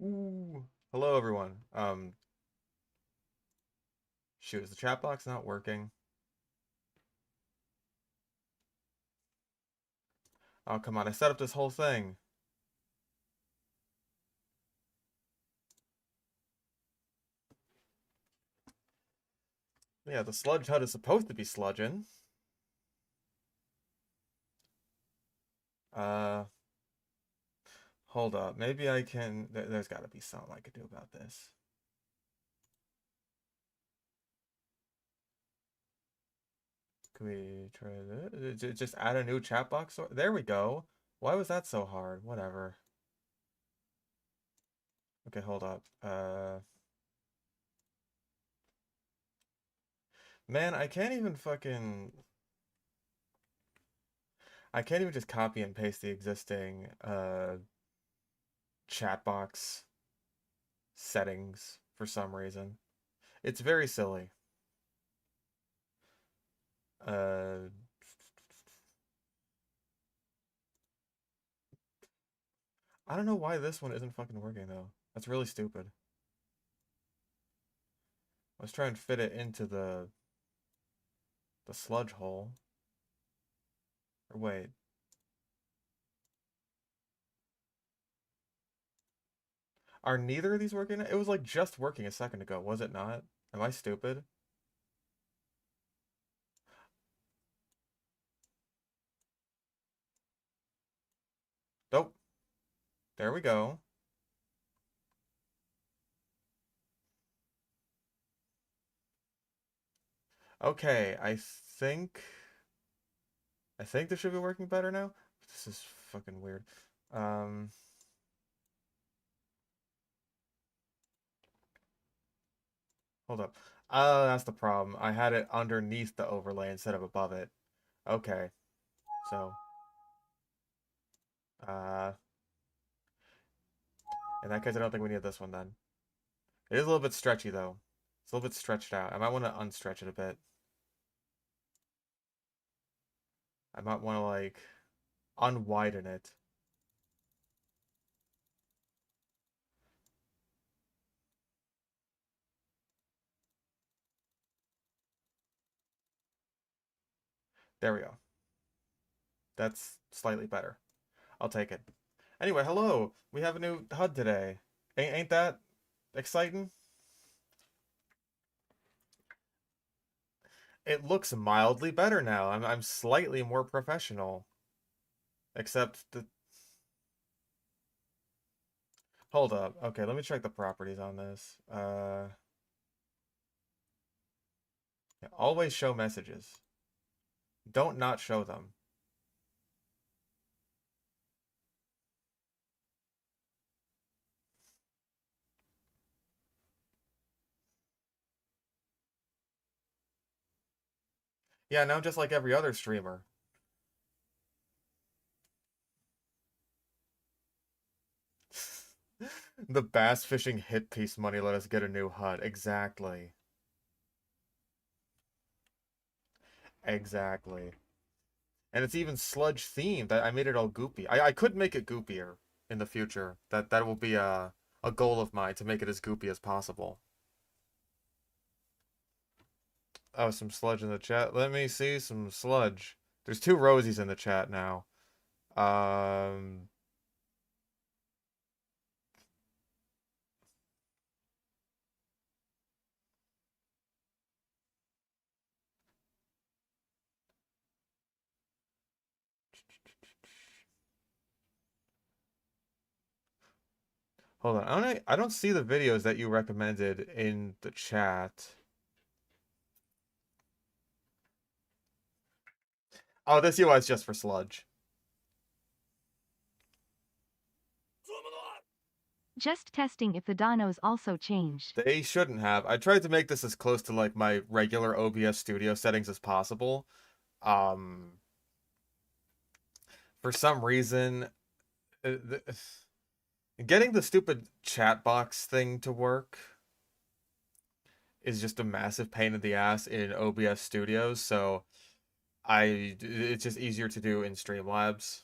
Ooh. Hello, everyone. Shoot, is the chat box not working? Oh, come on. I set up this whole thing. Yeah, the sludge hut is supposed to be sludging. Uh, Hold up. Maybe I can... There's got to be something I could do about this. Can we try to... Just add a new chat box? There we go. Why was that so hard? Whatever. Okay, hold up. Man, I can't even fucking... I can't even just copy and paste the existing, chat box settings for some reason. It's very silly. Uh, I don't know why this one isn't fucking working though. That's really stupid. Let's try and fit it into the sludge hole. Or wait. Are neither of these working? It was like just working a second ago, was it not? Am I stupid? Nope. There we go. Okay, I think this should be working better now. This is fucking weird. Um Hold up. Oh, that's the problem. I had it underneath the overlay instead of above it. Okay. So, uh, in that case, I don't think we need this one then. It is a little bit stretchy though. It's a little bit stretched out. I might want to unstretch it a bit. I might want to like unwiden it. There we go. That's slightly better. I'll take it. Anyway, hello. We have a new HUD today. Ain't that exciting? It looks mildly better now. I'm slightly more professional. Except the Hold up. Okay, let me check the properties on this. Yeah, always show messages. Don't not show them. Yeah, now just like every other streamer. The bass fishing hit piece money let us get a new HUD. Exactly. Exactly. And it's even sludge themed. I made it all goopy. I could make it goopier in the future. That will be a goal of mine to make it as goopy as possible. Oh, some sludge in the chat. Let me see some sludge. There's two Rosies in the chat now. Um, Hold on. I don't see the videos that you recommended in the chat. Oh, this UI is just for sludge. Just testing if the donos also changed. They shouldn't have. I tried to make this as close to like my regular OBS studio settings as possible. Um, for some reason, uh, getting the stupid chat box thing to work is just a massive pain in the ass in OBS studios, so it's just easier to do in Streamlabs.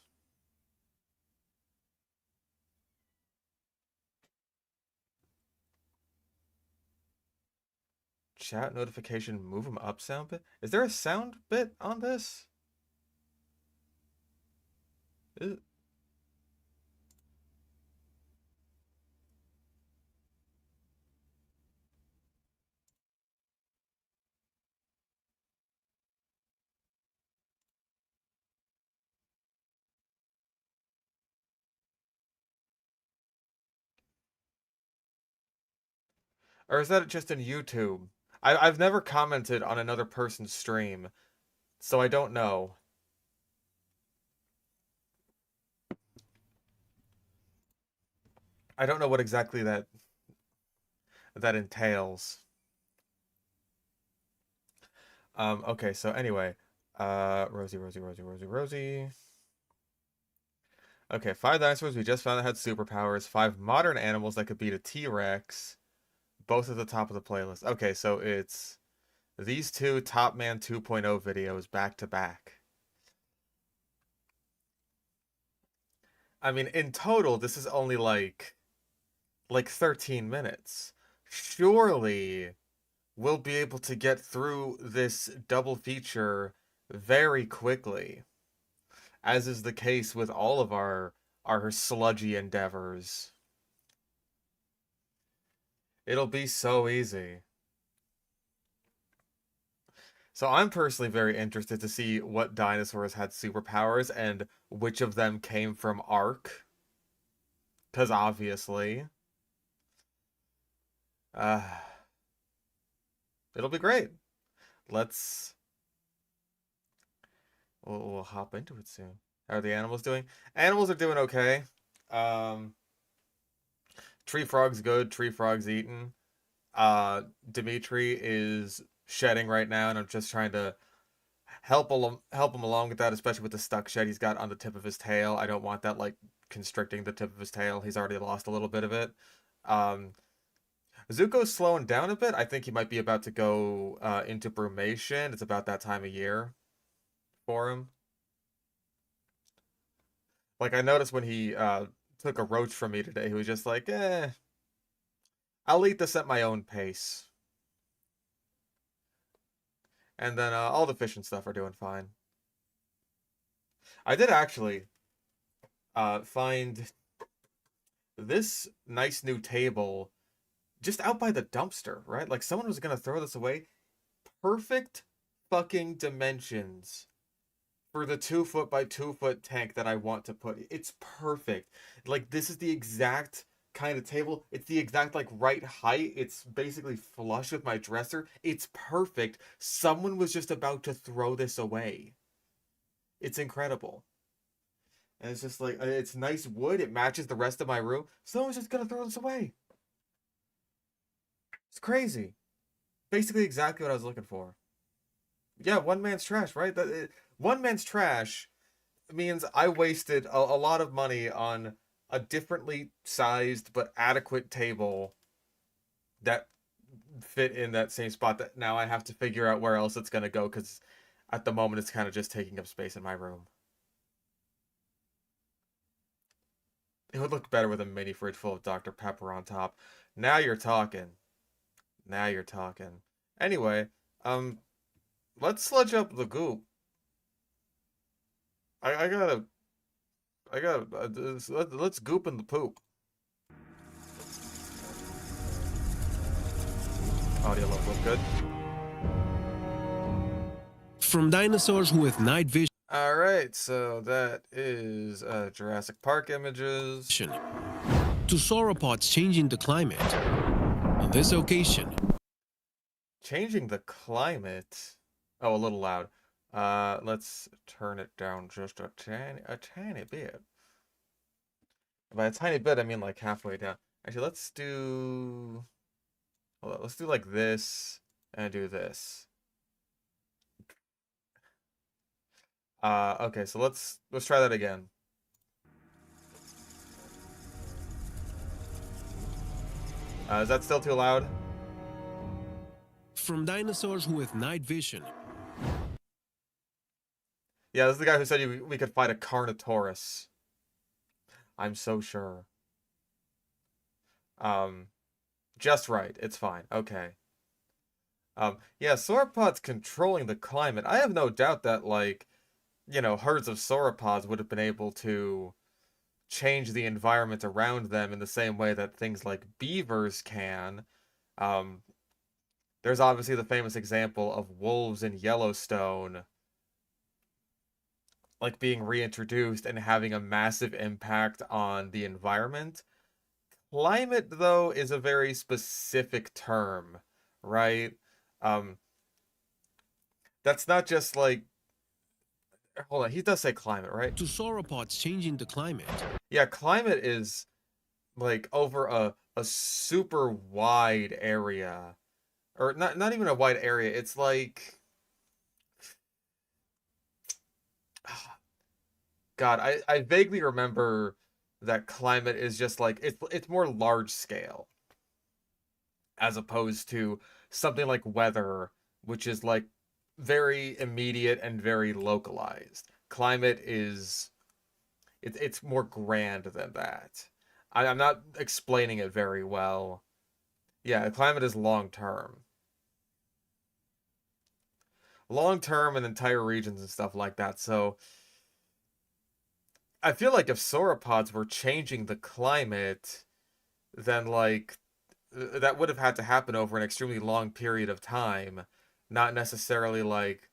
chat notification move them up sound bit? Is there a sound bit on this? Is- Or is that just in YouTube? I've never commented on another person's stream, so I don't know. I don't know what exactly that entails. Okay, so anyway, Rosie, Rosie, Rosie, Rosie, Rosie. Okay, 5 dinosaurs we just found that had superpowers. 5 modern animals that could beat a T-Rex. Both at the top of the playlist. Okay, so it's these two Top Man 2.0 videos back to back. I mean, in total, this is only like 13 minutes. Surely we'll be able to get through this double feature very quickly, as is the case with all of our sludgy endeavors. It'll be so easy. So I'm personally very interested to see what dinosaurs had superpowers and which of them came from Ark, because obviously, uh, it'll be great. Let's we'll hop into it soon. How are the animals doing? Animals are doing okay. Um, Tree Frog's good. Tree Frog's eaten. Dimitri is shedding right now, and I'm just trying to help him along with that, especially with the stuck shed he's got on the tip of his tail. I don't want that like constricting the tip of his tail. He's already lost a little bit of it. Um, Zuko's slowing down a bit. I think he might be about to go into brumation. It's about that time of year for him. Like I noticed when he took a roach from me today, he was just like, I'll eat this at my own pace. And then all the fish and stuff are doing fine. I did actually find this nice new table just out by the dumpster, right? Like someone was gonna throw this away. Perfect fucking dimensions for the 2 foot by 2 foot tank that I want to put. It's perfect. Like this is the exact kind of table. It's the exact like right height. It's basically flush with my dresser. It's perfect. Someone was just about to throw this away. It's incredible. And it's just like it's nice wood. It matches the rest of my room. Someone's just gonna throw this away. It's crazy. Basically exactly what I was looking for. Yeah, one man's trash, right? One man's trash means I wasted a lot of money on a differently sized but adequate table that fit in that same spot that now I have to figure out where else it's gonna go because at the moment it's kind of just taking up space in my room. It would look better with a mini fridge full of Dr. Pepper on top. Now you're talking. Now you're talking. Anyway, um, let's sludge up the goop. I gotta let's goop in the poop. Audio level look good. From dinosaurs with night vision All right, so that is Jurassic Park images. to sauropods changing the climate. On this occasion, Changing the climate. Oh, a little loud. Let's turn it down just a tiny bit. By a tiny bit, I mean like halfway down. Actually, let's do. Hold on, let's do like this and do this. Okay, so let's try that again. Is that still too loud? from dinosaurs with night vision Yeah, this is the guy who said we could fight a Carnotaurus. I'm so sure. Um, just right. It's fine. Okay. Yeah, sauropods controlling the climate. I have no doubt that, like, herds of sauropods would have been able to change the environment around them in the same way that things like beavers can. Um, there's obviously the famous example of wolves in Yellowstone, like being reintroduced and having a massive impact on the environment. Climate, though, is a very specific term, right? Um, that's not just like, hold on, he does say climate, right? To sauropods changing the climate, Yeah, climate is like over a super wide area, or not even a wide area. It's like, God, I vaguely remember that climate is just like it's more large scale as opposed to something like weather, which is like very immediate and very localized. Climate is it's more grand than that. I'm not explaining it very well. Yeah, climate is long term. Long term and entire regions and stuff like that. So I feel like if sauropods were changing the climate, then like that would have had to happen over an extremely long period of time, not necessarily like,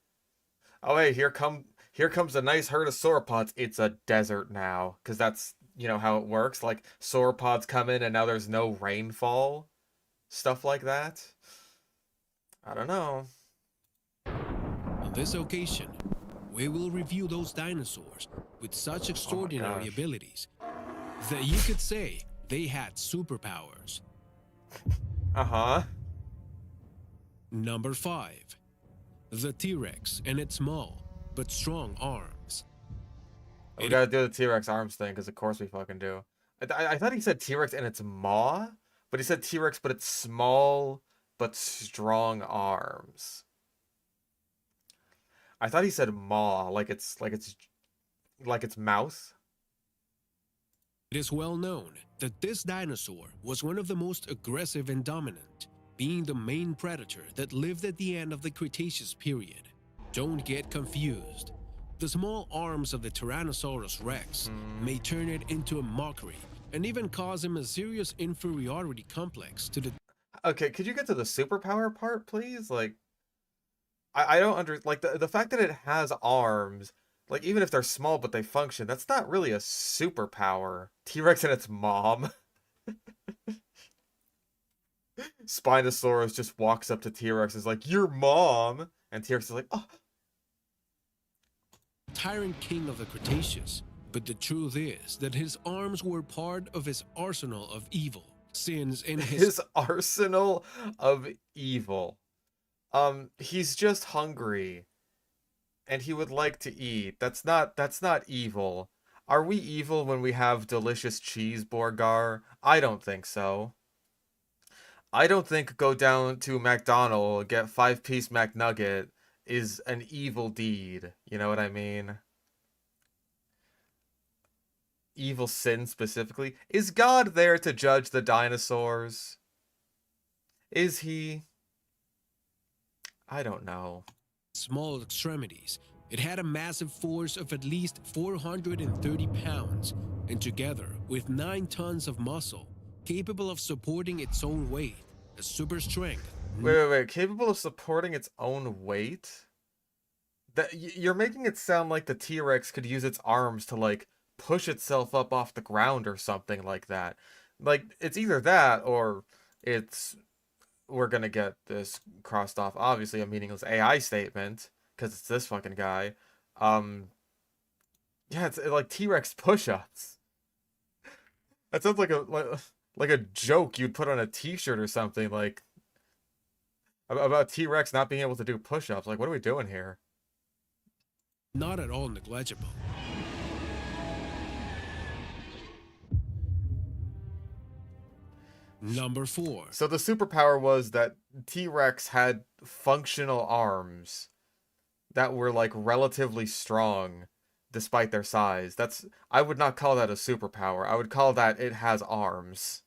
oh hey, here comes a nice herd of sauropods. It's a desert now, because that's how it works. Like sauropods come in and now there's no rainfall, stuff like that. I don't know. on this occasion, we will review those dinosaurs with such Oh my extraordinary gosh. abilities that you could say they had superpowers. Uh-huh. Number 5. The T-Rex and its small but strong arms. We It gotta do the T-Rex arms thing, because of course we fucking do. I thought he said T-Rex and its maw, but he said T-Rex but it's small but strong arms. I thought he said maw, like its mouth. is well known that this dinosaur was one of the most aggressive and dominant, being the main predator that lived at the end of the Cretaceous period. Don't get confused. The small arms of the Tyrannosaurus rex may turn it into a mockery and even cause him a serious inferiority complex to the Okay, could you get to the superpower part, please? Like, I don't like the fact that it has arms, like even if they're small but they function, that's not really a superpower. T-Rex and its mom. Spinosaurus just walks up to T-Rex and is like, "Your mom," and T-Rex is like, "Oh, tyrant king of the Cretaceous. But the truth is that his arms were part of his arsenal of evil, since in his his arsenal of evil." He's just hungry and he would like to eat. That's not evil. Are we evil when we have delicious cheese, Borgar? I don't think so. I don't think go down to McDonald's, get 5-piece McNugget is an evil deed. You know what I mean? Evil sin specifically. Is God there to judge the dinosaurs? Is he? I don't know. small extremities, it had a massive force of at least 430 pounds, and together with 9 tons of muscle, capable of supporting its own weight, a super strength. Wait. Capable of supporting its own weight? You're making it sound like the T-Rex could use its arms to like push itself up off the ground or something like that. Like it's either that or it's we're gonna get this crossed off. Obviously, a meaningless AI statement because it's this fucking guy. Um, yeah, it's like T-Rex push-ups. That sounds like a joke you'd put on a T-shirt or something like about T-Rex not being able to do push-ups. Like, what are we doing here? Not at all negligible. Number 4. So the superpower was that T-Rex had functional arms that were like relatively strong despite their size. I would not call that a superpower. I would call that it has arms.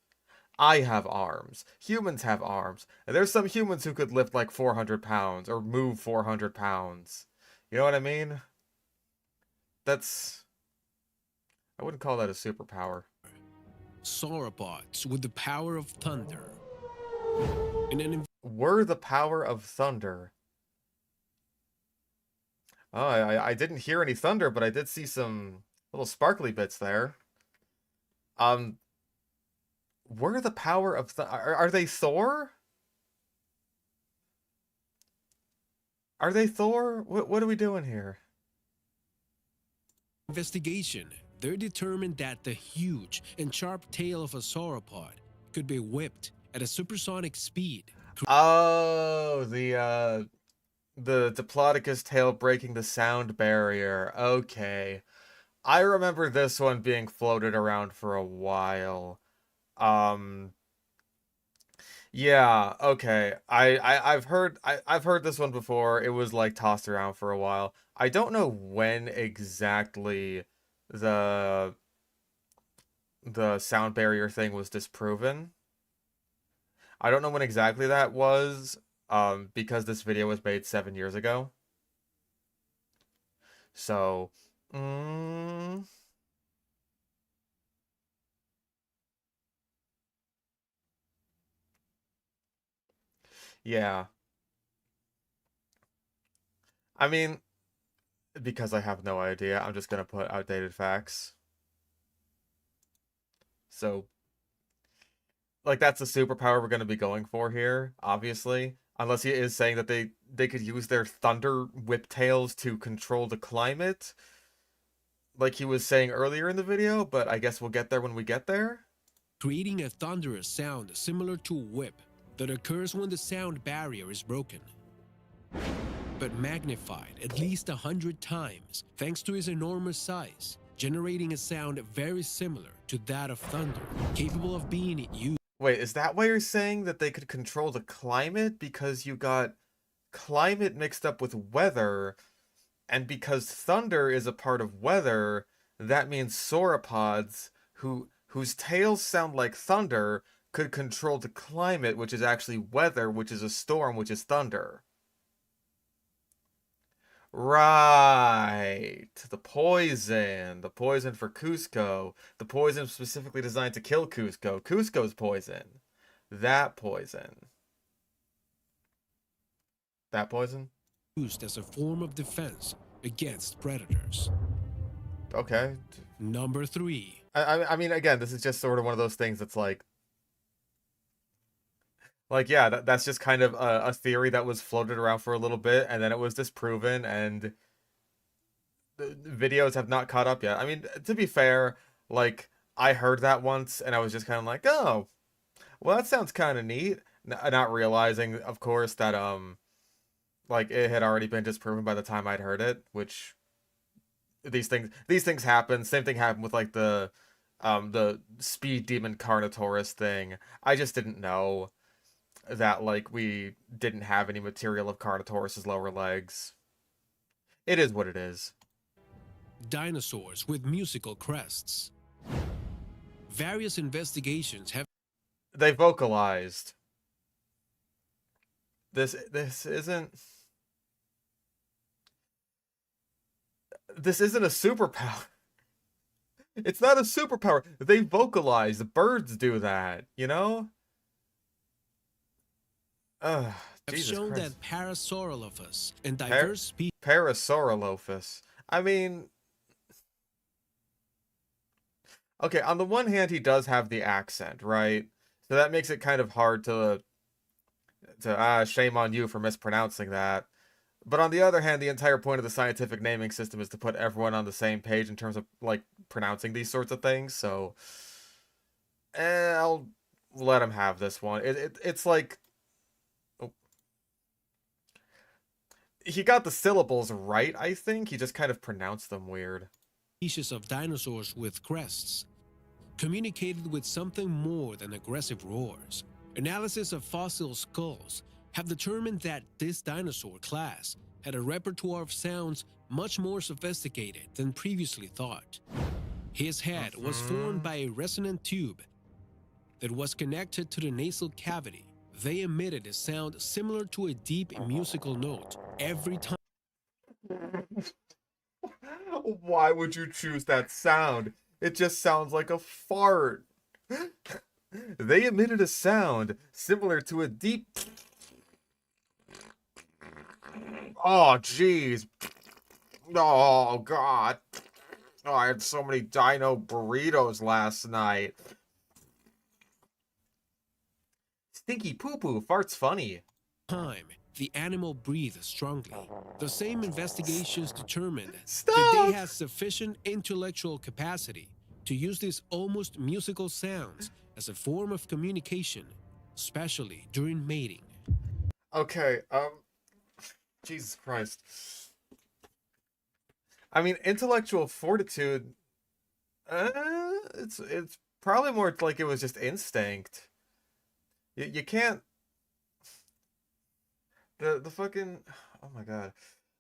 I have arms. Humans have arms. And there's some humans who could lift like 400 pounds or move 400 pounds. You know what I mean? That's... I wouldn't call that a superpower. sauropods with the power of thunder. In an Were the power of thunder. Oh, I didn't hear any thunder, but I did see some little sparkly bits there. Were the power of are they Thor? Are they Thor? What are we doing here? investigation, they're determined that the huge and sharp tail of a sauropod could be whipped at a supersonic speed. Oh, the Diplodocus tail breaking the sound barrier. Okay. I remember this one being floated around for a while. Yeah, okay. I've heard this one before. It was like tossed around for a while. I don't know when exactly the the sound barrier thing was disproven. I don't know when exactly that was, because this video was made 7 years ago. So, mm, yeah. I mean, because I have no idea, I'm just gonna put outdated facts. So, like, that's the superpower we're gonna be going for here, obviously. Unless he is saying that they could use their thunder whip tails to control the climate, like he was saying earlier in the video, but I guess we'll get there when we get there. Creating a thunderous sound similar to a whip that occurs when the sound barrier is broken, but magnified at least 100 times thanks to its enormous size, generating a sound very similar to that of thunder, capable of being used. Wait, is that why you're saying that they could control the climate? Because you got climate mixed up with weather, and because thunder is a part of weather, that means sauropods whose tails sound like thunder could control the climate, which is actually weather, which is a storm, which is thunder. Right. The poison for Cusco. The poison specifically designed to kill Cusco. Cusco's poison. That poison. That poison? Used as a form of defense against predators. Okay. Number 3. I mean, again, this is just sort of one of those things that's like, yeah, that's just kind of a theory that was floated around for a little bit, and then it was disproven, and the videos have not caught up yet. I mean, to be fair, like, I heard that once, and I was just kind of like, oh, well, that sounds kind of neat. Not realizing, of course, that, like, it had already been disproven by the time I'd heard it, which these things happen. Same thing happened with, like, the speed demon Carnotaurus thing. I just didn't know that, like, we didn't have any material of Carnotaurus's lower legs. It is what it is. Dinosaurs with musical crests. Various investigations have They vocalized. This isn't this isn't a superpower. It's not a superpower. They vocalize. The birds do that, you know? Ugh, have Jesus shown Christ. that Parasaurolophus and diverse species Parasaurolophus. I mean, okay, on the one hand, he does have the accent, right? So that makes it kind of hard to shame on you for mispronouncing that. But on the other hand, the entire point of the scientific naming system is to put everyone on the same page in terms of, like, pronouncing these sorts of things. So, I'll let him have this one. It's like, oh, he got the syllables right, I think. He just kind of pronounced them weird. of dinosaurs with crests communicated with something more than aggressive roars. Analysis of fossil skulls have determined that this dinosaur class had a repertoire of sounds much more sophisticated than previously thought. His head was formed by a resonant tube that was connected to the nasal cavity. They emitted a sound similar to a deep musical note every time. Why would you choose that sound? It just sounds like a fart. They emitted a sound similar to a deep. Oh, jeez. Oh, God. Oh, I had so many dino burritos last night. Stinky poo poo, fart's funny. The animal breathed strongly. The same investigations determined that they Stop! had sufficient intellectual capacity to use these almost musical sounds as a form of communication, especially during mating. Okay, Jesus Christ. I mean, intellectual fortitude, it's probably more like it was just instinct. You can't the fucking oh my god.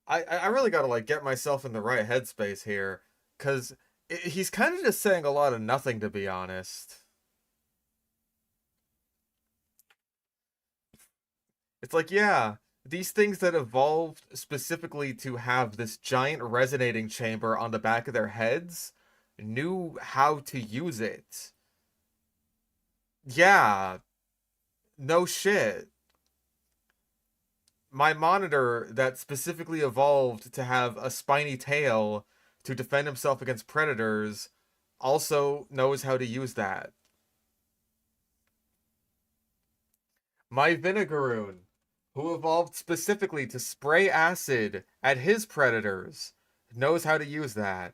I really gotta like get myself in the right headspace here, cause he's kind of just saying a lot of nothing, to be honest. It's like, yeah, these things that evolved specifically to have this giant resonating chamber on the back of their heads knew how to use it. Yeah, no shit. My monitor that specifically evolved to have a spiny tail to defend himself against predators also knows how to use that. My Vinegaroon, who evolved specifically to spray acid at his predators, knows how to use that.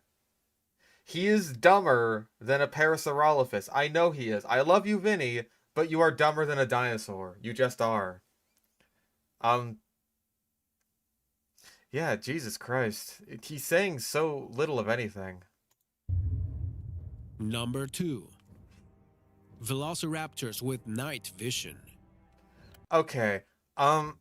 He is dumber than a Parasaurolophus. I know he is. I love you, Vinny, but you are dumber than a dinosaur. You just are. Um, yeah, Jesus Christ. He's saying so little of anything. Number 2. Velociraptors with night vision. Okay. I'm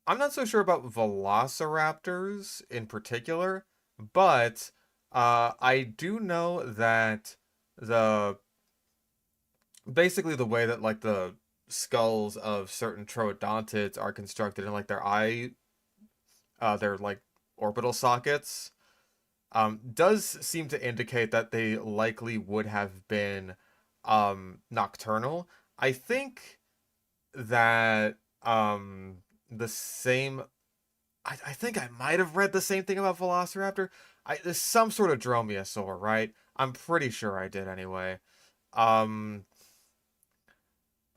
not so sure about velociraptors in particular, but I do know that the basically the way that like the skulls of certain troodontids are constructed and like their like orbital sockets does seem to indicate that they likely would have been nocturnal. I think that the same I think I might have read the same thing about Velociraptor. There's some sort of dromaeosaur, right? I'm pretty sure I did anyway. Um,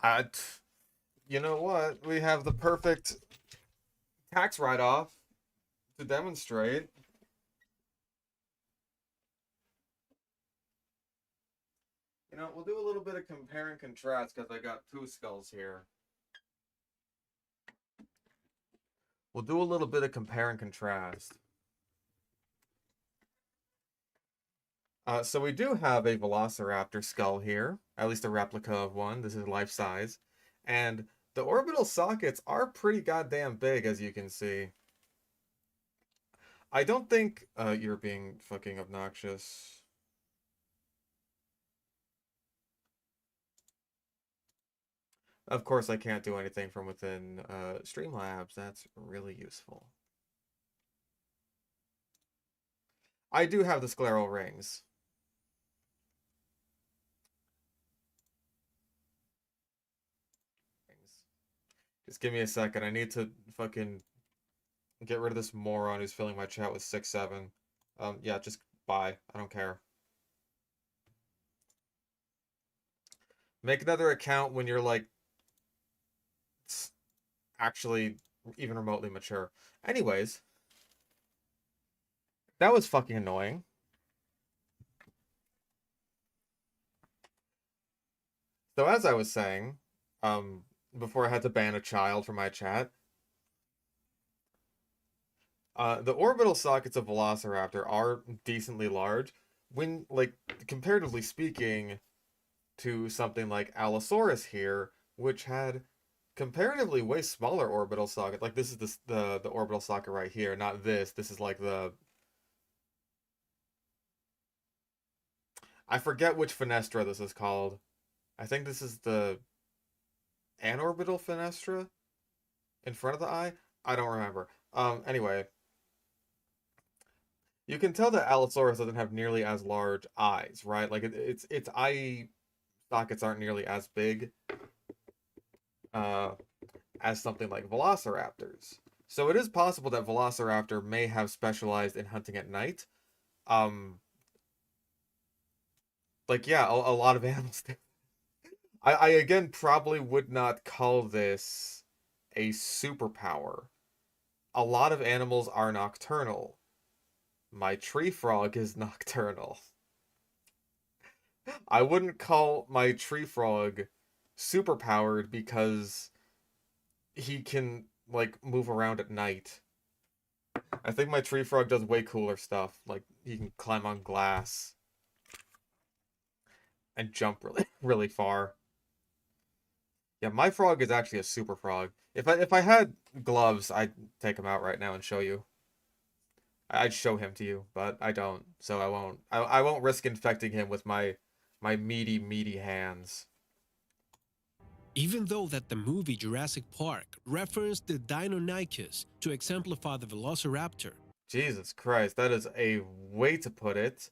I, you know what? We have the perfect tax write-off to demonstrate. You know, we'll do a little bit of compare and contrast because I got two skulls here. We'll do a little bit of compare and contrast. So we do have a Velociraptor skull here, at least a replica of one. This is life size. And the orbital sockets are pretty goddamn big, as you can see. I don't think you're being fucking obnoxious. Of course, I can't do anything from within Streamlabs. That's really useful. I do have the scleral rings. Just give me a second. I need to fucking get rid of this moron who's filling my chat with 6-7. Yeah, just bye. I don't care. Make another account when you're like actually even remotely mature. Anyways, that was fucking annoying. So as I was saying, before I had to ban a child from my chat, the orbital sockets of Velociraptor are decently large. When, like, comparatively speaking to something like Allosaurus here, which had comparatively way smaller orbital socket. Like this is the orbital socket right here, not this. This is like the I forget which fenestra this is called. I think this is the anorbital fenestra in front of the eye. I don't remember. Anyway, you can tell that Allosaurus doesn't have nearly as large eyes, right? Like its eye sockets aren't nearly as big uh, as something like Velociraptors. So it is possible that Velociraptor may have specialized in hunting at night. Um, like yeah, a lot of animals do. I again probably would not call this a superpower. A lot of animals are nocturnal. My tree frog is nocturnal. I wouldn't call my tree frog superpowered because he can like move around at night. I think my tree frog does way cooler stuff. Like he can climb on glass and jump really really far. Yeah, my frog is actually a super frog. If I had gloves, I'd take him out right now and show you. I'd show him to you, but I don't, so I won't. I won't risk infecting him with my meaty hands. Even though that the movie Jurassic Park referenced the Deinonychus to exemplify the Velociraptor, Jesus Christ, that is a way to put it.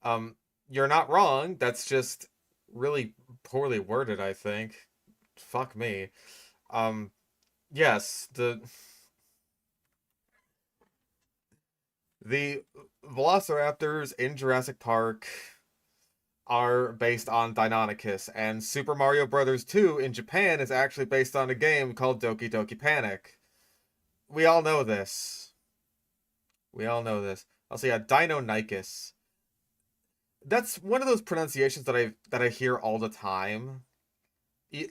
Um, you're not wrong. That's just really poorly worded, I think. Fuck me. Um, yes, the Velociraptors in Jurassic Park are based on Deinonychus, and Super Mario Bros. 2 in Japan is actually based on a game called Doki Doki Panic. We all know this. We all know this. Also, yeah, Deinonychus. That's one of those pronunciations that I hear all the time.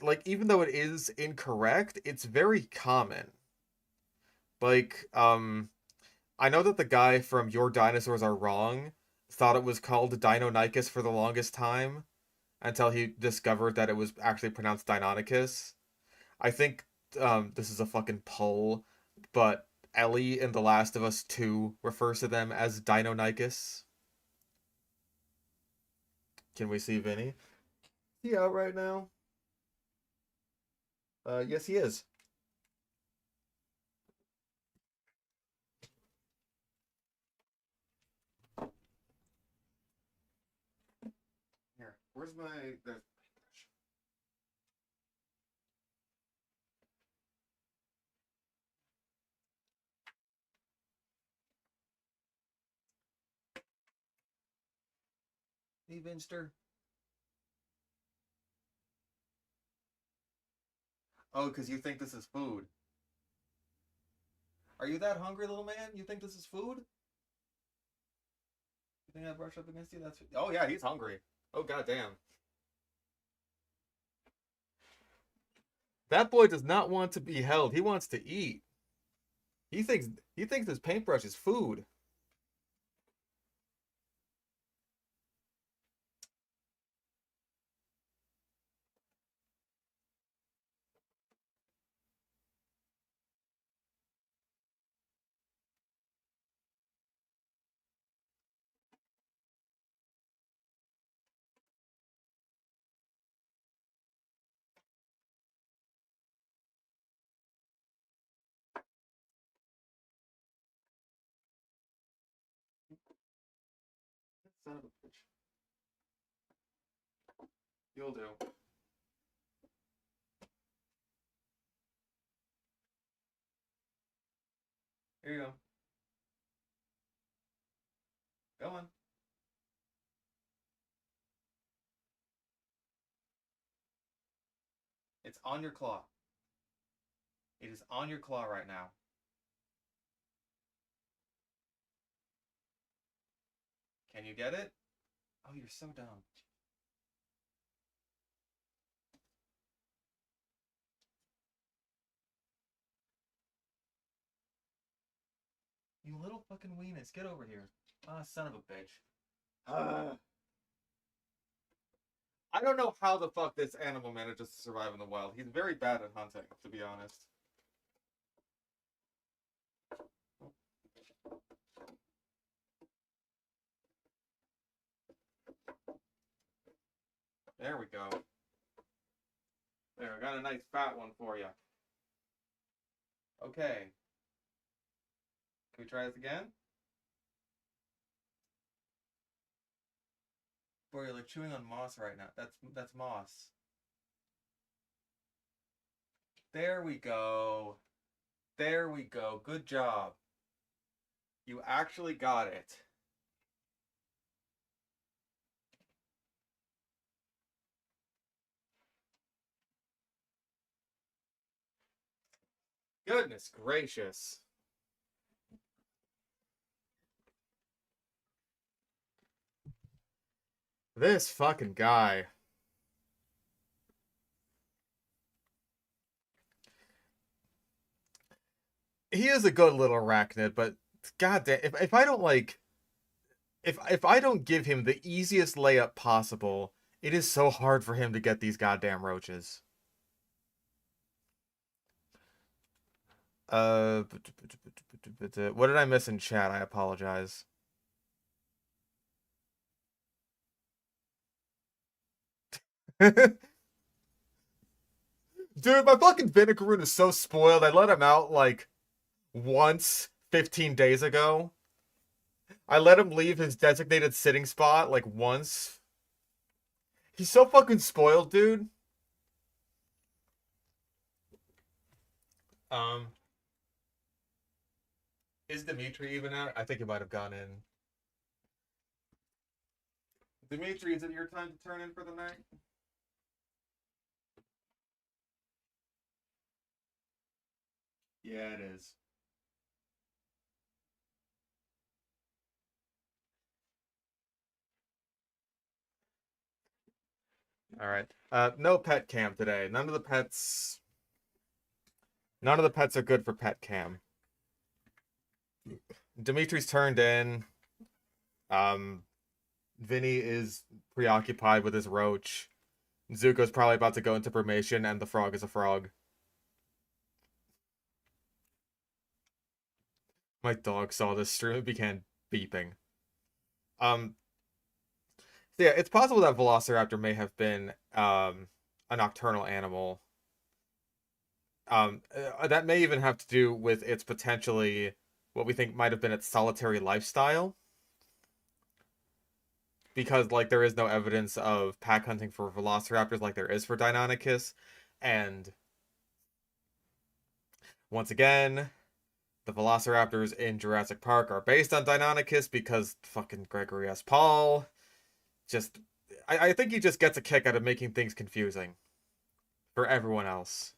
Like even though it is incorrect, it's very common. Like I know that the guy from Your Dinosaurs Are Wrong thought it was called Deinonychus for the longest time until he discovered that it was actually pronounced Deinonychus. I think this is a fucking poll, but Ellie in The Last of Us 2 refers to them as Deinonychus. Can we see Vinny? Is he out right now? Yes, he is. Here, where's my there's paintbrush? Hey, Vinster. Oh, because you think this is food. Are you that hungry, little man? You think this is food? You think I brush up against you? That's. Oh yeah, he's hungry. Oh goddamn. That boy does not want to be held. He wants to eat. He thinks he thinks this paintbrush is food. Son of a bitch. You'll do. Here you go. Go on. It's on your claw. It is on your claw right now. Can you get it? Oh, you're so dumb. You little fucking weenus. Get over here. Ah, son of a bitch. I don't know how the fuck this animal manages to survive in the wild. He's very bad at hunting, to be honest. There we go. There, I got a nice fat one for you. Okay. Can we try this again? Boy, you're like chewing on moss right now. That's moss. There we go. There we go. Good job. You actually got it. Goodness gracious. This fucking guy. He is a good little arachnid, but goddamn, if I don't like, if I don't give him the easiest layup possible, it is so hard for him to get these goddamn roaches. What did I miss in chat? I apologize. Dude, my fucking Vinegaroon is so spoiled. I let him out like once 15 days ago. I let him leave his designated sitting spot like once. He's so fucking spoiled, dude. Um, is Dimitri even out? I think he might have gone in. Dimitri, is it your time to turn in for the night? Yeah, it is. All right. No pet cam today. None of the pets. None of the pets are good for pet cam. Dimitri's turned in. Vinny is preoccupied with his roach. Zuko's probably about to go into formation, and the frog is a frog. My dog saw this stream and began beeping. So yeah, it's possible that Velociraptor may have been a nocturnal animal. That may even have to do with its potentially what we think might have been its solitary lifestyle. Because like there is no evidence of pack hunting for velociraptors like there is for Deinonychus. And once again, the velociraptors in Jurassic Park are based on Deinonychus because fucking Gregory S. Paul just I think he just gets a kick out of making things confusing for everyone else.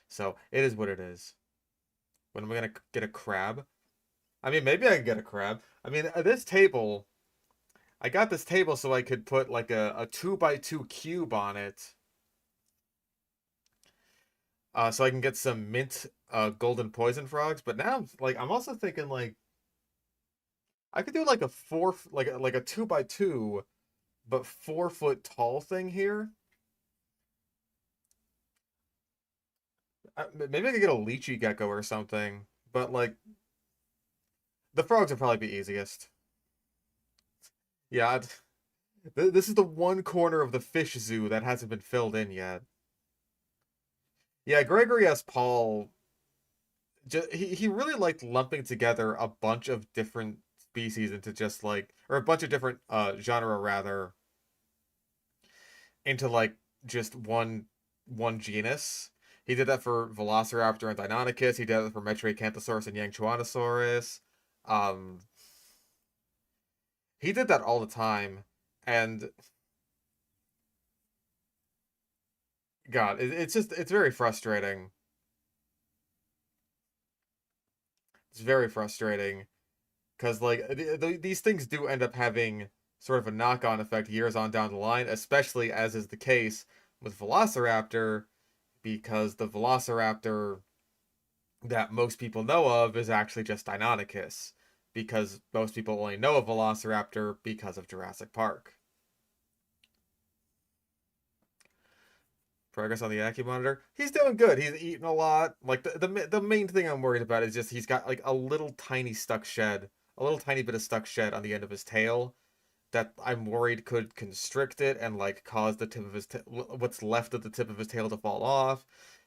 So it is what it is. When am I gonna get a crab? I mean, maybe I can get a crab. I mean, this table, I got this table so I could put like a 2x2 cube on it. So I can get some mint golden poison frogs. But now like I'm also thinking like I could do like a like a 2x2 but 4 foot tall thing here. Maybe I could get a lychee gecko or something. But like the frogs would probably be easiest. Yeah, this is the one corner of the fish zoo that hasn't been filled in yet. Yeah, Gregory S. Paul, he really liked lumping together a bunch of different species into just like, or a bunch of different genre rather, into like just one genus. He did that for Velociraptor and Deinonychus. He did that for Metriacanthosaurus and Yangchuanosaurus. Um, he did that all the time, and God, it's very frustrating. It's very frustrating because like these things do end up having sort of a knock-on effect years on down the line, especially as is the case with Velociraptor, because the Velociraptor that most people know of is actually just Deinonychus, because most people only know of Velociraptor because of Jurassic Park. Progress on the Monitor. He's doing good. He's eating a lot. Like the main thing I'm worried about is just he's got like a little tiny stuck shed, a little tiny bit of stuck shed on the end of his tail. that I'm worried could constrict it and like cause the tip of his what's left of the tip of his tail to fall off,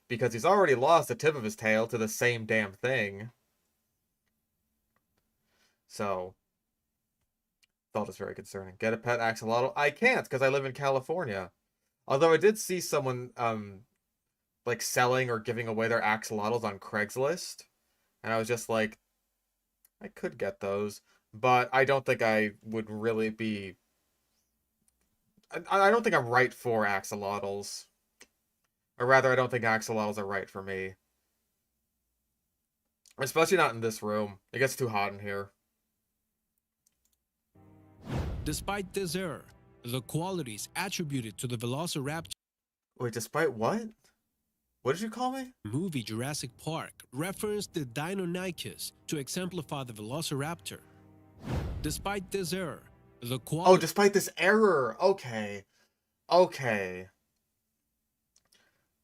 because he's already lost the tip of his tail to the same damn thing. So it's all just very concerning. Get a pet axolotl? I can't because I live in California. Although I did see someone like selling or giving away their axolotls on Craigslist, and I was just like, I could get those, but I don't think I would really be. I don't think I'm right for axolotls. Or rather, I don't think axolotls are right for me. Especially not in this room. It gets too hot in here. Despite this error, the qualities attributed to the Velociraptor Wait, despite what? What did you call me? movie Jurassic Park referenced the Deinonychus to exemplify the Velociraptor. Despite this error, the Oh, quality despite this error. Okay. Okay.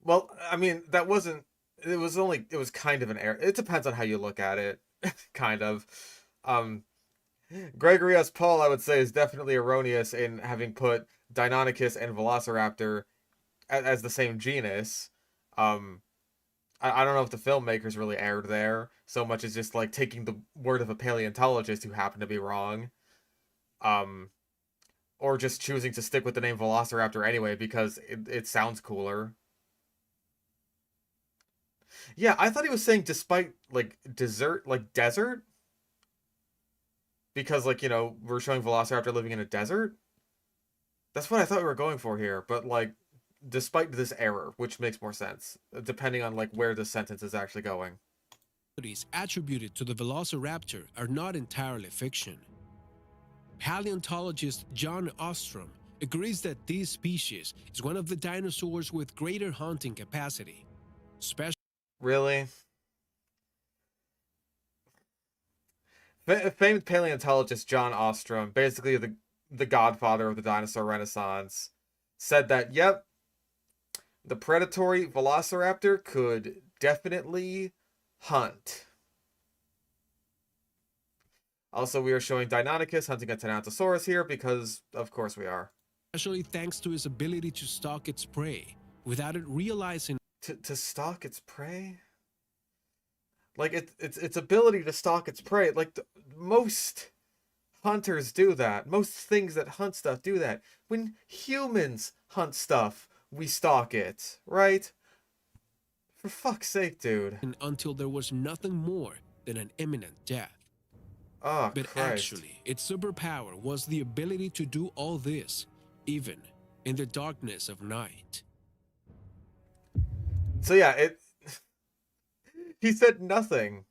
Well, I mean, that wasn't. It was kind of an error. It depends on how you look at it. Kind of. Um, Gregory S. Paul, I would say, is definitely erroneous in having put Deinonychus and Velociraptor as the same genus. Um, I don't know if the filmmakers really erred there so much as just like taking the word of a paleontologist who happened to be wrong. Um, or just choosing to stick with the name Velociraptor anyway because it sounds cooler. Yeah, I thought he was saying despite like desert because like, we're showing Velociraptor living in a desert. That's what I thought we were going for here, but like despite this error, which makes more sense depending on like where the sentence is actually going. qualities attributed to the Velociraptor are not entirely fiction. Paleontologist John Ostrom agrees that this species is one of the dinosaurs with greater hunting capacity, especially Really? Famed paleontologist John Ostrom, basically the godfather of the dinosaur renaissance, said that, yep, the predatory velociraptor could definitely hunt. Also, we are showing Deinonychus hunting a Tyrannosaurus here because, of course, we are. thanks to its ability to stalk its prey without it realizing To stalk its prey? Like, its ability to stalk its prey. Like, most hunters do that. Most things that hunt stuff do that. When humans hunt stuff, we stalk it, right? For fuck's sake, dude. until there was nothing more than an imminent death. Oh, But Christ. actually, its superpower was the ability to do all this, even in the darkness of night. So yeah, he said nothing.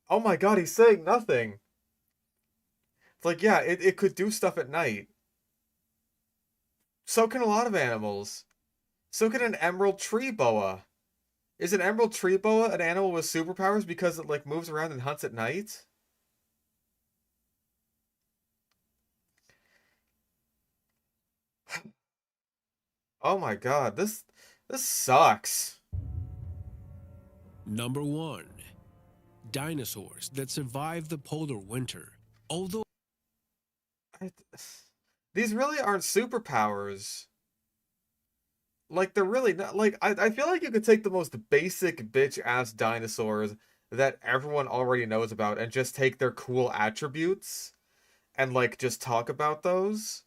Oh my god, he's saying nothing. It's like, yeah, it could do stuff at night. So can a lot of animals. So can an emerald tree boa. Is an emerald tree boa an animal with superpowers because it like moves around and hunts at night? Oh my god, this sucks. Number 1. Dinosaurs that survived the polar winter. Although I, these really aren't superpowers. Like, they're really not. Like, I feel like you could take the most basic bitch ass dinosaurs that everyone already knows about and just take their cool attributes and, like, just talk about those.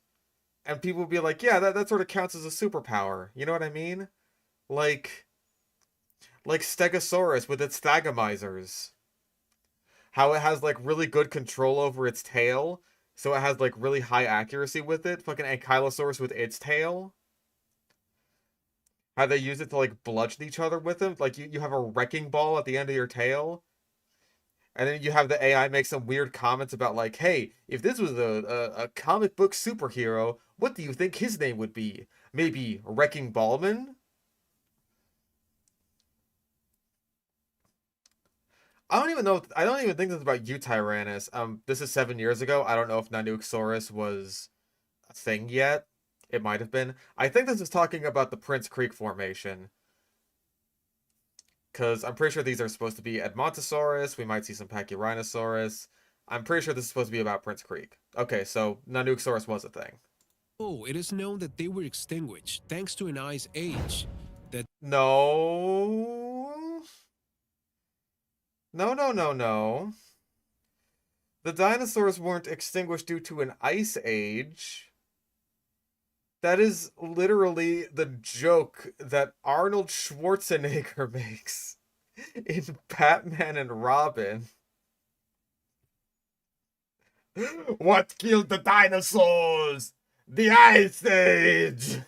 And people would be like, yeah, that sort of counts as a superpower. You know what I mean? Like, Stegosaurus with its thagomizers. How it has, like, really good control over its tail. So it has, like, really high accuracy with it. Fucking Ankylosaurus with its tail. How they use it to like bludgeon each other with them. Like you have a wrecking ball at the end of your tail. And then you have the AI make some weird comments about like, hey, if this was a comic book superhero, what do you think his name would be? Maybe Wrecking Ballman? I don't even know. I don't even think this is about you, Tyrannus. This is 7 years ago. I don't know if Nanooksaurus was a thing yet. It might have been. I think this is talking about the Prince Creek Formation. Because I'm pretty sure these are supposed to be Edmontosaurus. We might see some Pachyrhinosaurus. I'm pretty sure this is supposed to be about Prince Creek. Okay, so Nanuqsaurus was a thing. Oh, it is known that they were extinguished thanks to an ice age. That No. No, no, no, no. The dinosaurs weren't extinguished due to an ice age. That is literally the joke that Arnold Schwarzenegger makes in Batman and Robin. What killed the dinosaurs? The Ice Age!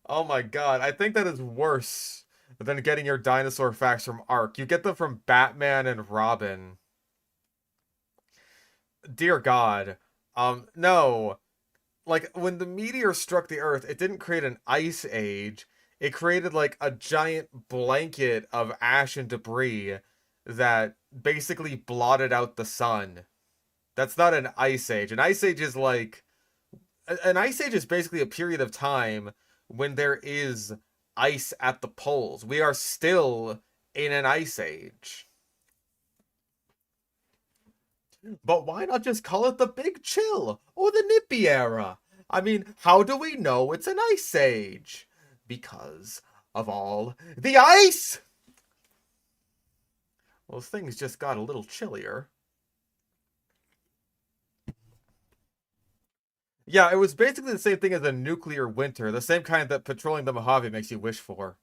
Oh my god, I think that is worse than getting your dinosaur facts from Ark. You get them from Batman and Robin. Dear God. No. Like, when the meteor struck the Earth, it didn't create an ice age. It created, like, a giant blanket of ash and debris that basically blotted out the sun. That's not an ice age. An ice age is like... An ice age is basically a period of time when there is ice at the poles. We are still in an ice age. But why not just call it the Big Chill or the Nippy Era? I mean, how do we know it's an ice age? Because of all the ice! Well, things just got a little chillier. Yeah, it was basically the same thing as a nuclear winter, the same kind that patrolling the Mojave makes you wish for.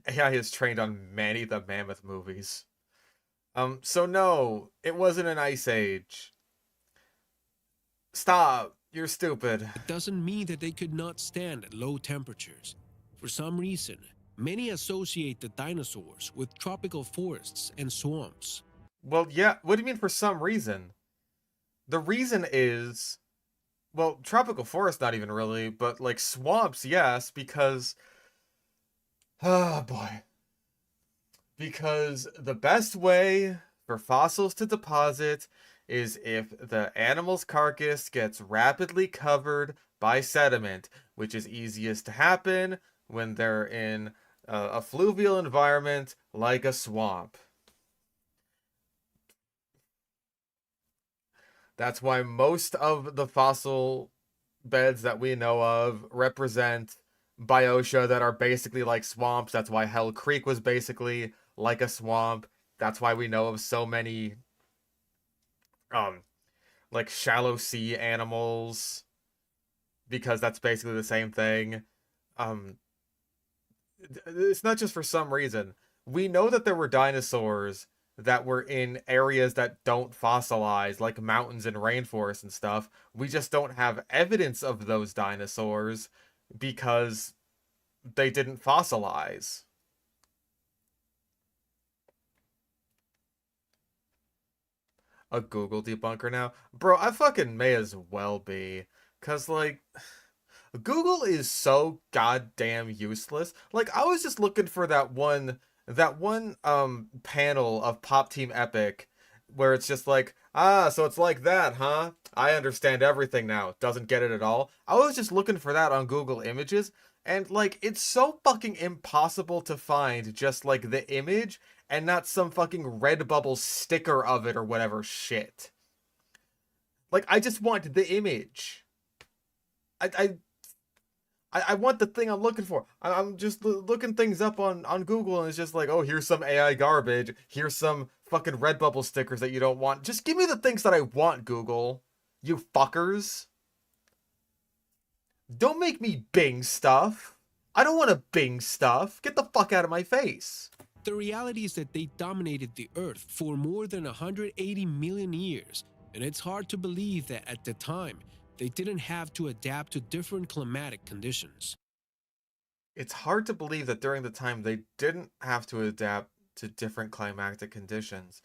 AI is trained on Manny the Mammoth movies. So no, it wasn't an ice age. Stop. You're stupid. it doesn't mean that they could not stand at low temperatures. For some reason, many associate the dinosaurs with tropical forests and swamps. Well, yeah, what do you mean for some reason? The reason is, well, tropical forest not even really, but like swamps, yes, because oh boy. Because the best way for fossils to deposit is if the animal's carcass gets rapidly covered by sediment, which is easiest to happen when they're in a fluvial environment like a swamp. That's why most of the fossil beds that we know of represent biotia that are basically like swamps. That's why Hell Creek was basically like a swamp. That's why we know of so many like shallow sea animals, because that's basically the same thing. Um it's not just for some reason. We know that there were dinosaurs that were in areas that don't fossilize, like mountains and rainforests and stuff. We just don't have evidence of those dinosaurs because they didn't fossilize. A Google debunker now? Bro, I fucking may as well be. Cause like Google is so goddamn useless. Like I was just looking for that one panel of Pop Team Epic where it's just like, ah, so it's like that, huh? I understand everything now. Doesn't get it at all. I was just looking for that on Google Images, and like it's so fucking impossible to find just like the image and not some fucking Redbubble sticker of it or whatever shit. Like I just want the image. I I want the thing I'm looking for. I'm just looking things up on Google, and it's just like, oh, here's some AI garbage. Here's some fucking Redbubble stickers that you don't want. Just give me the things that I want, Google. You fuckers. Don't make me Bing stuff. I don't want to Bing stuff. Get the fuck out of my face. The reality is that they dominated the Earth for more than 180 million years, and it's hard to believe that at the time, they didn't have to adapt to different climatic conditions. It's hard to believe that during the time they didn't have to adapt to different climatic conditions.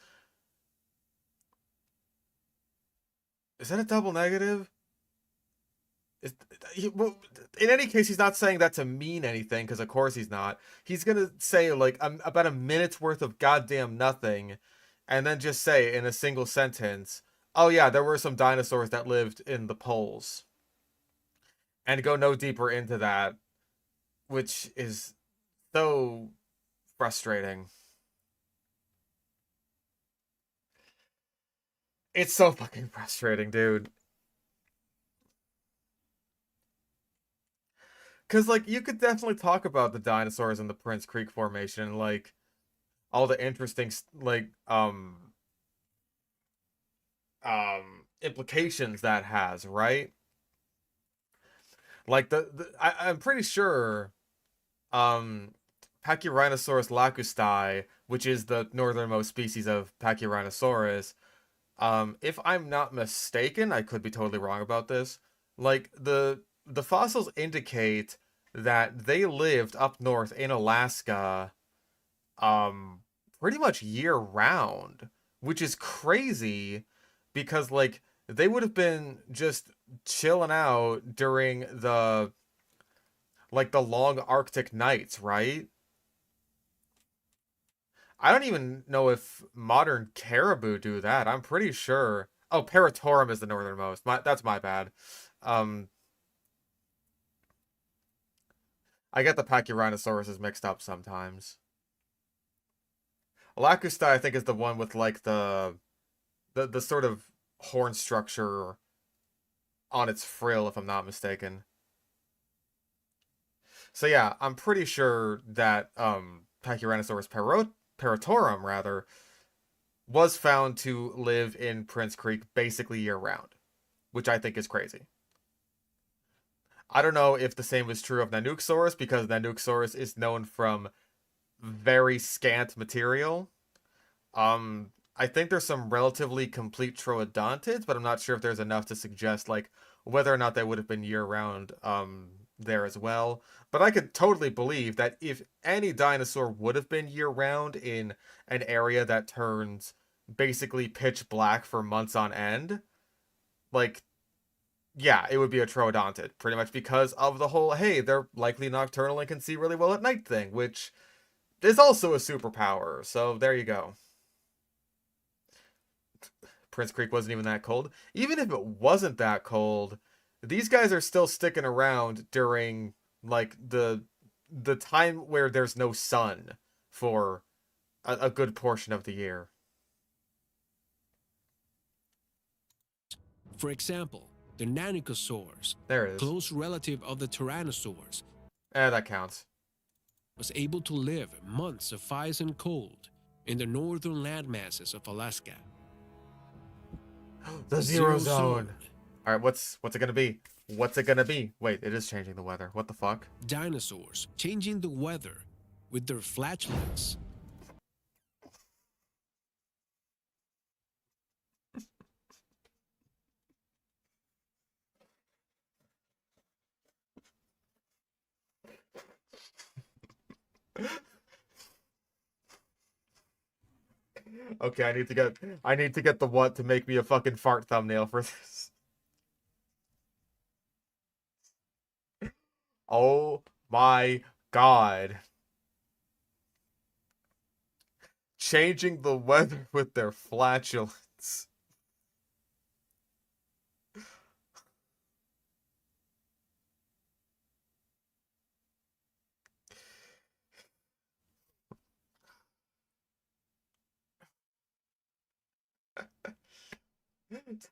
Is that a double negative? Well, in any case, he's not saying that to mean anything, because of course he's not. He's gonna say like about a minute's worth of goddamn nothing, and then just say in a single sentence, "Oh yeah, there were some dinosaurs that lived in the poles," and go no deeper into that, which is so frustrating. It's so fucking frustrating, dude. Because, like, you could definitely talk about the dinosaurs in the Prince Creek Formation, like, all the interesting, like, implications that has, right? Like, I'm pretty sure, um, Pachyrhinosaurus lacustai, which is the northernmost species of Pachyrhinosaurus, if I'm not mistaken, I could be totally wrong about this. Like the fossils indicate that they lived up north in Alaska, um, pretty much year round, which is crazy because like they would have been just chilling out during the long Arctic nights, right? I don't even know if modern caribou do that. I'm pretty sure. Oh, Paratorum is the northernmost. That's my bad. Um, I get the Pachyrhinosaurus mixed up sometimes. Lacusta, I think, is the one with like the sort of horn structure on its frill, if I'm not mistaken. So yeah, I'm pretty sure that Pachyrhinosaurus paratorum rather was found to live in Prince Creek basically year round, which I think is crazy. I don't know if the same is true of Nanuqsaurus because Nanuqsaurus is known from very scant material. I think there's some relatively complete troodontids, but I'm not sure if there's enough to suggest like whether or not they would have been year round there as well. But I could totally believe that if any dinosaur would have been year round in an area that turns basically pitch black for months on end, like yeah, it would be a troodontid, pretty much because of the whole, hey, they're likely nocturnal and can see really well at night thing, which is also a superpower. So there you go. Prince Creek wasn't even that cold. Even if it wasn't that cold, these guys are still sticking around during like the time where there's no sun for a good portion of the year. For example, the Nanicosaurus, There it is. close relative of the Tyrannosaurs, That counts. was able to live months of ice and cold in the northern landmasses of Alaska. The zero zone. All right, what's it gonna be? What's it gonna be? Wait, it is changing the weather. What the fuck? Dinosaurs changing the weather with their flatulence. Okay, I need to get the what to make me a fucking fart thumbnail for this. Oh my god. Changing the weather with their flatulence.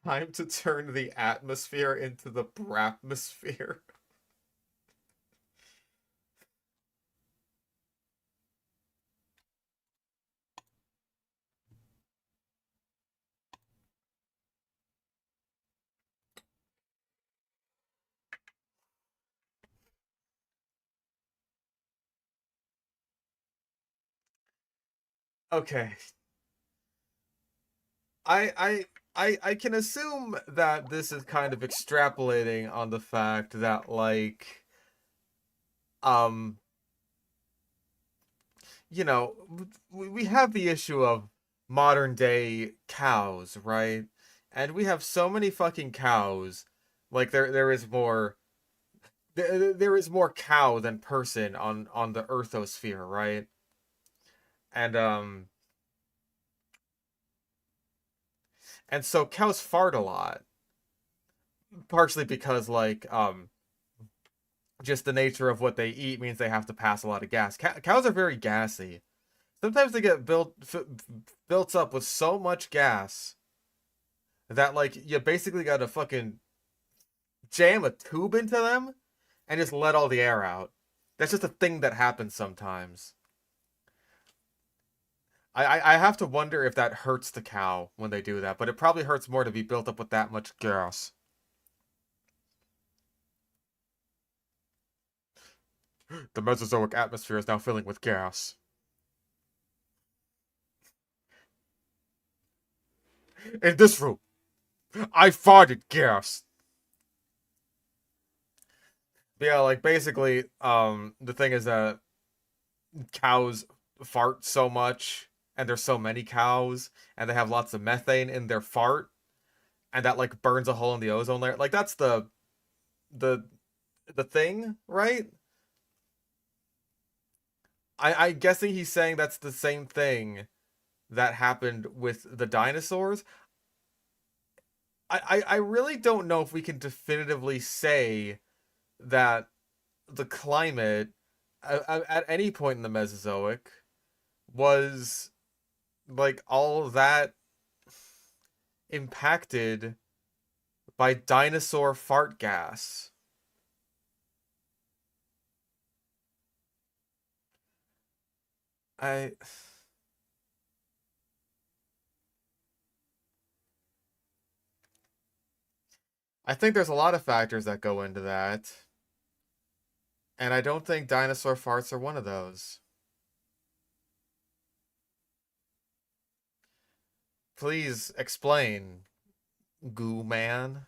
Time to turn the atmosphere into the brapmosphere. Okay. I I I can assume that this is kind of extrapolating on the fact that like um you know, we have the issue of modern day cows, right? And we have so many fucking cows. Like there is more there is more cow than person on the earthosphere, right? And and so cows fart a lot, partially because like just the nature of what they eat means they have to pass a lot of gas. Cows are very gassy. Sometimes they get built up with so much gas that like you basically got to fucking jam a tube into them and just let all the air out. That's just a thing that happens sometimes. I have to wonder if that hurts the cow when they do that, but it probably hurts more to be built up with that much gas. The Mesozoic atmosphere is now filling with gas. In this room, I farted gas. But yeah, like basically, the thing is that cows fart so much, and there's so many cows, and they have lots of methane in their fart, and that like burns a hole in the ozone layer. Like that's the the thing, right? I'm guessing he's saying that's the same thing that happened with the dinosaurs. I really don't know if we can definitively say that the climate at any point in the Mesozoic was like all that impacted by dinosaur fart gas. I I think there's a lot of factors that go into that, and I don't think dinosaur farts are one of those. Please explain, Goo Man.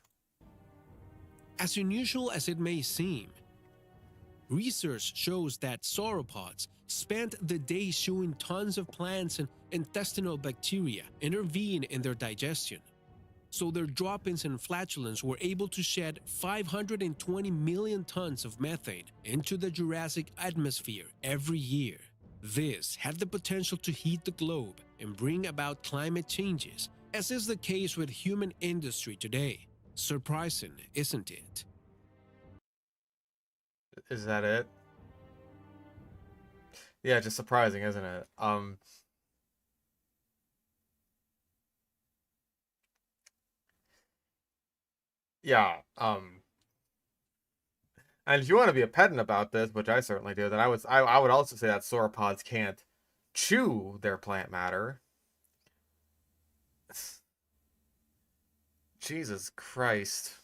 As unusual as it may seem, research shows that sauropods spent the day chewing tons of plants and intestinal bacteria intervene in their digestion. So their droppings and flatulence were able to shed 520 million tons of methane into the Jurassic atmosphere every year. This had the potential to heat the globe and bring about climate changes, as is the case with human industry today. Surprising, isn't it? Is that it? Yeah, just surprising, isn't it? Yeah, and if you want to be a pedant about this, which I certainly do, then I would also say that sauropods can't chew their plant matter. Jesus Christ.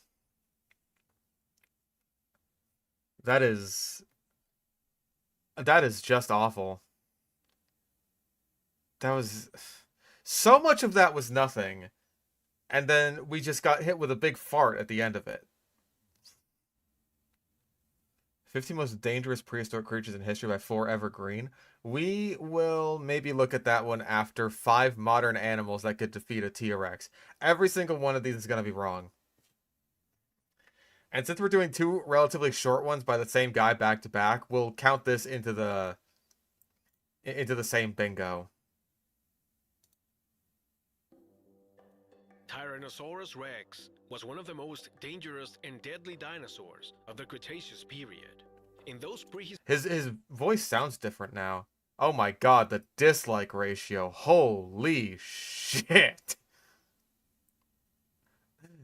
That is just awful. That was so much of that was nothing, and then we just got hit with a big fart at the end of it. 50 most dangerous prehistoric creatures in history by 4 Evergreen. We will maybe look at that one after 5 modern animals that could defeat a T-Rex. Every single one of these is going to be wrong. And since we're doing 2 relatively short ones by the same guy back to back, we'll count this into the same bingo. Tyrannosaurus rex was one of the most dangerous and deadly dinosaurs of the Cretaceous period. In those His voice sounds different now. Oh my god, the dislike ratio. Holy shit.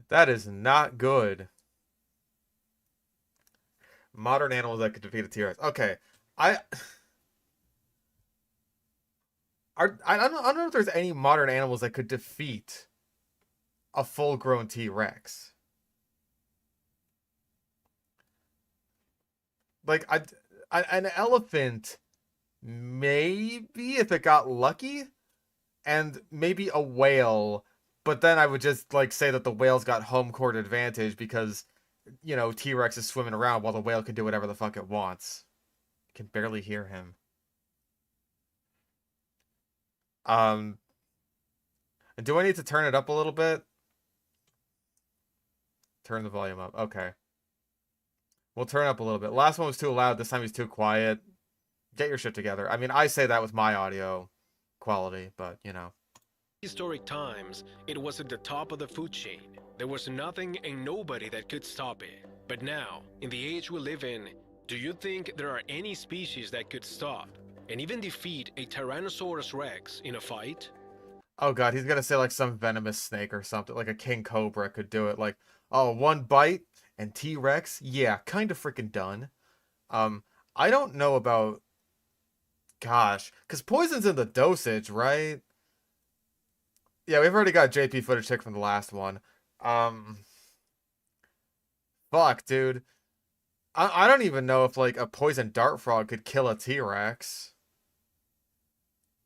That is not good. Modern animals that could defeat a T-Rex. Okay. I don't know if there's any modern animals that could defeat a full-grown T-Rex. Like an elephant, maybe if it got lucky, and maybe a whale. But then I would just like say that the whale's got home court advantage because, you know, T-Rex is swimming around while the whale can do whatever the fuck it wants. You can barely hear him. Do I need to turn it up a little bit? Turn the volume up. Okay. We'll turn up a little bit. Last one was too loud. This time he's too quiet. Get your shit together. I mean, I say that with my audio quality, but, you know. historic times, it was at the top of the food chain. There was nothing and nobody that could stop it. But now, in the age we live in, do you think there are any species that could stop and even defeat a Tyrannosaurus Rex in a fight? Oh god, he's gonna say like some venomous snake or something, like a king cobra could do it. Like, oh, one bite and T-Rex, yeah, kind of freaking done. Um, I don't know about, gosh, because poison's in the dosage, right? Yeah, we've already got JP footage check from the last one. Um, fuck, dude. I don't even know if like a poison dart frog could kill a T-Rex.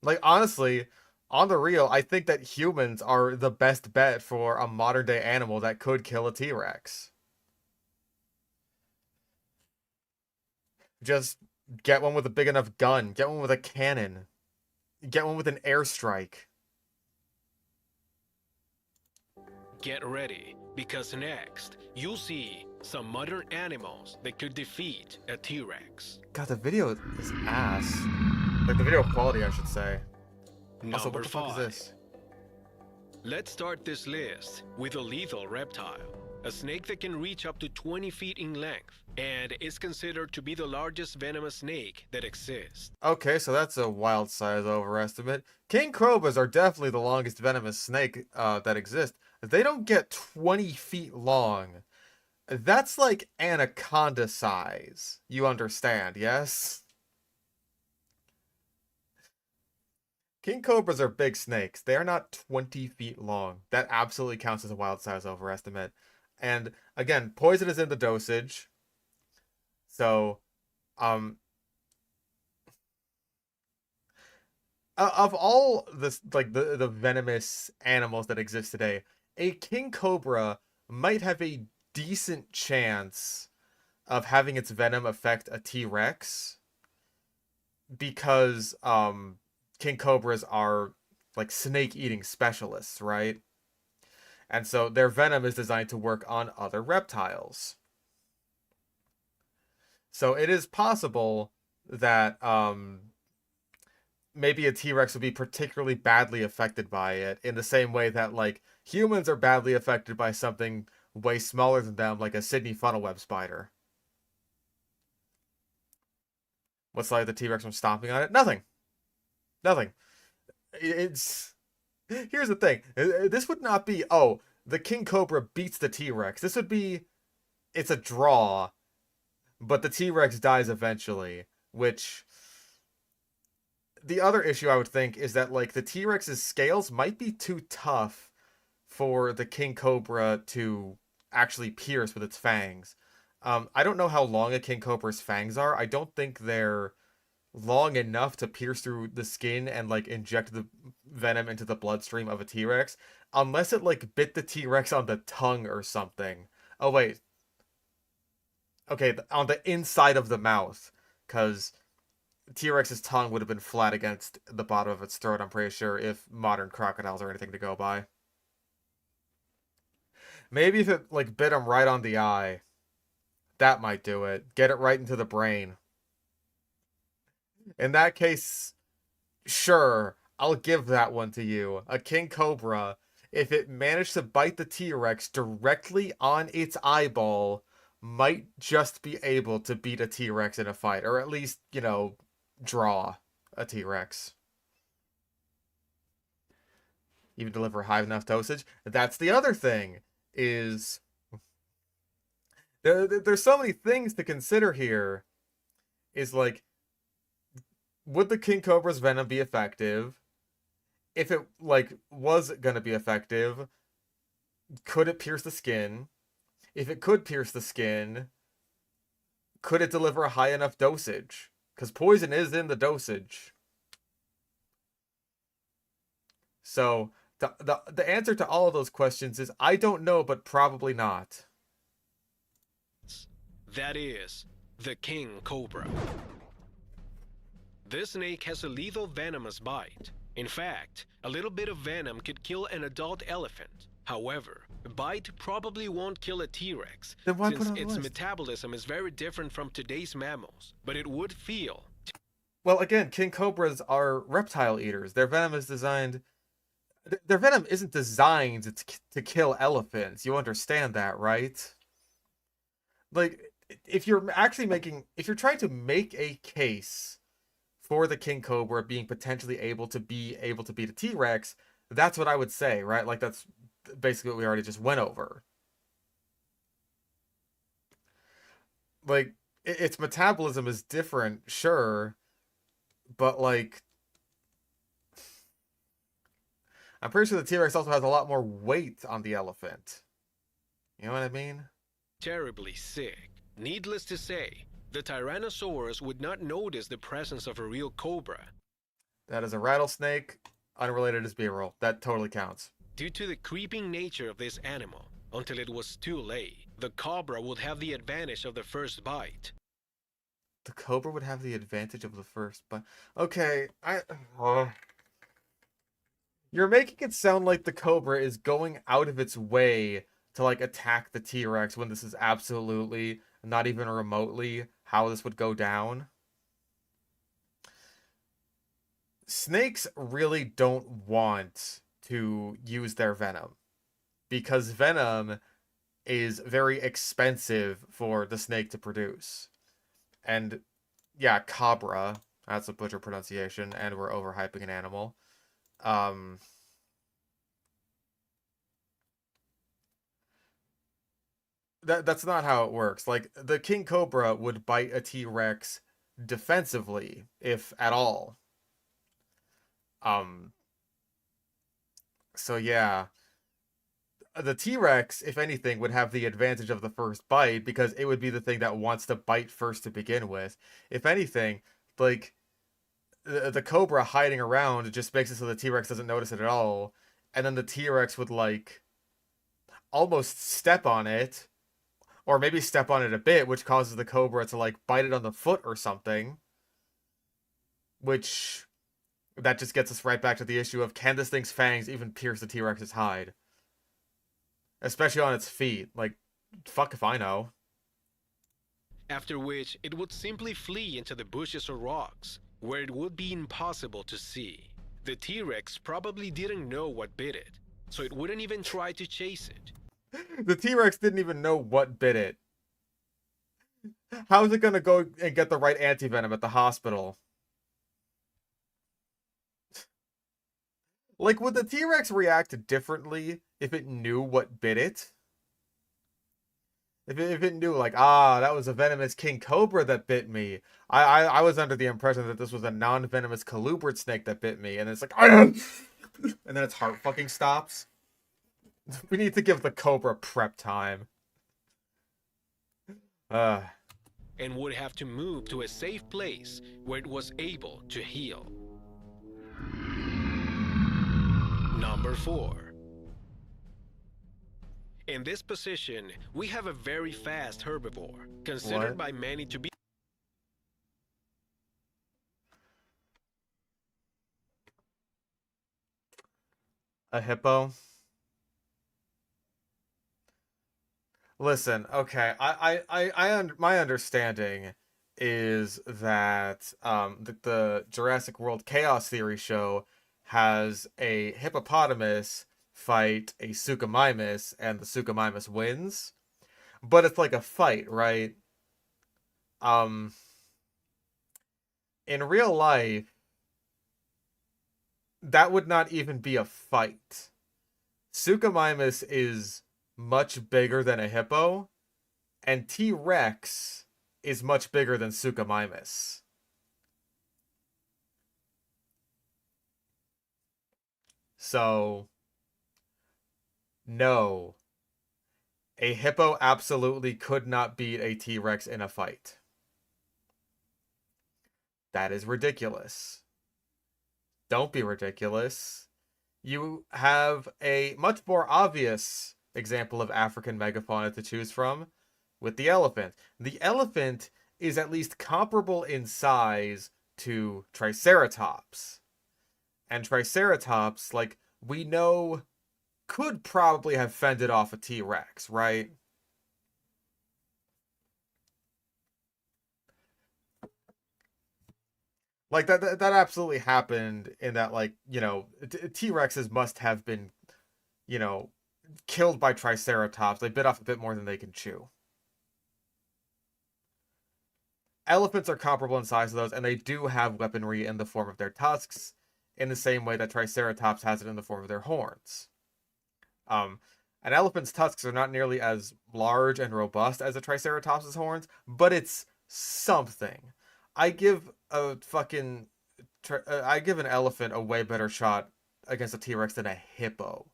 Like honestly, on the real, I think that humans are the best bet for a modern day animal that could kill a T-Rex. Just get one with a big enough gun, get one with a cannon, get one with an airstrike. Get ready, because next, you'll see some modern animals that could defeat a T-Rex. God, the video is ass. Like the video quality, I should say. Also, what Number the fuck is 5. this? Let's start this list with a lethal reptile. A snake that can reach up to 20 feet in length and is considered to be the largest venomous snake that exists. Okay, so that's a wild size overestimate. King cobras are definitely the longest venomous snake that exists. They don't get 20 feet long. That's like anaconda size. You understand, yes? King cobras are big snakes. They are not 20 feet long. That absolutely counts as a wild size overestimate. And again, poison is in the dosage. So, um, of all this, like the venomous animals that exist today, a king cobra might have a decent chance of having its venom affect a T-Rex because king cobras are like snake eating specialists, right? And so their venom is designed to work on other reptiles. So it is possible that maybe a T-Rex would be particularly badly affected by it in the same way that like humans are badly affected by something way smaller than them, like a Sydney funnel web spider. What's like the T-Rex from stomping on it? Nothing. Nothing. It's here's the thing. This would not be, oh, the king cobra beats the T-Rex. This would be, it's a draw, but the T-Rex dies eventually, which the other issue I would think is that like the T-Rex's scales might be too tough for the king cobra to actually pierce with its fangs. I don't know how long a king cobra's fangs are. I don't think they're long enough to pierce through the skin and like inject the venom into the bloodstream of a T-Rex, unless it like bit the T-Rex on the tongue or something. Oh wait. Okay, on the inside of the mouth, because T-Rex's tongue would have been flat against the bottom of its throat, I'm pretty sure, if modern crocodiles are anything to go by. Maybe if it like bit him right on the eye, that might do it. Get it right into the brain. In that case, sure, I'll give that one to you. A king cobra, if it managed to bite the T-Rex directly on its eyeball, might just be able to beat a T-Rex in a fight, or at least, you know, draw a T-Rex. Even deliver high enough dosage. That's the other thing, is there's so many things to consider here. Is like, would the king cobra's venom be effective? If it like was gonna be effective, could it pierce the skin? If it could pierce the skin, could it deliver a high enough dosage? Because poison is in the dosage. So the answer to all of those questions is I don't know, but probably not. That is, the king cobra. This snake has a lethal venomous bite. In fact, a little bit of venom could kill an adult elephant. However, a bite probably won't kill a T-Rex, Then why put it since on the its list? metabolism is very different from today's mammals, but it would feel. Well, again, king cobras are reptile eaters. Their venom is designed. Their venom isn't designed to kill elephants. You understand that, right? Like, if you're trying to make a case for the king cobra being potentially able to beat a T-Rex, that's what I would say, right? Like that's basically what we already just went over. Like its metabolism is different, sure, but like I'm pretty sure the T-Rex also has a lot more weight on the elephant. You know what I mean? Terribly sick. Needless to say, the Tyrannosaurus would not notice the presence of a real cobra. That is a rattlesnake, unrelated to B-roll. That totally counts. Due to the creeping nature of this animal, until it was too late, the cobra would have the advantage of the first bite. The cobra would have the advantage of the first, but okay, you're making it sound like the cobra is going out of its way to like attack the T-Rex when this is absolutely not even remotely how this would go down. Snakes really don't want to use their venom because venom is very expensive for the snake to produce. And yeah, cobra, that's a butcher pronunciation, and we're overhyping an animal. That's not how it works. Like the king cobra would bite a T-Rex defensively, if at all. Um so yeah, the T-Rex, if anything, would have the advantage of the first bite because it would be the thing that wants to bite first to begin with. If anything, like the cobra hiding around just makes it so the T-Rex doesn't notice it at all, and then the T-Rex would like almost step on it, or maybe step on it a bit, which causes the cobra to like bite it on the foot or something, which that just gets us right back to the issue of can this thing's fangs even pierce the T-Rex's hide? Especially on its feet. Like, fuck if I know. After which, it would simply flee into the bushes or rocks, where it would be impossible to see. The T-Rex probably didn't know what bit it, so it wouldn't even try to chase it. The T-Rex didn't even know what bit it. How is it gonna go and get the right antivenom at the hospital? Like, would the T-Rex react differently if it knew what bit it? If it knew, like, that was a venomous king cobra that bit me. I was under the impression that this was a non-venomous colubrid snake that bit me, and it's like, and then its heart fucking stops. We need to give the cobra prep time. And would have to move to a safe place where it was able to heal. Number 4. In this position, we have a very fast herbivore, considered by many to be a hippo. Listen, okay, my understanding is that the Jurassic World Chaos Theory show has a hippopotamus fight a Suchomimus, and the Suchomimus wins. But it's like a fight, right? In real life, that would not even be a fight. Suchomimus is much bigger than a hippo, and T-Rex is much bigger than Suchomimus. So, no. A hippo absolutely could not beat a T-Rex in a fight. That is ridiculous. Don't be ridiculous. You have a much more obvious example of African megafauna to choose from with the elephant. The elephant is at least comparable in size to Triceratops. And Triceratops, like, we know could probably have fended off a T-Rex, right? Like that absolutely happened in that, like, you know, T-Rexes must have been, you know, killed by Triceratops. They bit off a bit more than they can chew. elephants are comparable in size to those, and they do have weaponry in the form of their tusks, in the same way that Triceratops has it in the form of their horns. An elephant's tusks are not nearly as large and robust as a Triceratops's horns, but it's something. I give a fucking, I give an elephant a way better shot against a T-Rex than a hippo.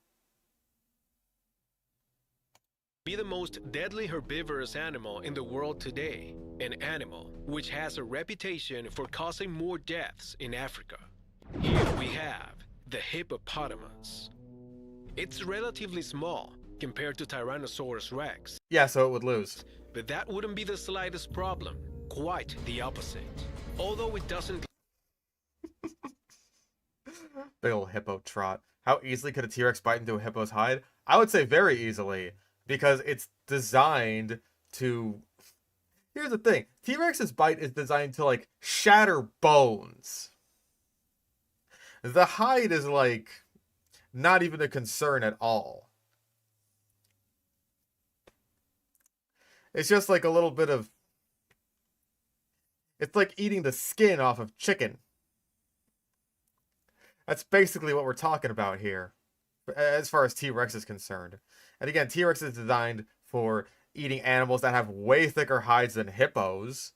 Be the most deadly herbivorous animal in the world today, an animal which has a reputation for causing more deaths in Africa. Here we have the hippopotamus. It's relatively small compared to Tyrannosaurus rex. Yeah, so it would lose. But that wouldn't be the slightest problem. Quite the opposite. Although it doesn't... Big ol' hippo trot. How easily could a T-Rex bite into a hippo's hide? I would say very easily, because it's designed to... Here's the thing. T-Rex's bite is designed to, like, shatter bones. The hide is, like, not even a concern at all. It's just like a little bit of... It's like eating the skin off of chicken. That's basically what we're talking about here, as far as T-Rex is concerned. And again, T-Rex is designed for eating animals that have way thicker hides than hippos.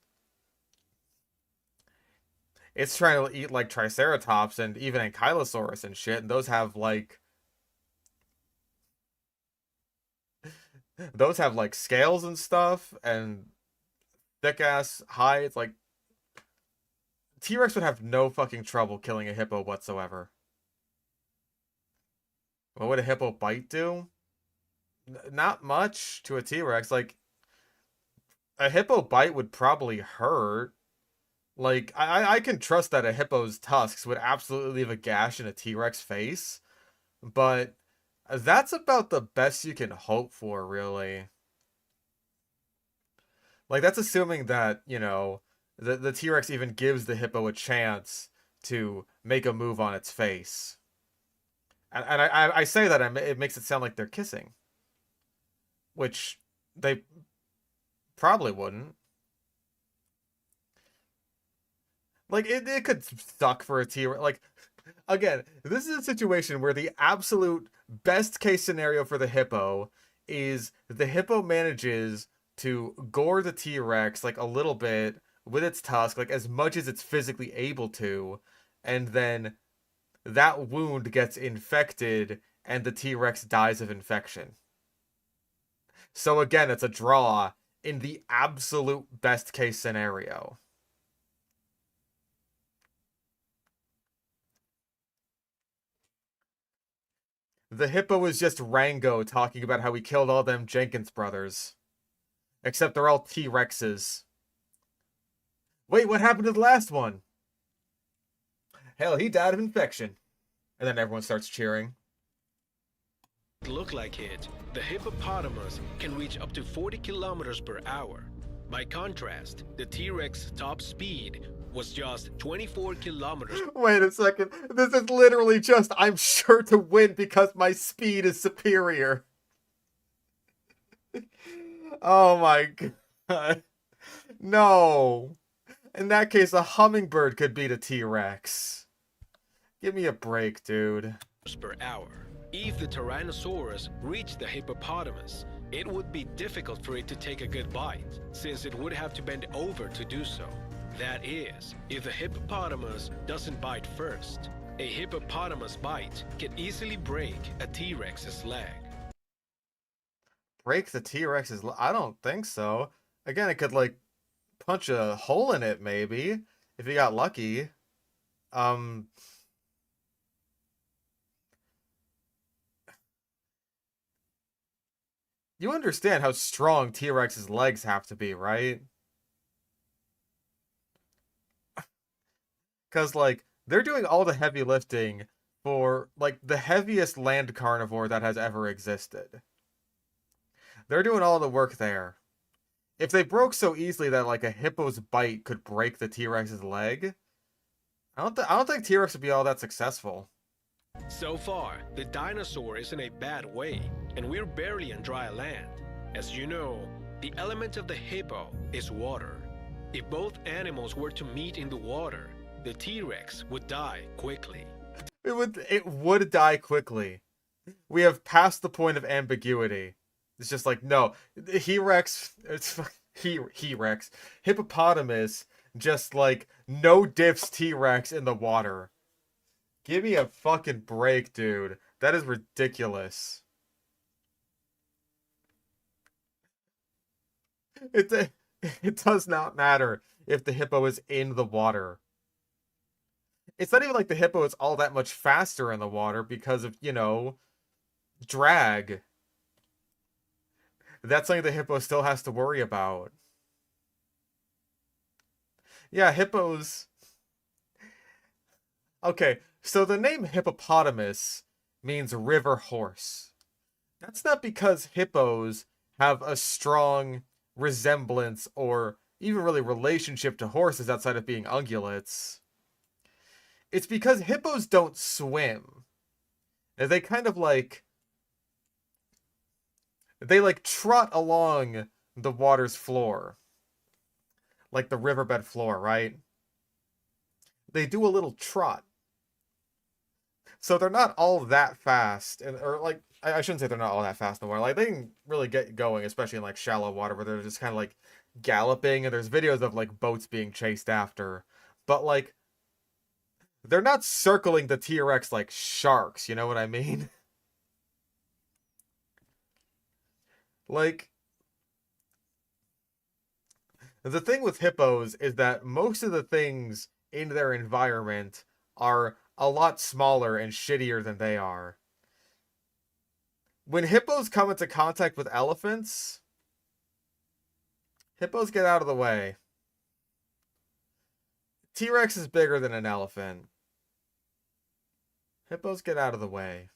It's trying to eat like Triceratops and even Ankylosaurus and shit, and those have like... Those have like scales and stuff, and thick-ass hides, like... T-Rex would have no fucking trouble killing a hippo whatsoever. What would a hippo bite do? Not much to a T-Rex. Like, a hippo bite would probably hurt. Like, I can trust that a hippo's tusks would absolutely leave a gash in a T-Rex face. But that's about the best you can hope for, really. Like, that's assuming that, you know... The T-Rex even gives the hippo a chance to make a move on its face. And I say that, it makes it sound like they're kissing. Which they probably wouldn't. Like, it could suck for a T-Rex. Like, again, this is a situation where the absolute best case scenario for the hippo is the hippo manages to gore the T-Rex, like, a little bit with its tusk, like as much as it's physically able to, and then that wound gets infected and the T-Rex dies of infection. So again, it's a draw in the absolute best case scenario. The hippo is just Rango talking about how he killed all them Jenkins brothers. Except they're all T-Rexes. Wait, what happened to the last one? Hell, he died of infection. And then everyone starts cheering. Look like it. The hippopotamus can reach up to 40 kilometers per hour. By contrast, the T-Rex top speed was just 24 kilometers. Wait a second. This is literally just, I'm sure to win because my speed is superior. Oh my god. No. In that case, a hummingbird could beat a T-Rex. Give me a break, dude. Per hour. If the Tyrannosaurus reached the hippopotamus, it would be difficult for it to take a good bite, since it would have to bend over to do so. That is, if the hippopotamus doesn't bite first. A hippopotamus bite can easily break a T-Rex's leg. Break the T-Rex's leg? I don't think so. Again, it could, like, punch a hole in it, maybe, if you got lucky. You understand how strong T-Rex's legs have to be, right? Because, like, they're doing all the heavy lifting for, like, the heaviest land carnivore that has ever existed. They're doing all the work there. If they broke so easily that, like, a hippo's bite could break the T-Rex's leg, I don't think T-Rex would be all that successful. So far, the dinosaur is in a bad way, and we're barely on dry land. As you know, the element of the hippo is water. If both animals were to meet in the water, the T-Rex would die quickly. It would die quickly. We have passed the point of ambiguity. It's just like, no, He-Rex, He-Rex, hippopotamus, just like, no diffs T-Rex in the water. Give me a fucking break, dude. That is ridiculous. It, it does not matter if the hippo is in the water. It's not even like the hippo is all that much faster in the water because of, drag. That's something the hippo still has to worry about. Yeah, hippos. Okay, so the name hippopotamus means river horse. That's not because hippos have a strong resemblance or even really relationship to horses outside of being ungulates. It's because hippos don't swim. They kind of like trot along the water's floor. Like the riverbed floor, right? They do a little trot. So they're not all that fast, I shouldn't say they're not all that fast in the water. Like they can really get going, especially in like shallow water where they're just kind of like galloping, and there's videos of like boats being chased after. But like they're not circling the T-Rex like sharks, you know what I mean? Like the thing with hippos is that most of the things in their environment are a lot smaller and shittier than they are. When hippos come into contact with elephants, hippos get out of the way. T-Rex is bigger than an elephant. Hippos get out of the way.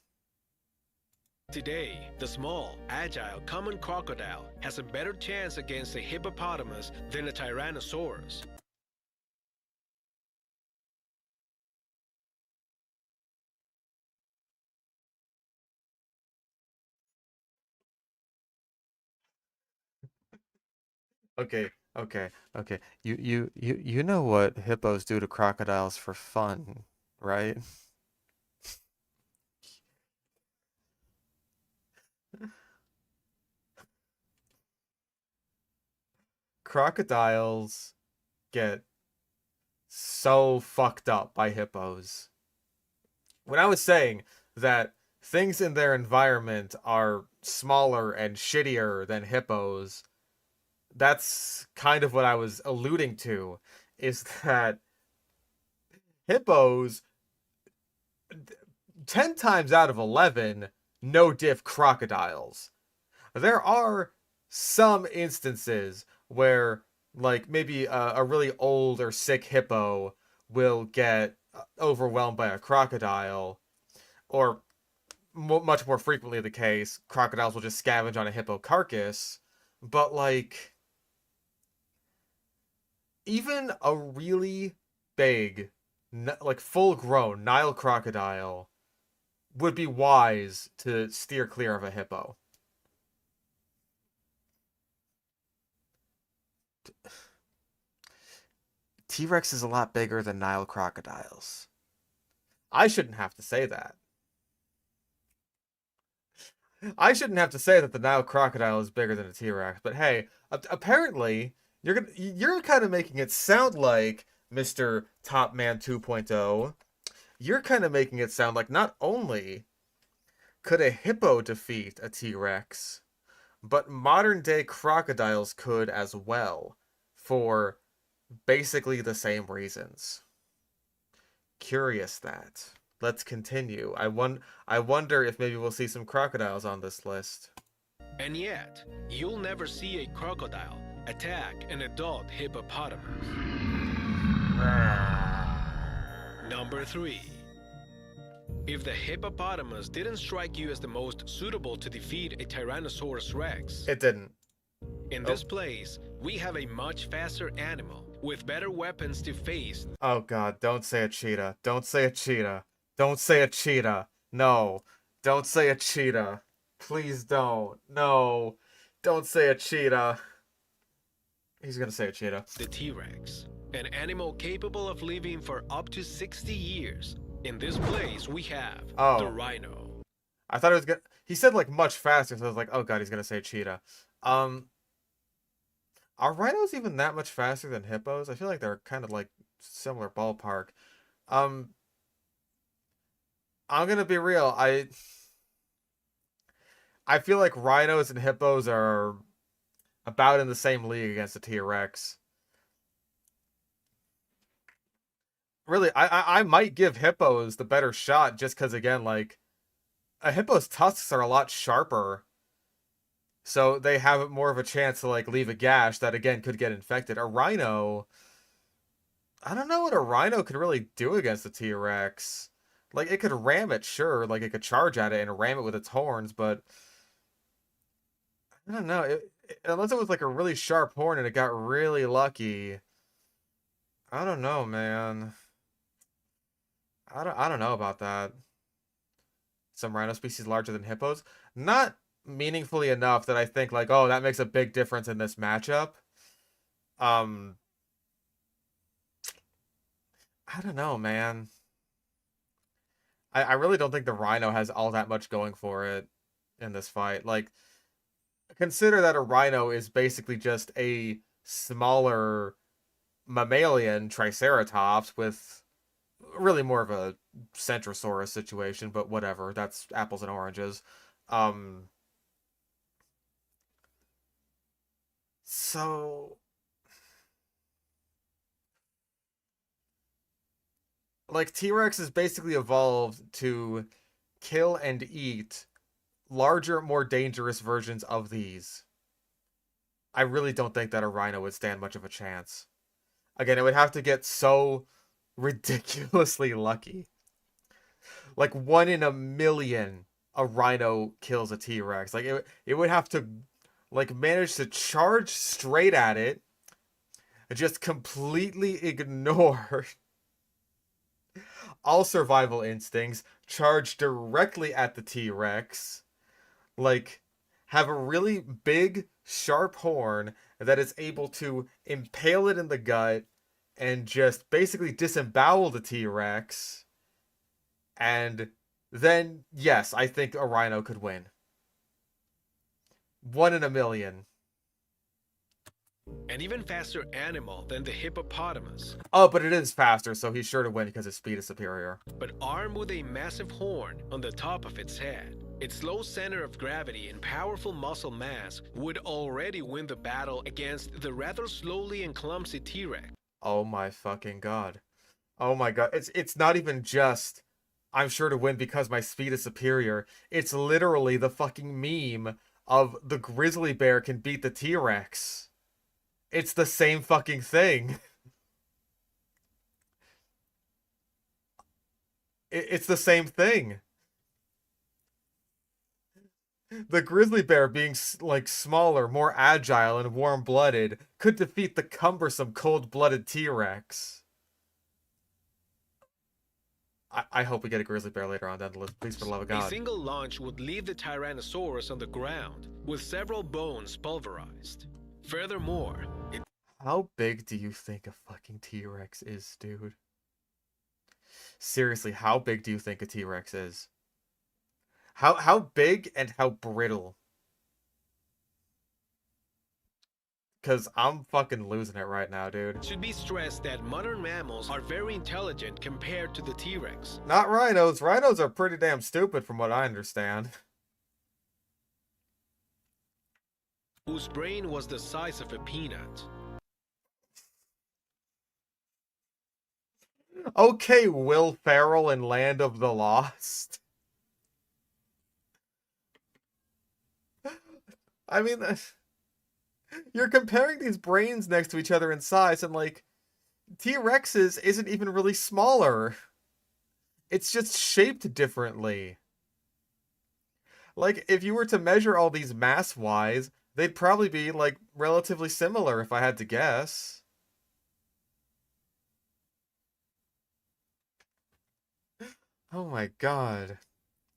Today, the small, agile, common crocodile has a better chance against a hippopotamus than a Tyrannosaurus. Okay, okay. You know what hippos do to crocodiles for fun, right? Crocodiles get so fucked up by hippos. When I was saying that things in their environment are smaller and shittier than hippos, that's kind of what I was alluding to, is that hippos, 10 times out of 11, no diff crocodiles. There are some instances where, like, maybe a really old or sick hippo will get overwhelmed by a crocodile, or much more frequently the case, crocodiles will just scavenge on a hippo carcass. But, like, even a really big, like, full-grown Nile crocodile would be wise to steer clear of a hippo. T-Rex is a lot bigger than Nile crocodiles. I shouldn't have to say that. I shouldn't have to say that the Nile crocodile is bigger than a T-Rex, but hey, apparently you're kind of making it sound like Mr. Top Man 2.0. You're kind of making it sound like not only could a hippo defeat a T-Rex, but modern day crocodiles could as well, for basically the same reasons. Curious that. Let's continue. I wonder if maybe we'll see some crocodiles on this list. And yet, you'll never see a crocodile attack an adult hippopotamus. Number 3. If the hippopotamus didn't strike you as the most suitable to defeat a Tyrannosaurus Rex, It didn't. in this place, we have a much faster animal with better weapons to face. Oh god, don't say a cheetah. Don't say a cheetah. Don't say a cheetah. No. Don't say a cheetah. Please don't. No. Don't say a cheetah. He's gonna say a cheetah. The T-Rex, an animal capable of living for up to 60 years. In this place, we have the Oh, rhino. I thought it was gonna. He said like much faster, so I was like, oh god, he's gonna say cheetah. Um, are rhinos even that much faster than hippos? I feel like they're kind of like similar ballpark. Um, I'm gonna be real. I feel like rhinos and hippos are about in the same league against the T-Rex. Really, I might give hippos the better shot just because again, like a hippo's tusks are a lot sharper, so they have more of a chance to like leave a gash that again could get infected. A rhino, I don't know what a rhino could really do against a T-Rex. Like it could ram it, sure, like it could charge at it and ram it with its horns, but I don't know. Unless it was like a really sharp horn and it got really lucky. I don't know, man. I don't know about that. Some rhino species larger than hippos. Not meaningfully enough that I think like, oh, that makes a big difference in this matchup. Um, I don't know, man. I really don't think the rhino has all that much going for it in this fight. Like, consider that a rhino is basically just a smaller mammalian triceratops with really more of a centrosaurus situation, but whatever. That's apples and oranges. Um, so like T-Rex is basically evolved to kill and eat larger, more dangerous versions of these. I really don't think that a rhino would stand much of a chance. Again, it would have to get so ridiculously lucky. Like 1 in a million a rhino kills a T-Rex. Like it would have to like manage to charge straight at it and just completely ignore all survival instincts, charge directly at the T-Rex, like have a really big sharp horn that is able to impale it in the gut and just basically disembowel the T-Rex. And then yes, I think a rhino could win. 1 in a million. An even faster animal than the hippopotamus, Oh, but it is faster, so he's sure to win because his speed is superior. but armed with a massive horn on the top of its head. Its low center of gravity and powerful muscle mass would already win the battle against the rather slowly and clumsy T-Rex. Oh my fucking god. Oh my god. It's not even just I'm sure to win because my speed is superior. It's literally the fucking meme of the grizzly bear can beat the T-Rex. It's the same fucking thing. It's the same thing. The grizzly bear being like smaller, more agile, and warm-blooded could defeat the cumbersome, cold-blooded T-Rex. I hope we get a grizzly bear later on down the list, please, for the love of A God. single launch would leave the Tyrannosaurus on the ground, with several bones pulverized. Furthermore, How big do you think a fucking T-Rex is, dude? Seriously, how big do you think a T-Rex is? How big and how brittle? Because I'm fucking losing it right now, dude. it should be stressed that modern mammals are very intelligent compared to the T-Rex. Not rhinos. Rhinos are pretty damn stupid from what I understand. Whose brain was the size of a peanut. Okay, Will Ferrell in Land of the Lost. I mean, you're comparing these brains next to each other in size, and like, T-Rex's isn't even really smaller. It's just shaped differently. Like, if you were to measure all these mass-wise, they'd probably be, like, relatively similar if I had to guess. Oh my god.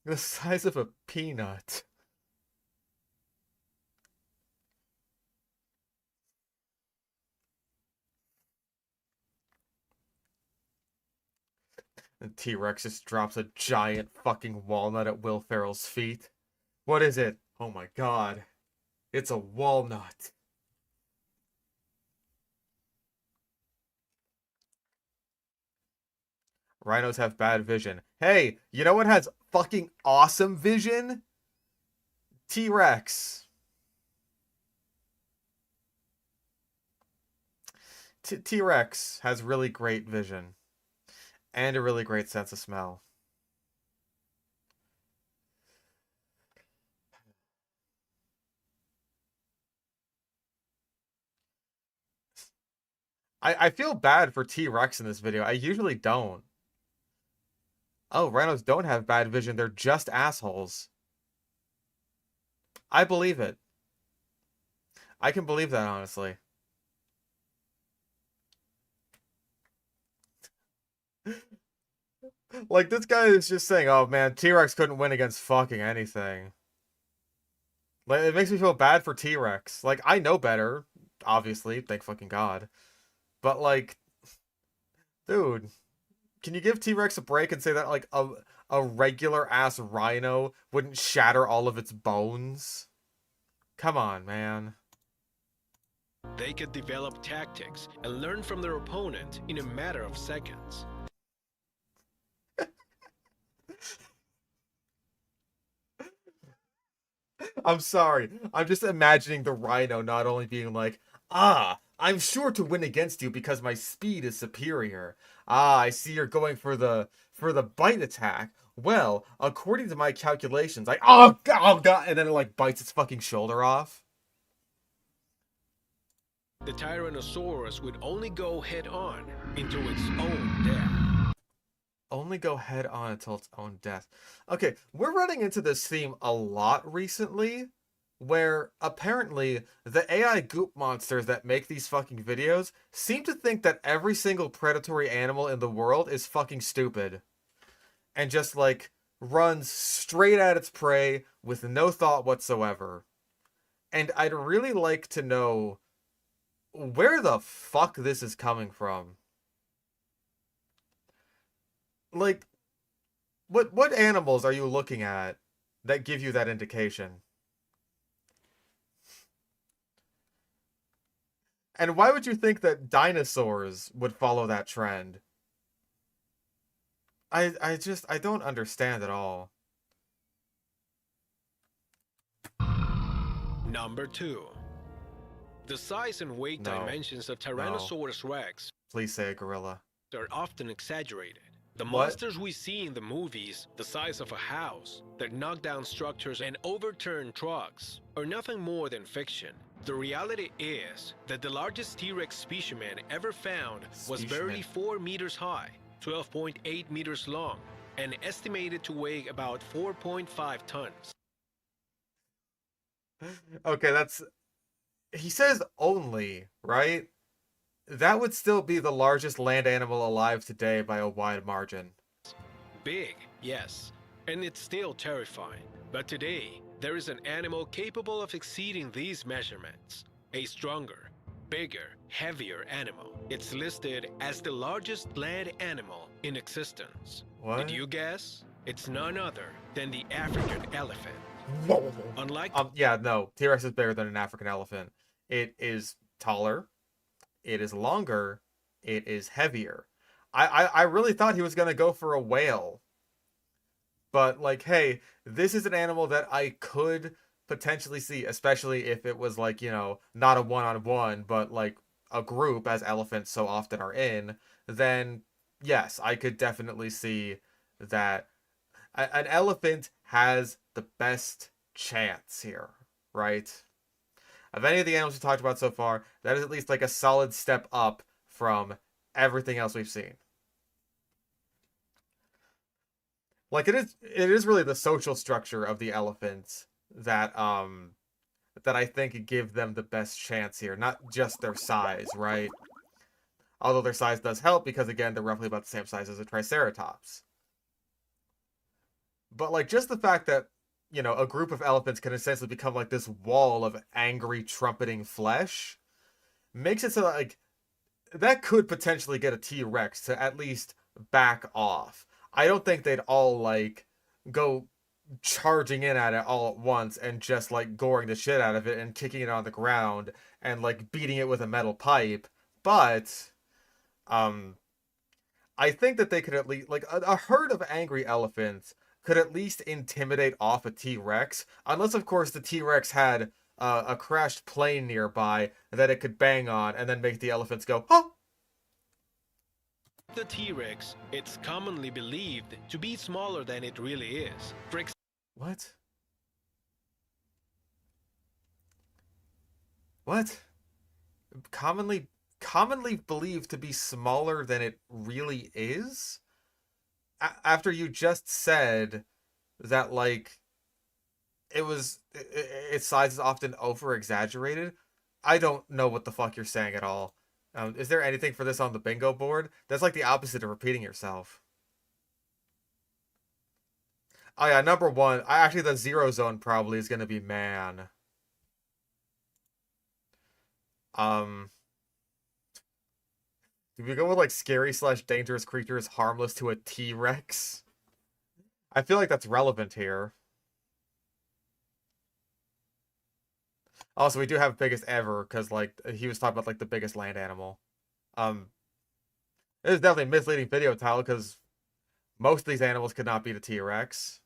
The size of a peanut. And T-Rex just drops a giant fucking walnut at Will Ferrell's feet. What is it? Oh my god. It's a walnut. Rhinos have bad vision. Hey, you know what has fucking awesome vision? T-Rex. T-Rex has really great vision. And a really great sense of smell. I feel bad for T-Rex in this video. I usually don't. Oh, rhinos don't have bad vision. They're just assholes. I believe it. I can believe that, honestly. Like, this guy is just saying, oh man, T-Rex couldn't win against fucking anything. Like, it makes me feel bad for T-Rex. Like, I know better, obviously, thank fucking God. But, like, dude, can you give T-Rex a break and say that, like, a regular-ass rhino wouldn't shatter all of its bones? Come on, man. They could develop tactics and learn from their opponent in a matter of seconds. I'm sorry. I'm just imagining the rhino not only being like, ah, I'm sure to win against you because my speed is superior. Ah, I see you're going for the bite attack. Well, according to my calculations, oh god, and then it like bites its fucking shoulder off. The Tyrannosaurus would only go head-on into its own death. Only go head on until its own death. Okay, we're running into this theme a lot recently, where apparently the AI goop monsters that make these fucking videos seem to think that every single predatory animal in the world is fucking stupid. And just like runs straight at its prey with no thought whatsoever. And I'd really like to know where the fuck this is coming from. Like, what animals are you looking at that give you that indication? And why would you think that dinosaurs would follow that trend? I don't understand at all. Number 2. The size and weight No. dimensions of Tyrannosaurus Rex Please say a gorilla. are often exaggerated. The What? monsters we see in the movies, the size of a house, that knock down structures and overturn trucks, are nothing more than fiction. The reality is that the largest T-Rex specimen ever found was barely 4 meters high, 12.8 meters long, and estimated to weigh about 4.5 tons. Okay, that's... He says only, right? That would still be the largest land animal alive today by a wide margin. Big, yes, and it's still terrifying. But today, there is an animal capable of exceeding these measurements. A stronger, bigger, heavier animal. It's listed as the largest land animal in existence. What? Did you guess? It's none other than the African elephant. Unlike Yeah, no. T-Rex is bigger than an African elephant. It is taller. It is longer. It is heavier. I really thought he was going to go for a whale. But, like, hey, this is an animal that I could potentially see, especially if it was, like, you know, not a one-on-one, but, like, a group, as elephants so often are in, then, yes, I could definitely see that an elephant has the best chance here, right? Of any of the animals we talked about so far, that is at least like a solid step up from everything else we've seen. Like it is really the social structure of the elephants that that I think give them the best chance here, not just their size, right? Although their size does help because again, they're roughly about the same size as a triceratops. But like just the fact that, you know, a group of elephants can essentially become like this wall of angry trumpeting flesh makes it so that, like, that could potentially get a T-Rex to at least back off. I don't think they'd all like go charging in at it all at once and just like goring the shit out of it and kicking it on the ground and like beating it with a metal pipe. But um I think that they could at least like a herd of angry elephants could at least intimidate off a T-Rex, unless of course the T-Rex had a crashed plane nearby that it could bang on and then make the elephants go, "Oh!" The T-Rex, it's commonly believed to be smaller than it really is. What? What? Commonly believed to be smaller than it really is? After you just said that like its size is often over exaggerated. I don't know what the fuck you're saying at all. Is there anything for this on the bingo board? That's like the opposite of repeating yourself. Oh yeah, number one. Actually, the zero zone probably is gonna be man. Do we go with like scary / dangerous creatures harmless to a T-Rex? I feel like that's relevant here. Also, we do have biggest ever because like he was talking about like the biggest land animal. It is definitely a misleading video title because most of these animals could not beat a T-Rex.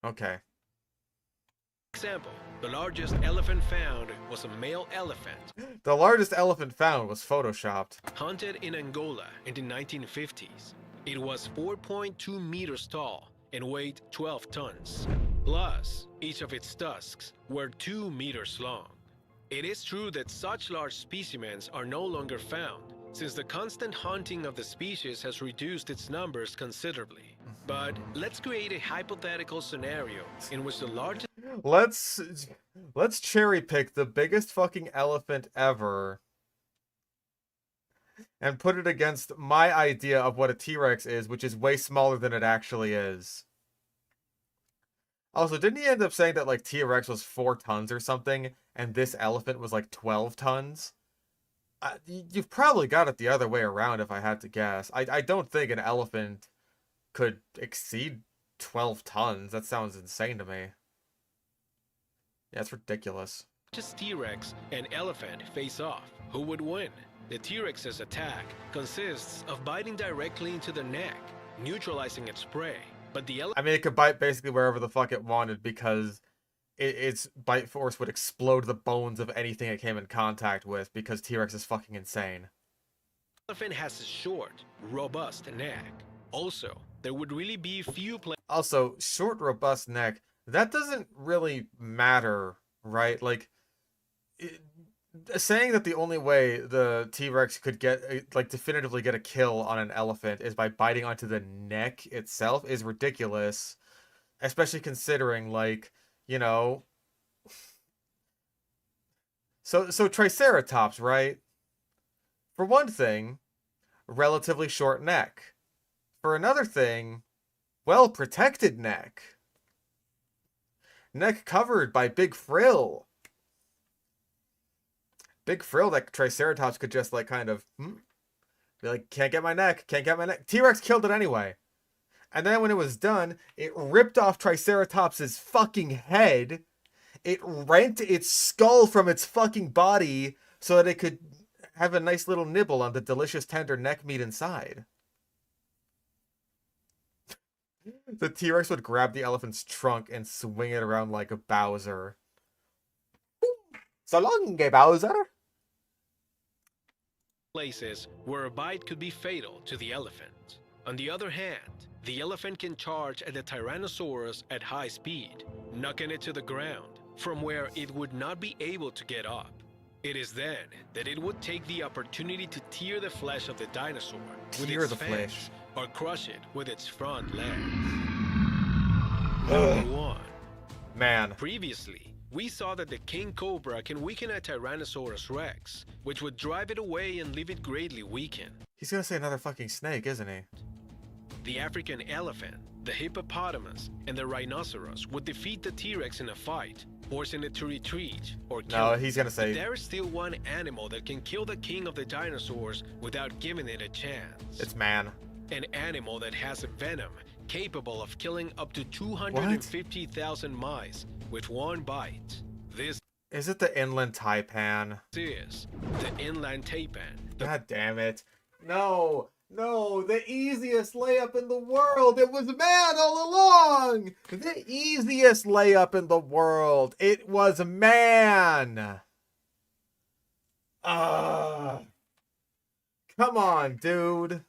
Okay. Example, the largest elephant found was a male elephant. The largest elephant found was photoshopped. Hunted in Angola in the 1950s. It was 4.2 meters tall and weighed 12 tons. Plus, each of its tusks were 2 meters long. It is true that such large specimens are no longer found, since the constant hunting of the species has reduced its numbers considerably. But let's create a hypothetical scenario in which the largest... Let's cherry pick the biggest fucking elephant ever and put it against my idea of what a T-Rex is, which is way smaller than it actually is. Also, didn't he end up saying that like T-Rex was 4 tons or something, and this elephant was like 12 tons? You've probably got it the other way around if I had to guess. I don't think an elephant could exceed 12 tons. That sounds insane to me. Yeah, it's ridiculous. Just T-Rex and elephant face off. Who would win? The T-Rex's attack consists of biting directly into the neck, neutralizing its prey. But the I mean, it could bite basically wherever the fuck it wanted because its bite force would explode the bones of anything it came in contact with because T-Rex is fucking insane. Elephant has a short, robust neck. Also, there would really be few Also, short, robust neck, that doesn't really matter, right? Like, saying that the only way the T-Rex could get, like, definitively get a kill on an elephant is by biting onto the neck itself is ridiculous. Especially considering, like, you know... So Triceratops, right? For one thing, relatively short neck. For another thing, well-protected neck. Neck covered by big frill. Big frill that Triceratops could just, like, kind of... be like, can't get my neck, can't get my neck. T-Rex killed it anyway. And then when it was done, it ripped off Triceratops's fucking head. It rent its skull from its fucking body so that it could have a nice little nibble on the delicious tender neck meat inside. The T-Rex would grab the elephant's trunk and swing it around like a Bowser. So long, Bowser! places where a bite could be fatal to the elephant. On the other hand, the elephant can charge at the Tyrannosaurus at high speed, knocking it to the ground, from where it would not be able to get up. It is then that it would take the opportunity to tear the flesh of the dinosaur with its fangs, or crush it with its front legs. Number 1. Man. Previously, we saw that the king cobra can weaken a Tyrannosaurus rex, which would drive it away and leave it greatly weakened. He's gonna say another fucking snake, isn't he? The African elephant, the hippopotamus, and the rhinoceros would defeat the T-Rex in a fight, forcing it to retreat or kill No, it. he's gonna But say there is still one animal that can kill the king of the dinosaurs without giving it a chance. it's man. An animal that has a venom capable of killing up to 250,000 mice with one bite. This Is it the inland taipan? is the inland taipan. God damn it. No, no, the easiest layup in the world. It was man all along. The easiest layup in the world. It was man. Come on, dude.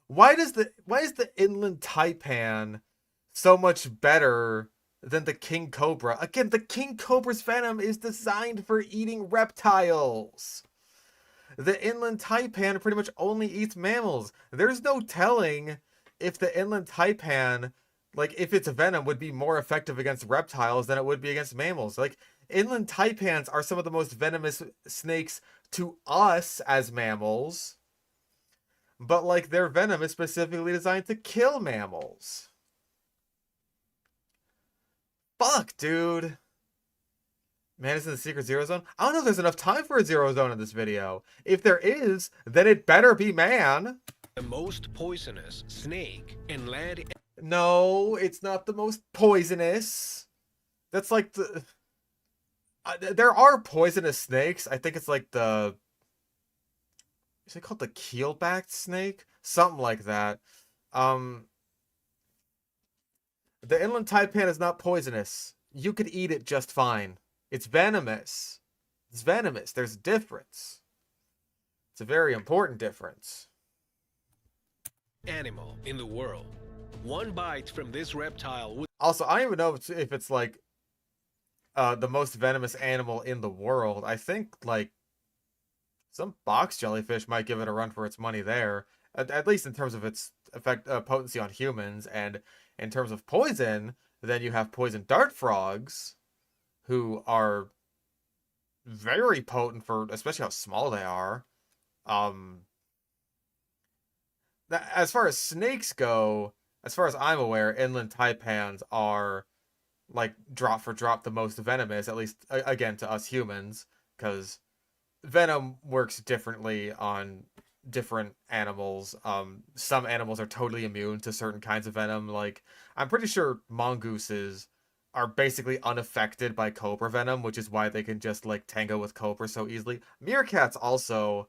Why is the inland taipan so much better than the king cobra? Again, the king cobra's venom is designed for eating reptiles. The inland taipan pretty much only eats mammals. There's no telling if the inland taipan, like, if its venom would be more effective against reptiles than it would be against mammals. Like, inland taipans are some of the most venomous snakes to us as mammals, but, like, their venom is specifically designed to kill mammals. Fuck, dude. Man is in the secret zero zone? I don't know if there's enough time for a zero zone in this video. If there is, then it better be man. The most poisonous snake in land. No, it's not the most poisonous. That's like the... there are poisonous snakes. I think it's like the... Is it called the keelbacked snake? Something like that. The inland taipan is not poisonous. You could eat it just fine. It's venomous. It's venomous. There's a difference. It's a very important difference. Animal in the world. One bite from this reptile would Also, I don't even know if it's like the most venomous animal in the world. I think like some box jellyfish might give it a run for its money there, at least in terms of its potency on humans. And in terms of poison, then you have poison dart frogs, who are very potent for especially how small they are. As far as snakes go, as far as I'm aware, inland taipans are like drop for drop the most venomous, at least again to us humans, because venom works differently on different animals. Some animals are totally immune to certain kinds of venom. Like, I'm pretty sure mongooses are basically unaffected by cobra venom, which is why they can just like tango with cobra so easily. Meerkats also,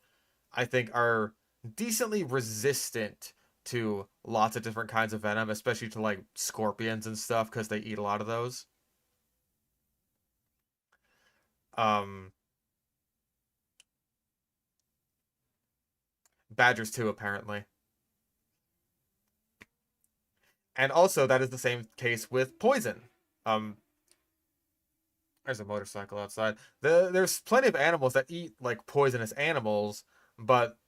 I think, are decently resistant to lots of different kinds of venom, especially to like scorpions and stuff, because they eat a lot of those. Badgers too, apparently. And also, that is the same case with poison. There's a motorcycle outside. There's plenty of animals that eat like poisonous animals, but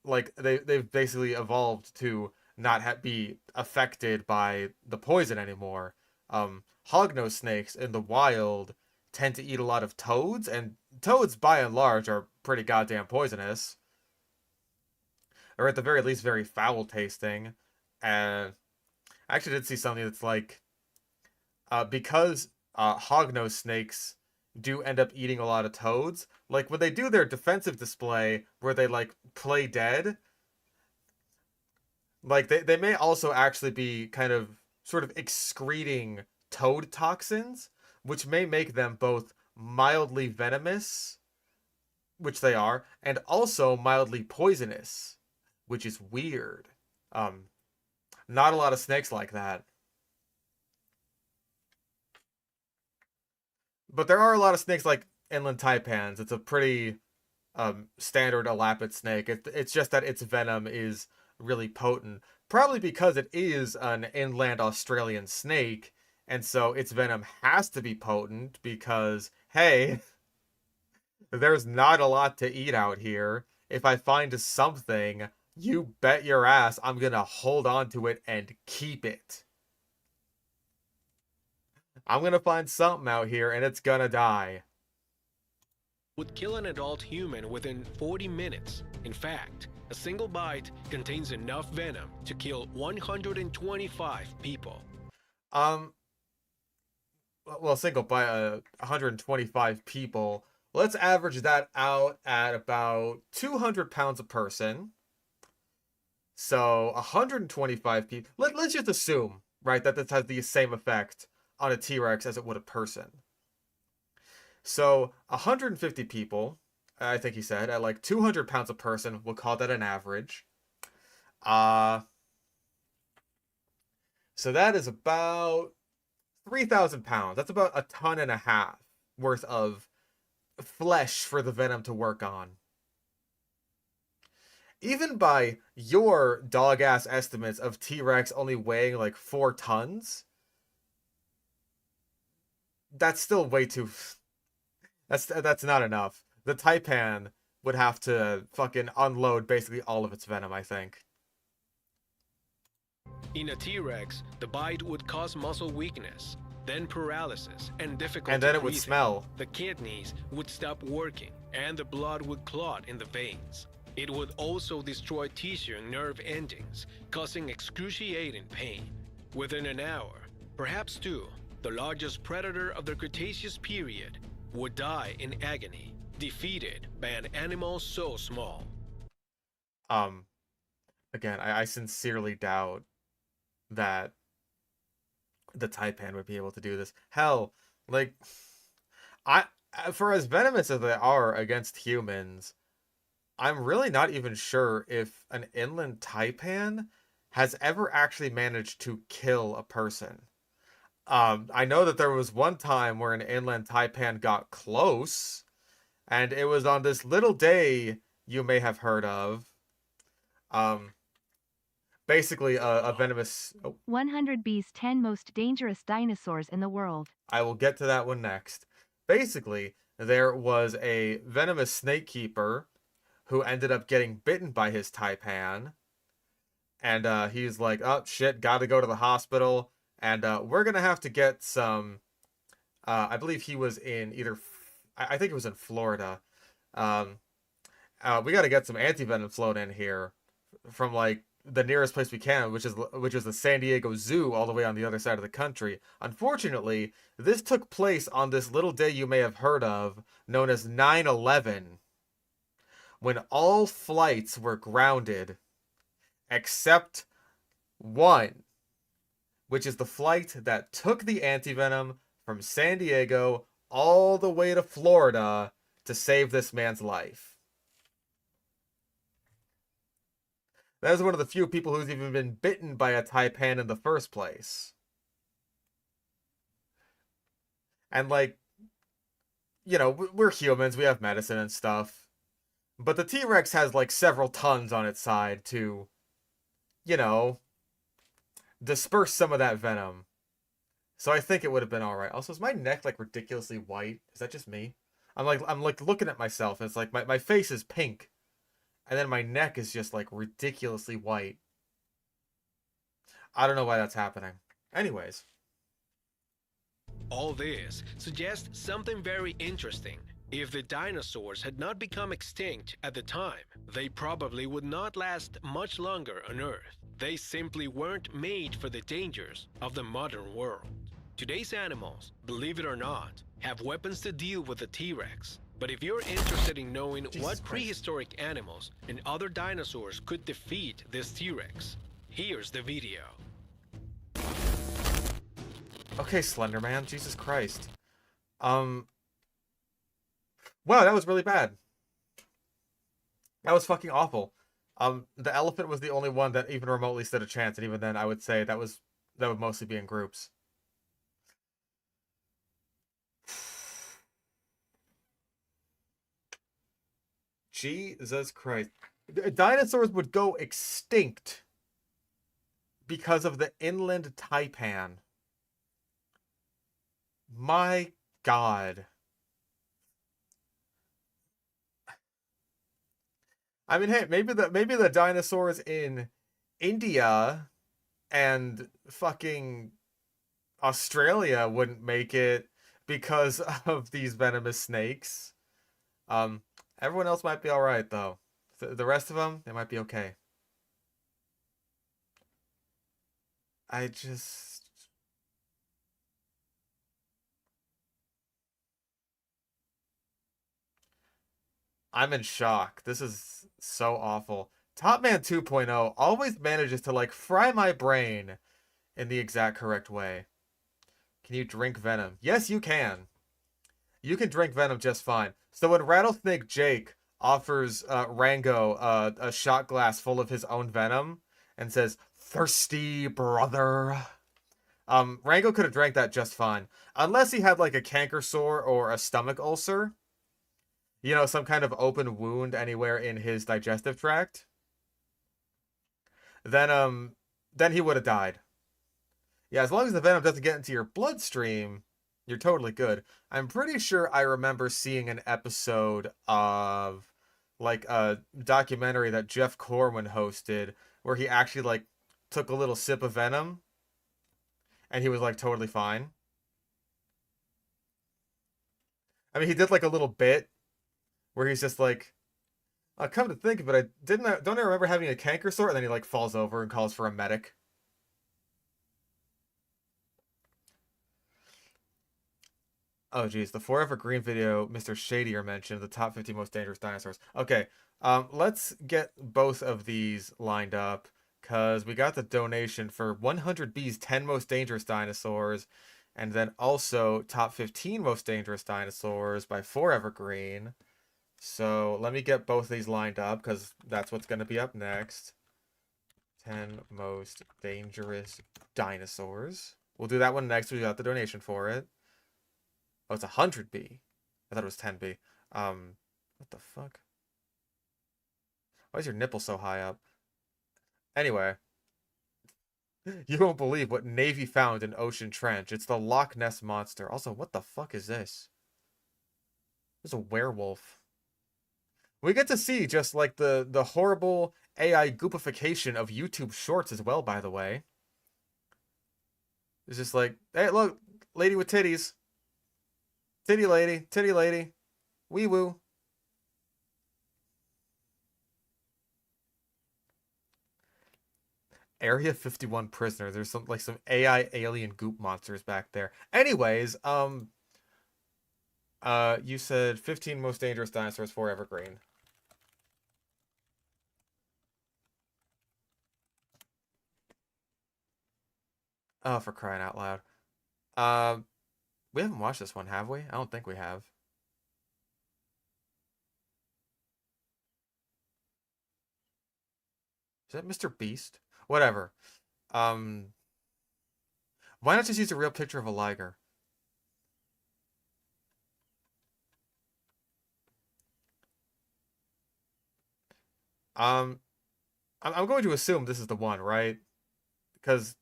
like they've basically evolved to not be affected by the poison anymore. Hognose snakes in the wild tend to eat a lot of toads, and toads by and large are pretty goddamn poisonous, or at the very least very foul tasting. And I actually did see something that's like, because hognose snakes do end up eating a lot of toads, like when they do their defensive display where they like play dead, like they may also actually be kind of sort of excreting toad toxins, which may make them both mildly venomous, which they are, and also mildly poisonous, which is weird. Not a lot of snakes like that. But there are a lot of snakes like inland taipans. It's a pretty standard elapid snake. It's just that its venom is really potent. Probably because it is an inland Australian snake, and so its venom has to be potent because, hey, there's not a lot to eat out here. If I find something, you bet your ass I'm gonna hold on to it and keep it. I'm gonna find something out here and it's gonna die. would kill an adult human within 40 minutes. In fact, a single bite contains enough venom to kill 125 people. Um, well, single by 125 people. Let's average that out at about 200 pounds a person. So 125 people. Let's just assume, right, that this has the same effect on a T-Rex as it would a person. So 150 people, I think he said, at like 200 pounds a person, we'll call that an average. So that is about 3,000 pounds. That's about a ton and a half worth of flesh for the venom to work on. Even by your dog ass estimates of T-Rex only weighing like 4 tons, that's still way too. That's not enough. The Taipan would have to fucking unload basically all of its venom, I think. In a T-Rex, the bite would cause muscle weakness, then paralysis, and difficulty And then it would breathing. smell. The kidneys would stop working, and the blood would clot in the veins. It would also destroy tissue and nerve endings, causing excruciating pain. Within an hour, perhaps two, the largest predator of the Cretaceous period would die in agony, defeated by an animal so small. Again, I sincerely doubt that the Taipan would be able to do this. Hell, like, for as venomous as they are against humans, I'm really not even sure if an inland taipan has ever actually managed to kill a person. I know that there was one time where an inland taipan got close, and it was on this little day you may have heard of. Basically a venomous... Oh, 100B's 10 most dangerous dinosaurs in the world. I will get to that one next. Basically, there was a venomous snake keeper who ended up getting bitten by his taipan. And he's like, oh, shit, gotta go to the hospital. And we're gonna have to get some... I believe he was in either... I think it was in Florida. We gotta get some anti-venom flown in here from, like, the nearest place we can, which is the San Diego Zoo, all the way on the other side of the country. Unfortunately, this took place on this little day you may have heard of, known as 9/11, when all flights were grounded except one, which is the flight that took the antivenom from San Diego all the way to Florida to save this man's life. That was one of the few people who's even been bitten by a taipan in the first place. And, like, you know, we're humans, we have medicine and stuff. But the T-Rex has, like, several tons on its side to, you know, disperse some of that venom. So I think it would have been alright. Also, is my neck, like, ridiculously white? Is that just me? I'm looking at myself, and it's like, my face is pink. And then my neck is just, like, ridiculously white. I don't know why that's happening. Anyways. All this suggests something very interesting. If the dinosaurs had not become extinct at the time, they probably would not last much longer on Earth. They simply weren't made for the dangers of the modern world. Today's animals, believe it or not, have weapons to deal with the T-Rex. But if you're interested in knowing what prehistoric animals and other dinosaurs could defeat this T-Rex, here's the video. Okay, Slender Man, Jesus Christ. Wow, that was really bad. That was fucking awful. The elephant was the only one that even remotely stood a chance, and even then I would say that would mostly be in groups. Jesus Christ. Dinosaurs would go extinct because of the inland taipan. My God. I mean, hey, maybe the dinosaurs in India and fucking Australia wouldn't make it because of these venomous snakes. Um, Everyone else might be all right though. The rest of them, they might be okay. I just, I'm in shock. This is so awful. Top Man 2.0 always manages to like fry my brain in the exact correct way. Can you drink venom? Yes, you can. You can drink venom just fine. So when Rattlesnake Jake offers Rango a shot glass full of his own venom and says, "Thirsty brother," Rango could have drank that just fine, unless he had like a canker sore or a stomach ulcer. You know, some kind of open wound anywhere in his digestive tract. Then then he would have died. Yeah, as long as the venom doesn't get into your bloodstream, you're totally good. I'm pretty sure I remember seeing an episode of like a documentary that Jeff Corwin hosted where he actually like took a little sip of venom and he was like totally fine. I mean, he did like a little bit where he's just like, come to think of it, don't I remember having a canker sore? And then he like falls over and calls for a medic. Oh geez, the Forever Green video Mr. Shadier mentioned, the top 50 most dangerous dinosaurs. Okay, let's get both of these lined up because we got the donation for 100B's 10 most dangerous dinosaurs, and then also top 15 most dangerous dinosaurs by Forever Green. So let me get both of these lined up because that's what's going to be up next. 10 most dangerous dinosaurs. We'll do that one next. We got the donation for it. Oh, it's 100B. I thought it was 10B. What the fuck? Why is your nipple so high up? Anyway, you won't believe what Navy found in Ocean Trench. It's the Loch Ness Monster. Also, what the fuck is this? There's a werewolf. We get to see just like the horrible AI goopification of YouTube Shorts as well, by the way. It's just like, hey, look, lady with titties. Titty lady, wee woo. Area 51 prisoner. There's some AI alien goop monsters back there. Anyways, you said 15 most dangerous dinosaurs for Evergreen. Oh, for crying out loud. Um, we haven't watched this one, have we? I don't think we have. Is that Mr. Beast? Whatever. Um, why not just use a real picture of a liger? Um, I'm going to assume this is the one, right? Because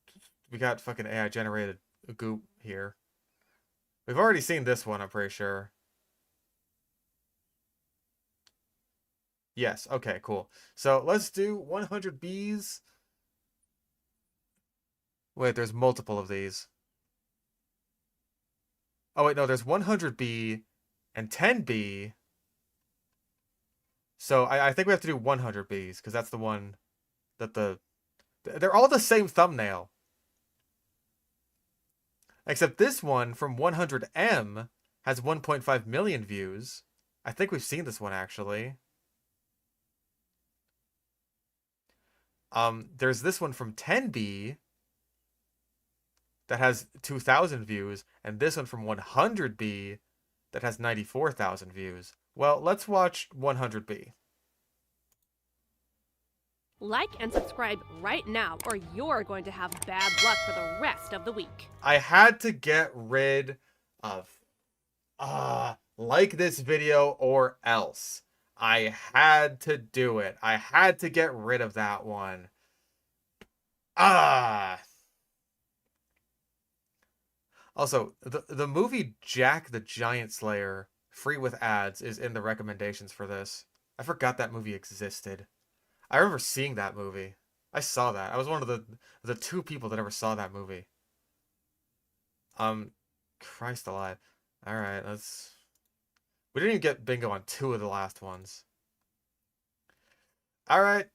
we got fucking AI generated goop here. We've already seen this one, I'm pretty sure. Yes, okay, cool. So let's do 100 Bs. Wait, there's multiple of these. Oh, wait, no, there's 100B and 10B. So I think we have to do 100Bs because that's the one that they're all the same thumbnail. Except this one from 100M has 1.5 million views. I think we've seen this one actually. There's this one from 10B that has 2,000 views, and this one from 100B that has 94,000 views. Well, let's watch 100B. Like and subscribe right now, or you're going to have bad luck for the rest of the week. I had to get rid of like this video or else. I had to do it. I had to get rid of that one. Also, the movie Jack the Giant Slayer, free with ads, is in the recommendations for this. I forgot that movie existed. I remember seeing that movie. I saw that. I was one of the two people that ever saw that movie. Christ alive. All right, let's We didn't even get bingo on 2 of the last ones. Alright,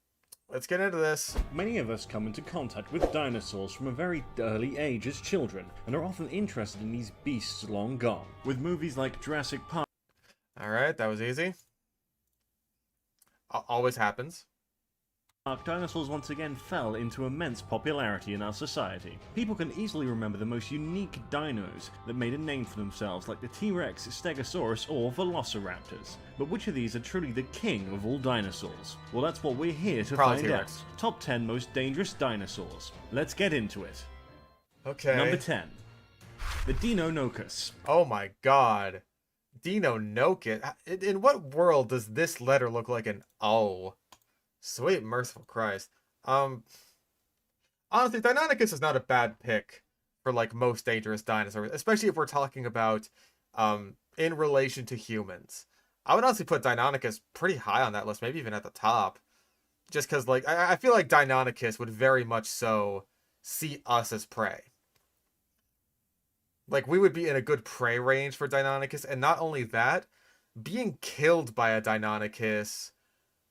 let's get into this. Many of us come into contact with dinosaurs from a very early age as children, and are often interested in these beasts long gone. With movies like Jurassic Park, Alright, that was easy. Always happens. dinosaurs once again fell into immense popularity in our society. People can easily remember the most unique dinos that made a name for themselves, like the T-Rex, Stegosaurus, or Velociraptors. But which of these are truly the king of all dinosaurs? Well, that's what we're here to Probably find T-Rex. out. Top 10 most dangerous dinosaurs. Let's get into it. Okay. Number 10. The Deinonychus. Oh my god. Deinonychus. In what world does this letter look like an O? Sweet merciful Christ. Honestly, Deinonychus is not a bad pick for like most dangerous dinosaurs, especially if we're talking about in relation to humans. I would honestly put Deinonychus pretty high on that list, maybe even at the top. Just because like I feel like Deinonychus would very much so see us as prey. Like we would be in a good prey range for Deinonychus, and not only that, being killed by a Deinonychus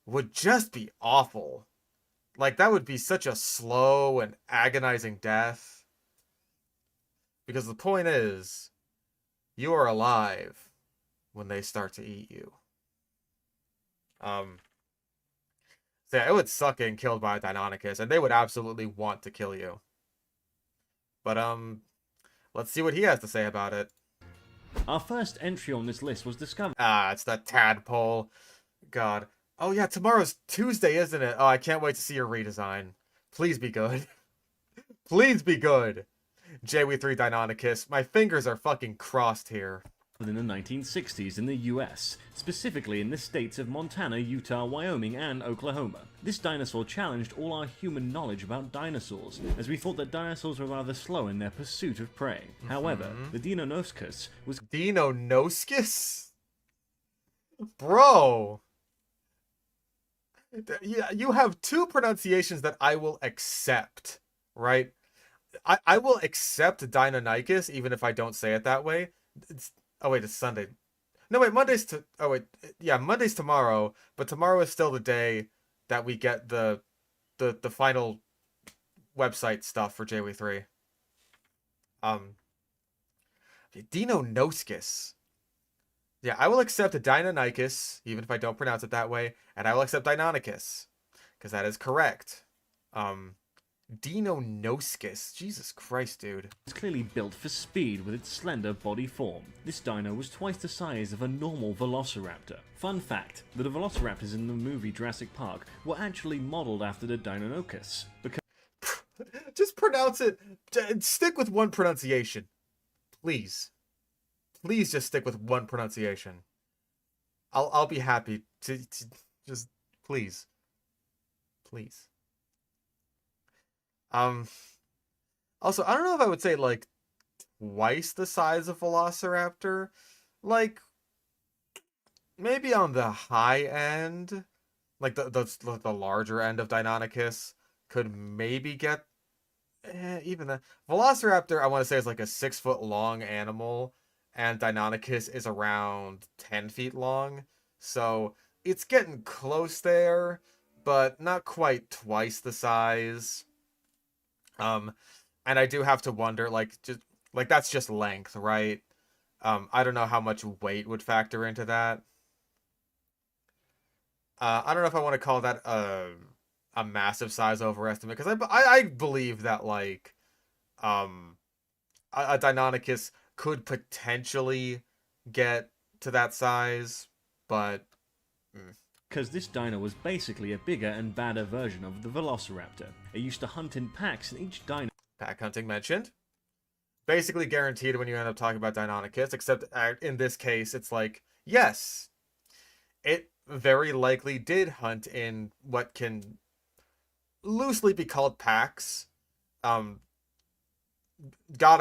would just be awful. Like, that would be such a slow and agonizing death. Because the point is, you are alive when they start to eat you. So yeah, it would suck getting killed by a Deinonychus, and they would absolutely want to kill you. But, let's see what he has to say about it. Our first entry on this list was discovered Ah, it's that tadpole. God. Oh yeah, tomorrow's Tuesday, isn't it? Oh, I can't wait to see your redesign. Please be good. Please be good. JW3 Deinonychus. My fingers are fucking crossed here. in the 1960s in the US, specifically in the states of Montana, Utah, Wyoming, and Oklahoma. This dinosaur challenged all our human knowledge about dinosaurs, as we thought that dinosaurs were rather slow in their pursuit of prey. However, the Deinonychus was Deinonychus? Bro! Yeah, you have two pronunciations that I will accept, right? I will accept Deinonychus even if I don't say it that way. Oh wait, it's Sunday. No wait, Monday's tomorrow, but tomorrow is still the day that we get the final website stuff for JW3. Deinonychus. Yeah, I will accept a Deinonychus, even if I don't pronounce it that way, and I will accept Deinonychus, because that is correct. Deinonychus. Jesus Christ, dude. clearly built for speed with its slender body form. This dino was twice the size of a normal velociraptor. Fun fact, that the velociraptors in the movie Jurassic Park were actually modeled after the Deinonychus, because Just pronounce it. Stick with one pronunciation. Please. Please just stick with one pronunciation. I'll be happy to just please. Please. Also, I don't know if I would say like twice the size of Velociraptor. Like maybe on the high end, like the larger end of Deinonychus could maybe get even the Velociraptor. I want to say is like a 6 foot long animal, and Deinonychus is around 10 feet long. So it's getting close there, but not quite twice the size. And I do have to wonder, like, just like that's just length, right? I don't know how much weight would factor into that. I don't know if I want to call that a massive size overestimate, because I believe that like a Deinonychus could potentially get to that size, but because this dino was basically a bigger and badder version of the velociraptor. It used to hunt in packs, and each dino pack hunting mentioned. Basically guaranteed when you end up talking about Deinonychus, except in this case, it's like, yes, it very likely did hunt in what can loosely be called packs. God,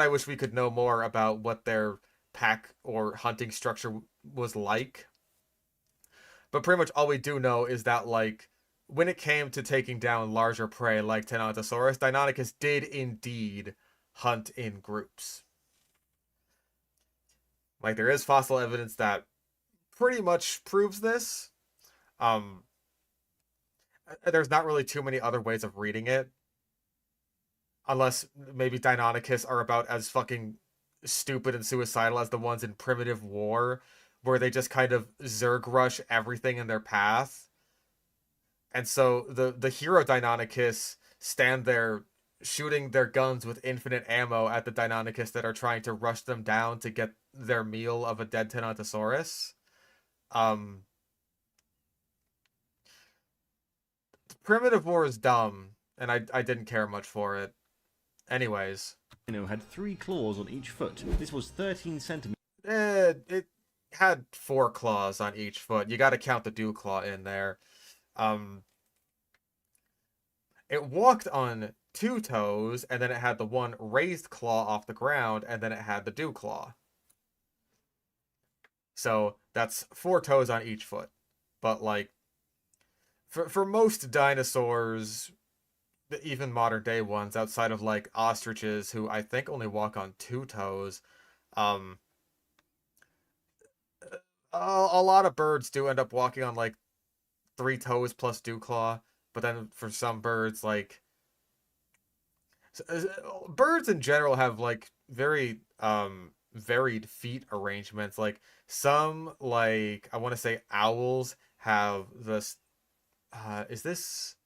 I wish we could know more about what their pack or hunting structure was like. But pretty much all we do know is that, like, when it came to taking down larger prey like Tyrannosaurus, Deinonychus did indeed hunt in groups. Like, there is fossil evidence that pretty much proves this. Um, there's not really too many other ways of reading it. Unless maybe Deinonychus are about as fucking stupid and suicidal as the ones in Primitive War, where they just kind of Zerg rush everything in their path. And so the hero Deinonychus stand there shooting their guns with infinite ammo at the Deinonychus that are trying to rush them down to get their meal of a dead Tenontosaurus. Primitive War is dumb, and I didn't care much for it. Anyways. Dino had 3 claws on each foot. This was 13 centimeters. It had 4 claws on each foot. You gotta count the dew claw in there. It walked on 2 toes, and then it had the one raised claw off the ground, and then it had the dew claw. So that's 4 toes on each foot. But like, for most dinosaurs, even modern day ones, outside of like ostriches, who I think only walk on 2 toes, a lot of birds do end up walking on like 3 toes plus dew claw. But then for some birds, like birds in general have like very varied feet arrangements. Like some, like I want to say owls have this is this,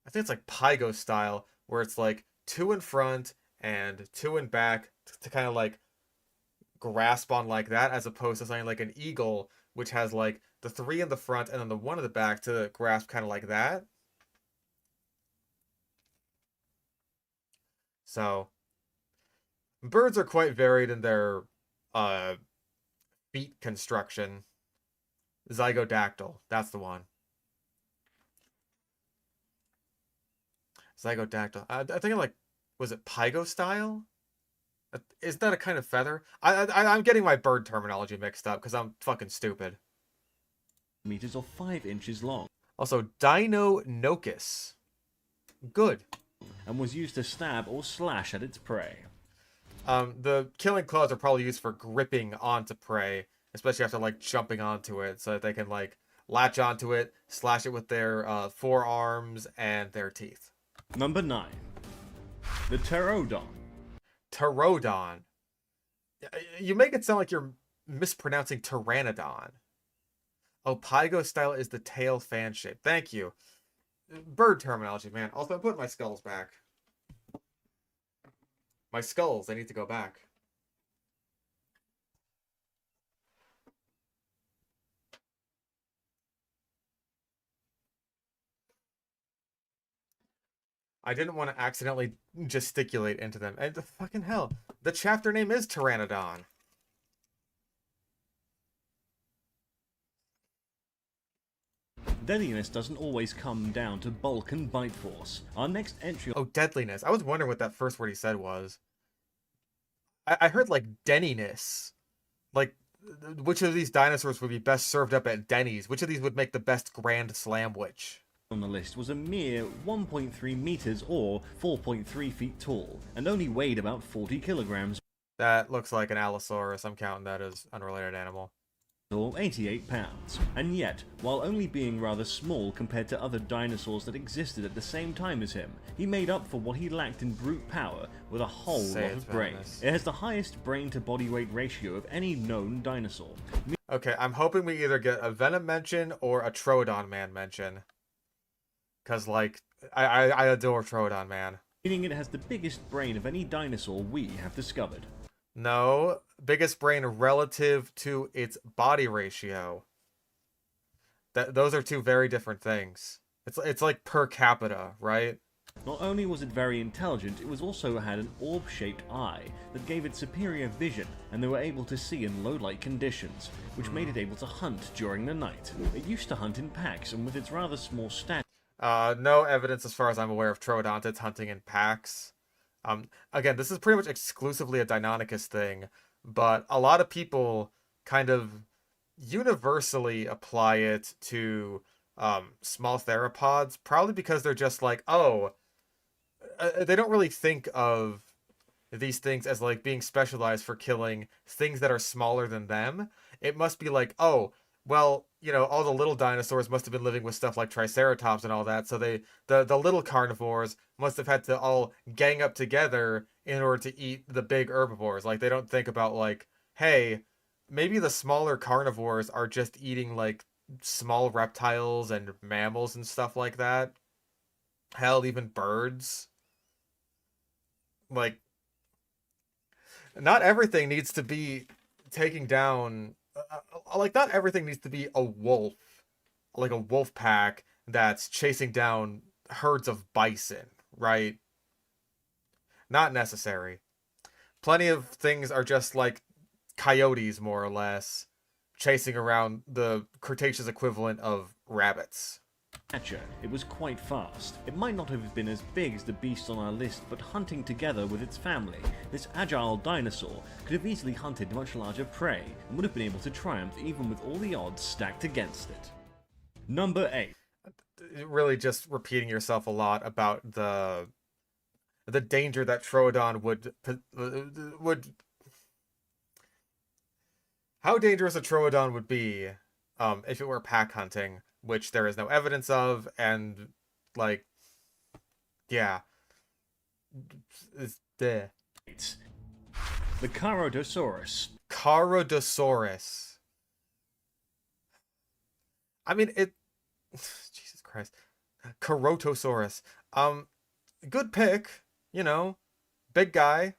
I think it's like Pygo style, where it's like 2 in front and 2 in back to kind of like grasp on like that, as opposed to something like an eagle, which has like the 3 in the front and then the 1 in the back to grasp kind of like that. So birds are quite varied in their feet construction. Zygodactyl, that's the one. Zygodactyl. I think like, was it Pygo style? Is that a kind of feather? I'm getting my bird terminology mixed up because I'm fucking stupid. Meters or 5 inches long. Also, Deinonychus. Good. And was used to stab or slash at its prey. The killing claws are probably used for gripping onto prey, especially after like jumping onto it, so that they can like latch onto it, slash it with their forearms and their teeth. Number 9. The Pterodon. Pterodon. You make it sound like you're mispronouncing Pteranodon. Oh, Pygo style is the tail fan shape. Thank you. Bird terminology, man. Also, I'm putting my skulls back. My skulls, they need to go back. I didn't want to accidentally gesticulate into them. And the fucking hell, the chapter name is Pteranodon. Deadliness doesn't always come down to bulk and bite force. Our next entry... Oh, deadliness. I was wondering what that first word he said was. I heard, like, Denniness. Like, which of these dinosaurs would be best served up at Denny's? Which of these would make the best Grand Slamwich? On the list was a mere 1.3 meters or 4.3 feet tall, and only weighed about 40 kilograms. That looks like an Allosaurus. I'm counting that as unrelated animal. Or 88 pounds. And yet, while only being rather small compared to other dinosaurs that existed at the same time as him, he made up for what he lacked in brute power with a whole lot of brain. It has the highest brain to body weight ratio of any known dinosaur. Okay, I'm hoping we either get a Venom mention or a Troodon Man mention. Because, like, I adore Troodon Man. Meaning it has the biggest brain of any dinosaur we have discovered. No, biggest brain relative to its body ratio. Those are 2 very different things. It's like per capita, right? Not only was it very intelligent, it was also had an orb-shaped eye that gave it superior vision, and they were able to see in low-light conditions, which made it able to hunt during the night. It used to hunt in packs, and with its rather small stature... No evidence as far as I'm aware of Troodontids hunting in packs. Again, this is pretty much exclusively a Deinonychus thing, but a lot of people kind of universally apply it to small theropods, probably because they're just like, oh, they don't really think of these things as like being specialized for killing things that are smaller than them, it must be like, oh, well, all the little dinosaurs must have been living with stuff like Triceratops and all that, so the little carnivores must have had to all gang up together in order to eat the big herbivores. Like they don't think about like, hey, maybe the smaller carnivores are just eating like small reptiles and mammals and stuff like that. Hell, even birds. Like, not everything needs to be taking down. Like, not everything needs to be a wolf, like a wolf pack that's chasing down herds of bison, right? Not necessary. Plenty of things are just like coyotes, more or less, chasing around the Cretaceous equivalent of rabbits. It was quite fast. It might not have been as big as the beast on our list, but hunting together with its family, this agile dinosaur could have easily hunted much larger prey and would have been able to triumph even with all the odds stacked against it. Number 8. Really just repeating yourself a lot about the danger that Troodon would how dangerous a Troodon would be if it were pack hunting, which there is no evidence of, and like, yeah, The Charodosaurus. Charodosaurus. I mean, Jesus Christ, Charotosaurus. Good pick. Big guy,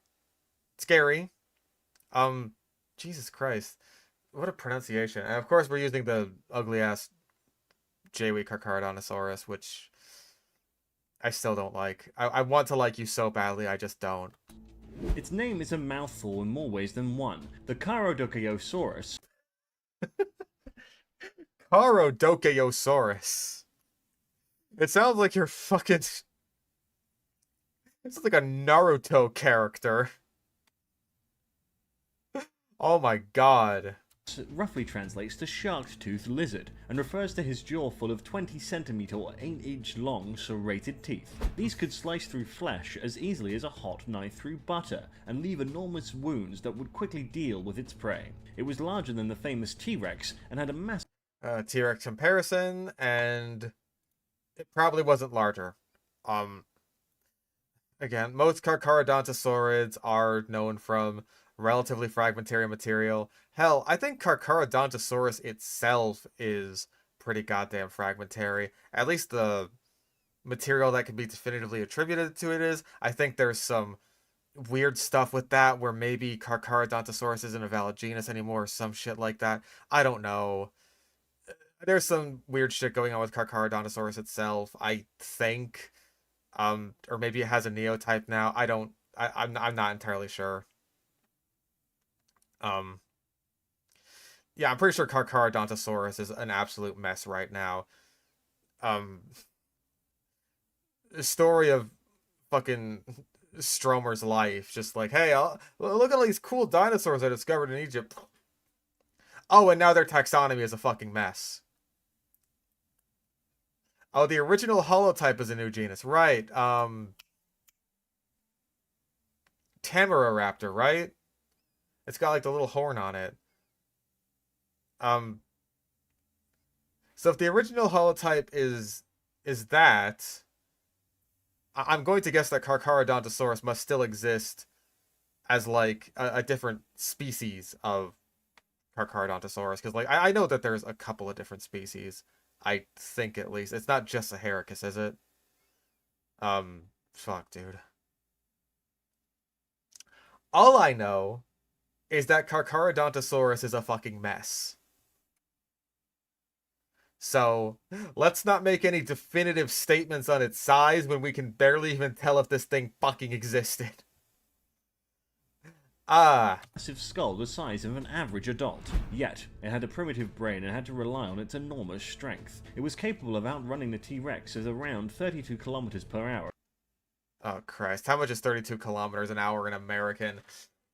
scary. Jesus Christ, what a pronunciation! And of course, we're using the ugly ass J-Wee Carcharodontosaurus, which I still don't like. I want to like you so badly, I just don't. Its name is a mouthful in more ways than one. The Charodokeosaurus. Charodokeosaurus. It sounds like you're fucking. It's like a Naruto character. Oh my god. Roughly translates to shark-toothed lizard and refers to his jaw full of 20 centimeter or 8-inch long serrated teeth. These could slice through flesh as easily as a hot knife through butter and leave enormous wounds that would quickly deal with its prey. It was larger than the famous T-Rex and had a massive T-Rex comparison, and it probably wasn't larger. Again, most Carcharodontosaurids are known from relatively fragmentary material. Hell, I think Carcharodontosaurus itself is pretty goddamn fragmentary. At least the material that can be definitively attributed to it is. I think there's some weird stuff with that where maybe Carcharodontosaurus isn't a valid genus anymore or some shit like that. I don't know. There's some weird shit going on with Carcharodontosaurus itself, I think. Or maybe it has a neotype now. I'm not entirely sure. Yeah, I'm pretty sure Carcharodontosaurus is an absolute mess right now. The story of fucking Stromer's life, just like, hey, look at all these cool dinosaurs I discovered in Egypt. Oh, and now their taxonomy is a fucking mess. Oh, the original holotype is a new genus, right? Tamaroraptor, right? It's got like the little horn on it. So if the original holotype is that, I'm going to guess that Carcharodontosaurus must still exist as like a different species of Carcharodontosaurus, because like I know that there's a couple of different species. I think at least it's not just Saharicus, is it? Fuck, dude. All I know is that Carcharodontosaurus is a fucking mess. So, let's not make any definitive statements on its size when we can barely even tell if this thing fucking existed. massive skull the size of an average adult. Yet, it had a primitive brain and had to rely on its enormous strength. It was capable of outrunning the T-Rex at around 32 kilometers per hour. Oh, Christ. How much is 32 kilometers an hour in American?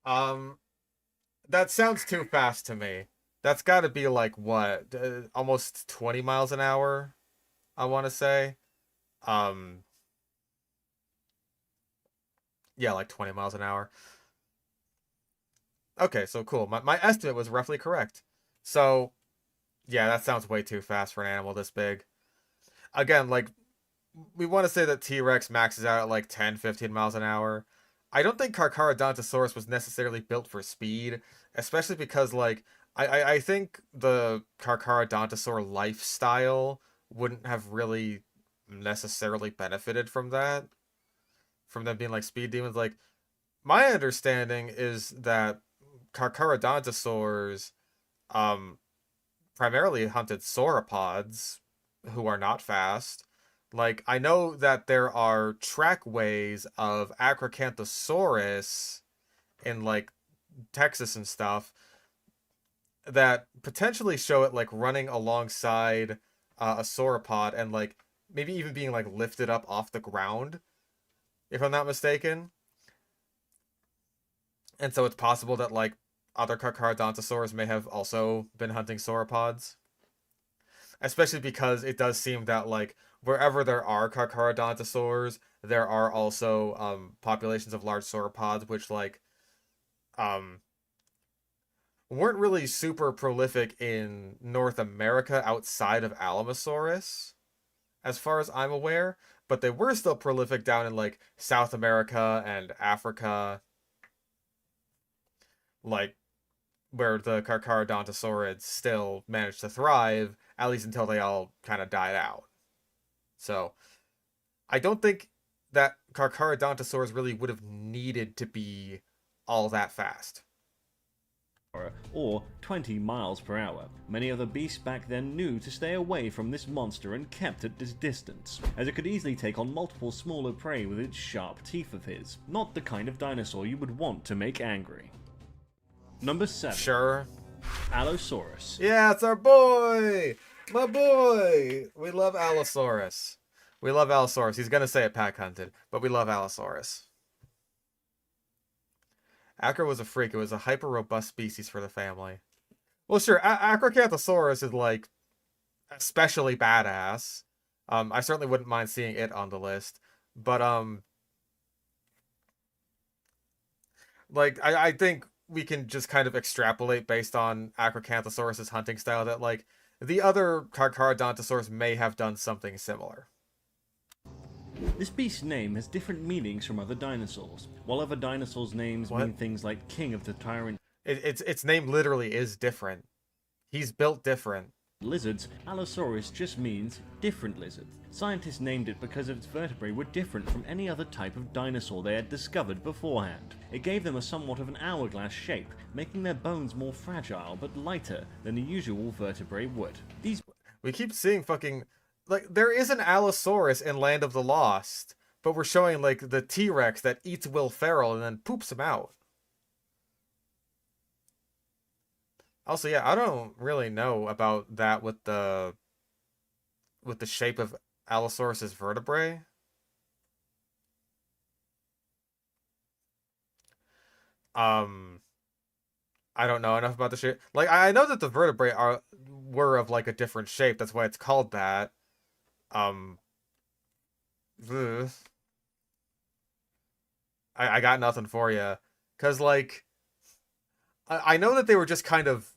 That sounds too fast to me. That's got to be like, what? Almost 20 miles an hour, I want to say. Yeah, like 20 miles an hour. Okay, so cool. My estimate was roughly correct. So, yeah, that sounds way too fast for an animal this big. Again, like, we want to say that T-Rex maxes out at like 10, 15 miles an hour. I don't think Carcharodontosaurus was necessarily built for speed, especially because, like, I think the Carcharodontosaur lifestyle wouldn't have really necessarily benefited from that, from them being like speed demons. Like, my understanding is that Carcharodontosaurs um primarily hunted sauropods who are not fast. Like, I know that there are trackways of Acrocanthosaurus in like Texas and stuff that potentially show it like running alongside a sauropod and like maybe even being like lifted up off the ground, if I'm not mistaken. And so it's possible that like other Carcharodontosaurs may have also been hunting sauropods, especially because it does seem that like wherever there are Carcharodontosaurs, there are also populations of large sauropods, which like um weren't really super prolific in North America outside of Alamosaurus, as far as I'm aware, but they were still prolific down in like South America and Africa, like where the Carcharodontosaurids still managed to thrive, at least until they all kind of died out. So I don't think that Carcharodontosaurs really would have needed to be all that fast. Or 20 miles per hour. Many other beasts back then knew to stay away from this monster and kept at this distance, as it could easily take on multiple smaller prey with its sharp teeth of his. Not the kind of dinosaur you would want to make angry. Number 7. Sure. Allosaurus. Yeah, it's our boy! My boy! We love Allosaurus. We love Allosaurus. He's gonna say it pack hunted, but we love Allosaurus. Acro was a freak. It was a hyper-robust species for the family. Well, sure, Acrocanthosaurus is, like, especially badass. I certainly wouldn't mind seeing it on the list. But, like, I think we can just kind of extrapolate based on Acrocanthosaurus' hunting style that, like, the other Carcharodontosaurs may have done something similar. This beast's name has different meanings from other dinosaurs. While other dinosaurs' names mean things like King of the Tyrant Its name literally is different. He's built different. lizards, Allosaurus just means different lizard. Scientists named it because its vertebrae were different from any other type of dinosaur they had discovered beforehand. It gave them a somewhat of an hourglass shape, making their bones more fragile but lighter than the usual vertebrae would. We keep seeing fucking... Like, there is an Allosaurus in Land of the Lost, but we're showing, like, the T-Rex that eats Will Ferrell and then poops him out. Also, yeah, I don't really know about that with the shape of Allosaurus's vertebrae. I don't know enough about the shape. Like, I know that the vertebrae were of like a different shape. That's why it's called that. Ugh. I got nothing for you, cause like I know that they were just kind of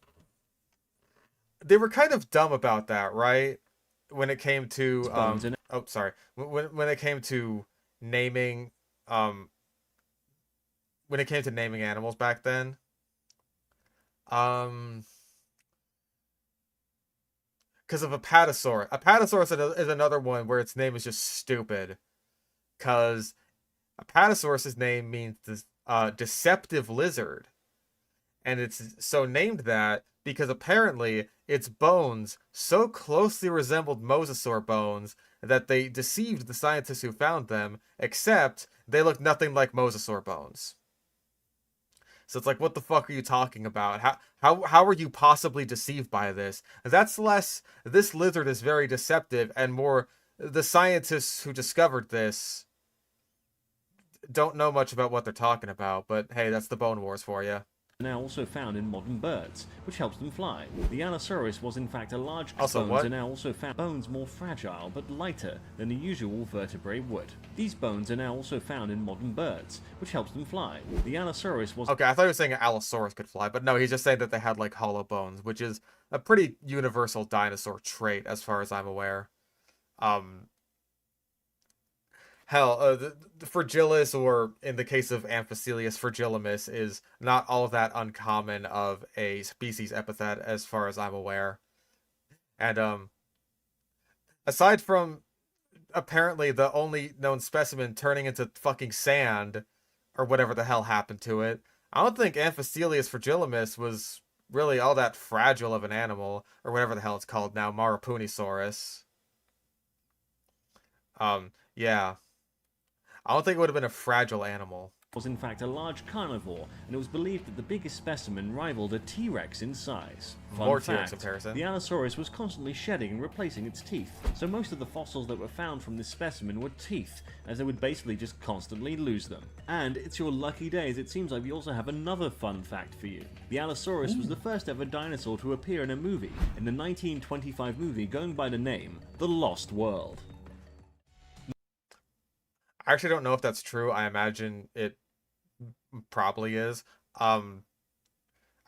dumb about that, right? When it came to oh, sorry, when it came to naming when it came to naming animals back then. Because of Apatosaurus. Apatosaurus is another one where its name is just stupid. Because Apatosaurus's name means deceptive lizard. And it's so named that because apparently its bones so closely resembled mosasaur bones that they deceived the scientists who found them, except they looked nothing like mosasaur bones. So it's like, what the fuck are you talking about? How are you possibly deceived by this? That's less, this lizard is very deceptive, and more, the scientists who discovered this don't know much about what they're talking about, but hey, that's the Bone Wars for you. now also found in modern birds, which helps them fly. The Allosaurus was in fact a large Also, bones what? are now also found bones more fragile but lighter than the usual vertebrae would. These bones are now also found in modern birds, which helps them fly. The Allosaurus was Okay, I thought he was saying an Allosaurus could fly, but no, he's just saying that they had like hollow bones, which is a pretty universal dinosaur trait as far as I'm aware. Hell, the Fragilis, or in the case of Amphicelius, Fragilimus, is not all that uncommon of a species epithet as far as I'm aware. And aside from apparently the only known specimen turning into fucking sand, or whatever the hell happened to it, I don't think Amphicelius Fragilimus was really all that fragile of an animal, or whatever the hell it's called now, Marapunisaurus. Yeah. I don't think it would have been a fragile animal. was in fact a large carnivore, and it was believed that the biggest specimen rivaled a T-Rex in size. More Fun T-Rex fact, comparison. the Allosaurus was constantly shedding and replacing its teeth, so most of the fossils that were found from this specimen were teeth, as they would basically just constantly lose them. And it's your lucky day, as it seems like we also have another fun fact for you. The Allosaurus was the first ever dinosaur to appear in a movie, in the 1925 movie going by the name The Lost World. I actually don't know if that's true. I imagine it probably is. I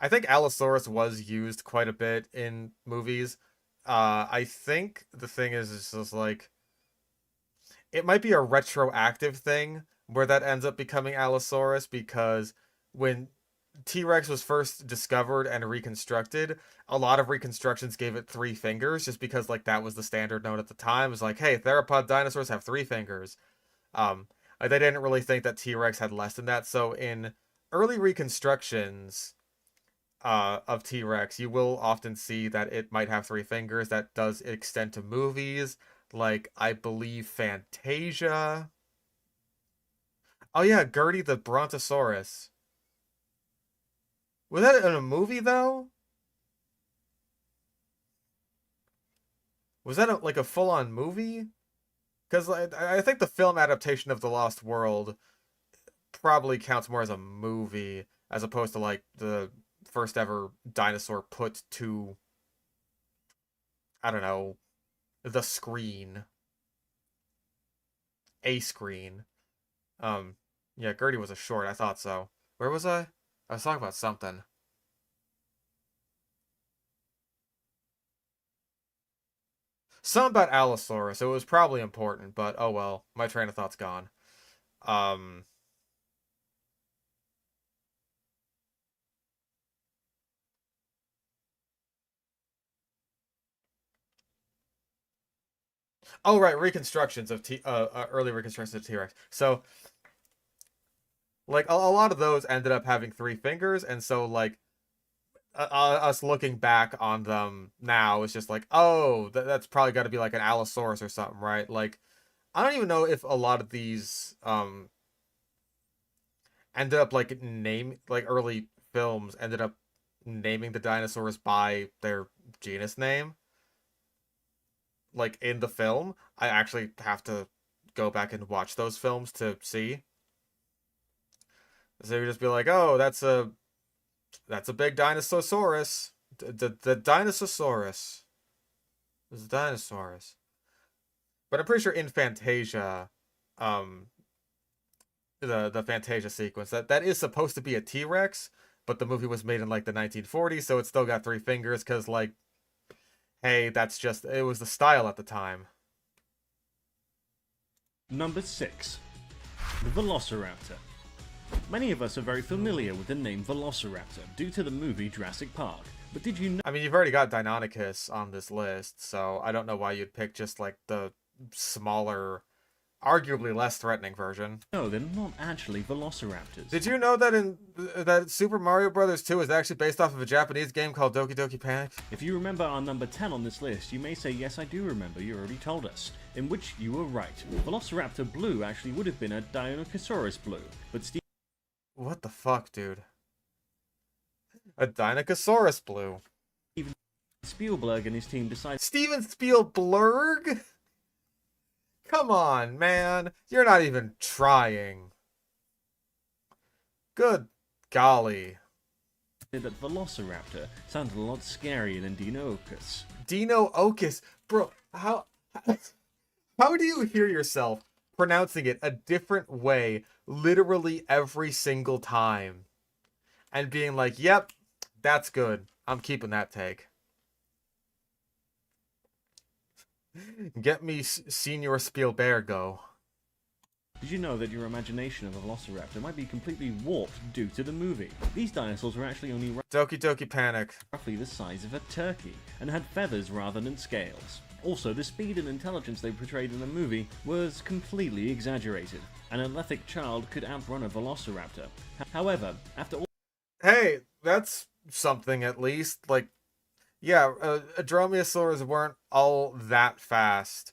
think Allosaurus was used quite a bit in movies. I think the thing is, it's just like, it might be a retroactive thing where that ends up becoming Allosaurus, because when T-Rex was first discovered and reconstructed, a lot of reconstructions gave it 3 fingers, just because like that was the standard note at the time. It was like, hey, theropod dinosaurs have 3 fingers. They didn't really think that T-Rex had less than that. So in early reconstructions of T-Rex, you will often see that it might have 3 fingers. That does extend to movies, like I believe Fantasia. Oh yeah, Gertie the Brontosaurus. Was that in a movie though? Was that like a full-on movie? Because I think the film adaptation of The Lost World probably counts more as a movie, as opposed to like the first ever dinosaur put to, I don't know, the screen. A screen. Yeah, Gertie was a short, I thought so. Where was I? I was talking about something. Something about Allosaurus. It was probably important, but oh well. My train of thought's gone. Um... Oh right, reconstructions of early reconstructions of T-Rex. So, like a lot of those ended up having 3 fingers, and so like us looking back on them now is just like, oh, that's probably got to be like an Allosaurus or something, right? Like, I don't even know if a lot of these ended up like early films ended up naming the dinosaurs by their genus name. Like in the film, I actually have to go back and watch those films to see. So you just be like, oh, that's a big Dinosaurus. The Dinosaurus. It's a Dinosaurus. But I'm pretty sure in Fantasia, the Fantasia sequence, that is supposed to be a T-Rex, but the movie was made in like the 1940s, so it's still got 3 fingers, because like, hey, it was the style at the time. Number 6. The Velociraptor. Many of us are very familiar with the name Velociraptor due to the movie Jurassic Park, but did you know I mean, you've already got Deinonychus on this list, so I don't know why you'd pick just like the smaller, arguably less threatening version. they're not actually velociraptors? Did you know that that Super Mario Bros. 2 is actually based off of a Japanese game called Doki Doki Panic? If you remember our number 10 on this list, you may say, yes, I do remember, you already told us. In which you were right. Velociraptor Blue actually would have been a Deinonychosaurus Blue, but What the fuck, dude? A Deinonychosaurus Blue. Steven Spielberg and his team decided Steven Spielberg? Come on, man. You're not even trying. Good golly. that Velociraptor sounded a lot scarier than Deinonychus. Deinonychus, bro. How do you hear yourself pronouncing it a different way literally every single time, and being like, "Yep, that's good. I'm keeping that take." Get me Senior Spielbergo. Did you know that your imagination of a Velociraptor might be completely warped due to the movie? These dinosaurs were actually only Doki Doki Panic. roughly the size of a turkey, and had feathers rather than scales. Also, the speed and intelligence they portrayed in the movie was completely exaggerated. An athletic child could outrun a Velociraptor. However, after all Hey, that's something at least. Like, yeah, dromaeosaurs weren't all that fast.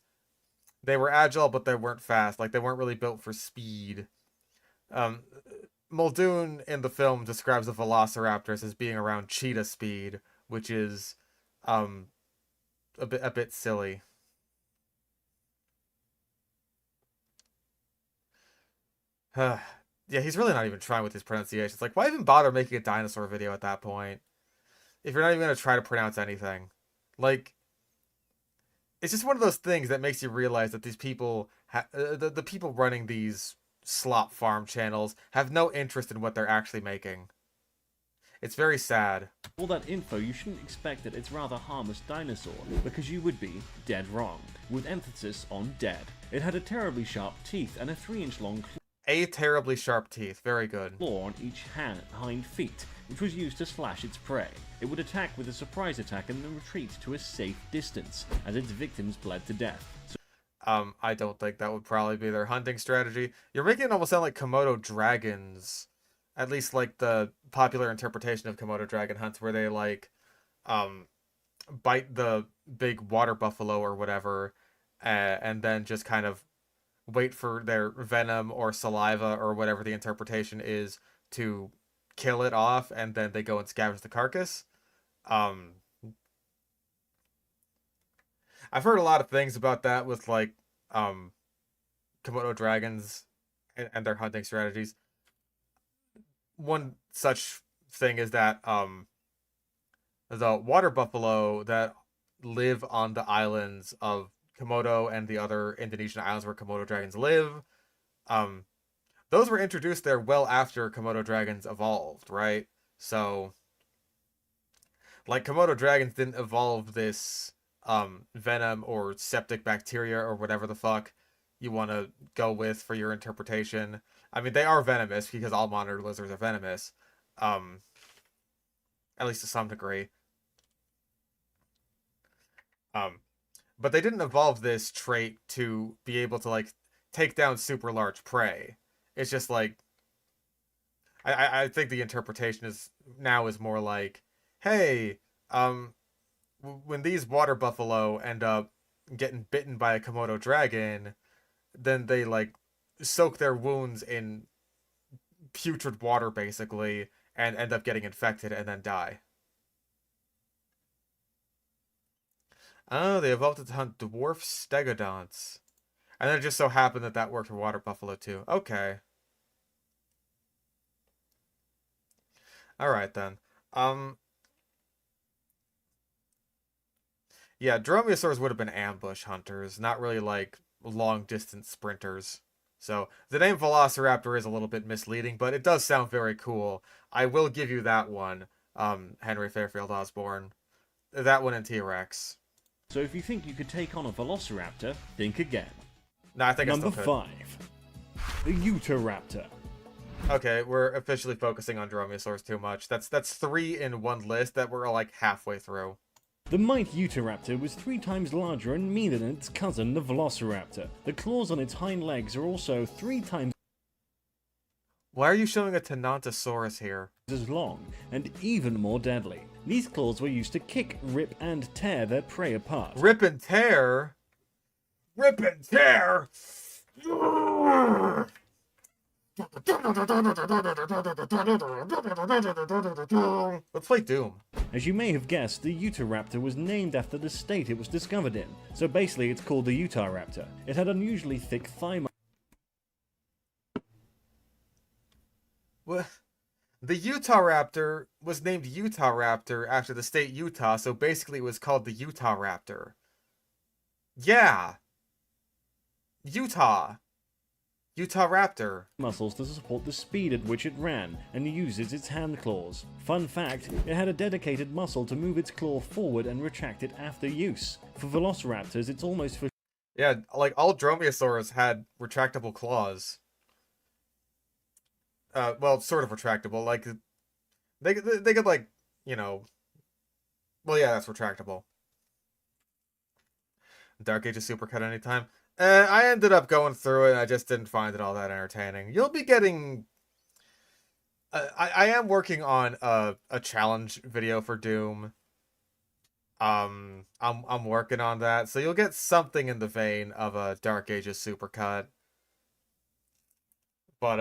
They were agile, but they weren't fast. Like, they weren't really built for speed. Muldoon in the film describes the velociraptors as being around cheetah speed, which is a bit silly. Yeah, he's really not even trying with his pronunciations. Like, why even bother making a dinosaur video at that point? If you're not even going to try to pronounce anything. Like, it's just one of those things that makes you realize that these people, the people running these slop farm channels, have no interest in what they're actually making. It's very sad. all that info, you shouldn't expect that it's rather harmless dinosaur, because you would be dead wrong, with emphasis on dead. It had a terribly sharp teeth and a 3-inch long Terribly sharp teeth. Very good. claw on each hind feet, which was used to slash its prey. It would attack with a surprise attack and then retreat to a safe distance, as its victims bled to death. I don't think that would probably be their hunting strategy. You're making it almost sound like Komodo dragons. At least, like, the popular interpretation of Komodo dragon hunts, where they, like, bite the big water buffalo or whatever, and then just kind of wait for their venom or saliva or whatever the interpretation is to kill it off, and then they go and scavenge the carcass. I've heard a lot of things about that with, like, Komodo dragons and their hunting strategies. One such thing is that the water buffalo that live on the islands of Komodo and the other Indonesian islands where Komodo dragons live, those were introduced there well after Komodo dragons evolved, right? So, like, Komodo dragons didn't evolve this venom or septic bacteria or whatever the fuck you want to go with for your interpretation. I mean, they are venomous because all monitor lizards are venomous, at least to some degree. But they didn't evolve this trait to be able to, like, take down super large prey. It's just like, I think the interpretation is more like, hey, when these water buffalo end up getting bitten by a Komodo dragon, then they, like, soak their wounds in putrid water, basically, and end up getting infected and then die. Oh, they evolved to hunt dwarf stegodonts. And then it just so happened that that worked for water buffalo too. Okay. Alright then. Yeah, dromaeosaurs would have been ambush hunters, not really, like, long distance sprinters. So the name Velociraptor is a little bit misleading, but it does sound very cool. I will give you that one, Henry Fairfield Osborne. That one and T-Rex. So if you think you could take on a Velociraptor, think again. No, I think Number I still could. 5. The Utahraptor. Okay, we're officially focusing on dromaeosaurs too much. That's 3 in one list that we're, like, halfway through. The mighty Utahraptor was 3 times larger and meaner than its cousin, the Velociraptor. The claws on its hind legs are also 3 times Why are you showing a Tenontosaurus here? as long and even more deadly. These claws were used to kick, rip, and tear their prey apart. Rip and tear? Rip and tear? Let's play Doom. As you may have guessed, the Utahraptor was named after the state it was discovered in, so basically it's called the Utahraptor. It had unusually thick thigh What? The Utah Raptor was named Utah Raptor after the state Utah, so basically it was called the Utah Raptor. Yeah. Utah. Utah Raptor. Muscles to support the speed at which it ran, and uses its hand claws. Fun fact, it had a dedicated muscle to move its claw forward and retract it after use. For velociraptors, it's almost for Yeah, like all Dromaeosaurs had retractable claws. Well, sort of retractable. Like, they could, like, you know... Well, yeah, that's retractable. Dark Ages Supercut anytime. I ended up going through it, and I just didn't find it all that entertaining. You'll be getting... I am working on a challenge video for Doom. I'm working on that, so you'll get something in the vein of a Dark Ages Supercut. But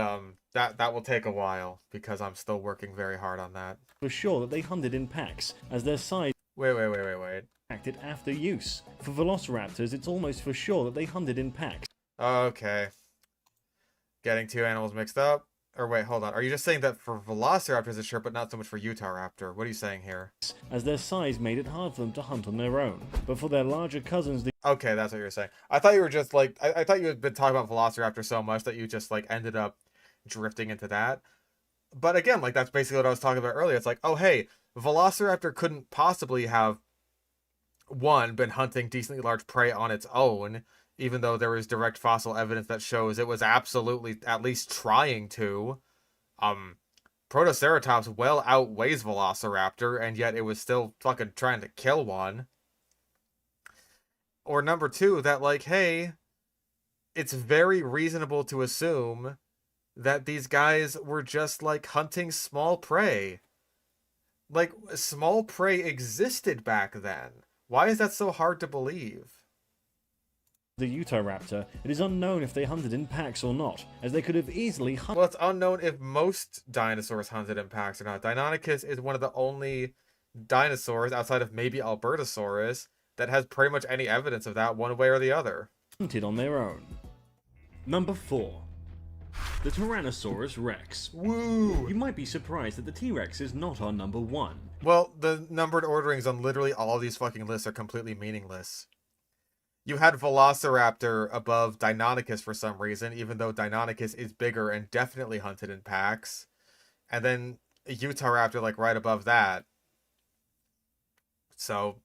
that will take a while because I'm still working very hard on that. sure that they hunted in packs, as their size Wait. acted after use. For velociraptors, it's almost for sure that they hunted in packs. Okay. Getting two animals mixed up. Or wait, hold on. Are you just saying that for Velociraptors it's sure, but not so much for Utah Raptor? What are you saying here? As their size made it hard for them to hunt on their own. But for their larger cousins, the Okay, that's what you're saying. I thought you were just like... I thought you had been talking about Velociraptor so much that you just like ended up drifting into that. But again, like that's basically what I was talking about earlier. It's like, oh hey, Velociraptor couldn't possibly have, one, been hunting decently large prey on its own, even though there is direct fossil evidence that shows it was absolutely at least trying to. Protoceratops well outweighs Velociraptor, and yet it was still fucking trying to kill one. Or number two, that like, hey, it's very reasonable to assume that these guys were just like hunting small prey. Like, small prey existed back then. Why is that so hard to believe? the Utah raptor, it is unknown if they hunted in packs or not, as they could have easily hunted. Well, it's unknown if most dinosaurs hunted in packs or not. Deinonychus is one of the only dinosaurs, outside of maybe Albertosaurus, that has pretty much any evidence of that one way or the other. Hunted on their own. Number 4. The Tyrannosaurus Rex. Woo! You might be surprised that the T-Rex is not our number 1. Well, the numbered orderings on literally all these fucking lists are completely meaningless. You had Velociraptor above Deinonychus for some reason, even though Deinonychus is bigger and definitely hunted in packs. And then Utahraptor like right above that. So,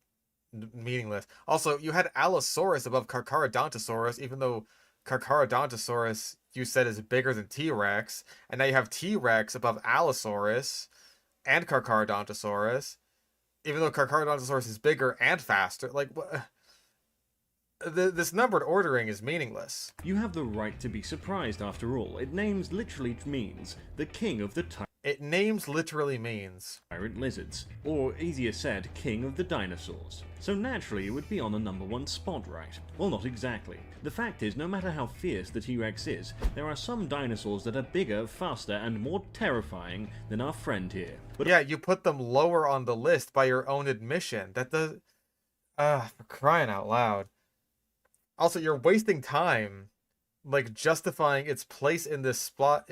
meaningless. Also, you had Allosaurus above Carcharodontosaurus, even though Carcharodontosaurus you said is bigger than T-Rex, and now you have T-Rex above Allosaurus and Carcharodontosaurus, even though Carcharodontosaurus is bigger and faster. Like, what? This numbered ordering is meaningless. You have the right to be surprised after all. It names literally means the king of the It names literally means. tyrant lizards, or easier said, king of the dinosaurs. So naturally it would be on the number 1 spot, right? Well, not exactly. The fact is, no matter how fierce the T-Rex is, there are some dinosaurs that are bigger, faster, and more terrifying than our friend here. But Yeah, you put them lower on the list by your own admission. That does... for crying out loud. Also, you're wasting time, like, justifying its place in this slot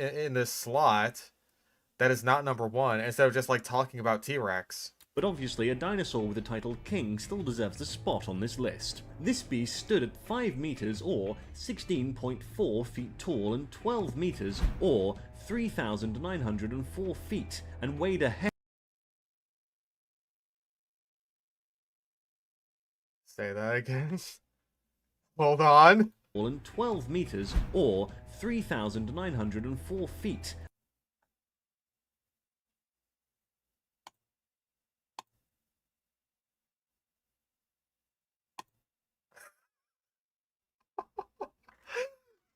that is not number 1, instead of just, like, talking about T-Rex. But obviously, a dinosaur with the title King still deserves a spot on this list. This beast stood at 5 meters or 16.4 feet tall and 12 meters or 3,904 feet and weighed a Say that again. Hold on. and 12 meters or 3,904 feet.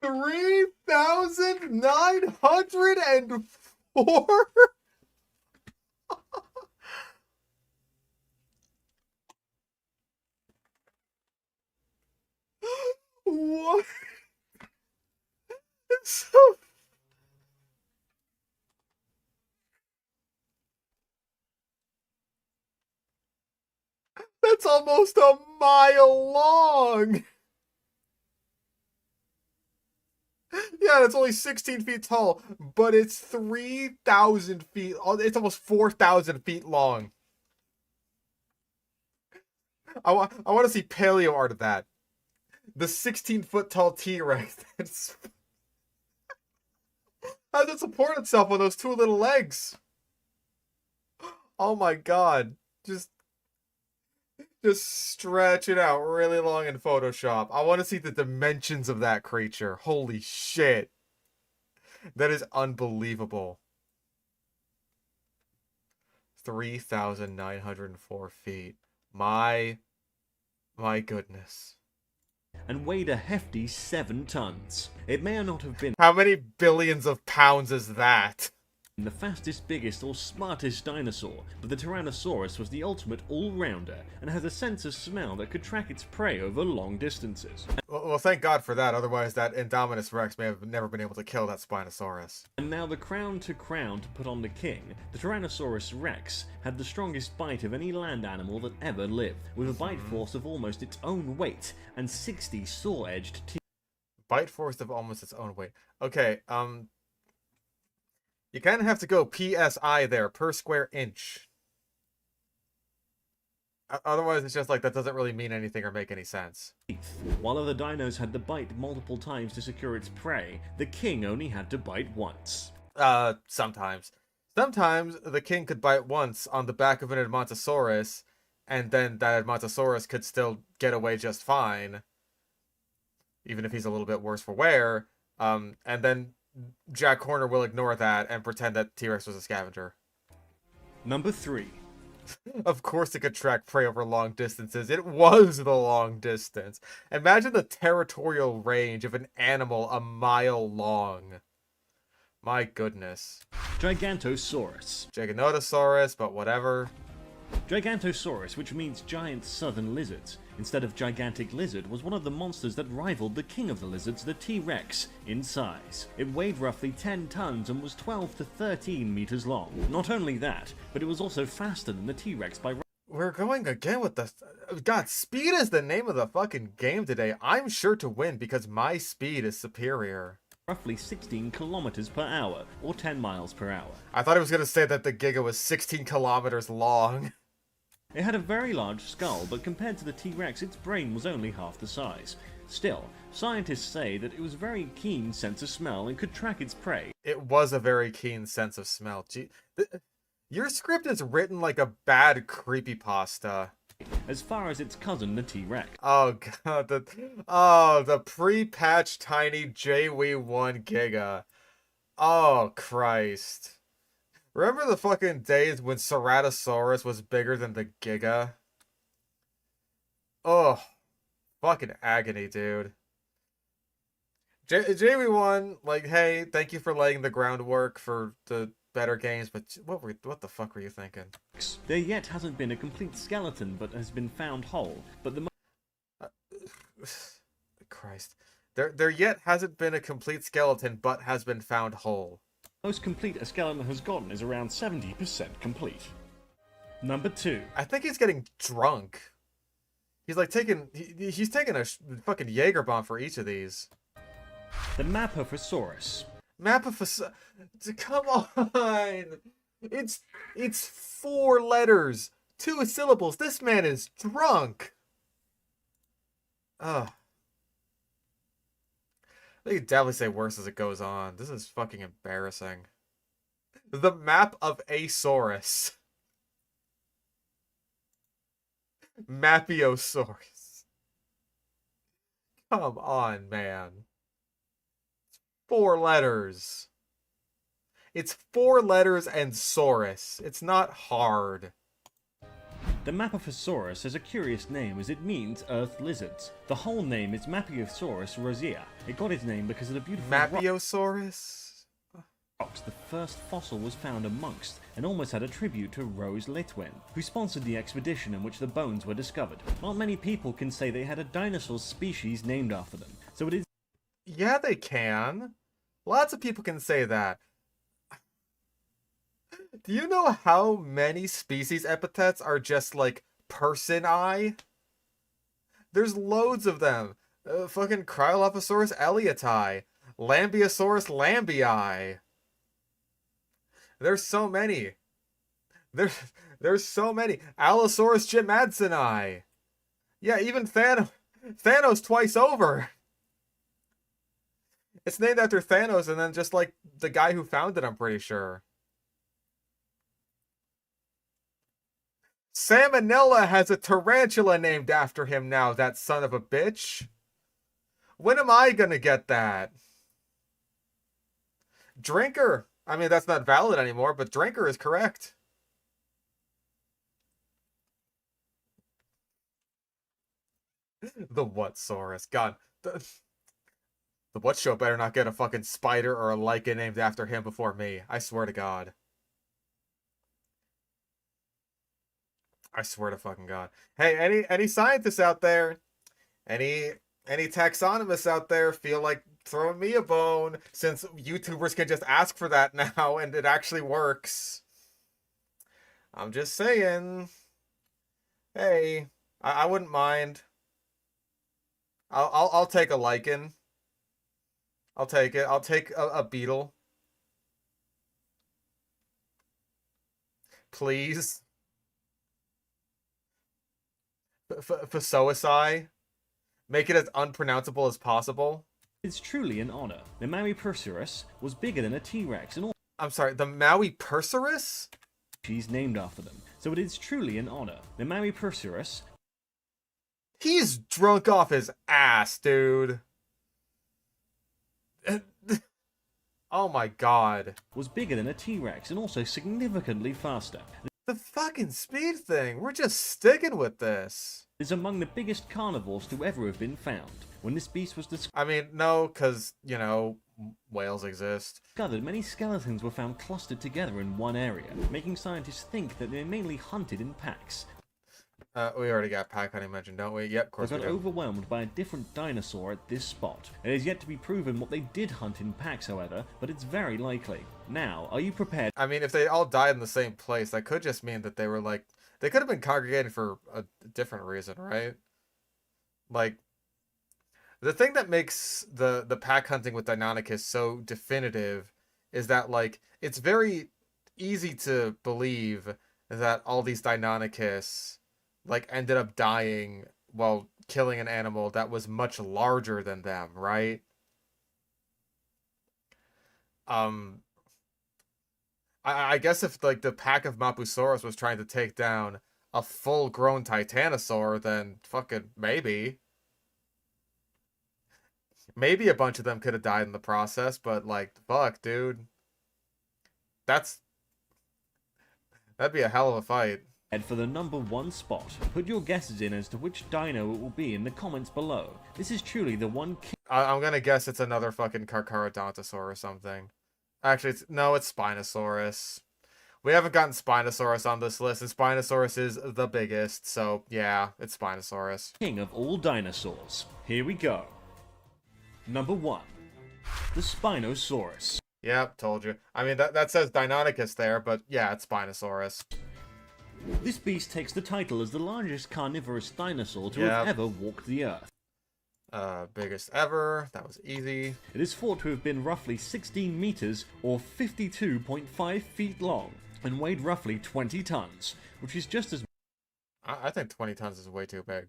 $3,904? What? It's so... That's almost a mile long! Yeah, it's only 16 feet tall, but it's 3,000 feet. It's almost 4,000 feet long. I want to see paleo art of that. The 16-foot tall T-Rex. How does it support itself on those two little legs? Oh my god. Just stretch it out really long in Photoshop. I want to see the dimensions of that creature. Holy shit. That is unbelievable. 3,904 feet. My goodness. And weighed a hefty 7 tons. It may not have been How many billions of pounds is that? the fastest, biggest, or smartest dinosaur, but the Tyrannosaurus was the ultimate all-rounder and has a sense of smell that could track its prey over long distances. Well, thank God for that. Otherwise, that Indominus Rex may have never been able to kill that Spinosaurus. And now the crown to put on the king, the Tyrannosaurus Rex had the strongest bite of any land animal that ever lived, with a bite force of almost its own weight and 60 saw-edged teeth. Bite force of almost its own weight. Okay, you kind of have to go PSI there, per square inch. Otherwise, it's just like, that doesn't really mean anything or make any sense. While other dinos had to bite multiple times to secure its prey, the king only had to bite once. Sometimes. Sometimes the king could bite once on the back of an Edmontosaurus, and then that Edmontosaurus could still get away just fine, even if he's a little bit worse for wear. And then Jack Horner will ignore that and pretend that T-Rex was a scavenger. Number 3. Of course it could track prey over long distances. It was the long distance. Imagine the territorial range of an animal a mile long. My goodness. Gigantosaurus. Giganotosaurus, but whatever. Gigantosaurus, which means giant southern lizards, instead of gigantic lizard, was one of the monsters that rivaled the king of the lizards, the T-Rex, in size. It weighed roughly 10 tons and was 12 to 13 meters long. Not only that, but it was also faster than the T-Rex by We're going again with the... God, speed is the name of the fucking game today. I'm sure to win because my speed is superior. roughly 16 kilometers per hour, or 10 miles per hour. I thought it was going to say that the Giga was 16 kilometers long. It had a very large skull, but compared to the T-Rex, its brain was only half the size. Still, scientists say that it was a very keen sense of smell and could track its prey. It was a very keen sense of smell. Gee, your script is written like a bad creepypasta. As far as its cousin, the T-Rex. Oh god, the pre-patched tiny JW1 Giga. Oh Christ. Remember the fucking days when Ceratosaurus was bigger than the Giga? Oh, fucking agony, dude. JW1, like, hey, thank you for laying the groundwork for the better games, but what the fuck were you thinking? There yet hasn't been a complete skeleton, but has been found whole. But the Christ. There yet hasn't been a complete skeleton, but has been found whole. most complete a skeleton has gotten is around 70% complete. Number 2. I think he's getting drunk. He's like he's taking a fucking Jaeger bomb for each of these. The Mapophosaurus. Come on! It's 4 letters, 2 syllables. This man is drunk. Ugh. They could definitely say worse as it goes on. This is fucking embarrassing. The map of Asaurus. Mapiosaurus. Come on, man. 4 letters. It's 4 letters and Saurus. It's not hard. The Mapophosaurus has a curious name as it means earth lizards. The whole name is Mapiosaurus rosea. It got its name because of the beautiful Mapiosaurus? rocks the first fossil was found amongst, and almost had a tribute to Rose Litwin, who sponsored the expedition in which the bones were discovered. Not many people can say they had a dinosaur species named after them, so it is... Yeah, they can. Lots of people can say that. Do you know how many species epithets are just like person-eye? There's loads of them. Fucking Cryolophosaurus ellioti. Lambeosaurus lambii. There's so many. There's so many. Allosaurus jamadsoni. Yeah, even Thanos twice over. It's named after Thanos, and then just like the guy who found it, I'm pretty sure. Salmonella has a tarantula named after him now, that son of a bitch. When am I gonna get that? Drinker. I mean, that's not valid anymore, but Drinker is correct. The Whatsaurus. God. The What Show better not get a fucking spider or a lichen named after him before me. I swear to God. I swear to fucking God. Hey, any scientists out there? Any taxonomists out there feel like throwing me a bone, since YouTubers can just ask for that now and it actually works. I'm just saying. Hey, I wouldn't mind. I'll take a lichen. I'll take it. I'll take a beetle. Please. Phacoeci. Make it as unpronounceable as possible. It's truly an honor. The Maui-Perseus was bigger than a T-Rex and all I'm sorry, the Maui-Perseus? she's named after them. So it is truly an honor. The Maui-Perseus He's drunk off his ass, dude. Oh my God. was bigger than a T-Rex and also significantly faster. The fucking speed thing. We're just sticking with this. It is among the biggest carnivores to ever have been found. When this beast was I mean, no, because, you know, whales exist. discovered, many skeletons were found clustered together in one area, making scientists think that they mainly hunted in packs. We already got pack hunting mentioned, don't we? Yep, of course They we got do. overwhelmed by a different dinosaur at this spot. It is yet to be proven what they did hunt in packs, however, but it's very likely. Now, are you prepared? I mean, if they all died in the same place, that could just mean that they were like... They could have been congregating for a different reason, right? Like, the thing that makes the pack hunting with Deinonychus so definitive is that, like, it's very easy to believe that all these Deinonychus, like, ended up dying while killing an animal that was much larger than them, right? I guess if, like, the pack of Mapusaurus was trying to take down a full-grown Titanosaur, then fucking maybe. Maybe a bunch of them could have died in the process, but, like, fuck, dude. That'd be a hell of a fight. Head for the number 1 spot. Put your guesses in as to which dino it will be in the comments below. This is truly the one I'm gonna guess it's another fucking Carcharodontosaur or something. Actually, it's Spinosaurus. We haven't gotten Spinosaurus on this list, and Spinosaurus is the biggest, so yeah, it's Spinosaurus. king of all dinosaurs. Here we go. Number 1. The Spinosaurus. Yep, told you. I mean, that says Deinonychus there, but yeah, it's Spinosaurus. This beast takes the title as the largest carnivorous dinosaur to Yep. have ever walked the earth. Biggest ever. That was easy. It is thought to have been roughly 16 meters or 52.5 feet long and weighed roughly 20 tons, which is just as I think 20 tons is way too big.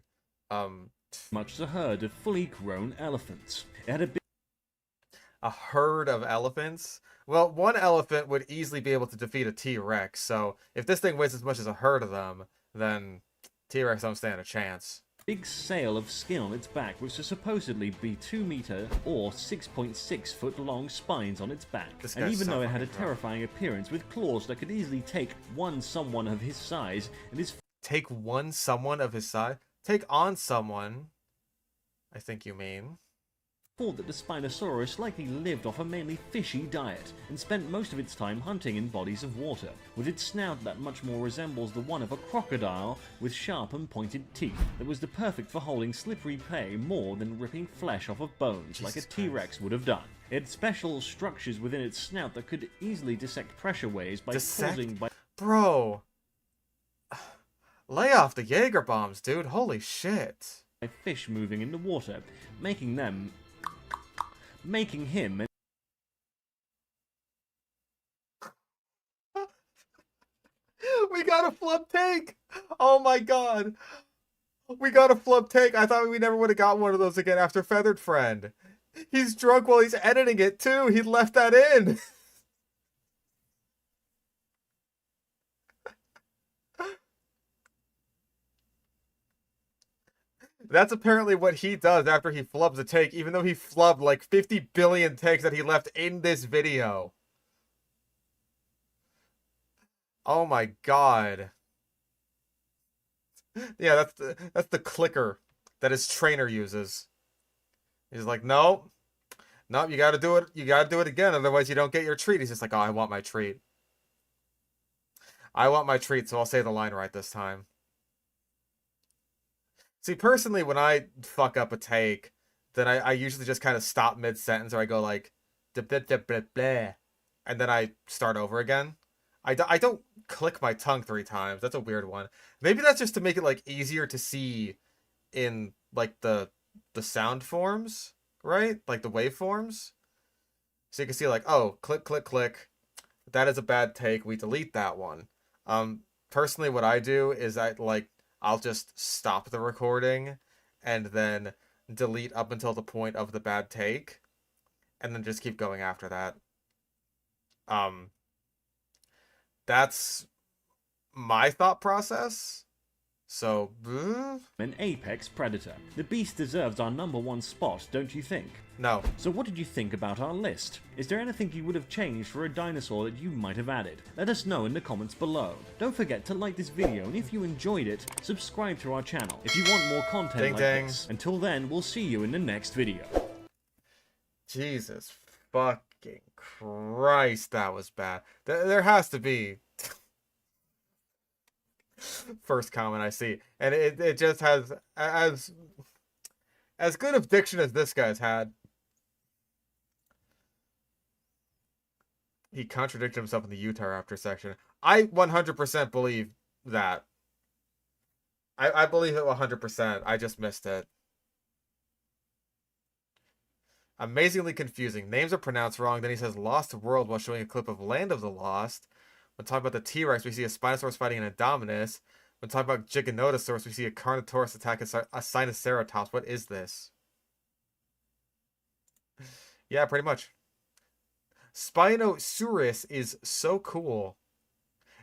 much as a herd of fully grown elephants. It had A herd of elephants? Well, one elephant would easily be able to defeat a T-Rex, so if this thing weighs as much as a herd of them, then T-Rex don't stand a chance. big sail of skin on its back, which would supposedly be 2 meter or 6.6 foot long spines on its back. This And guy's even so though it had a fucking drunk. terrifying appearance with claws that could easily take someone of his size, it is Take someone of his size? Take on someone, I think you mean. thought that the Spinosaurus likely lived off a mainly fishy diet and spent most of its time hunting in bodies of water, with its snout that much more resembles the one of a crocodile with sharp and pointed teeth that was the perfect for holding slippery prey more than ripping flesh off of bones like a Jesus T-Rex would have done. It had special structures within its snout that could easily dissect pressure waves by causing Bro. Lay off the Jaeger bombs, dude. Holy shit. fish moving in the water, making them making him an We got a flub take! Oh my god! We got a flub take! I thought we never would have got one of those again after Feathered Friend. He's drunk while he's editing it too! He left that in! That's apparently what he does after he flubs a take, even though he flubbed like 50 billion takes that he left in this video. Oh my god. Yeah, that's the clicker that his trainer uses. He's like, no, no, you gotta do it. You gotta do it again, otherwise you don't get your treat. He's just like, oh, I want my treat. I want my treat, so I'll say the line right this time. See, personally, when I fuck up a take, then I usually just kind of stop mid-sentence, or I go like, "Blah, blah, blah, blah," and then I start over again. I don't click my tongue 3 times. That's a weird one. Maybe that's just to make it like easier to see in like the sound forms, right? Like the waveforms. So you can see like, oh, click, click, click. That is a bad take. We delete that one. Personally, what I do is I'll just stop the recording and then delete up until the point of the bad take, and then just keep going after that. That's my thought process. So, an apex predator. The beast deserves our #1 spot, don't you think? no. So what did you think about our list? Is there anything you would have changed for a dinosaur that you might have added? Let us know in the comments below. Don't forget to like this video, and if you enjoyed it, subscribe to our channel if you want more content Ding like ding. this. Until then, we'll see you in the next video. Jesus fucking Christ, that was bad. There has to be. First comment I see. And it just has as good of diction as this guy's had. He contradicted himself in the Utah after section. I 100% believe that. I believe it 100%. I just missed it. Amazingly confusing. Names are pronounced wrong. Then he says Lost World while showing a clip of Land of the Lost. When talking about the T-Rex, we see a Spinosaurus fighting an Indominus. When talking about Giganotosaurus, we see a Carnotaurus attack a Sinoceratops. What is this? Yeah, pretty much. Spinosaurus is so cool.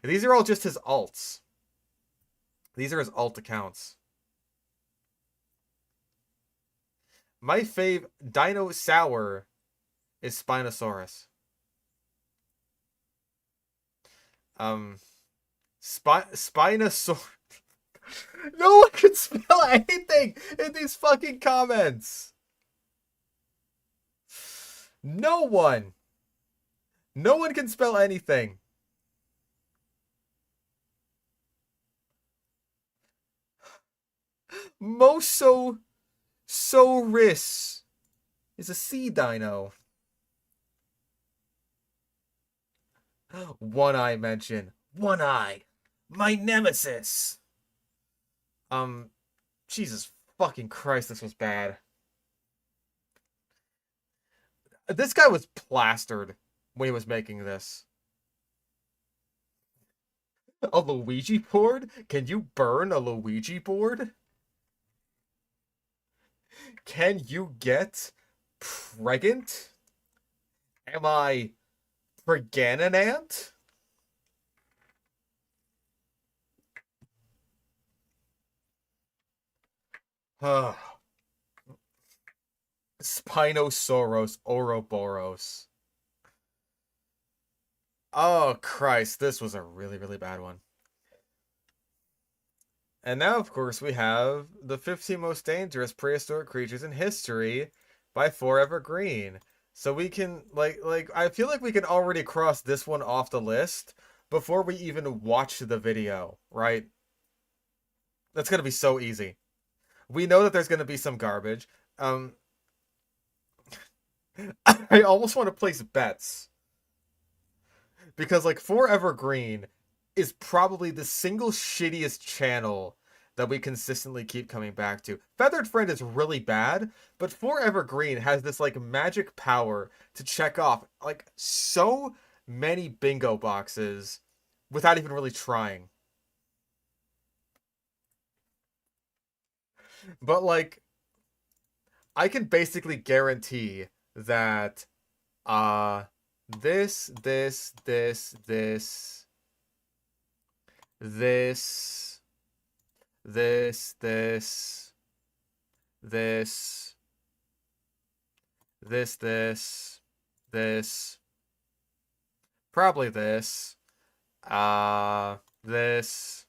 These are all just his alts. These are his alt accounts. My fave dinosaur is Spinosaurus. Spinosaurus. No one can spell anything in these fucking comments. No one. No one can spell anything. Mosasaurus is a sea dino. One Eye mention. One Eye. My nemesis. Jesus fucking Christ, this was bad. This guy was plastered when he was making this. A Luigi board? Can you burn a Luigi board? Can you get pregnant? Am I pregnant? Spinosaurus Ouroboros. Oh, Christ. This was a really, really bad one. And now, of course, we have the 15 most dangerous prehistoric creatures in history by Forever Green. So we can, I feel like we can already cross this one off the list before we even watch the video, right? That's going to be so easy. We know that there's going to be some garbage. I almost want to place bets. Because, Forever Green is probably the single shittiest channel that we consistently keep coming back to. Feathered Friend is really bad, but Forever Green has this like magic power to check off like so many bingo boxes without even really trying. But like, I can basically guarantee that this, this, this, this, this, this, this, this, this, probably this, this,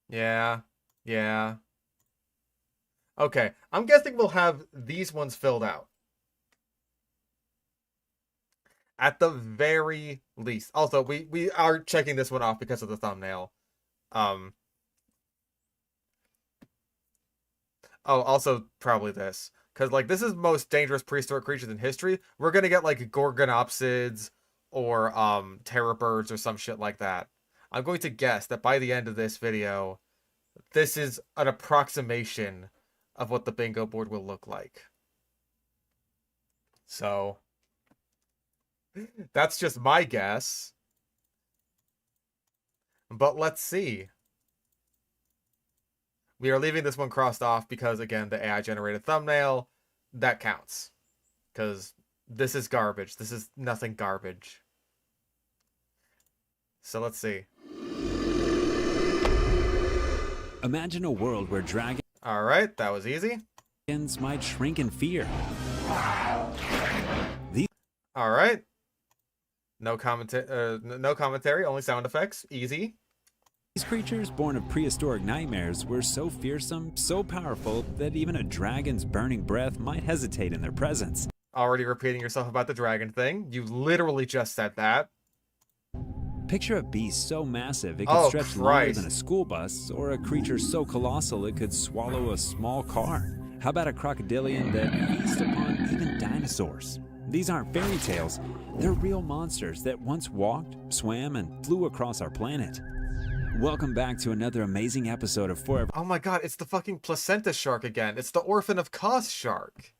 yeah. Okay, I'm guessing we'll have these ones filled out. At the very least. Also, we are checking this one off because of the thumbnail. Oh, also probably this. Because, like, this is most dangerous prehistoric creatures in history. We're gonna get, like, Gorgonopsids or, terror birds or some shit like that. I'm going to guess that by the end of this video, this is an approximation of what the bingo board will look like. So, that's just my guess. But let's see. We are leaving this one crossed off because, again, the AI-generated thumbnail, that counts. Because this is garbage. This is nothing garbage. So let's see. Imagine a world where dragons Alright, that was easy. might shrink in fear. Alright. No commentary, only sound effects. Easy. These creatures born of prehistoric nightmares were so fearsome, so powerful, that even a dragon's burning breath might hesitate in their presence. Already repeating yourself about the dragon thing. You literally just said that. Picture a beast so massive it could Oh, stretch longer Christ. than a school bus, or a creature so colossal it could swallow a small car. How about a crocodilian that feasts upon even dinosaurs? These aren't fairy tales. They're real monsters that once walked, swam, and flew across our planet. Welcome back to another amazing episode of Forever. Oh my god, it's the fucking placenta shark again. It's the Orphan of Kos shark.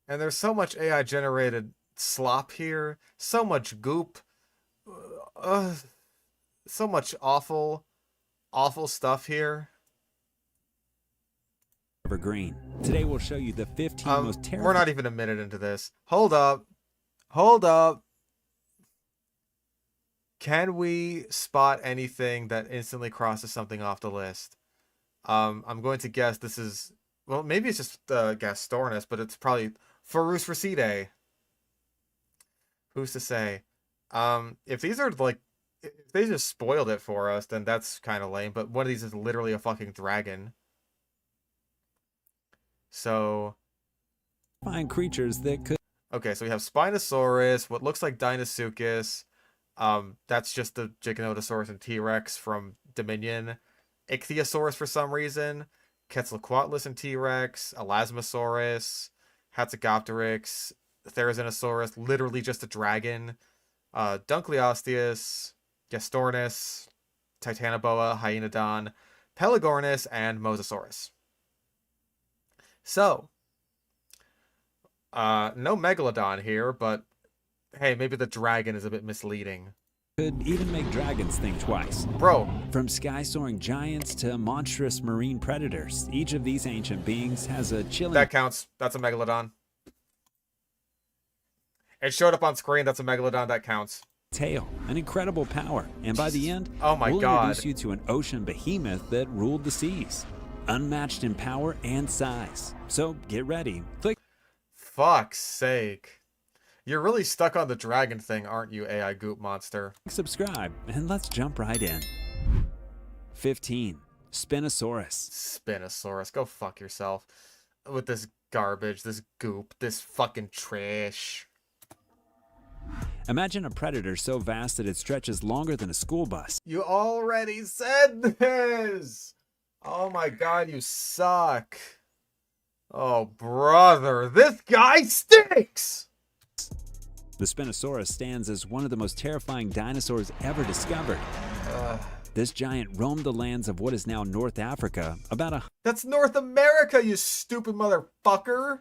And there's so much AI-generated slop here. So much goop. So much awful stuff here. Green. Today we'll show you the 15 most terrifying. We're not even a minute into this. Hold up. Can we spot anything that instantly crosses something off the list? I'm going to guess this is, well, maybe it's just Gastornis, but it's probably Farus Racide. Who's to say? If these are like, if they just spoiled it for us, then that's kind of lame. But one of these is literally a fucking dragon. So, Find creatures that could. okay, so we have Spinosaurus, what looks like Deinosuchus. That's just the Giganotosaurus and T-Rex from Dominion. Ichthyosaurus for some reason. Quetzalcoatlus and T-Rex. Elasmosaurus. Hatzegopteryx. Therizinosaurus, literally just a dragon. Dunkleosteus. Gastornis. Titanoboa. Hyenodon. Pelagornis, and Mosasaurus. So, no Megalodon here, but hey, maybe the dragon is a bit misleading. Could even make dragons think twice. Bro. From sky-soaring giants to monstrous marine predators, each of these ancient beings has a chilling That counts. That's a Megalodon. It showed up on screen. That's a Megalodon. That counts. tail, an incredible power, and by the end, Oh my we'll God. introduce you to an ocean behemoth that ruled the seas. Unmatched in power and size. So get ready. Click Fuck's sake. You're really stuck on the dragon thing, aren't you, AI goop monster? subscribe, and let's jump right in. 15. Spinosaurus. Spinosaurus, go fuck yourself. With this garbage, this goop, this fucking trash. Imagine a predator so vast that it stretches longer than a school bus. You already said this! Oh my god, you suck. Oh, brother, this guy stinks! The Spinosaurus stands as one of the most terrifying dinosaurs ever discovered. This giant roamed the lands of what is now North Africa about a That's North America, you stupid motherfucker.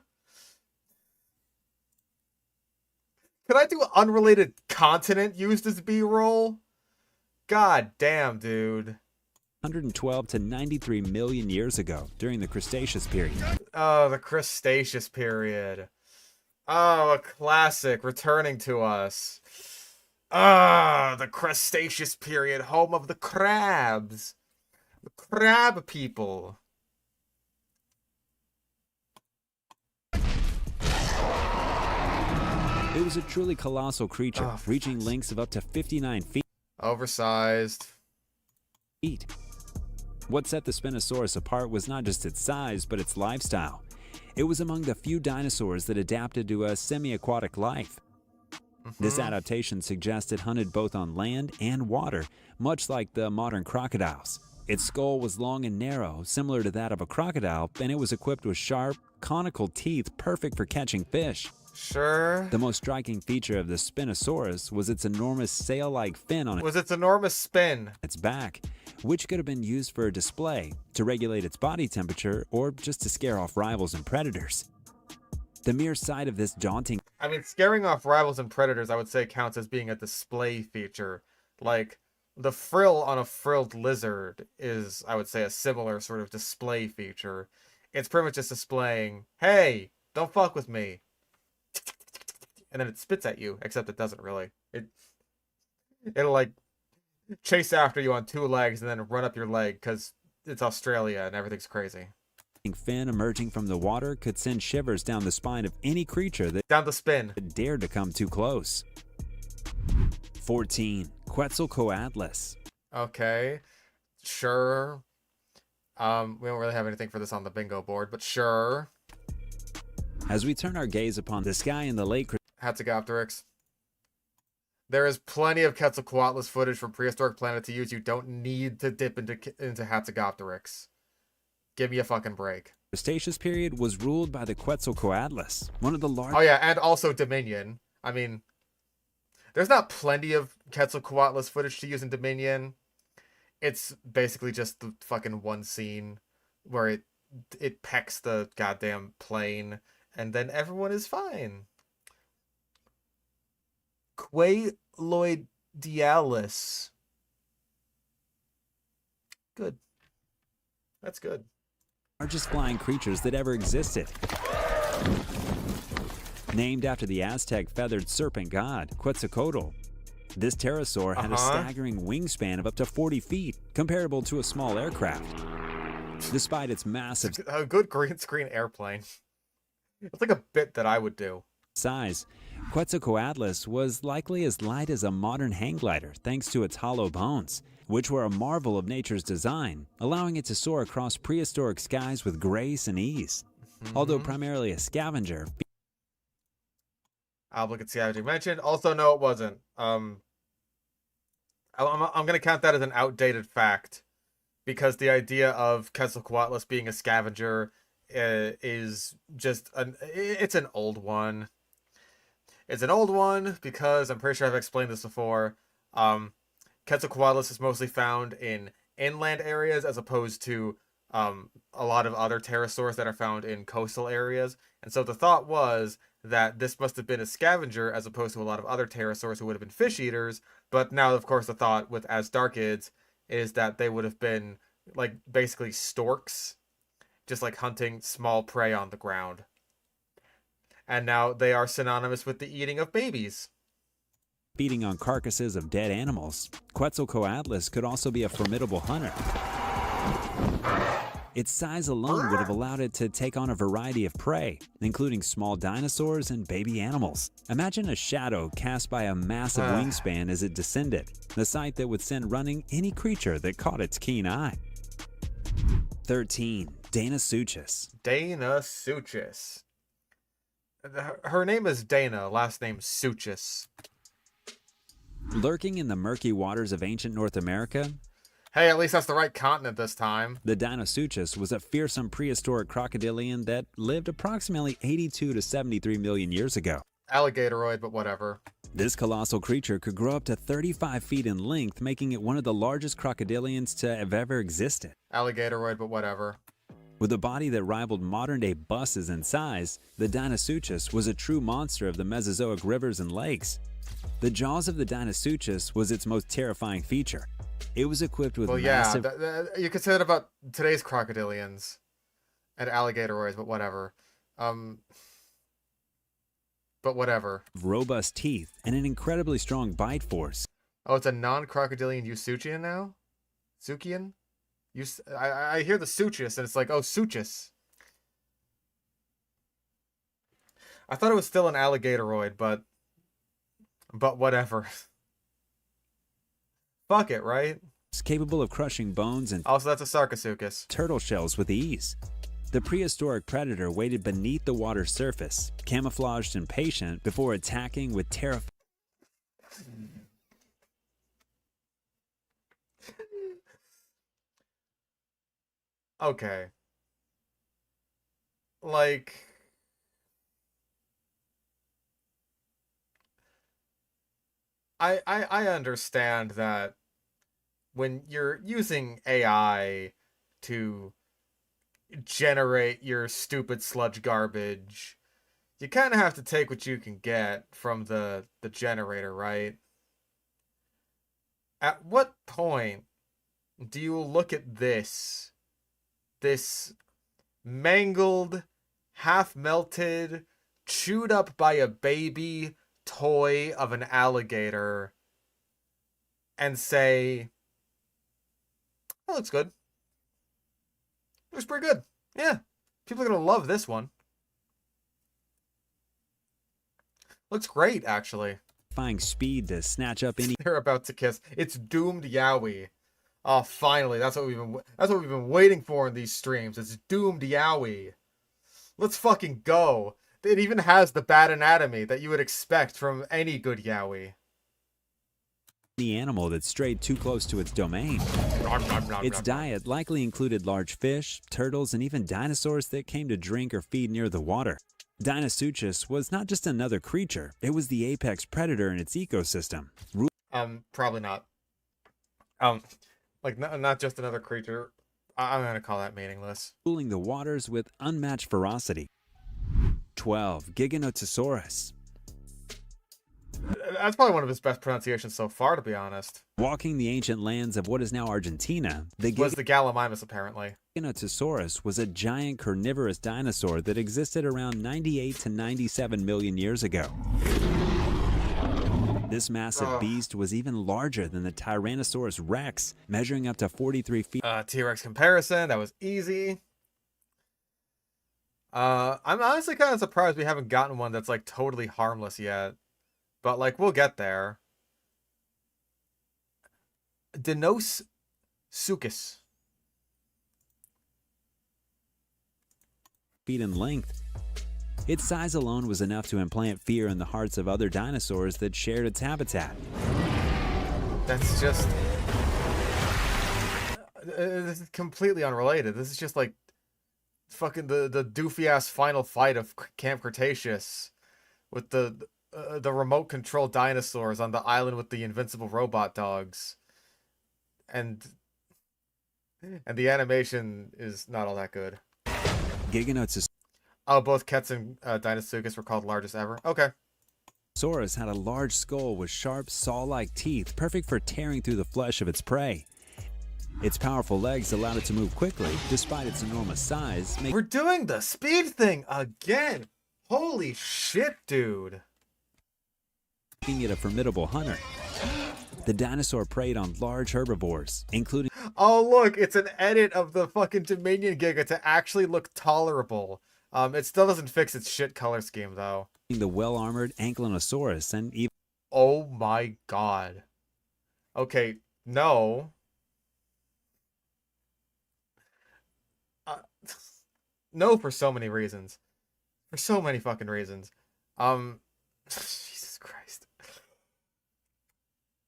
Could I do unrelated continent used as B-roll? God damn, dude. 112 to 93 million years ago during the Cretaceous period. Oh, the Cretaceous period. Oh, a classic returning to us. Ah, the Cretaceous period, home of the crabs. The crab people. It was a truly colossal creature, Oh, for reaching fuck's lengths of up to 59 Oversized. feet. What set the Spinosaurus apart was not just its size, but its lifestyle. It was among the few dinosaurs that adapted to a semi-aquatic life. This adaptation suggests it hunted both on land and water, much like the modern crocodiles. Its skull was long and narrow, similar to that of a crocodile, and it was equipped with sharp, conical teeth perfect for catching fish. Sure. The most striking feature of the Spinosaurus was its enormous sail-like fin on Was its enormous spin. its back, which could have been used for a display, to regulate its body temperature, or just to scare off rivals and predators. The mere sight of this daunting I mean, scaring off rivals and predators, I would say, counts as being a display feature. Like, the frill on a frilled lizard is, I would say, a similar sort of display feature. It's pretty much just displaying, hey, don't fuck with me. And then it spits at you, except it doesn't really. It'll, like, chase after you on two legs and then run up your leg because it's Australia and everything's crazy. fin emerging from the water could send shivers down the spine of any creature that Down the spin. dared to come too close. 14. Quetzalcoatlus. Okay. Sure. We don't really have anything for this on the bingo board, but sure. As we turn our gaze upon the sky in the late Hatzegopteryx. There is plenty of Quetzalcoatlus footage from Prehistoric Planet to use. You don't need to dip into Hatzegopteryx. Give me a fucking break. Cretaceous period was ruled by the Quetzalcoatlus, one of the largest. Oh yeah, and also Dominion. I mean, there's not plenty of Quetzalcoatlus footage to use in Dominion. It's basically just the fucking one scene where it pecks the goddamn plane, and then everyone is fine. Qualoidialis. Good. That's good. Largest flying creatures that ever existed. Named after the Aztec feathered serpent god, Quetzalcoatl. This pterosaur had a staggering wingspan of up to 40 feet, comparable to a small aircraft. Despite its massive A good green screen airplane. It's like a bit that I would do. size, Quetzalcoatlus was likely as light as a modern hang glider thanks to its hollow bones, which were a marvel of nature's design, allowing it to soar across prehistoric skies with grace and ease. Although primarily a scavenger, Obligate scavenger mentioned. Also, no, it wasn't. I'm gonna count that as an outdated fact, because the idea of Quetzalcoatlus being a scavenger is just it's an old one. It's an old one because I'm pretty sure I've explained this before. Quetzalcoatlus is mostly found in inland areas as opposed to a lot of other pterosaurs that are found in coastal areas. And so the thought was that this must have been a scavenger as opposed to a lot of other pterosaurs who would have been fish eaters. But now, of course, the thought with Asdarchids is that they would have been like basically storks, just like hunting small prey on the ground. And now they are synonymous with the eating of babies. feeding on carcasses of dead animals, Quetzalcoatlus could also be a formidable hunter. Its size alone would have allowed it to take on a variety of prey, including small dinosaurs and baby animals. Imagine a shadow cast by a massive wingspan as it descended, a sight that would send running any creature that caught its keen eye. 13. Deinosuchus. Deinosuchus. Her name is Dana, last name Suchus. Lurking in the murky waters of ancient North America, Hey, at least that's the right continent this time. the Deinosuchus was a fearsome prehistoric crocodilian that lived approximately 82 to 73 million years ago. Alligatoid, but whatever. This colossal creature could grow up to 35 feet in length, making it one of the largest crocodilians to have ever existed. Alligatoid, but whatever. With a body that rivaled modern-day buses in size, the Deinosuchus was a true monster of the Mesozoic rivers and lakes. The jaws of the Deinosuchus was its most terrifying feature. It was equipped with Well, yeah, massive... you could say that about today's crocodilians and alligatoroids, but whatever. But whatever. robust teeth and an incredibly strong bite force. Oh, it's a non-crocodilian Eusuchian now? Suchian? I hear the Suchus, and it's like, oh, Suchus. I thought it was still an alligatoroid, but whatever. Fuck it, right? It's capable of crushing bones and Also, that's a Sarcosuchus. turtle shells with ease. The prehistoric predator waited beneath the water's surface, camouflaged and patient, before attacking with terrifying. Okay. Like, I understand that when you're using AI to generate your stupid sludge garbage, you kind of have to take what you can get from the generator, right? At what point do you look at this mangled, half-melted, chewed up by a baby toy of an alligator and say, that looks good. Looks pretty good. Yeah. People are going to love this one. Looks great, actually. Speed to snatch up any They're about to kiss. It's doomed Yowie. Oh, finally. That's what we've been waiting for in these streams. It's doomed Yowie. Let's fucking go. It even has the bad anatomy that you would expect from any good Yowie. animal that strayed too close to its domain. Its diet likely included large fish, turtles, and even dinosaurs that came to drink or feed near the water. Deinosuchus was not just another creature, it was the apex predator in its ecosystem. Probably not. Like, not just another creature. I'm gonna call that meaningless. Ruling the waters with unmatched ferocity. 12. Giganotosaurus. That's probably one of his best pronunciations so far, to be honest. Walking the ancient lands of what is now Argentina, Was the Gallimimus, apparently. Giganotosaurus was a giant carnivorous dinosaur that existed around 98 to 97 million years ago. This massive beast was even larger than the Tyrannosaurus rex, measuring up to 43 feet. T-Rex comparison, that was easy. I'm honestly kind of surprised we haven't gotten one that's like totally harmless yet. But like, we'll get there. Deinosuchus. Feet in length. Its size alone was enough to implant fear in the hearts of other dinosaurs that shared its habitat. That's just... this is completely unrelated. This is just like fucking the doofy-ass final fight of Camp Cretaceous with the remote control dinosaurs on the island with the invincible robot dogs. And the animation is not all that good. Giganotosaurus Oh, both Kets and Deinosuchus were called largest ever. Okay. had a large skull with sharp, saw-like teeth, perfect for tearing through the flesh of its prey. Its powerful legs allowed it to move quickly, despite its enormous size. We're doing the speed thing again! Holy shit, dude! Making it a formidable hunter. The dinosaur preyed on large herbivores, including... Oh, look, it's an edit of the fucking Dominion Giga to actually look tolerable. It still doesn't fix its shit color scheme, though. The well-armored Ankylosaurus and even... Oh my god. Okay, no. No, for so many reasons. For so many fucking reasons. Jesus Christ.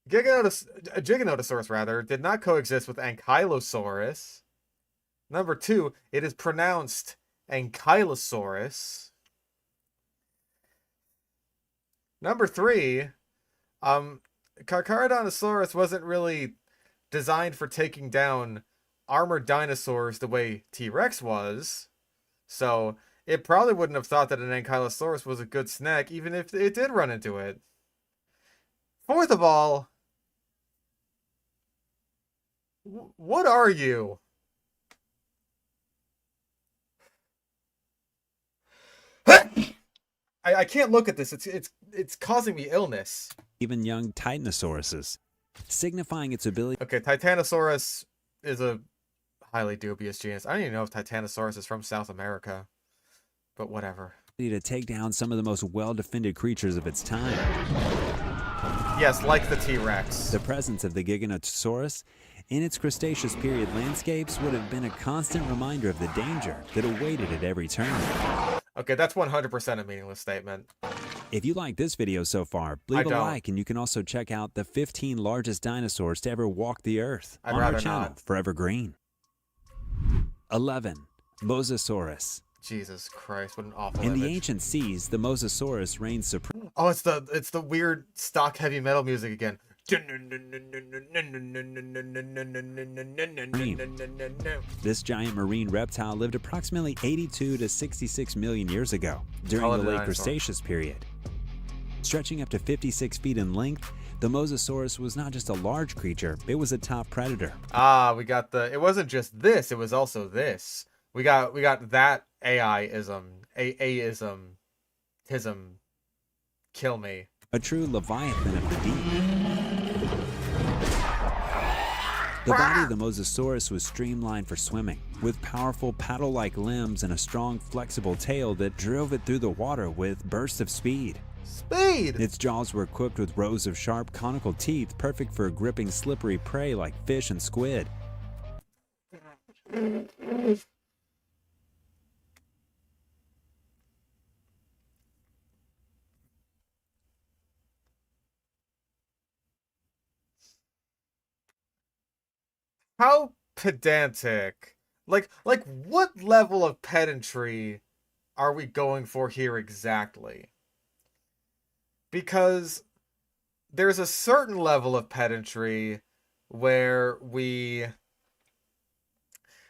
Giganotosaurus, rather, did not coexist with Ankylosaurus. Number 2, it is pronounced Ankylosaurus. Number 3, Carcharodontosaurus wasn't really designed for taking down armored dinosaurs the way T-Rex was. So it probably wouldn't have thought that an Ankylosaurus was a good snack, even if it did run into it. Fourth of all, what are you? I can't look at this. It's causing me illness. Even young Titanosauruses, signifying its ability Okay, Titanosaurus is a highly dubious genus. I don't even know if Titanosaurus is from South America, but whatever. to take down some of the most well-defended creatures of its time. Yes, like the T-Rex. The presence of the Giganotosaurus in its Cretaceous period landscapes would have been a constant reminder of the danger that awaited at every turn. Okay, that's 100% a meaningless statement. If you like this video so far, leave a like, and you can also check out the 15 largest dinosaurs to ever walk the earth on our channel, not. Forever Green. 11. Mosasaurus. Jesus Christ, what an awful In the image. ancient seas, the Mosasaurus reigned supreme. Oh, it's the weird stock heavy metal music again. This giant marine reptile lived approximately 82 to 66 million years ago during the late Cretaceous period. Stretching up to 56 feet in length, the Mosasaurus was not just a large creature, it was a top predator. Ah, we got it wasn't just this, it was also this. We got that A-ism, kill me. A true leviathan of the deep. The body of the Mosasaurus was streamlined for swimming, with powerful paddle-like limbs and a strong, flexible tail that drove it through the water with bursts of speed. Speed! Its jaws were equipped with rows of sharp, conical teeth, perfect for gripping slippery prey like fish and squid. How pedantic. Like what level of pedantry are we going for here exactly? Because there's a certain level of pedantry where we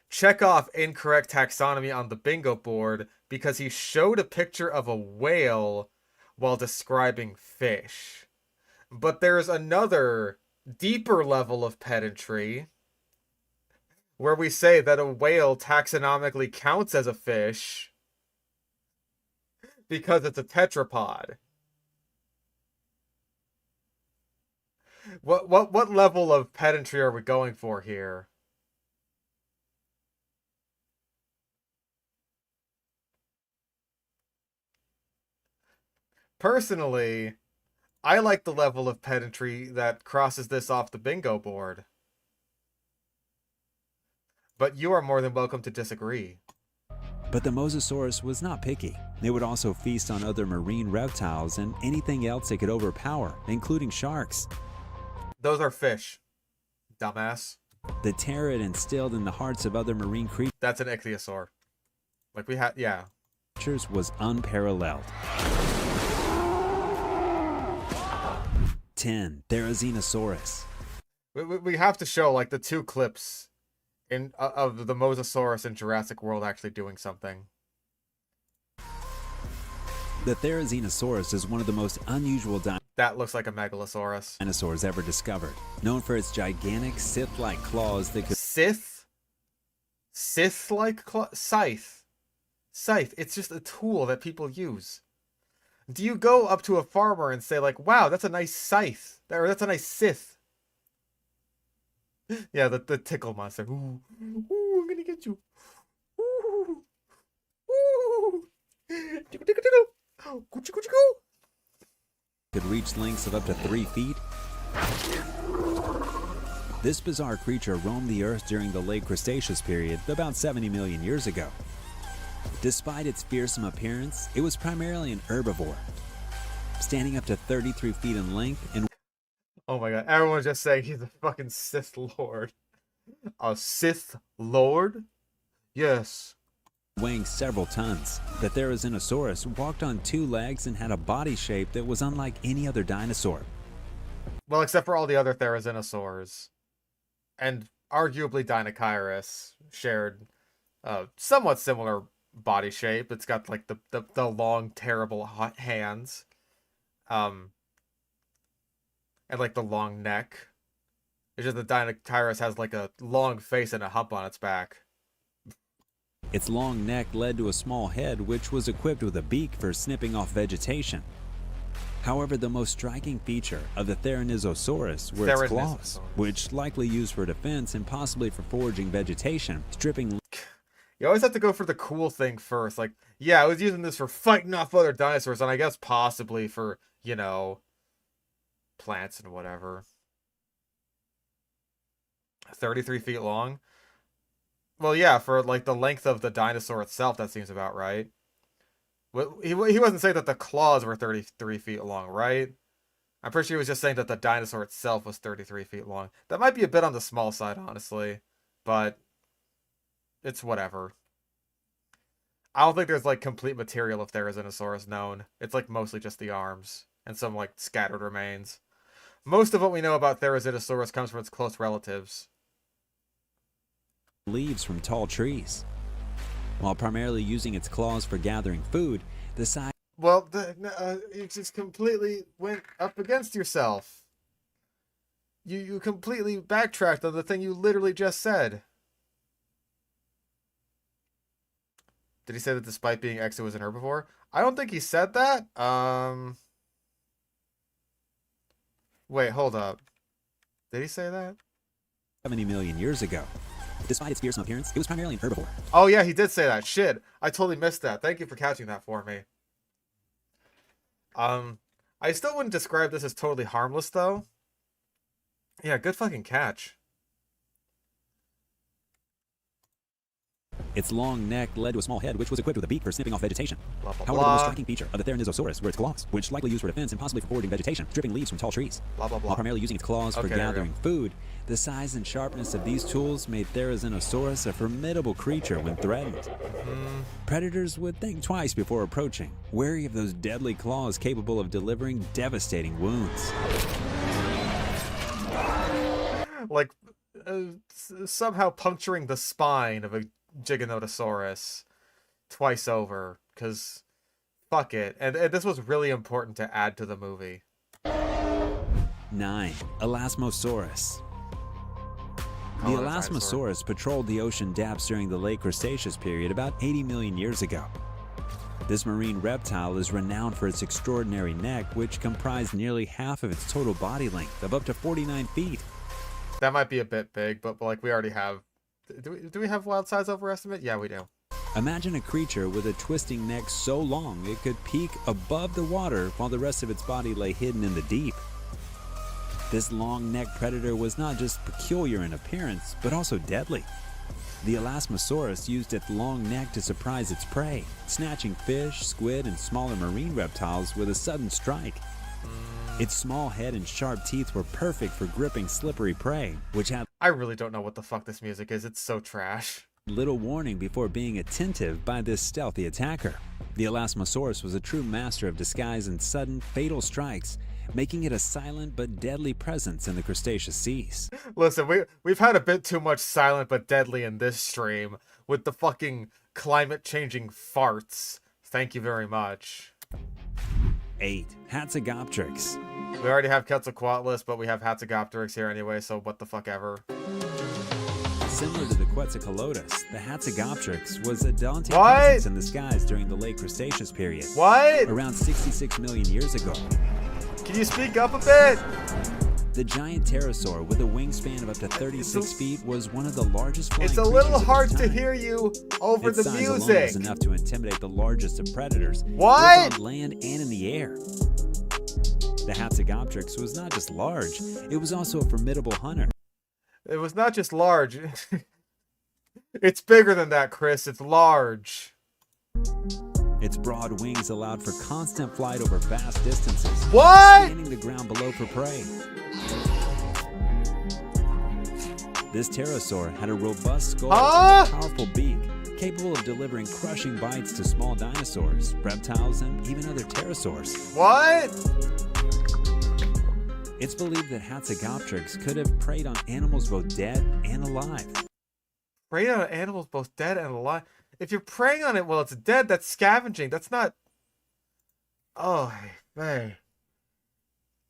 check off incorrect taxonomy on the bingo board because he showed a picture of a whale while describing fish. But there's another deeper level of pedantry where we say that a whale taxonomically counts as a fish because it's a tetrapod. What level of pedantry are we going for here? Personally, I like the level of pedantry that crosses this off the bingo board. But you are more than welcome to disagree. But the Mosasaurus was not picky. It would also feast on other marine reptiles and anything else it could overpower, including sharks. Those are fish, dumbass. The terror it instilled in the hearts of other marine That's an ichthyosaur. Like we had, yeah. creatures was unparalleled. 10. Therizinosaurus. We have to show like the two clips of the Mosasaurus in Jurassic World actually doing something. The Therizinosaurus is one of the most unusual That looks like a Megalosaurus. dinosaurs ever discovered, known for its gigantic scythe-like claws that could Scythe-like scythe. Scythe. It's just a tool that people use. Do you go up to a farmer and say like, "Wow, that's a nice scythe," or "That's a nice scythe"? Yeah, the tickle monster. Ooh, ooh, I'm gonna get you. Ooh, ooh. Tickle, tickle, tickle. Coochie, coochie, coo. could reach lengths of up to 3 feet. This bizarre creature roamed the Earth during the late Cretaceous period, about 70 million years ago. Despite its fearsome appearance, it was primarily an herbivore, standing up to 33 feet in length and Oh my god, everyone's just saying he's a fucking Sith Lord. A Sith Lord? Yes. weighing several tons. The Therizinosaurus walked on 2 legs and had a body shape that was unlike any other dinosaur. Well, except for all the other therizinosaurs. And arguably Dinochirus shared somewhat similar body shape. It's got like the long, terrible hands. And like the long neck. It's just the Dinochirus has like a long face and a hump on its back. Its long neck led to a small head which was equipped with a beak for snipping off vegetation. However, the most striking feature of the Therizinosaurus were its claws, which likely used for defense and possibly for foraging vegetation, stripping... You always have to go for the cool thing first. Like, yeah, I was using this for fighting off other dinosaurs, and I guess possibly for, you know, plants and whatever. 33 feet long? Well, yeah, for like the length of the dinosaur itself, that seems about right. He wasn't saying that the claws were 33 feet long, right? I'm pretty sure he was just saying that the dinosaur itself was 33 feet long. That might be a bit on the small side, honestly. But it's whatever. I don't think there's like complete material of Therizinosaurus known. It's like mostly just the arms and some like scattered remains. Most of what we know about Therizinosaurus comes from its close relatives. Leaves from tall trees. While primarily using its claws for gathering food, the size... Well, you just completely went up against yourself. You completely backtracked on the thing you literally just said. Did he say that despite being X, it was an herbivore? I don't think he said that. Wait, hold up. Did he say that? 70 million years ago. Despite its fearsome appearance, it was primarily an herbivore. Oh yeah, he did say that. Shit, I totally missed that. Thank you for catching that for me. I still wouldn't describe this as totally harmless, though. Yeah, good fucking catch. Its long neck led to a small head, which was equipped with a beak for snipping off vegetation. Blah, blah, However, blah. the most striking feature of the Therizinosaurus were its claws, which likely used for defense and possibly for foraging vegetation, stripping leaves from tall trees. Blah, blah, blah. While primarily using its claws for Okay, there we gathering food, the size and sharpness of these tools made Therizinosaurus a formidable creature when threatened. Predators would think twice before approaching, wary of those deadly claws capable of delivering devastating wounds. Like, somehow puncturing the spine of a Giganotosaurus twice over, because fuck it. And this was really important to add to the movie. 9. Elasmosaurus. The Call it a dinosaur. Elasmosaurus patrolled the ocean depths during the late Cretaceous period about 80 million years ago. This marine reptile is renowned for its extraordinary neck, which comprised nearly half of its total body length of up to 49 feet. That might be a bit big, but like we already have. Do we have wild size overestimate? Yeah, we do. Imagine a creature with a twisting neck so long it could peak above the water while the rest of its body lay hidden in the deep. This long-necked predator was not just peculiar in appearance, but also deadly. The Elasmosaurus used its long neck to surprise its prey, snatching fish, squid, and smaller marine reptiles with a sudden strike. Its small head and sharp teeth were perfect for gripping slippery prey, which had I really don't know what the fuck this music is. It's so trash. little warning before being attentive by this stealthy attacker. The Elasmosaurus was a true master of disguise and sudden, fatal strikes, making it a silent but deadly presence in the Cretaceous seas. Listen, we've had a bit too much silent but deadly in this stream with the fucking climate-changing farts. Thank you very much. 8. Hatzegopteryx. We already have Quetzalcoatlus, but we have Hatzegopteryx here anyway, so what the fuck ever. Similar to the Quetzalcoatlus, the Hatzegopteryx was a daunting What? presence in the skies during the late Cretaceous period. What? Around 66 million years ago. Can you speak up a bit? The giant pterosaur with a wingspan of up to 36 feet was one of the largest flying It's a creatures little of hard its to time. hear you over Its the size alone music. was enough to intimidate the largest of predators, What? both on land and in the air. The Hatzegopteryx was not just large, it was also a formidable hunter. It was not just large. It's bigger than that, Chris. It's large. Its broad wings allowed for constant flight over vast distances, What? scanning the ground below for prey. This pterosaur had a robust skull Huh? and a powerful beak, capable of delivering crushing bites to small dinosaurs, reptiles, and even other pterosaurs. What? It's believed that Hatzegopteryx could have preyed on animals both dead and alive. Prey on animals both dead and alive. If you're preying on it while it's dead, that's scavenging. That's not. Oh, man.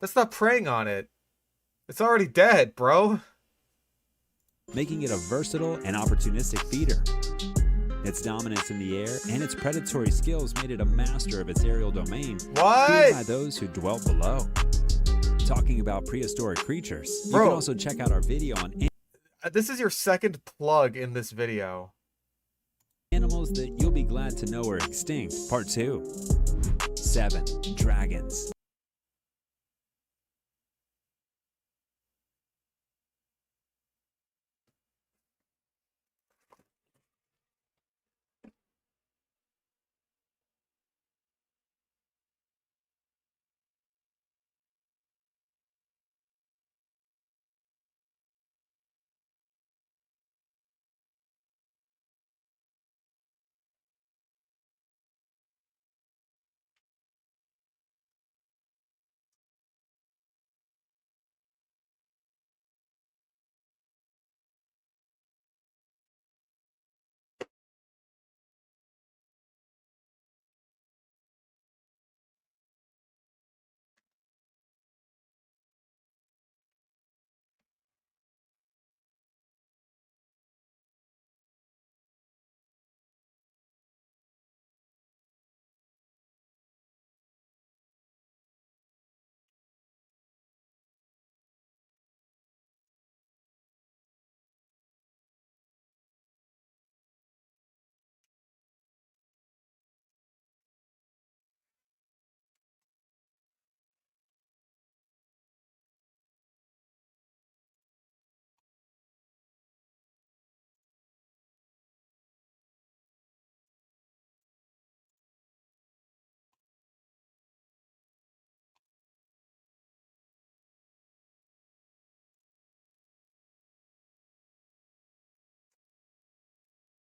That's not preying on it. It's already dead, bro. Making it a versatile and opportunistic feeder. Its dominance in the air and its predatory skills made it a master of its aerial domain, feared by What? those who dwelt below. Talking about prehistoric creatures, you Bro. can also check out our video on This is your second plug in this video. animals that you'll be glad to know are extinct, part 2. 7. Dragons.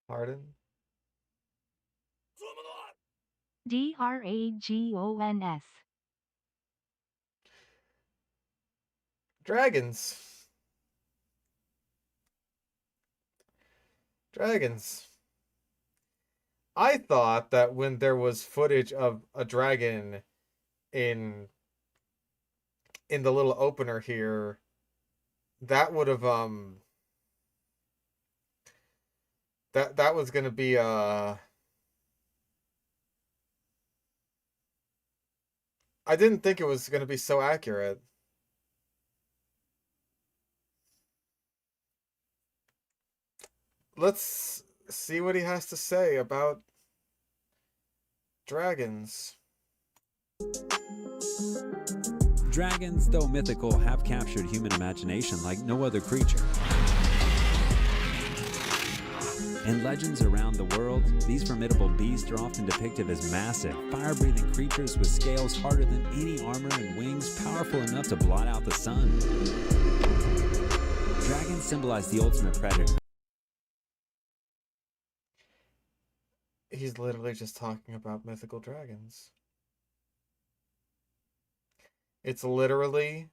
Pardon? Dragons. Dragons. Dragons. I thought that when there was footage of a dragon in the little opener here, that would have that was gonna be I didn't think it was gonna be so accurate. Let's see what he has to say about dragons. Dragons, though mythical, have captured human imagination like no other creature. In legends around the world, these formidable beasts are often depicted as massive, fire-breathing creatures with scales harder than any armor and wings powerful enough to blot out the sun. Dragons symbolize the ultimate predator. He's literally just talking about mythical dragons. It's literally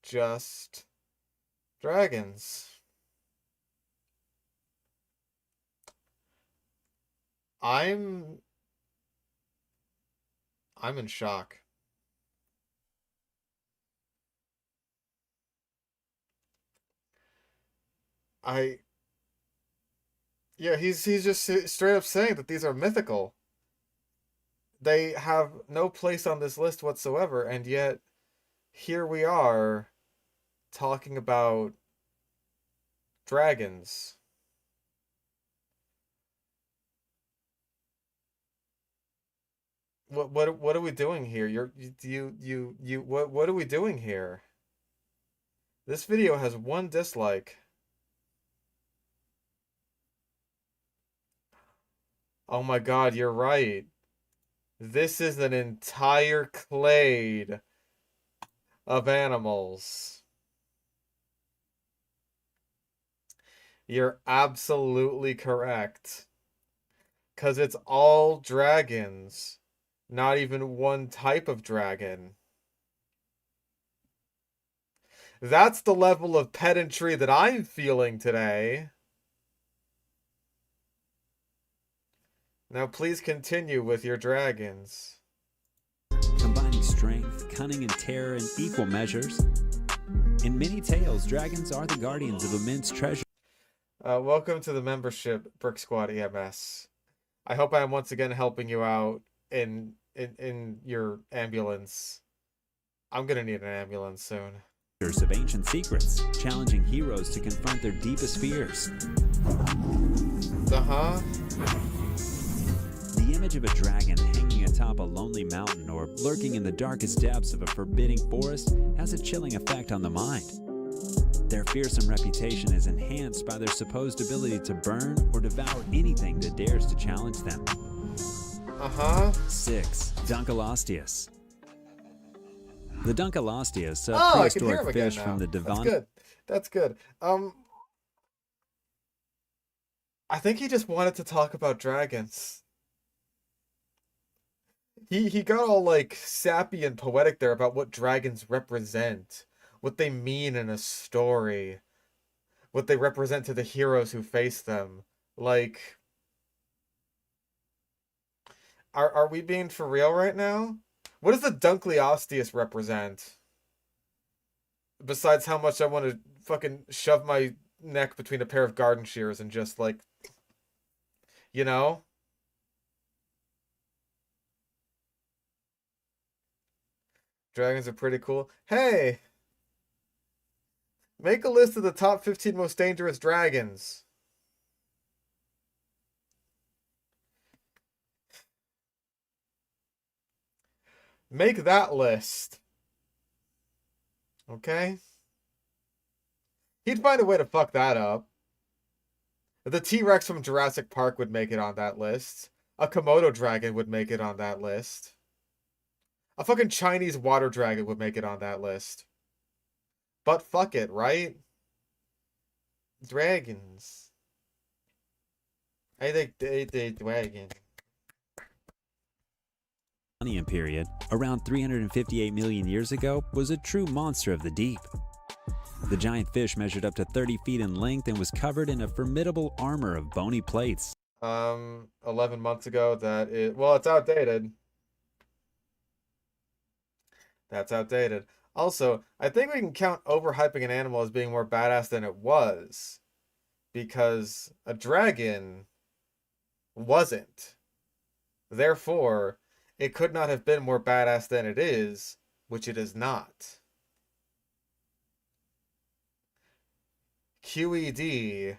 just dragons. I'm in shock. Yeah, he's just straight up saying that these are mythical. They have no place on this list whatsoever, and yet here we are talking about dragons. What are we doing here? What are we doing here? This video has 1 dislike. Oh my god, you're right. This is an entire clade of animals. You're absolutely correct. 'Cause it's all dragons. Not even one type of dragon. That's the level of pedantry that I'm feeling today. Now please continue with your dragons. Combining strength, cunning, and terror in equal measures. In many tales, dragons are the guardians of immense treasure. Welcome to the membership, Brick Squad EMS. I hope I am once again helping you out in your ambulance. I'm gonna need an ambulance soon. Of ancient secrets, challenging heroes to confront their deepest fears. Uh-huh. The image of a dragon hanging atop a lonely mountain or lurking in the darkest depths of a forbidding forest has a chilling effect on the mind. Their fearsome reputation is enhanced by their supposed ability to burn or devour anything that dares to challenge them. Uh-huh. 6. Dunkleosteus. The Dunkleosteus, a Oh, I can hear him prehistoric again fish now. from the That's Devon. good. That's good. I think he just wanted to talk about dragons. He got all like sappy and poetic there about what dragons represent, what they mean in a story, what they represent to the heroes who face them. Like, are we being for real right now? What does the Dunkleosteus represent? Besides how much I want to fucking shove my neck between a pair of garden shears and just like, you know? Dragons are pretty cool. Hey! Make a list of the top 15 most dangerous dragons. Make that list. Okay? He'd find a way to fuck that up. The T-Rex from Jurassic Park would make it on that list. A Komodo dragon would make it on that list. A fucking Chinese water dragon would make it on that list. But fuck it, right? Dragons. I think they dragon. Devonian period, around 358 million years ago, was a true monster of the deep. The giant fish measured up to 30 feet in length and was covered in a formidable armor of bony plates. 11 months ago, well, it's outdated. That's outdated. Also, I think we can count overhyping an animal as being more badass than it was. Because a dragon wasn't. Therefore, it could not have been more badass than it is, which it is not. QED.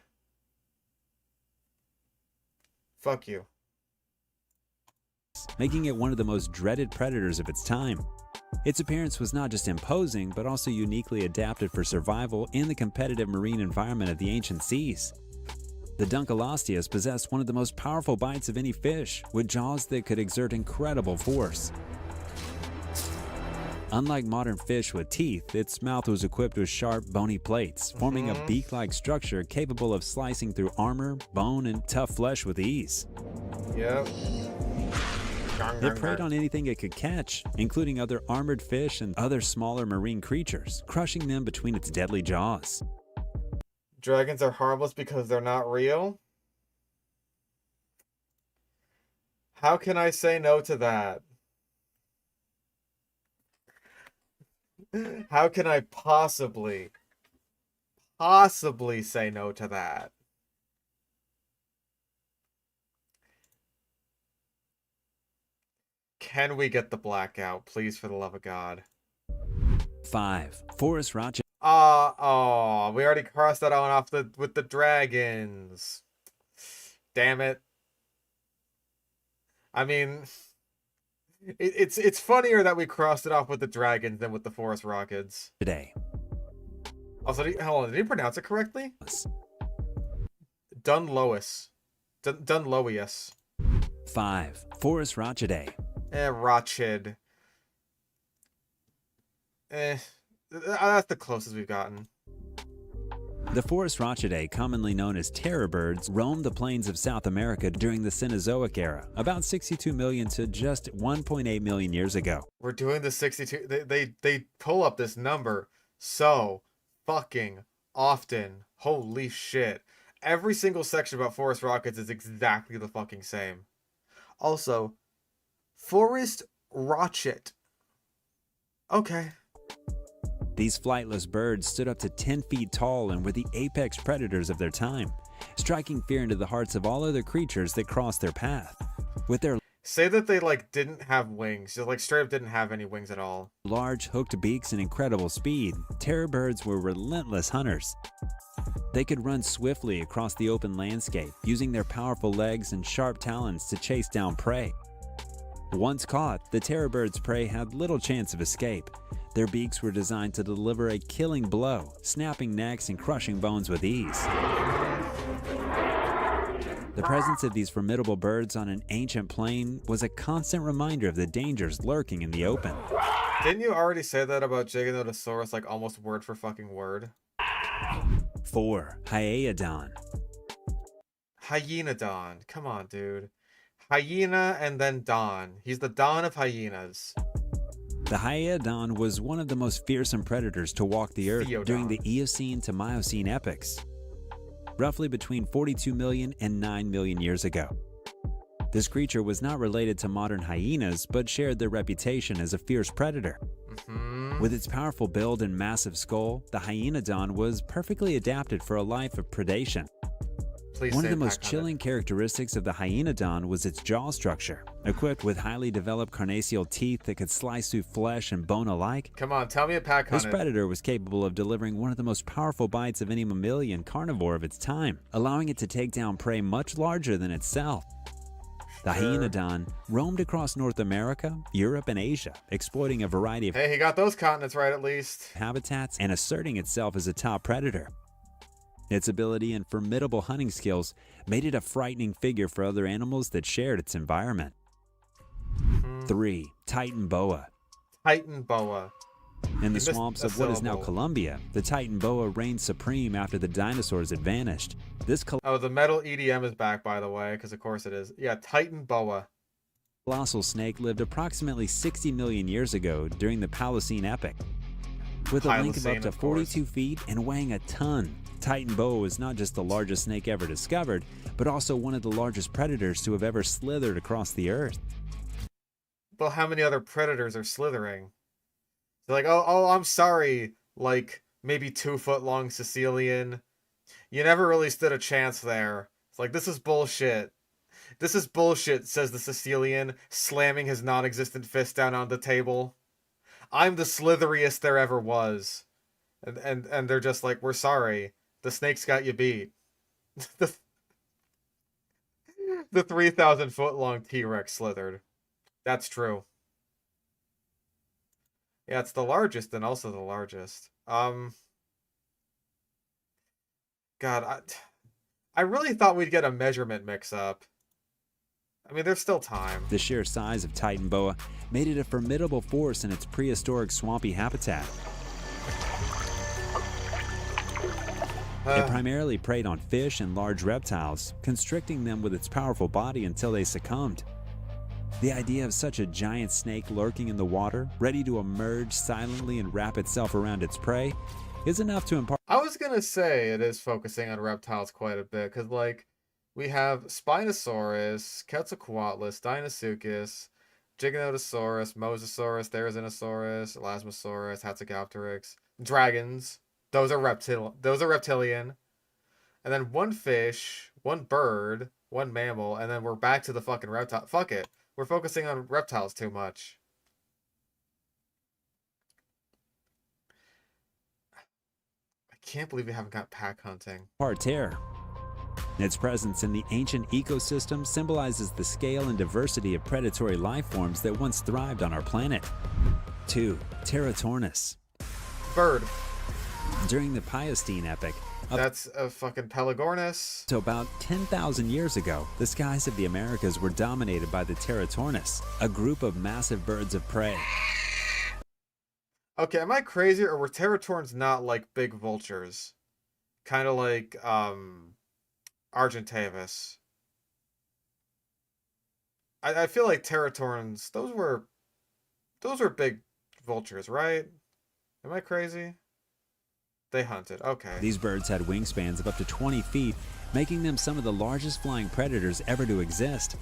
Fuck you. Making it one of the most dreaded predators of its time. Its appearance was not just imposing, but also uniquely adapted for survival in the competitive marine environment of the ancient seas. The Dunkleosteus possessed one of the most powerful bites of any fish, with jaws that could exert incredible force. Unlike modern fish with teeth, its mouth was equipped with sharp, bony plates, forming a beak-like structure capable of slicing through armor, bone, and tough flesh with ease. Yep. It preyed on anything it could catch, including other armored fish and other smaller marine creatures, crushing them between its deadly jaws. Dragons are harmless because they're not real? How can I say no to that? How can I possibly say no to that? Can we get the blackout, please, for the love of God? 5. Forest Rochester. Oh, we already crossed that one off with the dragons. Damn it. I mean, it's funnier that we crossed it off with the dragons than with the forest rockets. Today. Also, hold on, did he pronounce it correctly? Dunlois. Dunloius. 5. Forest Rochidae. Rochid. That's the closest we've gotten. The Forest Rochidae, commonly known as terror birds, roamed the plains of South America during the Cenozoic era, about 62 million to just 1.8 million years ago. We're doing the 62. They pull up this number so fucking often. Holy shit. Every single section about forest rockets is exactly the fucking same. Also, forest rocket. Okay. These flightless birds stood up to 10 feet tall and were the apex predators of their time, striking fear into the hearts of all other creatures that crossed their path. With their Say that they like didn't have wings. Just like straight up didn't have any wings at all. large hooked beaks and incredible speed, terror birds were relentless hunters. They could run swiftly across the open landscape, using their powerful legs and sharp talons to chase down prey. Once caught, the terror bird's prey had little chance of escape. Their beaks were designed to deliver a killing blow, snapping necks and crushing bones with ease. The presence of these formidable birds on an ancient plain was a constant reminder of the dangers lurking in the open. Didn't you already say that about Giganotosaurus like almost word for fucking word? 4. Hyaeodon. Hyenodon. Come on, dude. Hyena and then Don. He's the Don of hyenas. The Hyaeodon was one of the most fearsome predators to walk the earth Theodon. during the Eocene to Miocene epochs, roughly between 42 million and 9 million years ago. This creature was not related to modern hyenas, but shared their reputation as a fierce predator. With its powerful build and massive skull, the Hyenodon was perfectly adapted for a life of predation. Please One of say the most Pac Hunter. chilling characteristics of the Hyenodon was its jaw structure, equipped with highly developed carnassial teeth that could slice through flesh and bone alike. Come on, tell me a pack This hunted. predator was capable of delivering one of the most powerful bites of any mammalian carnivore of its time, allowing it to take down prey much larger than itself. The Sure. Hyenodon roamed across North America, Europe, and Asia, exploiting a variety of Hey, he got those continents right at least. habitats and asserting itself as a top predator. Its ability and formidable hunting skills made it a frightening figure for other animals that shared its environment. 3. Titan boa. Titan boa. In the missed swamps a of what is now syllable. Colombia, the Titan boa reigned supreme after the dinosaurs had vanished. This Oh, the metal EDM is back, by the way, because of course it is. Yeah, Titan boa. colossal snake lived approximately 60 million years ago during the Pliocene epoch. With a length of Pliocene, up to of course. 42 feet and weighing a ton, Titan boa was not just the largest snake ever discovered, but also one of the largest predators to have ever slithered across the earth. Well, how many other predators are slithering? They're like, oh, I'm sorry. Like, maybe 2-foot long Sicilian. You never really stood a chance there. It's like, this is bullshit. This is bullshit, says the Sicilian, slamming his non-existent fist down on the table. I'm the slitheriest there ever was. And they're just like, we're sorry. The snake's got you beat. the 3,000-foot long T-Rex slithered. That's true. Yeah, it's the largest and also the largest. God, I really thought we'd get a measurement mix-up. I mean, there's still time. The sheer size of Titan boa made it a formidable force in its prehistoric swampy habitat. It primarily preyed on fish and large reptiles, constricting them with its powerful body until they succumbed. The idea of such a giant snake lurking in the water, ready to emerge silently and wrap itself around its prey, is enough to impart I was gonna say it is focusing on reptiles quite a bit, because, like, we have Spinosaurus, Quetzalcoatlus, Deinosuchus, Giganotosaurus, Mosasaurus, Therizinosaurus, Elasmosaurus, Hatzegopteryx, dragons. Those are reptilian. And then one fish, one bird, one mammal, and then we're back to the fucking reptile. Fuck it. We're focusing on reptiles too much. I can't believe we haven't got pack hunting. terror. Its presence in the ancient ecosystem symbolizes the scale and diversity of predatory life forms that once thrived on our planet. 2. Pterotornis. Bird. During the Pliocene epoch, up That's a fucking Pelagornis. to about 10,000 years ago, the skies of the Americas were dominated by the Pterotornis, a group of massive birds of prey. Okay, am I crazy, or were Pterotorns not like big vultures? Kind of like Argentavis. I feel like Pterotorns, those were big vultures, right? Am I crazy? They hunted. Okay. These birds had wingspans of up to 20 feet, making them some of the largest flying predators ever to exist.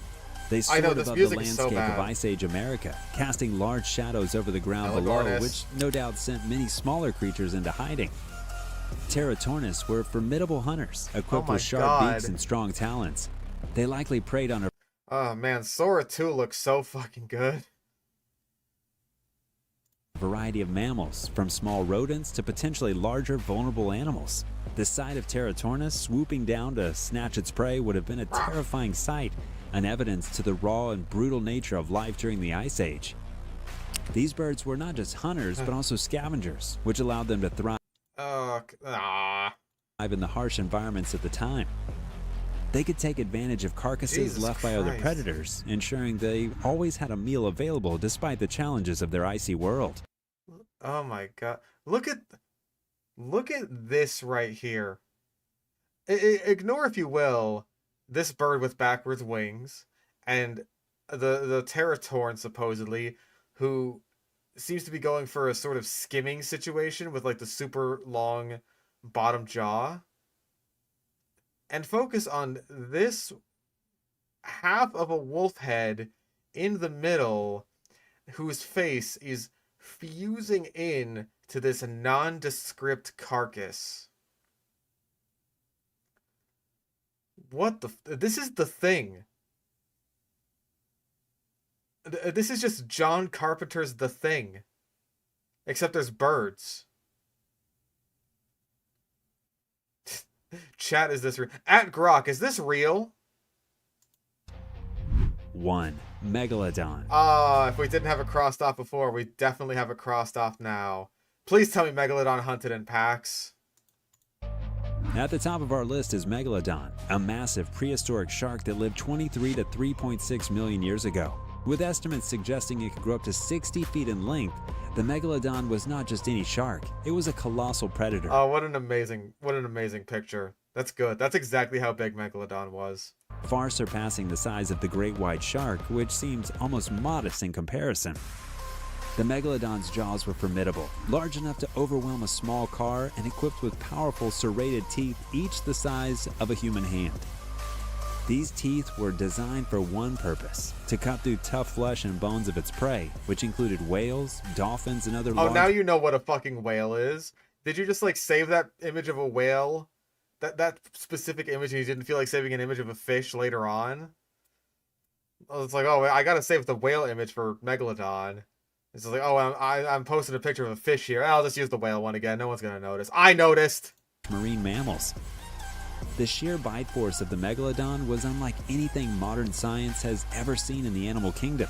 They I know, soared this above the music is so landscape of bad. Ice Age America, casting large shadows over the ground below, Allegornis. which no doubt sent many smaller creatures into hiding. Pterotornis were formidable hunters, equipped my with sharp God. beaks and strong talons. They likely preyed on a Oh man, Sora 2 looks so fucking good. variety of mammals, from small rodents to potentially larger, vulnerable animals. The sight of Pterotornis swooping down to snatch its prey would have been a terrifying sight, an evidence to the raw and brutal nature of life during the Ice Age. These birds were not just hunters, but also scavengers, which allowed them to thrive in the harsh environments at the time. They could take advantage of carcasses Jesus left by other Christ. predators, ensuring they always had a meal available despite the challenges of their icy world. Oh my god. Look at this right here. Ignore, if you will, this bird with backwards wings and the Pteratorn, supposedly, who seems to be going for a sort of skimming situation with like the super long bottom jaw. And focus on this half of a wolf head in the middle, whose face is fusing in to this nondescript carcass. What the... This is The Thing. This is just John Carpenter's The Thing. Except there's birds. Chat, is this real? At Grok, is this real? 1. Megalodon. If we didn't have it crossed off before, we definitely have it crossed off now. Please tell me Megalodon hunted in packs. At the top of our list is Megalodon, a massive prehistoric shark that lived 23 to 3.6 million years ago. With estimates suggesting it could grow up to 60 feet in length, the Megalodon was not just any shark, it was a colossal predator. Oh, what an amazing picture. That's good. That's exactly how big Megalodon was. Far surpassing the size of the great white shark, which seems almost modest in comparison. The Megalodon's jaws were formidable, large enough to overwhelm a small car and equipped with powerful serrated teeth, each the size of a human hand. These teeth were designed for one purpose, to cut through tough flesh and bones of its prey, which included whales, dolphins, and other Oh, large... now you know what a fucking whale is. Did you just like save that image of a whale? That specific image, and you didn't feel like saving an image of a fish later on? It's like, oh, I gotta save the whale image for Megalodon. It's just like, oh, I'm posting a picture of a fish here. I'll just use the whale one again. No one's gonna notice. I noticed! marine mammals. The sheer bite force of the Megalodon was unlike anything modern science has ever seen in the animal kingdom,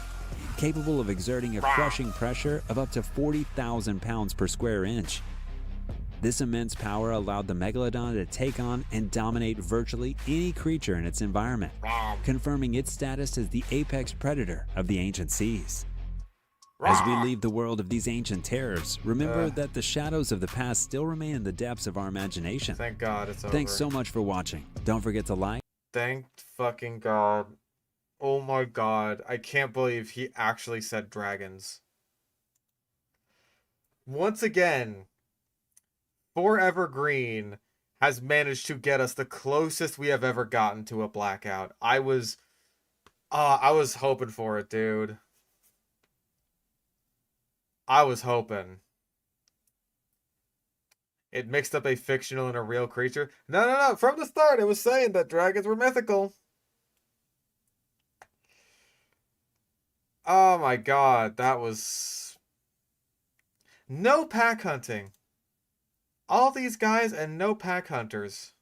capable of exerting a crushing pressure of up to 40,000 pounds per square inch. This immense power allowed the Megalodon to take on and dominate virtually any creature in its environment, confirming its status as the apex predator of the ancient seas. As we leave the world of these ancient terrors, remember that the shadows of the past still remain in the depths of our imagination. Thank God it's over. Thanks so much for watching. Don't forget to like. Thank fucking God. Oh my God. I can't believe he actually said dragons. Once again, Forever Green has managed to get us the closest we have ever gotten to a blackout. I was hoping for it, dude. I was hoping. It mixed up a fictional and a real creature. No. From the start, it was saying that dragons were mythical. Oh my God, that was... No pack hunting. All these guys and no pack hunters.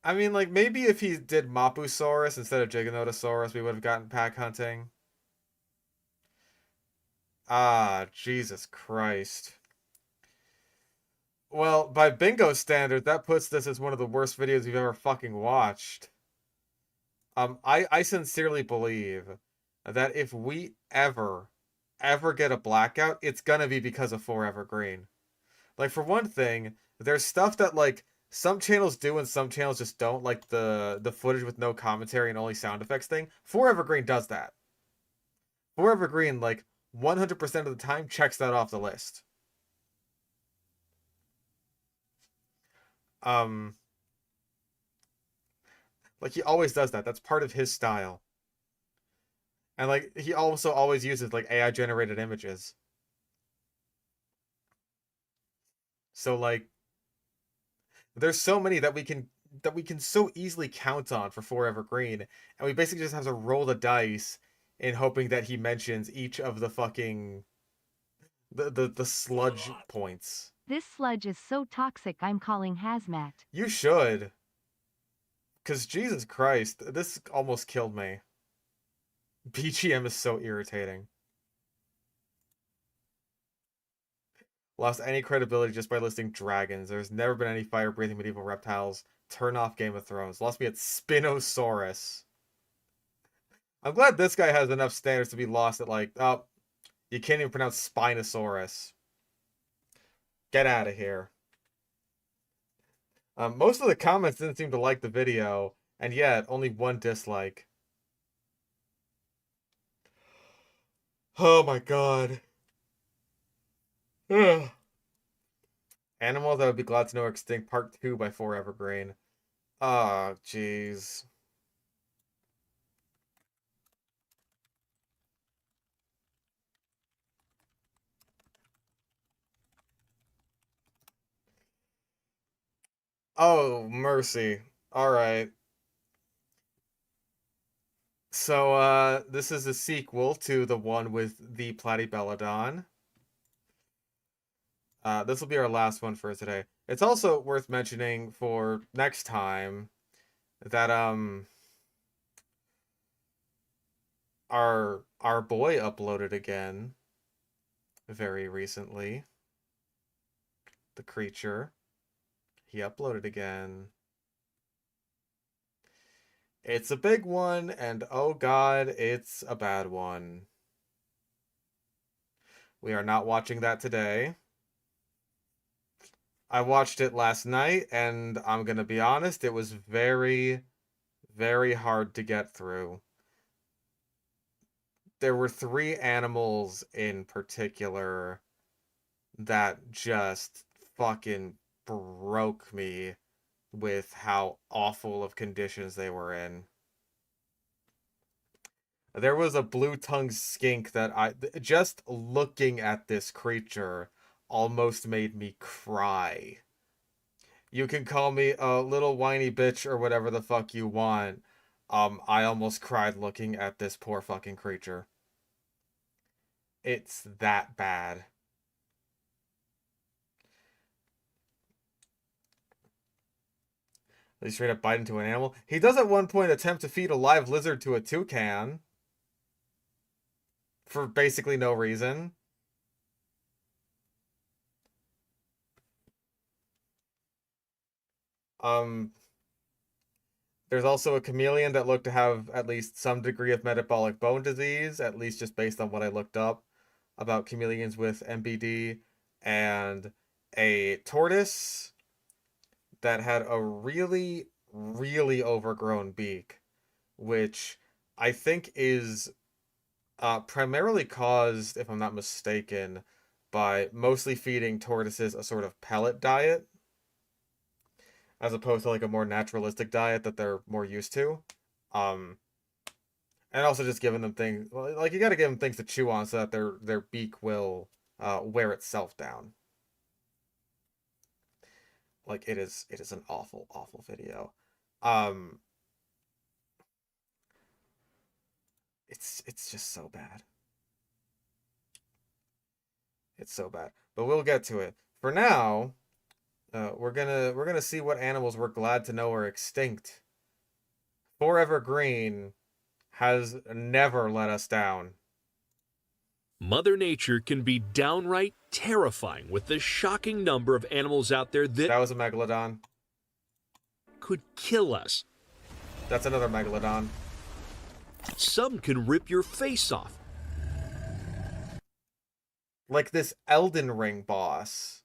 I mean, like, maybe if he did Mapusaurus instead of Giganotosaurus, we would have gotten pack hunting. Ah, Jesus Christ. Well, by bingo standard, that puts this as one of the worst videos we've ever fucking watched. I sincerely believe that if we ever get a blackout, it's gonna be because of Forever Green. Like, for one thing, there's stuff that, like, some channels do and some channels just don't, like the footage with no commentary and only sound effects thing. Forever Green does that. Forever Green, like, 100% of the time checks that off the list. Like, he always does that. That's part of his style. And, like, he also always uses, like, AI-generated images. So, like, there's so many that we can so easily count on for Forever Green, and we basically just have to roll the dice in hoping that he mentions each of the fucking the sludge points. This sludge is so toxic I'm calling hazmat. You should. 'Cause Jesus Christ, this almost killed me. BGM is so irritating. Lost any credibility just by listing dragons. There's never been any fire-breathing medieval reptiles. Turn off Game of Thrones. Lost me at Spinosaurus. I'm glad this guy has enough standards to be lost at, like, oh, you can't even pronounce Spinosaurus. Get out of here. Most of the comments didn't seem to like the video, and yet only one dislike. Oh my god. Ugh. Animals I would be glad to know are extinct, Part 2 by Forever Green. Oh, jeez. Oh, mercy. Alright. So, this is a sequel to the one with the Platybelodon. This will be our last one for today. It's also worth mentioning for next time that, our boy uploaded again very recently. The creature. He uploaded again. It's a big one, and oh god, it's a bad one. We are not watching that today. I watched it last night, and I'm gonna be honest, it was very, very hard to get through. There were 3 animals in particular that just fucking broke me with how awful of conditions they were in. There was a blue-tongued skink that just looking at this creature almost made me cry. You can call me a little whiny bitch or whatever the fuck you want. I almost cried looking at this poor fucking creature. It's that bad. He straight up bite into an animal. He does at one point attempt to feed a live lizard to a toucan. For basically no reason. There's also a chameleon that looked to have at least some degree of metabolic bone disease, at least just based on what I looked up about chameleons with MBD, and a tortoise that had a really, really overgrown beak, which I think is primarily caused, if I'm not mistaken, by mostly feeding tortoises a sort of pellet diet, as opposed to like a more naturalistic diet that they're more used to. And also just giving them things, like you gotta give them things to chew on so that their beak will wear itself down. Like it is an awful, awful video. It's just so bad. It's so bad. But we'll get to it. For now, we're gonna see what animals we're glad to know are extinct. Forever Green has never let us down. Mother Nature can be downright terrifying with the shocking number of animals out there That was a megalodon. could kill us. That's another megalodon. Some can rip your face off. Like this Elden Ring boss.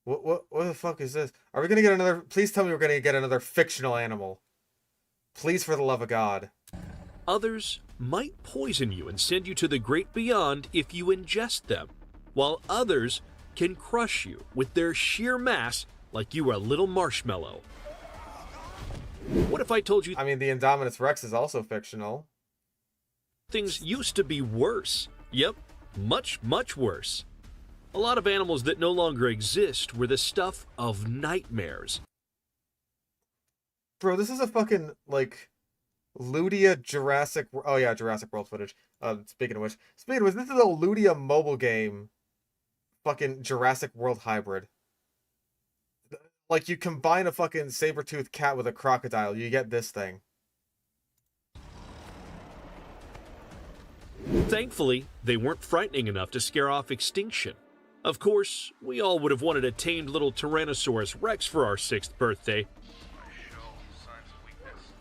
What the fuck is this? Are we gonna get another? Please tell me we're gonna get another fictional animal. Please, for the love of God. Others might poison you and send you to the great beyond if you ingest them, while others can crush you with their sheer mass like you were a little marshmallow. What if I told you I mean, the Indominus Rex is also fictional. things used to be worse? Yep, much, much worse. A lot of animals that no longer exist were the stuff of nightmares. Bro, this is a fucking, like, Ludia Jurassic... Oh, yeah, Jurassic World footage. Speaking of which, this is a Ludia mobile game. Fucking Jurassic World hybrid. Like, you combine a fucking saber-toothed cat with a crocodile, you get this thing. Thankfully, they weren't frightening enough to scare off extinction. Of course, we all would have wanted a tamed little Tyrannosaurus Rex for our 6th birthday.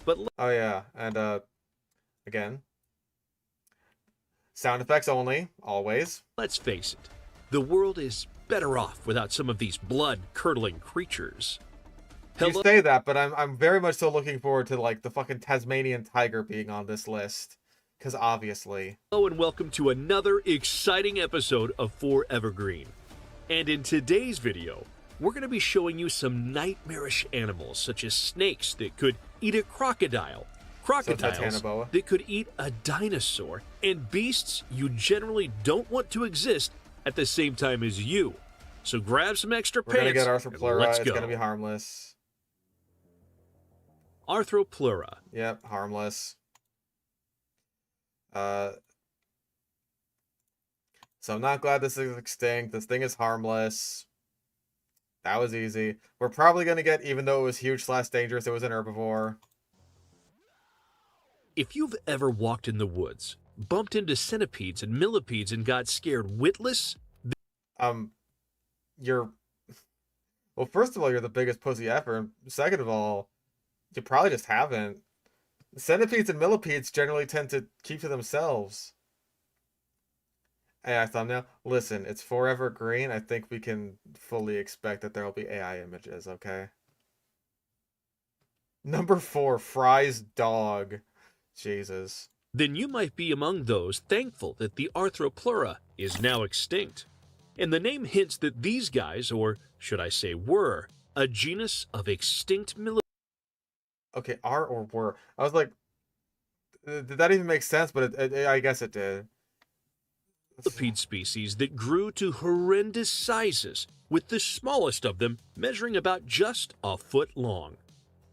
But Oh, yeah, and, again. Sound effects only, always. let's face it, the world is better off without some of these blood-curdling creatures. You Hello, say that, but I'm very much still looking forward to, like, the fucking Tasmanian tiger being on this list. Because obviously. and welcome to another exciting episode of Forever Green. And in today's video, we're going to be showing you some nightmarish animals such as snakes that could eat a crocodile, crocodiles Titanoboa. that could eat a dinosaur, and beasts you generally don't want to exist at the same time as you. So grab some extra We're gonna pants get and Arthropleura, let's it's go. gonna be harmless. Arthropleura. Yep, harmless. So I'm not glad this is extinct. This thing is harmless. That was easy. We're probably gonna get, even though it was huge/dangerous, it was an herbivore. If you've ever walked in the woods, bumped into centipedes and millipedes and got scared witless, You're... Well, first of all, you're the biggest pussy ever. And second of all, you probably just haven't. Centipedes and millipedes generally tend to keep to themselves. AI thumbnail. Listen, it's Forever Green. I think we can fully expect that there will be AI images, okay? Number 4, Fry's dog. Jesus. then you might be among those thankful that the Arthropleura is now extinct. And the name hints that these guys, or should I say were, a genus of extinct Okay, are or were. I was like, did that even make sense? But I guess it did. millipede species that grew to horrendous sizes, with the smallest of them measuring about just a foot long.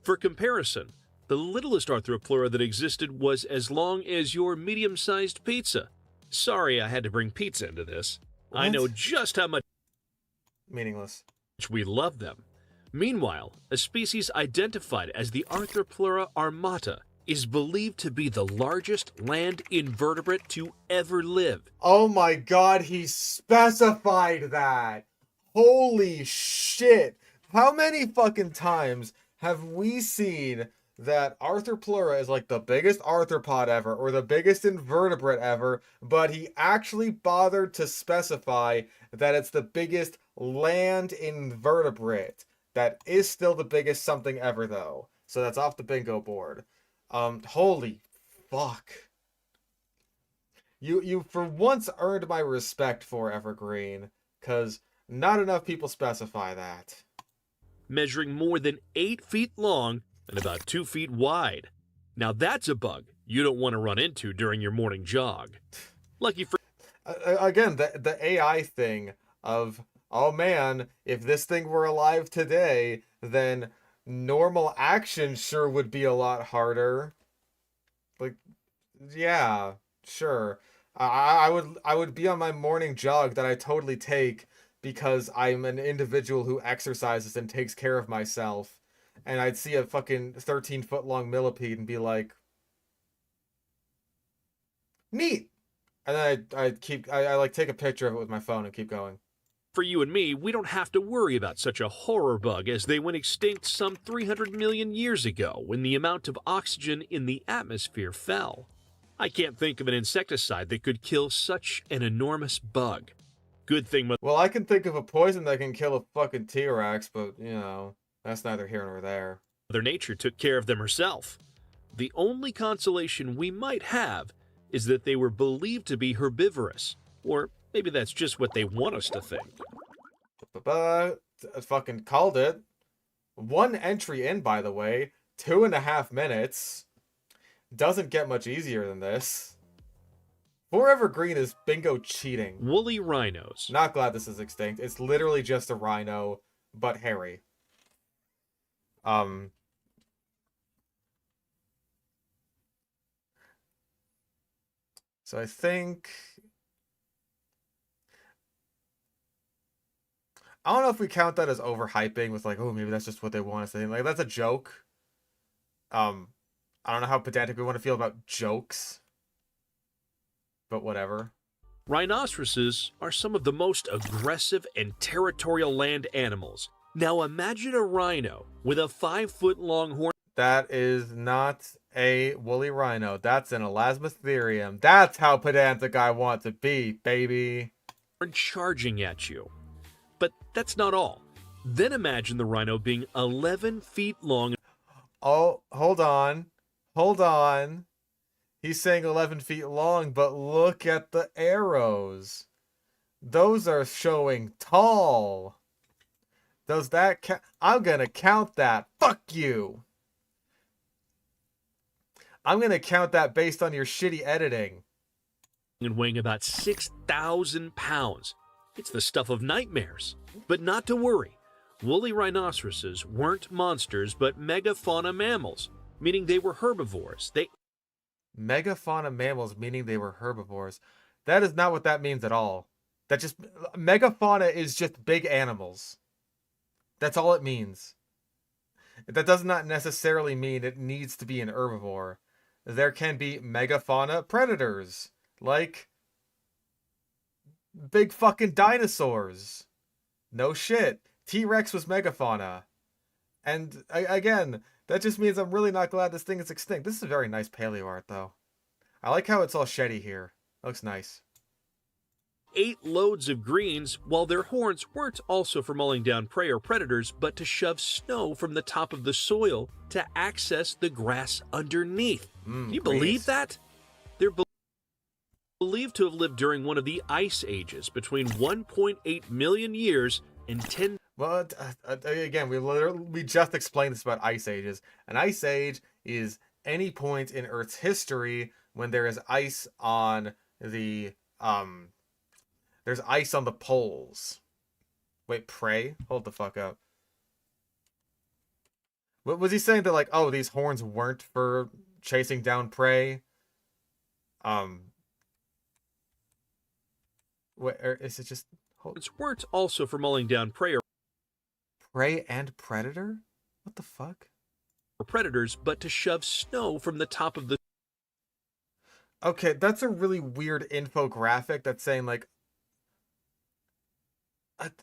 For comparison, the littlest Arthropleura that existed was as long as your medium-sized pizza. Sorry I had to bring pizza into this. I know What? just how much Meaningless. we love them. Meanwhile, a species identified as the Arthropleura armata is believed to be the largest land invertebrate to ever live. Oh my god, he specified that! Holy shit! How many fucking times have we seen that Arthropleura is like the biggest arthropod ever, or the biggest invertebrate ever, but he actually bothered to specify that it's the biggest land invertebrate. That is still the biggest something ever, though. So that's off the bingo board. Holy fuck. You for once earned my respect for Evergreen, because not enough people specify that. Measuring more than 8 feet long and about 2 feet wide. Now that's a bug you don't want to run into during your morning jog. Lucky for Again, the AI thing of, oh man, if this thing were alive today, then normal action sure would be a lot harder. Like, yeah, sure. I would be on my morning jog that I totally take because I'm an individual who exercises and takes care of myself. And I'd see a fucking 13-foot long millipede and be like, neat. And then I like take a picture of it with my phone and keep going. you and me, we don't have to worry about such a horror bug as they went extinct some 300 million years ago when the amount of oxygen in the atmosphere fell. I can't think of an insecticide that could kill such an enormous bug. Good thing Well, I can think of a poison that can kill a fucking T-Rex, but, you know, that's neither here nor there. Mother Nature took care of them herself. The only consolation we might have is that they were believed to be herbivorous, or maybe that's just what they want us to think. Fucking called it. One entry in, by the way. 2.5 minutes. Doesn't get much easier than this. Forever Green is bingo cheating. Woolly rhinos. Not glad this is extinct. It's literally just a rhino, but hairy. So I think... I don't know if we count that as overhyping with like, oh, maybe that's just what they want us to think. Like, that's a joke. I don't know how pedantic we want to feel about jokes. But whatever. Rhinoceroses are some of the most aggressive and territorial land animals. Now imagine a rhino with a 5-foot-long horn. That is not a woolly rhino. That's an elasmotherium. That's how pedantic I want to be, baby. Charging at you. But that's not all. Then imagine the rhino being 11 feet long. Oh, hold on. Hold on. He's saying 11 feet long, but look at the arrows. Those are showing tall. Does that count? I'm going to count that. Fuck you. I'm going to count that based on your shitty editing. And weighing about 6,000 pounds. It's the stuff of nightmares. But not to worry. Woolly rhinoceroses weren't monsters, but megafauna mammals, meaning they were herbivores. Megafauna mammals, meaning they were herbivores. That is not what that means at all. That just... Megafauna is just big animals. That's all it means. That does not necessarily mean it needs to be an herbivore. There can be megafauna predators. Like... big fucking dinosaurs. No shit. T-Rex was megafauna. And, again... that just means I'm really not glad this thing is extinct. This is a very nice paleo art, though. I like how it's all sheddy here. It looks nice. Ate loads of greens, while their horns weren't also for mauling down prey or predators, but to shove snow from the top of the soil to access the grass underneath. Can you believe that? They're believed to have lived during one of the ice ages between 1.8 million years and 10... Well, again, we just explained this about ice ages. An ice age is any point in Earth's history when there is ice on the there's ice on the poles. Wait, prey? Hold the fuck up. What was he saying that like, oh, these horns weren't for chasing down prey? What, or is it just weren't also for mauling down prey or prey and predator? What the fuck? Predators, but to shove snow from the top of the... Okay, that's a really weird infographic that's saying, like...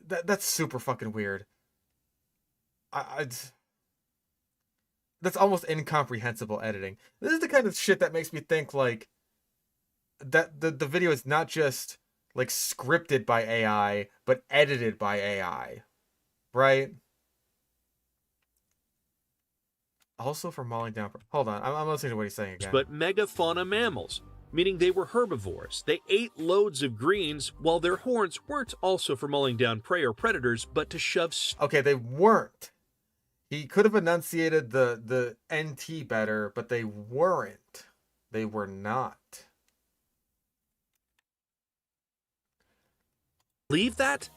that's super fucking weird. That's almost incomprehensible editing. This is the kind of shit that makes me think, like... that the video is not just, like, scripted by AI, but edited by AI. Right? Also for mauling down... Hold on, I'm listening to what he's saying again. But megafauna mammals, meaning they were herbivores. They ate loads of greens, while their horns weren't also for mauling down prey or predators, but to shove... Okay, they weren't. He could have enunciated the NT better, but they weren't. They were not. Believe that?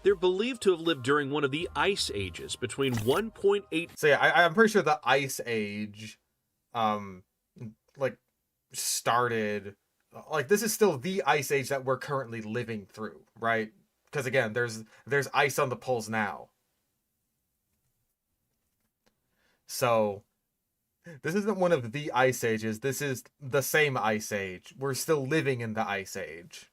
They're believed to have lived during one of the ice ages between 1.8... So yeah, I'm pretty sure the ice age, like, started... Like, this is still the ice age that we're currently living through, right? Because, again, there's ice on the poles now. So, this isn't one of the ice ages. This is the same ice age. We're still living in the ice age.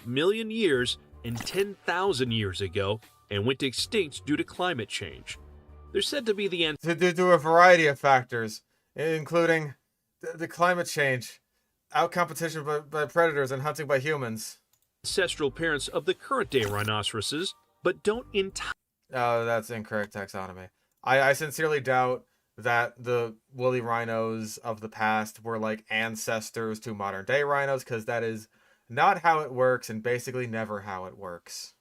Million years and 10,000 years ago, and went extinct due to climate change. They're said to be the due to a variety of factors, including the climate change, out-competition by predators, and hunting by humans. Ancestral parents of the current-day rhinoceroses, but don't entirely... Oh, that's incorrect taxonomy. I sincerely doubt that the woolly rhinos of the past were like ancestors to modern-day rhinos, because that is not how it works, and basically never how it works.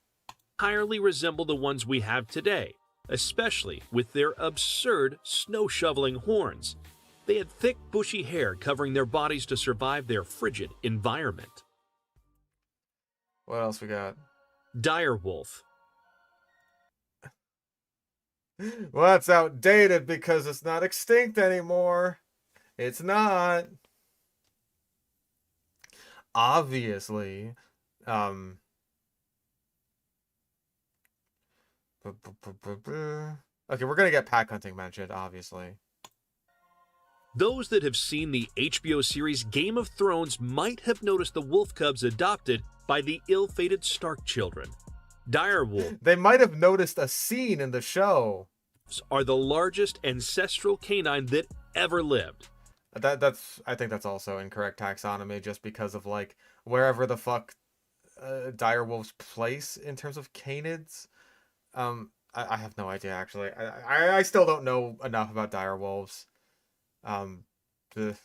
entirely resemble the ones we have today, especially with their absurd snow-shoveling horns. They had thick, bushy hair covering their bodies to survive their frigid environment. What else we got? Direwolf. Well, that's outdated because it's not extinct anymore. It's not. Obviously. Okay, we're gonna get pack hunting mentioned, obviously. Those that have seen the HBO series Game of Thrones might have noticed the wolf cubs adopted by the ill-fated Stark children. Direwolves They might have noticed a scene in the show. are the largest ancestral canine that ever lived. I think that's also incorrect taxonomy, just because of like wherever the fuck direwolves place in terms of canids. I have no idea actually. I still don't know enough about direwolves. The...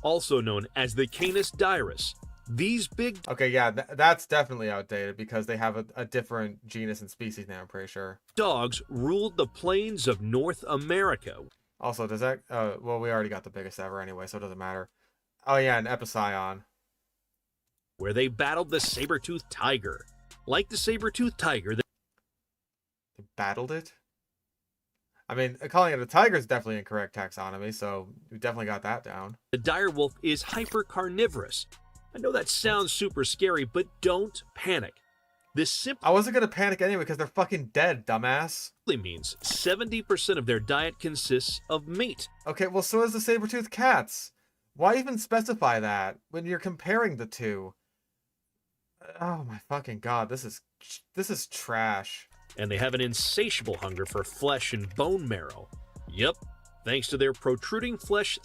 Also known as the Canis dirus, these big Okay, yeah, that's definitely outdated because they have a different genus and species now, I'm pretty sure. dogs ruled the plains of North America. Also, does that well, we already got the biggest ever anyway, so it doesn't matter. Oh yeah, an Epicyon. Where they battled the saber-toothed tiger. Like the saber-toothed tiger, They battled it? I mean, calling it a tiger is definitely incorrect taxonomy, so we definitely got that down. the direwolf is hypercarnivorous. I know that sounds super scary, but don't panic. This simply I wasn't gonna panic anyway because they're fucking dead, dumbass. means 70% of their diet consists of meat. Okay, well, so is the saber-toothed cats. Why even specify that when you're comparing the two? Oh my fucking god, this is trash. And they have an insatiable hunger for flesh and bone marrow. Yep, thanks to their protruding flesh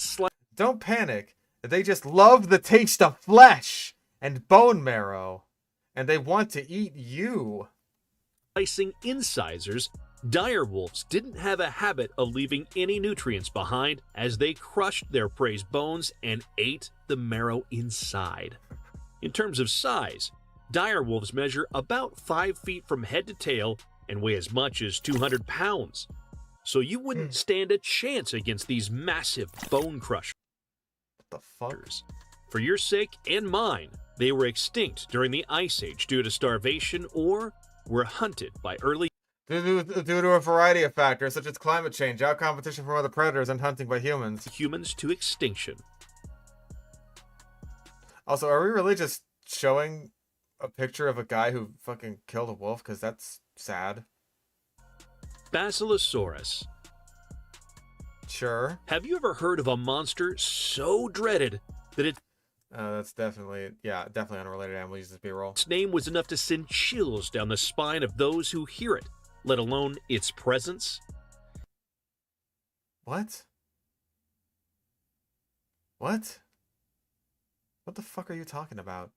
Don't panic. They just love the taste of flesh and bone marrow, and they want to eat you. slicing incisors, direwolves didn't have a habit of leaving any nutrients behind as they crushed their prey's bones and ate the marrow inside. In terms of size, direwolves measure about 5 feet from head to tail and weigh as much as 200 pounds. So you wouldn't stand a chance against these massive bone crushers. What the fuck? For your sake and mine, they were extinct during the Ice Age due to starvation or were hunted by early Due to a variety of factors such as climate change, out competition from other predators, and hunting by humans. humans to extinction. Also, are we really just showing a picture of a guy who fucking killed a wolf? Because that's sad. Basilosaurus. Sure. Have you ever heard of a monster so dreaded that That's definitely unrelated animal uses B-roll. its name was enough to send chills down the spine of those who hear it, let alone its presence? What? What? What the fuck are you talking about?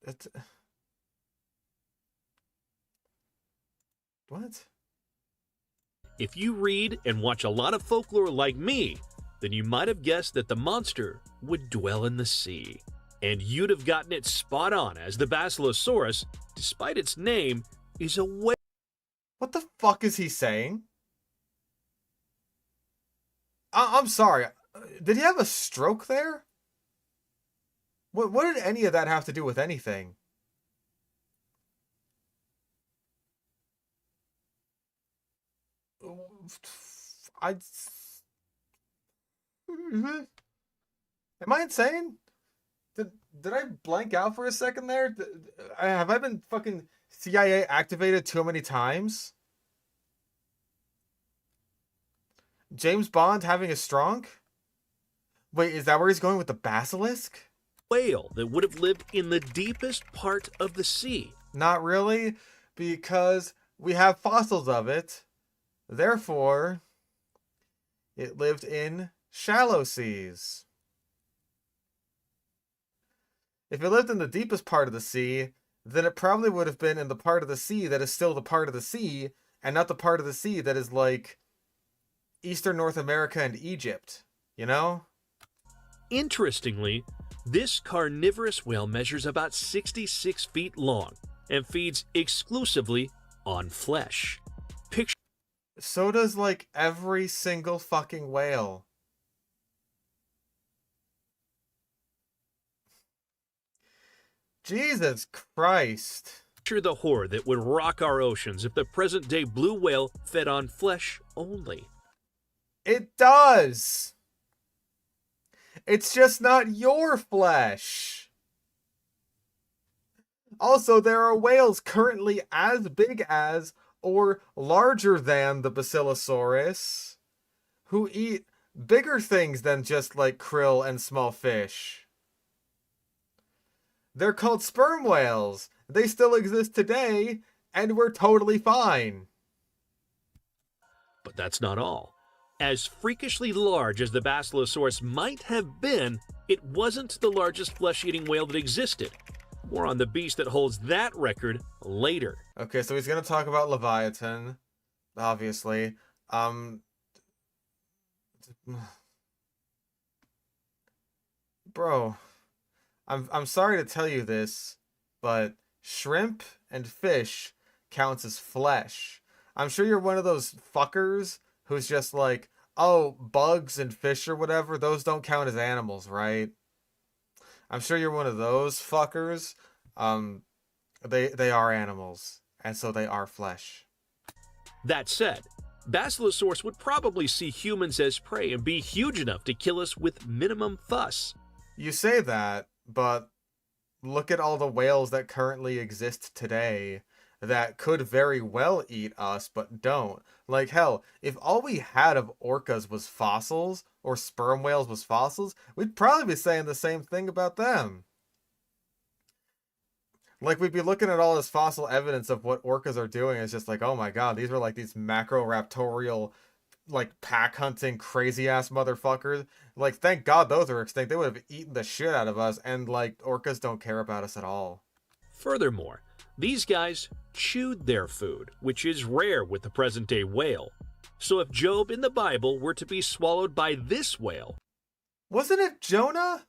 It... What? If you read and watch a lot of folklore like me, then you might have guessed that the monster would dwell in the sea. And you'd have gotten it spot on, as the Basilosaurus, despite its name, is a whale. What the fuck is he saying? I'm sorry. Did he have a stroke there? What did any of that have to do with anything? Am I insane? Did I blank out for a second there? Have I been fucking CIA activated too many times? James Bond having a stroke? Wait, is that where he's going with the basilisk? Whale that would have lived in the deepest part of the sea. Not really, because we have fossils of it. Therefore, it lived in shallow seas. If it lived in the deepest part of the sea, then it probably would have been in the part of the sea that is still the part of the sea, and not the part of the sea that is like Eastern North America and Egypt, you know? Interestingly, this carnivorous whale measures about 66 feet long, and feeds exclusively on flesh. Picture So does like every single fucking whale. Jesus Christ. the horror that would rock our oceans if the present-day blue whale fed on flesh only. It does. It's just not your flesh. Also, there are whales currently as big as or larger than the Basilosaurus who eat bigger things than just like krill and small fish. They're called sperm whales. They still exist today, and we're totally fine. But that's not all. As freakishly large as the Basilosaurus might have been, it wasn't the largest flesh-eating whale that existed. More on the beast that holds that record later. Okay, so he's gonna talk about Leviathan, obviously. Bro, I'm sorry to tell you this, but shrimp and fish counts as flesh. I'm sure you're one of those fuckers who's just like, oh, bugs and fish or whatever, those don't count as animals, right? I'm sure you're one of those fuckers. They are animals, and so they are flesh. That said, Basilosaurus would probably see humans as prey and be huge enough to kill us with minimum fuss. You say that, but look at all the whales that currently exist today that could very well eat us, but don't. Like, hell, if all we had of orcas was fossils, or sperm whales was fossils, we'd probably be saying the same thing about them. Like, we'd be looking at all this fossil evidence of what orcas are doing. It's just like, oh my god, these are like these macro-raptorial, like, pack-hunting, crazy-ass motherfuckers. Like, thank god those are extinct. They would have eaten the shit out of us, and, like, orcas don't care about us at all. Furthermore, these guys chewed their food, which is rare with the present-day whale. So if Job in the Bible were to be swallowed by this whale... Wasn't it Jonah?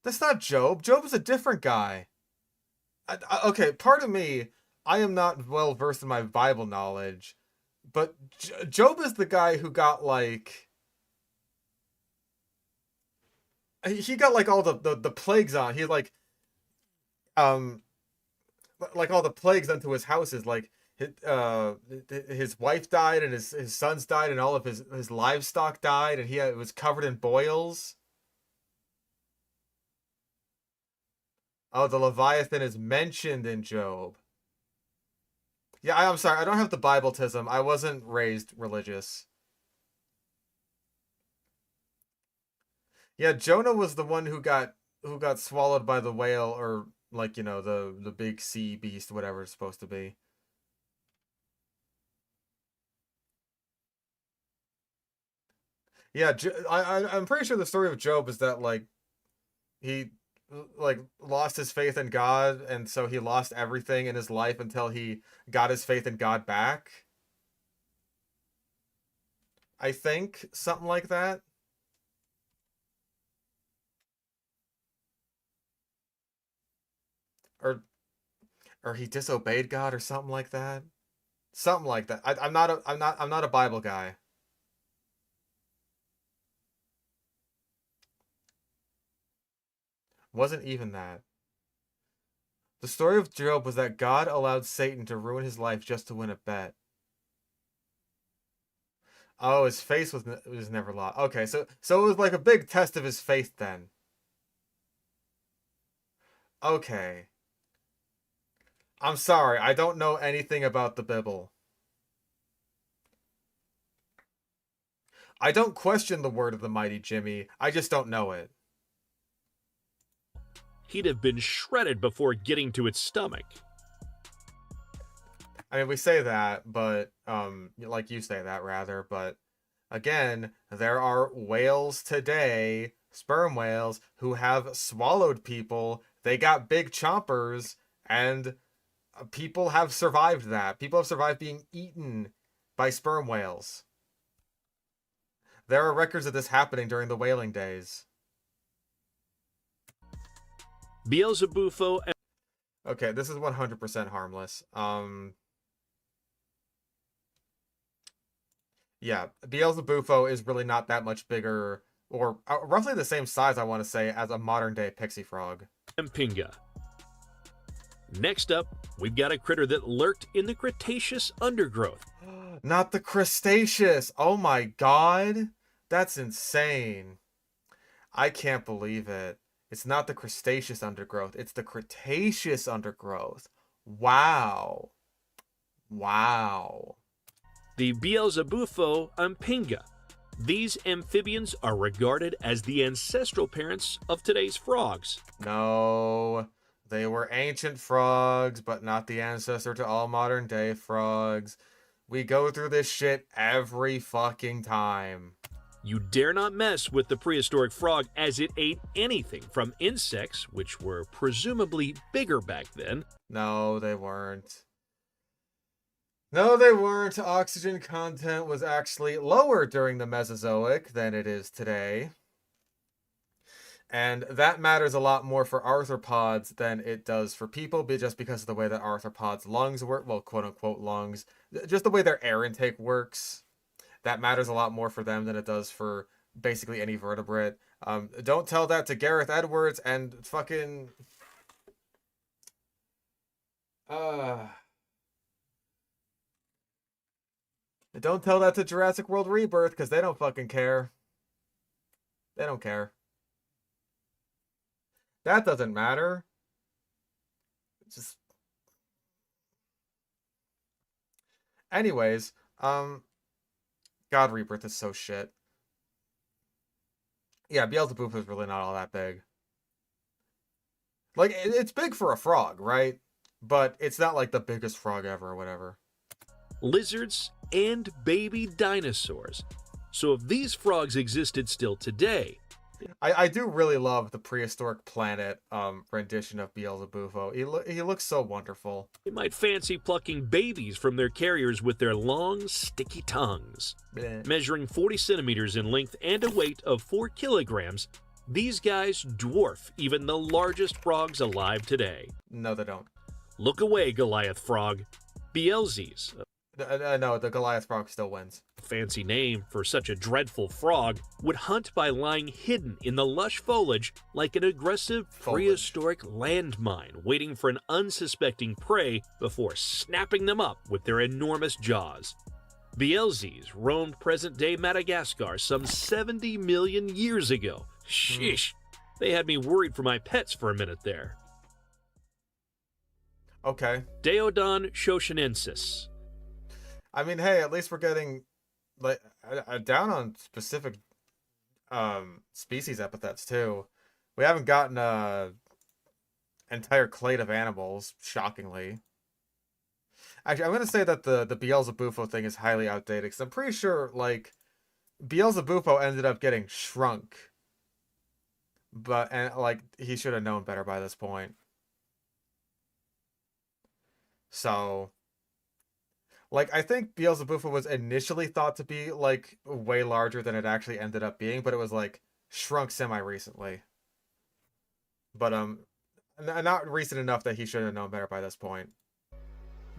That's not Job. Job is a different guy. Okay, pardon me. I am not well versed in my Bible knowledge, but Job is the guy who got like... He got like all the plagues on. He like all the plagues onto his houses. Like his wife died and his sons died and all of his livestock died and it was covered in boils. Oh, the Leviathan is mentioned in Job. Yeah, I'm sorry. I don't have the Bibletism. I wasn't raised religious. Yeah, Jonah was the one who got swallowed by the whale, or like, you know, the big sea beast, whatever it's supposed to be. Yeah, I'm pretty sure the story of Job is that like he like lost his faith in God, and so he lost everything in his life until he got his faith in God back. I think something like that. Or he disobeyed God or something like that. Something like that. I'm not a Bible guy. Wasn't even that. The story of Job was that God allowed Satan to ruin his life just to win a bet. Oh, his faith was never lost. Okay, so it was like a big test of his faith then. Okay. I'm sorry, I don't know anything about the Bible. I don't question the word of the mighty Jimmy, I just don't know it. He'd have been shredded before getting to its stomach. I mean, we say that, but, like you say that, rather, but, again, there are whales today, sperm whales, who have swallowed people, they got big chompers, and people have survived that. People have survived being eaten by sperm whales. There are records of this happening during the whaling days. Beelzebufo and... Okay, this is 100% harmless. Yeah, Beelzebufo is really not that much bigger, or roughly the same size, I want to say, as a modern-day pixie frog. Mpinga. Next up, we've got a critter that lurked in the Cretaceous undergrowth. Not the Cretaceous! Oh my god! That's insane. I can't believe it. It's not the Cretaceous undergrowth, it's the Cretaceous undergrowth. Wow. Wow. The Beelzebufo Mpinga. These amphibians are regarded as the ancestral parents of today's frogs. No, they were ancient frogs, but not the ancestor to all modern day frogs. We go through this shit every fucking time. You dare not mess with the prehistoric frog, as it ate anything from insects, which were presumably bigger back then. No, they weren't. No, they weren't. Oxygen content was actually lower during the Mesozoic than it is today. And that matters a lot more for arthropods than it does for people, just because of the way that arthropods' lungs work. Well, quote-unquote lungs. Just the way their air intake works. That matters a lot more for them than it does for basically any vertebrate. Don't tell that to Gareth Edwards and fucking... Don't tell that to Jurassic World Rebirth, because they don't fucking care. They don't care. That doesn't matter. Just... Anyways, God, Rebirth is so shit. Yeah, Beelzebub is really not all that big. Like, it's big for a frog, right? But it's not like the biggest frog ever or whatever. Lizards and baby dinosaurs. So if these frogs existed still today... I do really love the Prehistoric Planet rendition of Beelzebufo. He looks so wonderful. They might fancy plucking babies from their carriers with their long, sticky tongues. Bleh. Measuring 40 centimeters in length and a weight of 4 kilograms, these guys dwarf even the largest frogs alive today. No, they don't. Look away, Goliath frog. Beelzes, No, the Goliath frog still wins. fancy name for such a dreadful frog, would hunt by lying hidden in the lush foliage like an aggressive prehistoric landmine waiting for an unsuspecting prey before snapping them up with their enormous jaws. Beelzes roamed present-day Madagascar some 70 million years ago. Sheesh, they had me worried for my pets for a minute there. Okay. Deodon shoshinensis. I mean, hey, at least we're getting like down on specific species epithets too. We haven't gotten a entire clade of animals, shockingly. Actually, I'm gonna say that the Beelzebufo thing is highly outdated, because I'm pretty sure like Beelzebufo ended up getting shrunk, but like he should have known better by this point. So, like, I think Beelzebufo was initially thought to be, like, way larger than it actually ended up being, but it was, like, shrunk semi-recently. But, not recent enough that he should have known better by this point.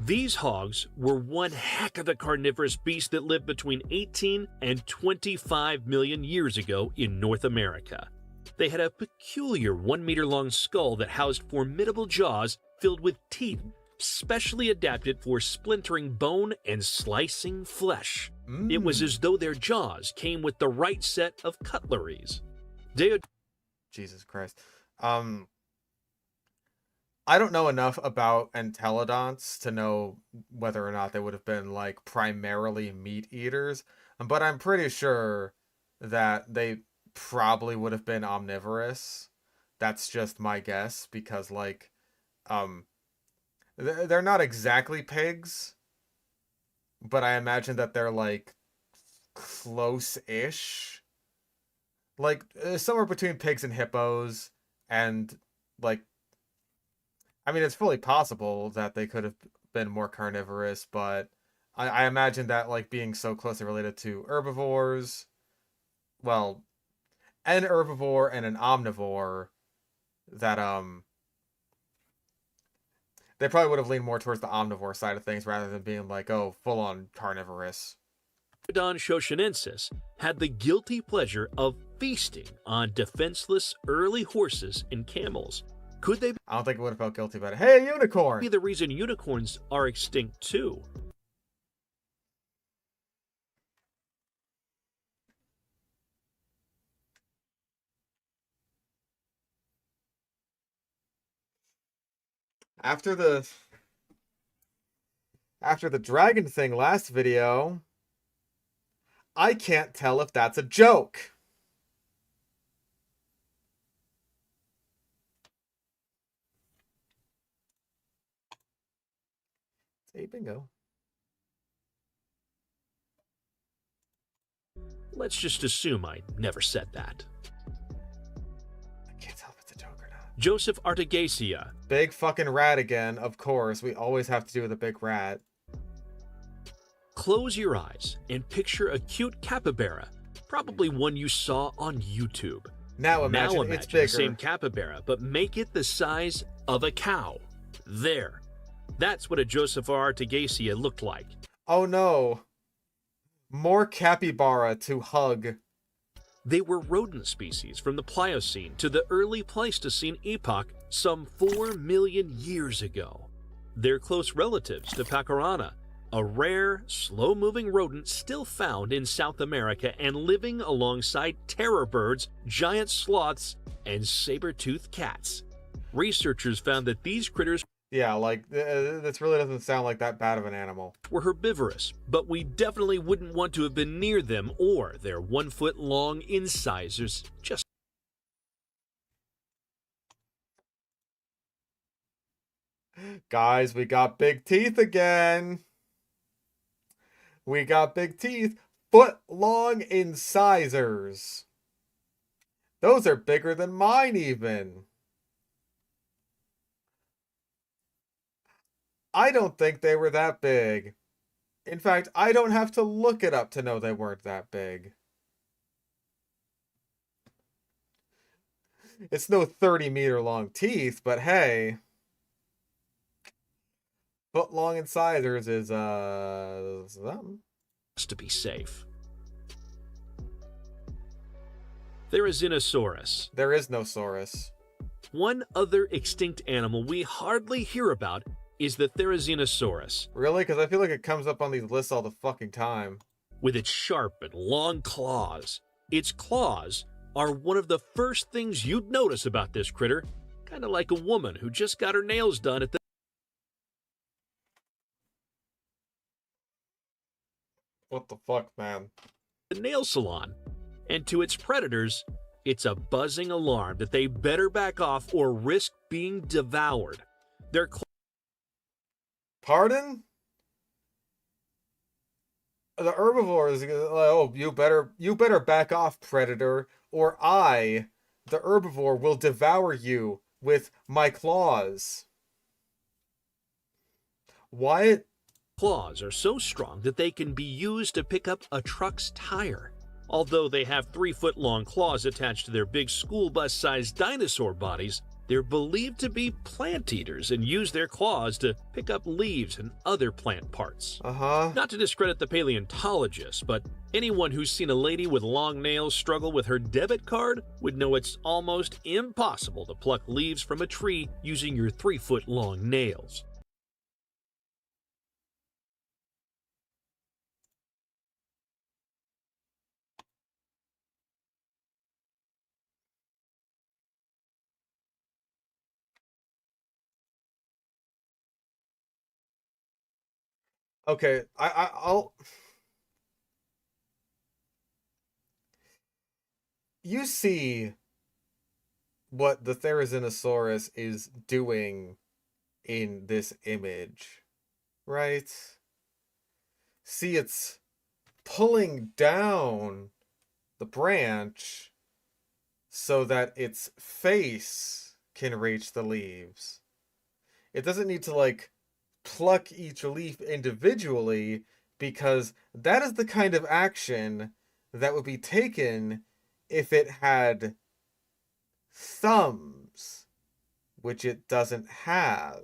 These hogs were one heck of a carnivorous beast that lived between 18 and 25 million years ago in North America. They had a peculiar 1-meter-long skull that housed formidable jaws filled with teeth, specially adapted for splintering bone and slicing flesh. It was as though their jaws came with the right set of cutleries. Jesus Christ. I don't know enough about entelodonts to know whether or not they would have been, like, primarily meat eaters, but I'm pretty sure that they probably would have been omnivorous. That's just my guess, because, like, they're not exactly pigs, but I imagine that they're, like, close-ish. Like, somewhere between pigs and hippos, and, like, I mean, it's fully possible that they could have been more carnivorous, but I imagine that, like, being so closely related to herbivores, well, an herbivore and an omnivore, that, They probably would have leaned more towards the omnivore side of things rather than being like, oh, full on carnivorous. Don Shoshinensis had the guilty pleasure of feasting on defenseless early horses and camels. Could they I don't think it would have felt guilty about it. Hey, unicorn! be the reason unicorns are extinct too? After the dragon thing last video, I can't tell if that's a joke. Hey, bingo. Let's just assume I never said that. I can't tell if it's a joke or not. Joseph Artegasia. Big fucking rat again, of course. We always have to do with a big rat. Close your eyes and picture a cute capybara, probably one you saw on YouTube. Now imagine it's bigger. the same capybara, but make it the size of a cow. There. That's what a Joseph Artegasia looked like. Oh no. More capybara to hug. They were rodent species from the Pliocene to the early Pleistocene epoch some 4 million years ago. They're close relatives to Pacorana, a rare, slow-moving rodent still found in South America and living alongside terror birds, giant sloths, and saber-toothed cats. Researchers found that these critters Yeah, like, this really doesn't sound like that bad of an animal. were herbivorous, but we definitely wouldn't want to have been near them or their 1-foot-long incisors. Just Guys, we got big teeth again. We got big teeth. Foot-long incisors. Those are bigger than mine, even. I don't think they were that big. In fact, I don't have to look it up to know they weren't that big. It's no 30-meter long teeth, but hey. Foot-long incisors is, something. to be safe. Therizinosaurus. There is no saurus. One other extinct animal we hardly hear about is the Therizinosaurus. Really? Because I feel like it comes up on these lists all the fucking time. With its sharp and long claws. Its claws are one of the first things you'd notice about this critter, kind of like a woman who just got her nails done at What the fuck, man? the nail salon. And to its predators, it's a buzzing alarm that they better back off or risk being devoured. Their Pardon? The herbivore is like, oh, you better back off, predator, or I, the herbivore, will devour you with my claws. What? claws are so strong that they can be used to pick up a truck's tire. Although they have 3-foot-long claws attached to their big school bus-sized dinosaur bodies, they're believed to be plant eaters and use their claws to pick up leaves and other plant parts. Uh-huh. Not to discredit the paleontologists, but anyone who's seen a lady with long nails struggle with her debit card would know it's almost impossible to pluck leaves from a tree using your 3-foot-long nails. Okay, I'll... You see what the Therizinosaurus is doing in this image, right? See, it's pulling down the branch so that its face can reach the leaves. It doesn't need to, like, pluck each leaf individually, because that is the kind of action that would be taken if it had thumbs, which it doesn't have.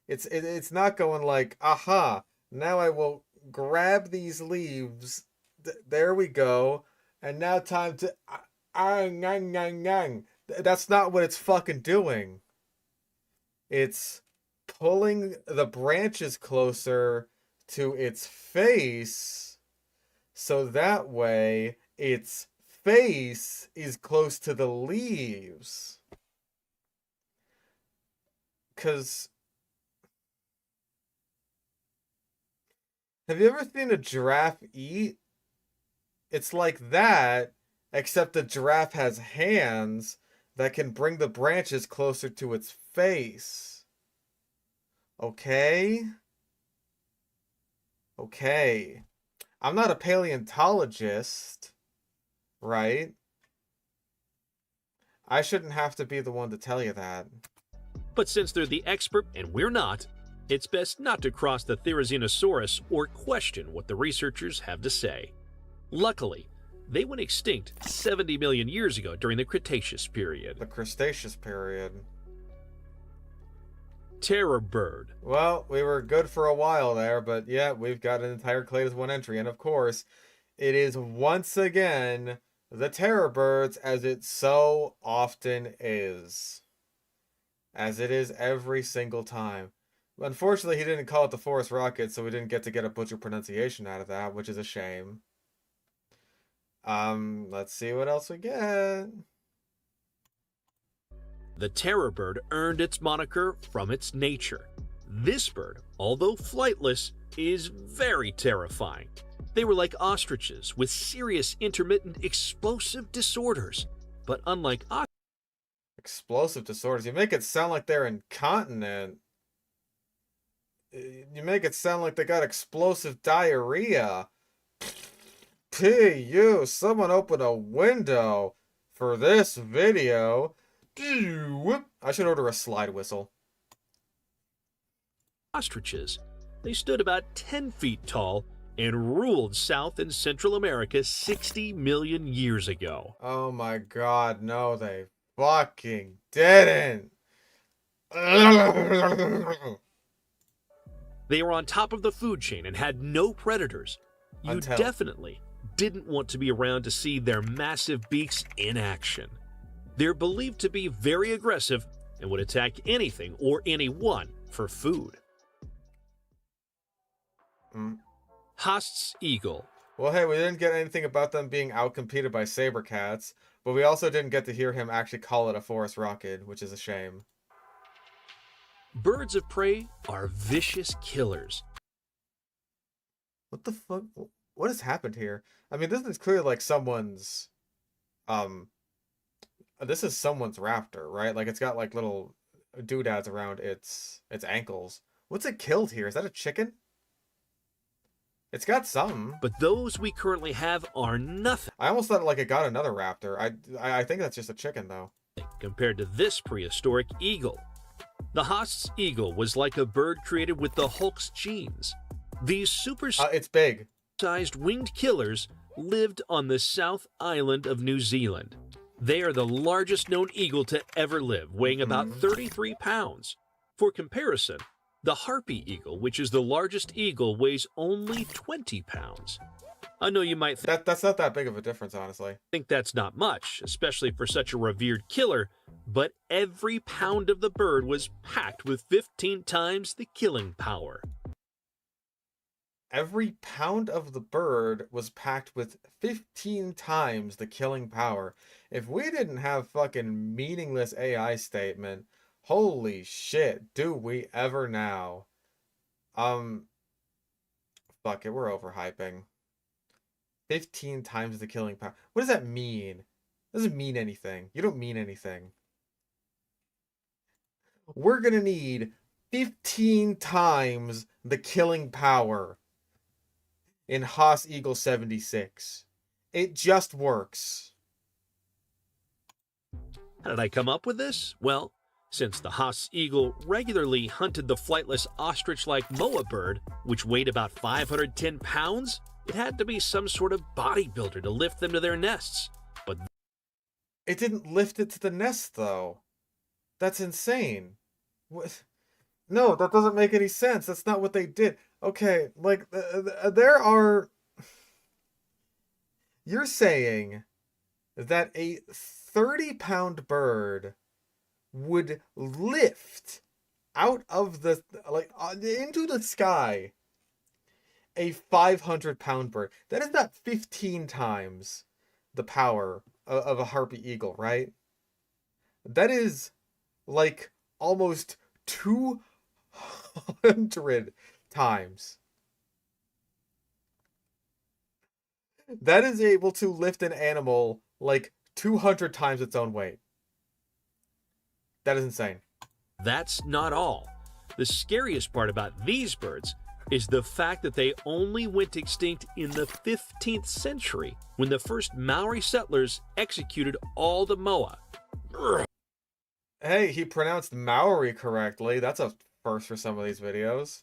It's not going like, aha, now I will grab these leaves. There we go. And now time to ngang, ngang, ngang. That's not what it's fucking doing. It's pulling the branches closer to its face so that way its face is close to the leaves. Cause have you ever seen a giraffe eat? It's like that, except the giraffe has hands that can bring the branches closer to its face. Okay? Okay. I'm not a paleontologist, right? I shouldn't have to be the one to tell you that. But since they're the expert and we're not, it's best not to cross the Therizinosaurus or question what the researchers have to say. Luckily, they went extinct 70 million years ago during the Cretaceous period. The Cretaceous period. Terror bird. Well, we were good for a while there, but yeah, we've got an entire clade as one entry. And of course, it is once again the terror birds, as it so often is. As it is every single time. Unfortunately, he didn't call it the Forest Rocket, so we didn't get to get a butcher pronunciation out of that, which is a shame. Let's see what else we get. The terror bird earned its moniker from its nature. This bird, although flightless, is very terrifying. They were like ostriches with serious intermittent explosive disorders. But unlike Explosive disorders? You make it sound like they're incontinent. You make it sound like they got explosive diarrhea. P.U. Someone open a window for this video. I should order a slide whistle. ostriches, they stood about 10 feet tall and ruled South and Central America 60 million years ago. Oh my god, no, they fucking didn't. They were on top of the food chain and had no predators. You Until. definitely didn't want to be around to see their massive beaks in action. They're believed to be very aggressive and would attack anything or anyone for food. Haast's eagle. Well, hey, we didn't get anything about them being outcompeted by saber cats, but we also didn't get to hear him actually call it a forest rocket, which is a shame. Birds of prey are vicious killers. What the fuck? What has happened here? I mean, this is clearly like someone's, this is someone's raptor, right? Like it's got like little doodads around its ankles. What's it killed here? Is that a chicken? It's got some. But those we currently have are nothing I almost thought like it got another raptor. I think that's just a chicken though. compared to this prehistoric eagle. The Haast's eagle was like a bird created with the Hulk's genes. These It's big. super-sized winged killers lived on the South Island of New Zealand. They are the largest known eagle to ever live, weighing about 33 pounds. For comparison, the harpy eagle, which is the largest eagle, weighs only 20 pounds. I know you might That's not that big of a difference, honestly. think that's not much, especially for such a revered killer, but every pound of the bird was packed with 15 times the killing power. Every pound of the bird was packed with 15 times the killing power. If we didn't have fucking meaningless AI statement, holy shit, do we ever now? Fuck it, we're overhyping. 15 times the killing power. What does that mean? It doesn't mean anything. You don't mean anything. We're gonna need 15 times the killing power in Haas Eagle 76. It just works. How did I come up with this? Well, since the Haast's eagle regularly hunted the flightless ostrich-like moa bird, which weighed about 510 pounds, it had to be some sort of bodybuilder to lift them to their nests. But It didn't lift it to the nest, though. That's insane. What? No, that doesn't make any sense. That's not what they did. Okay, like, there are... You're saying that a 30-pound bird would lift out of the, like, into the sky a 500-pound bird. That is not 15 times the power of a harpy eagle, right? That is like almost 200 times. That is able to lift an animal like 200 times its own weight. That is insane. That's not all. The scariest part about these birds is the fact that they only went extinct in the 15th century when the first Maori settlers executed all the moa. Hey, he pronounced Maori correctly. That's a first for some of these videos.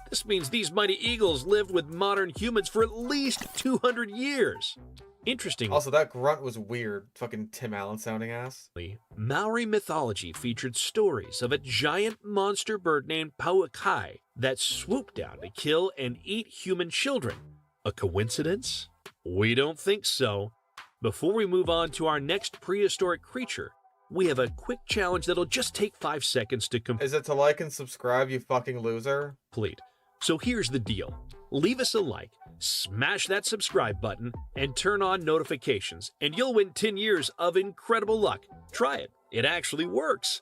This means these mighty eagles lived with modern humans for at least 200 years. Interestingly, Also, that grunt was weird. Fucking Tim Allen sounding ass. Maori mythology featured stories of a giant monster bird named Pauakai that swooped down to kill and eat human children. A coincidence? We don't think so. Before we move on to our next prehistoric creature, we have a quick challenge that'll just take 5 seconds to Is it to like and subscribe, you fucking loser? complete. So here's the deal. Leave us a like, smash that subscribe button, and turn on notifications, and you'll win 10 years of incredible luck. Try it. It actually works.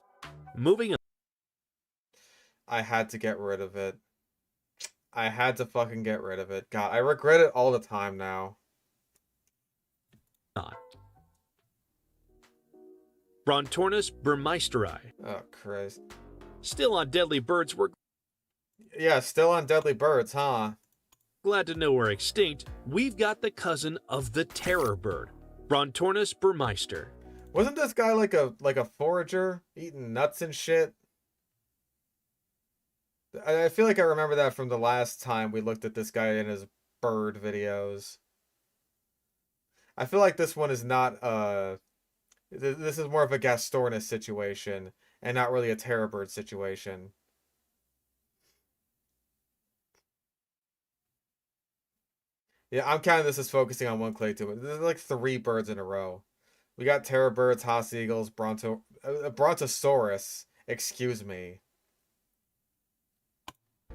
Moving on. I had to get rid of it. I had to fucking get rid of it. God, I regret it all the time now. Brontornis burmeisteri. Oh, Christ. Still on deadly birds, we're Yeah, still on deadly birds, huh? glad to know we're extinct. We've got the cousin of the terror bird, Brontornis burmeister. Wasn't this guy like a forager, eating nuts and shit? I feel like I remember that from the last time we looked at this guy in his bird videos. I feel like this one is not this is more of a Gastornis situation and not really a terror bird situation. Yeah, I'm counting this as focusing on one clay too. There's like 3 birds in a row. We got terror birds, Haas eagles, Brontosaurus. Excuse me.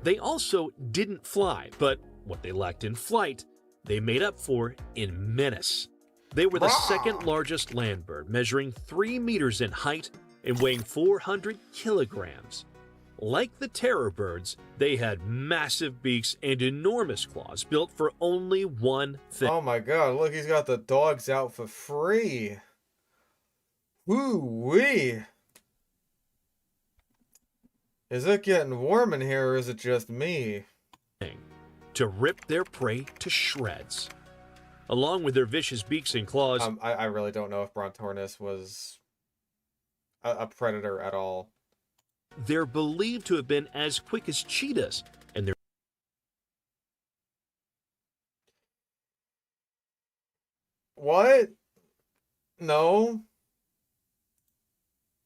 They also didn't fly, but what they lacked in flight, they made up for in menace. They were the second largest land bird, measuring 3 meters in height and weighing 400 kilograms. Like the terror birds, they had massive beaks and enormous claws built for only one thing. Oh my god, look, he's got the dogs out for free. Woo-wee. Is it getting warm in here or is it just me? To rip their prey to shreds. Along with their vicious beaks and claws, I really don't know if Brontornis was a predator at all. they're believed to have been as quick as cheetahs, and their What? No.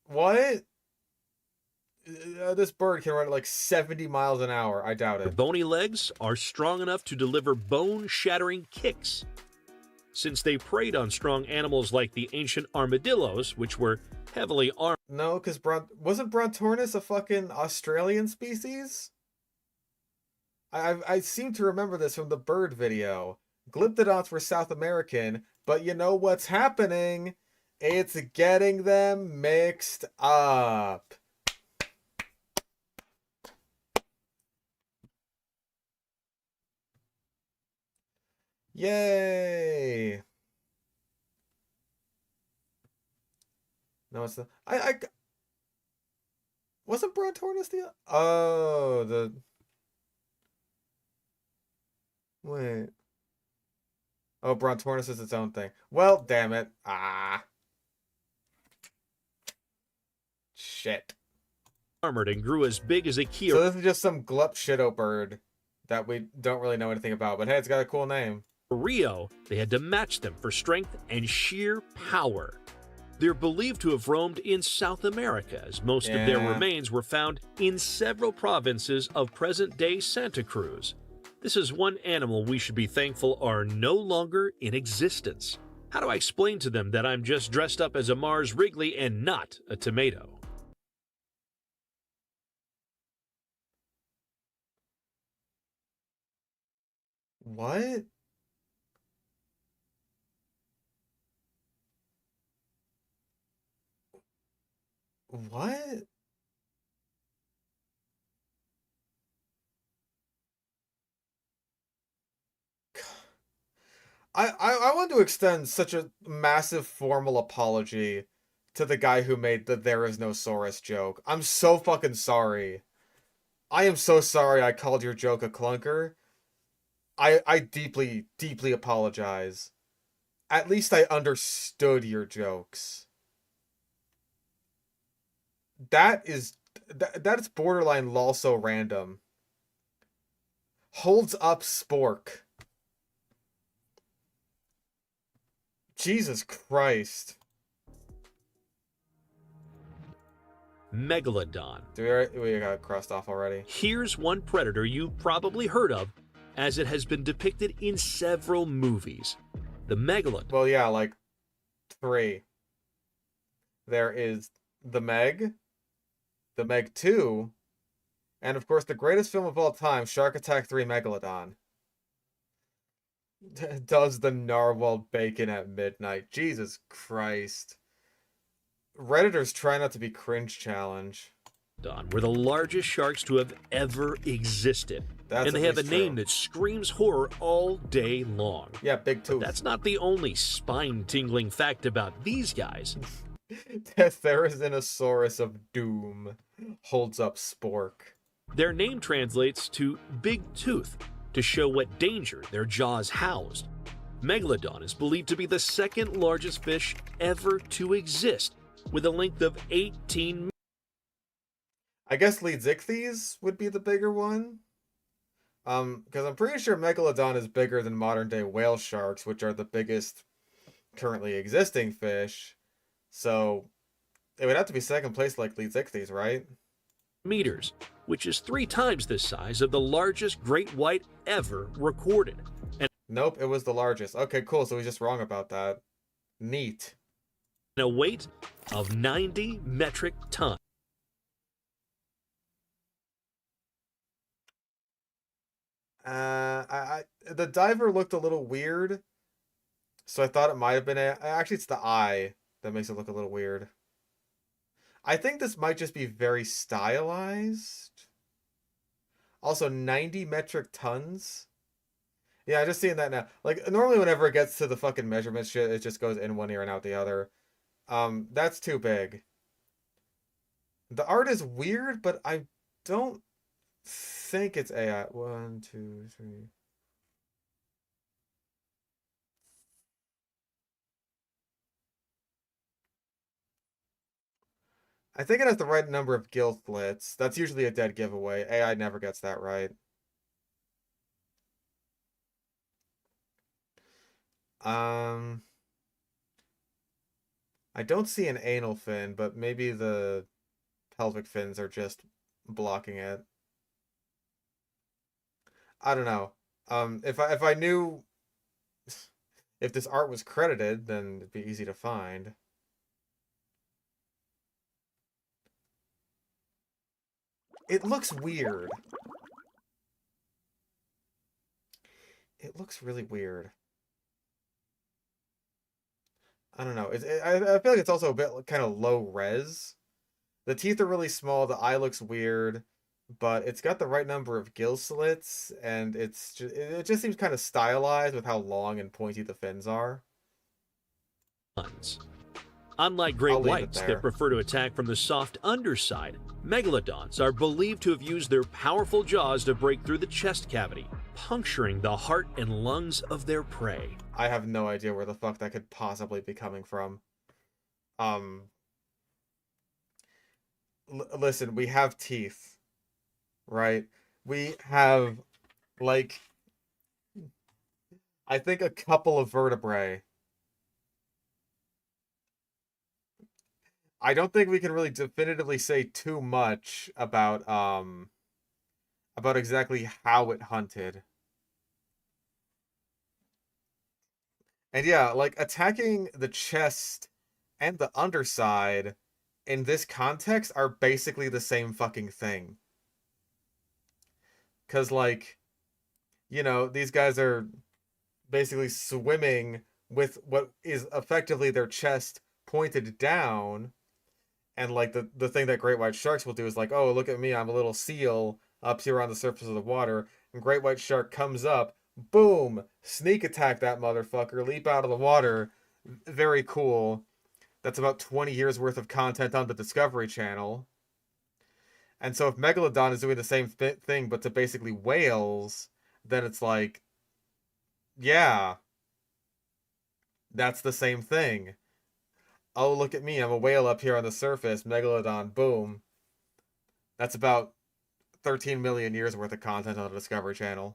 What? This bird can run at like 70 miles an hour. I doubt it. bony legs are strong enough to deliver bone-shattering kicks. Since they preyed on strong animals like the ancient armadillos, which were heavily armed, No, because wasn't Brontornis a fucking Australian species? I seem to remember this from the bird video. Glyptodonts were South American, but you know what's happening? It's getting them mixed up. Yay! No, it's the wasn't Brontornis the wait. Oh, Brontornis is its own thing. Well, damn it. Ah. Shit. armored and grew as big as a So Kia this is just some glup shitto bird that we don't really know anything about, but hey, it's got a cool name. Rio. They had to match them for strength and sheer power. They're believed to have roamed in South America, as most of their Yeah. remains were found in several provinces of present-day Santa Cruz. This is one animal we should be thankful are no longer in existence. How do I explain to them that I'm just dressed up as a Mars Wrigley and not a tomato? What? What? I want to extend such a massive formal apology to the guy who made the "there is no Saurus" joke. I'm so fucking sorry. I am so sorry I called your joke a clunker. I deeply, deeply apologize. At least I understood your jokes. That's borderline lol so random. Holds up spork. Jesus Christ. Megalodon. We got crossed off already. Here's one predator you've probably heard of, as it has been depicted in several movies. The megalodon. Well, yeah, like 3. There is The Meg, The Meg 2, and of course the greatest film of all time, Shark Attack 3 Megalodon. Does the narwhal bacon at midnight. Jesus Christ. Redditors try not to be cringe challenge. Were the largest sharks to have ever existed. That's and they have a at least name true. that screams horror all day long. Yeah, big tooth. That's not the only spine-tingling fact about these guys. Therizinosaurus of Doom holds up spork. Their name translates to big tooth, to show what danger their jaws housed. Megalodon is believed to be the second largest fish ever to exist, with a length of 18 I guess Leedzichthyes would be the bigger one. Because I'm pretty sure Megalodon is bigger than modern day whale sharks, which are the biggest currently existing fish. So it would have to be second place like Leedzichthyes, right? meters, which is 3 times the size of the largest great white ever recorded. And Nope, it was the largest. Okay, cool. So he's just wrong about that. Neat. a weight of 90 metric tons. The diver looked a little weird, so I thought it might have been actually it's the eye that makes it look a little weird. I think this might just be very stylized. Also, 90 metric tons. Yeah, just seeing that now. Like normally, whenever it gets to the fucking measurement shit, it just goes in one ear and out the other. That's too big. The art is weird, but I don't think it's AI. 1, 2, 3. I think it has the right number of gill slits. That's usually a dead giveaway. AI never gets that right. I don't see an anal fin, but maybe the pelvic fins are just blocking it. I don't know. If I knew if this art was credited, then it'd be easy to find. It looks weird. It looks really weird. I don't know. I feel like it's also a bit kind of low res. The teeth are really small. The eye looks weird, but it's got the right number of gill slits, and it just seems kind of stylized with how long and pointy the fins are. Unlike I'll great leave it whites there. that prefer to attack from the soft underside, megalodons are believed to have used their powerful jaws to break through the chest cavity, puncturing the heart and lungs of their prey. I have no idea where the fuck that could possibly be coming from. Listen, we have teeth, right? We have, like, I think a couple of vertebrae. I don't think we can really definitively say too much about exactly how it hunted. And yeah, like attacking the chest and the underside in this context are basically the same fucking thing. Cause like, you know, these guys are basically swimming with what is effectively their chest pointed down. And like the thing that great white sharks will do is like, oh, look at me, I'm a little seal up here on the surface of the water. And great white shark comes up, boom, sneak attack that motherfucker, leap out of the water. Very cool. That's about 20 years worth of content on the Discovery Channel. And so if Megalodon is doing the same thing, but to basically whales, then it's like, yeah, that's the same thing. Oh, look at me, I'm a whale up here on the surface, Megalodon, boom. That's about 13 million years worth of content on the Discovery Channel.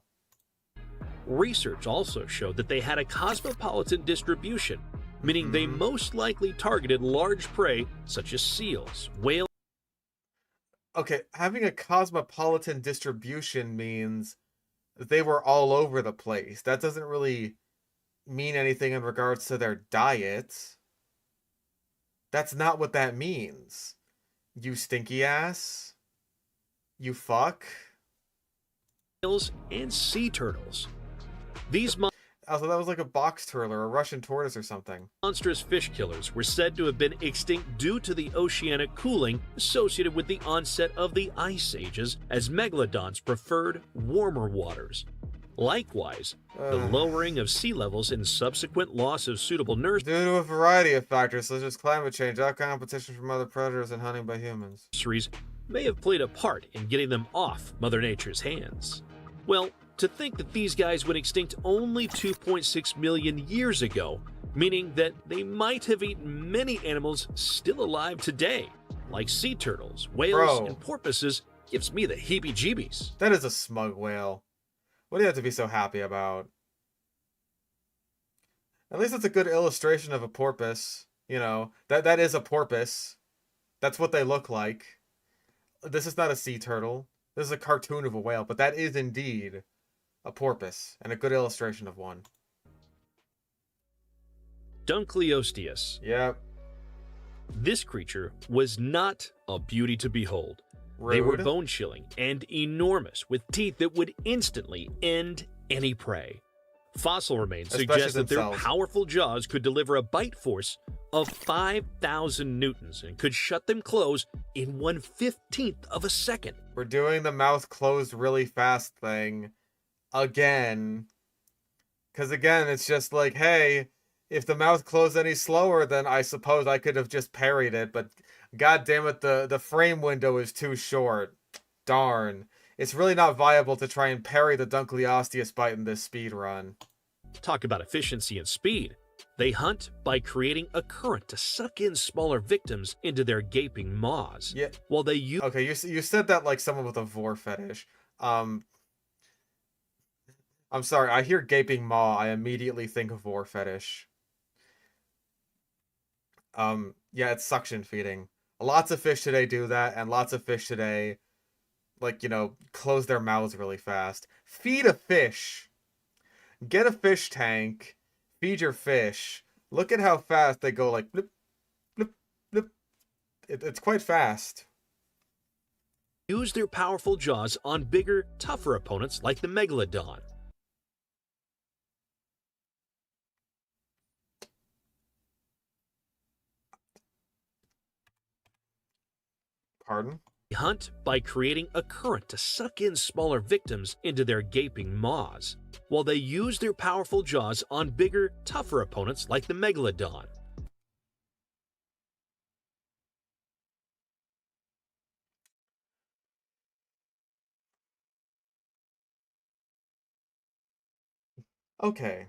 Research also showed that they had a cosmopolitan distribution, meaning they most likely targeted large prey such as seals, whales. Okay, having a cosmopolitan distribution means they were all over the place. That doesn't really mean anything in regards to their diet. That's not what that means. You stinky ass. You fuck. And sea turtles. These Also, that was like a box turtle or a Russian tortoise or something. monstrous fish killers were said to have been extinct due to the oceanic cooling associated with the onset of the ice ages, as megalodons preferred warmer waters. Likewise, the lowering of sea levels and subsequent loss of suitable Due to a variety of factors such as climate change, out competition from other predators, and hunting by humans. nurseries may have played a part in getting them off Mother Nature's hands. Well, to think that these guys went extinct only 2.6 million years ago, meaning that they might have eaten many animals still alive today, like sea turtles, whales, Bro. and porpoises, gives me the heebie-jeebies. That is a smug whale. What do you have to be so happy about? At least it's a good illustration of a porpoise. You know, that is a porpoise. That's what they look like. This is not a sea turtle. This is a cartoon of a whale, but that is indeed a porpoise, and a good illustration of one. Dunkleosteus. Yep. This creature was not a beauty to behold. Rude. They were bone-chilling and enormous, with teeth that would instantly end any prey. Fossil remains Especially suggest that their themselves. powerful jaws could deliver a bite force of 5,000 newtons and could shut them closed in 1/15th of a second. We're doing the mouth closed really fast thing again. Because again, it's just like, hey, if the mouth closed any slower, then I suppose I could have just parried it. But god damn it, the frame window is too short. Darn. It's really not viable to try and parry the Dunkleosteus bite in this speed run. Talk about efficiency and speed. They hunt by creating a current to suck in smaller victims into their gaping maws. Yeah. While they use Okay, you said that like someone with a vor fetish. I'm sorry, I hear gaping maw, I immediately think of vor fetish. Yeah, it's suction feeding. Lots of fish today do that, and lots of fish today, like, you know, close their mouths really fast. Feed a fish. Get a fish tank. Feed your fish. Look at how fast they go, like, blip, blip, blip. It's quite fast. use their powerful jaws on bigger, tougher opponents like the megalodon. Pardon? They hunt by creating a current to suck in smaller victims into their gaping maws, while they use their powerful jaws on bigger, tougher opponents like the megalodon. Okay.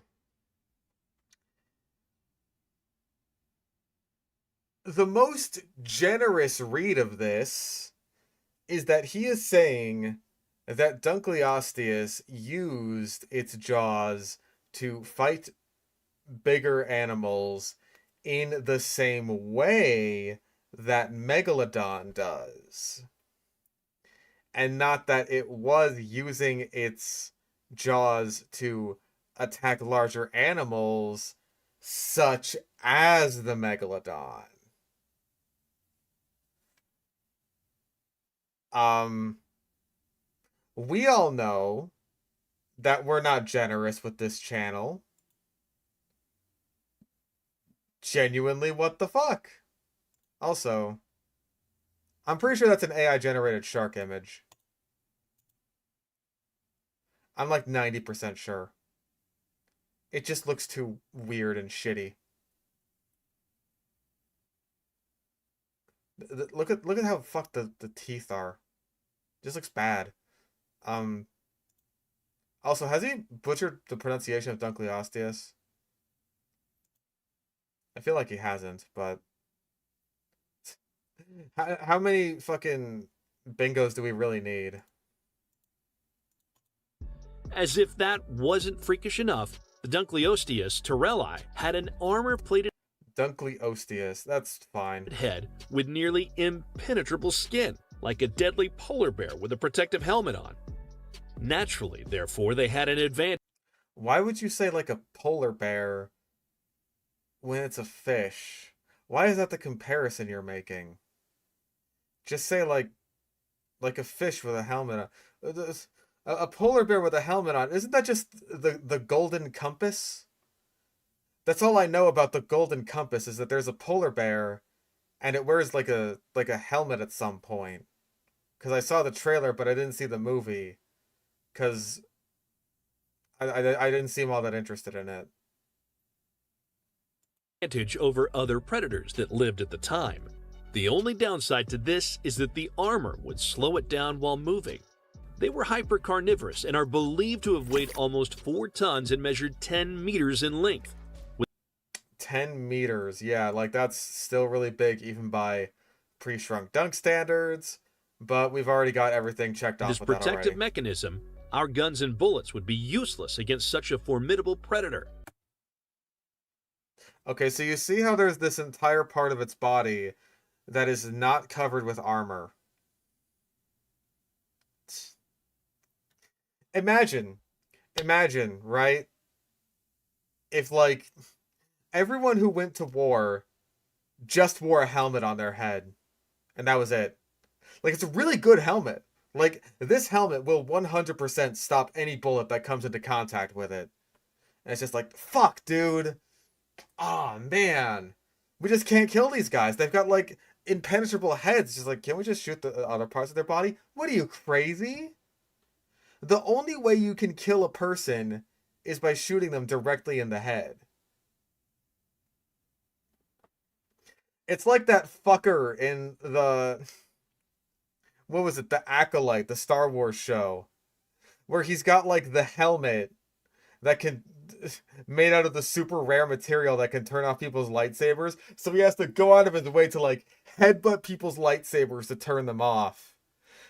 The most generous read of this is that he is saying that Dunkleosteus used its jaws to fight bigger animals in the same way that Megalodon does. And not that it was using its jaws to attack larger animals, such as the Megalodon. We all know that we're not generous with this channel. Genuinely, what the fuck? Also, I'm pretty sure that's an AI-generated shark image. I'm like 90% sure. It just looks too weird and shitty. Look at how fucked the teeth are. Just looks bad. Also, has he butchered the pronunciation of Dunkleosteus? I feel like he hasn't, but how many fucking bingos do we really need? As if that wasn't freakish enough, the Dunkleosteus terrelli had an armor-plated Dunkleosteus, that's fine. head with nearly impenetrable skin, like a deadly polar bear with a protective helmet on. Naturally, therefore, they had an advantage. Why would you say like a polar bear when it's a fish? Why is that the comparison you're making? Just say like a fish with a helmet on. A polar bear with a helmet on. Isn't that just the golden compass? That's all I know about the golden compass, is that there's a polar bear and it wears like a helmet at some point. Because I saw the trailer, but I didn't see the movie. Because I didn't seem all that interested in it. Advantage over other predators that lived at the time. The only downside to this is that the armor would slow it down while moving. They were hypercarnivorous and are believed to have weighed almost 4 tons and measured 10 meters in length. 10 meters, yeah, like that's still really big even by pre-shrunk dunk standards, but we've already got everything checked off This with that protective already. mechanism, our guns and bullets would be useless against such a formidable predator. Okay, so you see how there's this entire part of its body that is not covered with armor. Imagine, right? If like everyone who went to war just wore a helmet on their head and that was it. Like, it's a really good helmet. Like, this helmet will 100% stop any bullet that comes into contact with it. And it's just like, fuck, dude. Aw, man. We just can't kill these guys. They've got, like, impenetrable heads. Just like, can't we just shoot the other parts of their body? What are you, crazy? The only way you can kill a person is by shooting them directly in the head. It's like that fucker in the... What was it? The Acolyte, the Star Wars show. Where he's got, like, the helmet that can... made out of the super rare material that can turn off people's lightsabers. So he has to go out of his way to, like, headbutt people's lightsabers to turn them off.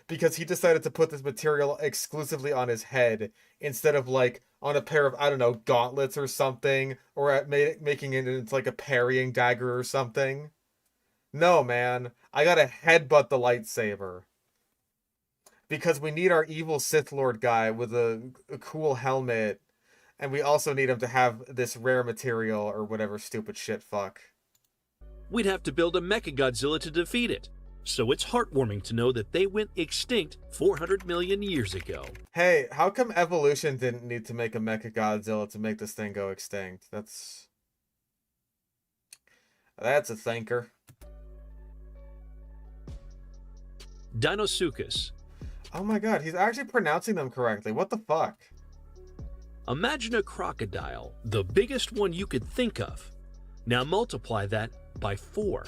Because he decided to put this material exclusively on his head instead of, like, on a pair of, I don't know, gauntlets or something. Or at making it into, like, a parrying dagger or something. No, man. I gotta headbutt the lightsaber. Because we need our evil Sith Lord guy with a cool helmet. And we also need him to have this rare material or whatever stupid shit fuck. We'd have to build a Mechagodzilla to defeat it. So it's heartwarming to know that they went extinct 400 million years ago. Hey, how come evolution didn't need to make a Mechagodzilla to make this thing go extinct? That's a thinker. Deinosuchus. Oh my god, he's actually pronouncing them correctly. What the fuck? Imagine a crocodile, the biggest one you could think of. Now multiply that by 4.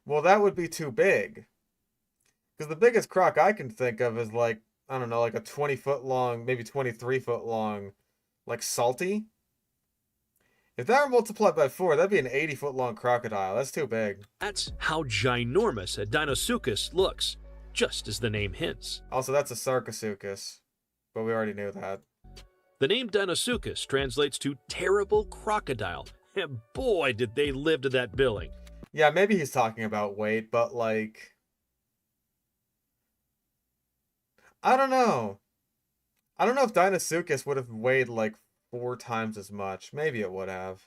Well, that would be too big. Because the biggest croc I can think of is like, I don't know, like a 20-foot long, maybe 23-foot long, like salty. If that were multiplied by 4, that'd be an 80-foot long crocodile. That's too big. That's how ginormous a Deinosuchus looks, just as the name hints. Also, that's a Sarcosuchus. But we already knew that. The name Deinosuchus translates to terrible crocodile And boy, did they live to that billing. Yeah, maybe he's talking about weight, but like, I don't know. I don't know if Deinosuchus would have weighed like 4 times as much. Maybe it would have.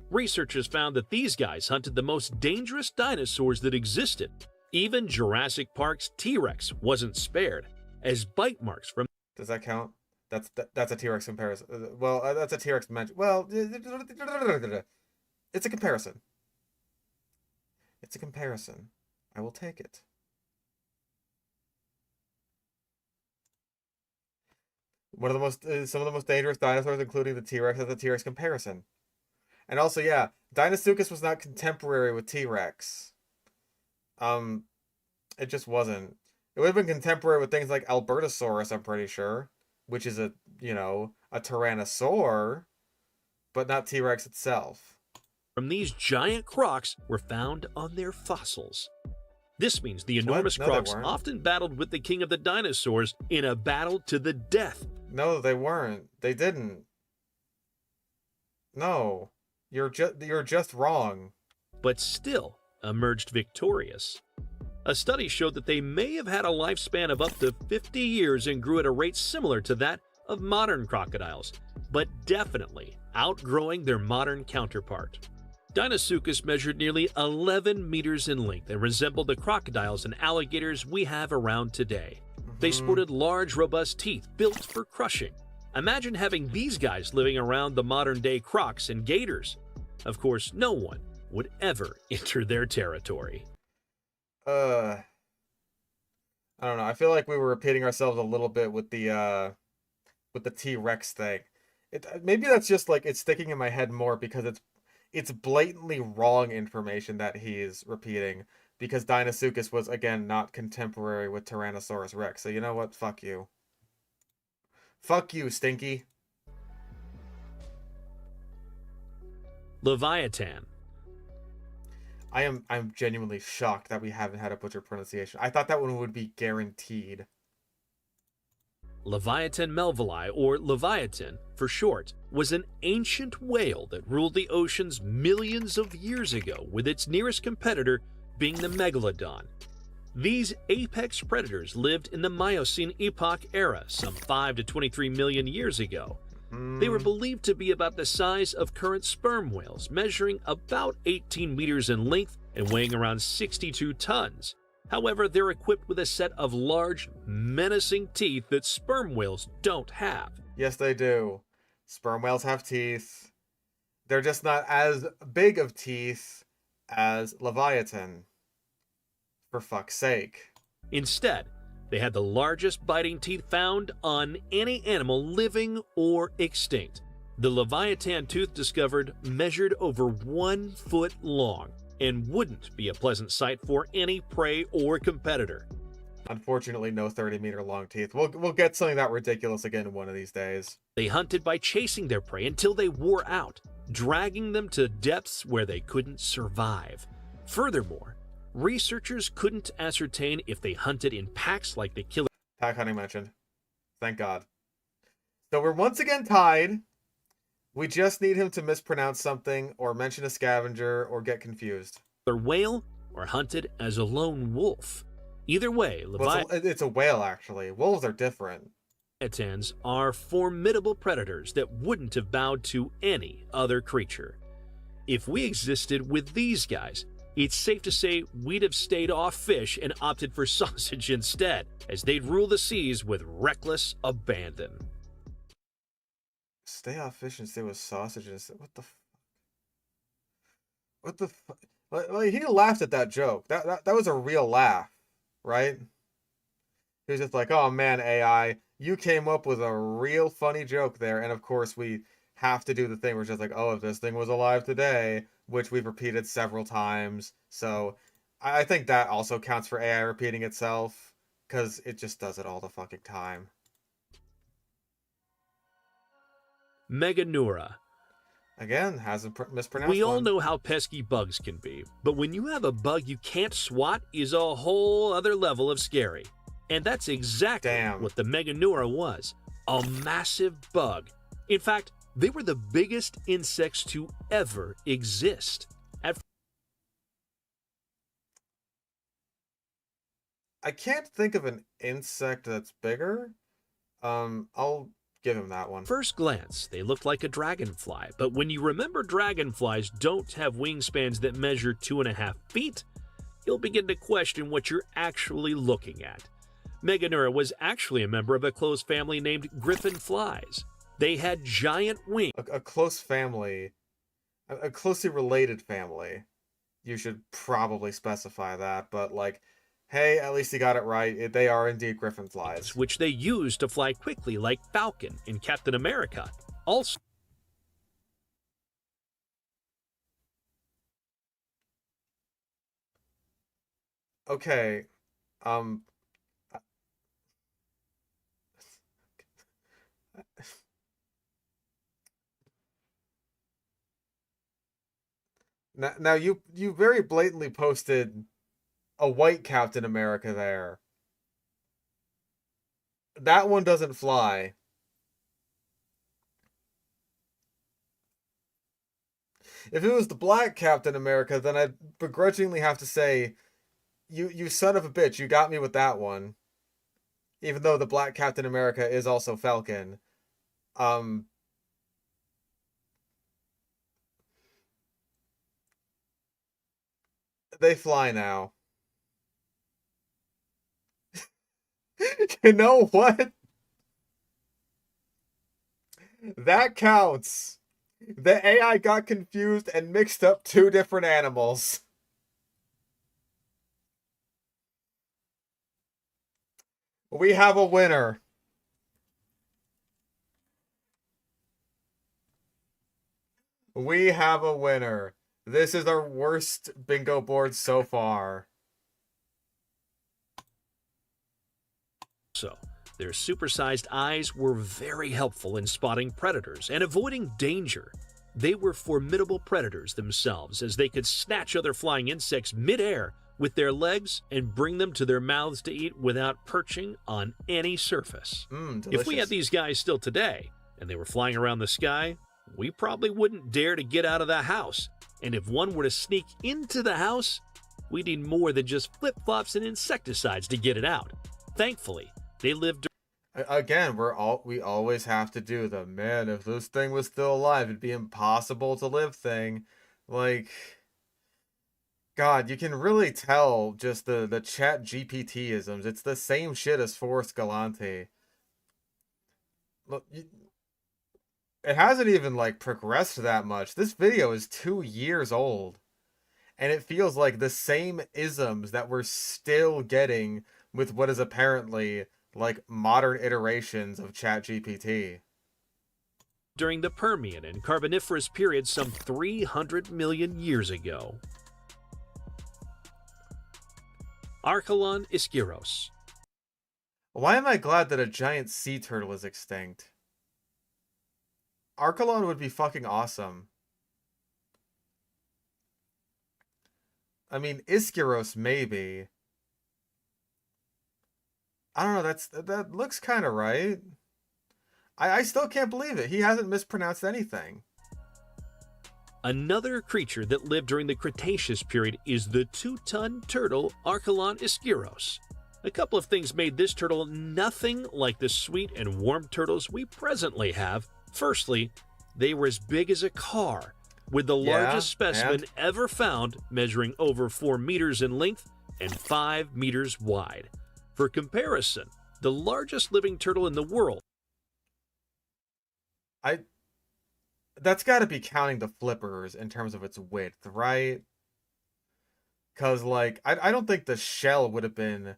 Researchers found that these guys hunted the most dangerous dinosaurs that existed. Even Jurassic Park's T-Rex wasn't spared, as bite marks from Does that count? That's a T-Rex comparison. Well, that's a T-Rex mention. Well, it's a comparison. It's a comparison. I will take it. One of the most, some of the most dangerous dinosaurs, including the T-Rex, as a T-Rex comparison. And also, yeah, Deinosuchus was not contemporary with T-Rex. It just wasn't. It would have been contemporary with things like Albertosaurus, I'm pretty sure, which is a, you know, a tyrannosaur, but not T-Rex itself. these giant crocs were found on their fossils. This means the enormous No, they crocs weren't. often battled with the king of the dinosaurs in a battle to the death. No, they weren't. They didn't. No, you're just wrong. But still emerged victorious. A study showed that they may have had a lifespan of up to 50 years and grew at a rate similar to that of modern crocodiles, but definitely outgrowing their modern counterpart. Deinosuchus measured nearly 11 meters in length and resembled the crocodiles and alligators we have around today. They sported large, robust teeth built for crushing. Imagine having these guys living around the modern-day crocs and gators. Of course, no one would ever enter their territory. I don't know. I feel like we were repeating ourselves a little bit with the T-Rex thing. Maybe that's just like it's sticking in my head more because it's blatantly wrong information that he's repeating, because Deinosuchus was, again, not contemporary with Tyrannosaurus Rex. So you know what? Fuck you. Fuck you, Stinky. Leviathan. I'm genuinely shocked that we haven't had a butcher pronunciation. I thought that one would be guaranteed. Leviathan melvillei, or Leviathan for short, was an ancient whale that ruled the oceans millions of years ago, with its nearest competitor being the megalodon. These apex predators lived in the Miocene epoch era, some 5 to 23 million years ago. They were believed to be about the size of current sperm whales, measuring about 18 meters in length and weighing around 62 tons. However, they're equipped with a set of large, menacing teeth that sperm whales don't have. Yes, they do. Sperm whales have teeth. They're just not as big of teeth as Leviathan. For fuck's sake. Instead, they had the largest biting teeth found on any animal living or extinct. The Leviathan tooth discovered measured over 1 foot long and wouldn't be a pleasant sight for any prey or competitor. Unfortunately, no 30-meter long teeth. We'll get something that ridiculous again one of these days. They hunted by chasing their prey until they wore out, dragging them to depths where they couldn't survive. Furthermore, researchers couldn't ascertain if they hunted in packs like the killer Pack hunting mentioned. Thank God. So we're once again tied. We just need him to mispronounce something or mention a scavenger or get confused. whale or hunted as a lone wolf. Either way, Well, it's a whale, actually. Wolves are different. Leviathans are formidable predators that wouldn't have bowed to any other creature. If we existed with these guys, it's safe to say we'd have stayed off fish and opted for sausage instead, as they'd rule the seas with reckless abandon. Stay off fish and stay with sausage instead. What the fuck? What the fuck? Like, he laughed at that joke. That was a real laugh, right? He was just like, oh man, AI, you came up with a real funny joke there. And of course, we have to do the thing where it's just like, oh, if this thing was alive today, which we've repeated several times. So I think that also counts for AI repeating itself, because it just does it all the fucking time. Meganeura. Again, hasn't mispronounced We all one. know how pesky bugs can be, but when you have a bug you can't swat is a whole other level of scary. And that's exactly Damn. what the Meganeura was. A massive bug. In fact, They were the biggest insects to ever exist. I can't think of an insect that's bigger. I'll give him that one. First glance, they looked like a dragonfly, but when you remember dragonflies don't have wingspans that measure 2.5 feet, you'll begin to question what you're actually looking at. Meganura was actually a member of a close family named griffin flies. They had giant wings. A close family, a closely related family. You should probably specify that, but like, hey, at least you got it right. They are indeed griffin flies. Which they used to fly quickly like Falcon in Captain America. Also, Okay, um, now you very blatantly posted a white Captain America there. That one doesn't fly. If it was the black Captain America, then I'd begrudgingly have to say, you son of a bitch, you got me with that one. Even though the black Captain America is also Falcon. They fly now. You know what? That counts. The AI got confused and mixed up two different animals. We have a winner. We have a winner. This is our worst bingo board so far. their supersized eyes were very helpful in spotting predators and avoiding danger. They were formidable predators themselves, as they could snatch other flying insects mid-air with their legs and bring them to their mouths to eat without perching on any surface. If we had these guys still today, and they were flying around the sky, we probably wouldn't dare to get out of the house. And if one were to sneak into the house, we'd need more than just flip-flops and insecticides to get it out. Thankfully, they lived... Again, we always have to do the, man, if this thing was still alive, it'd be impossible to live thing. Like, God, you can really tell just the chat GPT-isms. It's the same shit as Forrest Galante. Look, it hasn't even, like, progressed that much. This video is 2 years old. And it feels like the same isms that we're still getting with what is apparently, like, modern iterations of ChatGPT. During the Permian and Carboniferous period some 300 million years ago. Archelon ischiros. Why am I glad that a giant sea turtle is extinct? Archelon would be fucking awesome. I mean, Ischiros maybe. I don't know, that looks kind of right. I still can't believe it. He hasn't mispronounced anything. Another creature that lived during the Cretaceous period is the 2-ton turtle Archelon ischiros. A couple of things made this turtle nothing like the sweet and warm turtles we presently have. Firstly, they were as big as a car, with the largest specimen ever found measuring over 4 meters in length and 5 meters wide. For comparison, the largest living turtle in the world. That's got to be counting the flippers in terms of its width, right? Because, like, I don't think the shell would have been,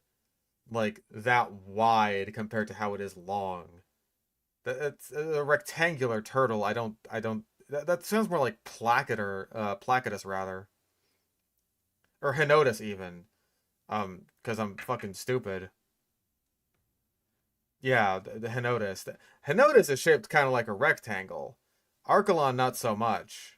like, that wide compared to how it is long. It's a rectangular turtle. That sounds more like Placidus rather. Or Henotus even. Because I'm fucking stupid. Yeah, the Henotus. Henotus is shaped kind of like a rectangle. Archelon, not so much.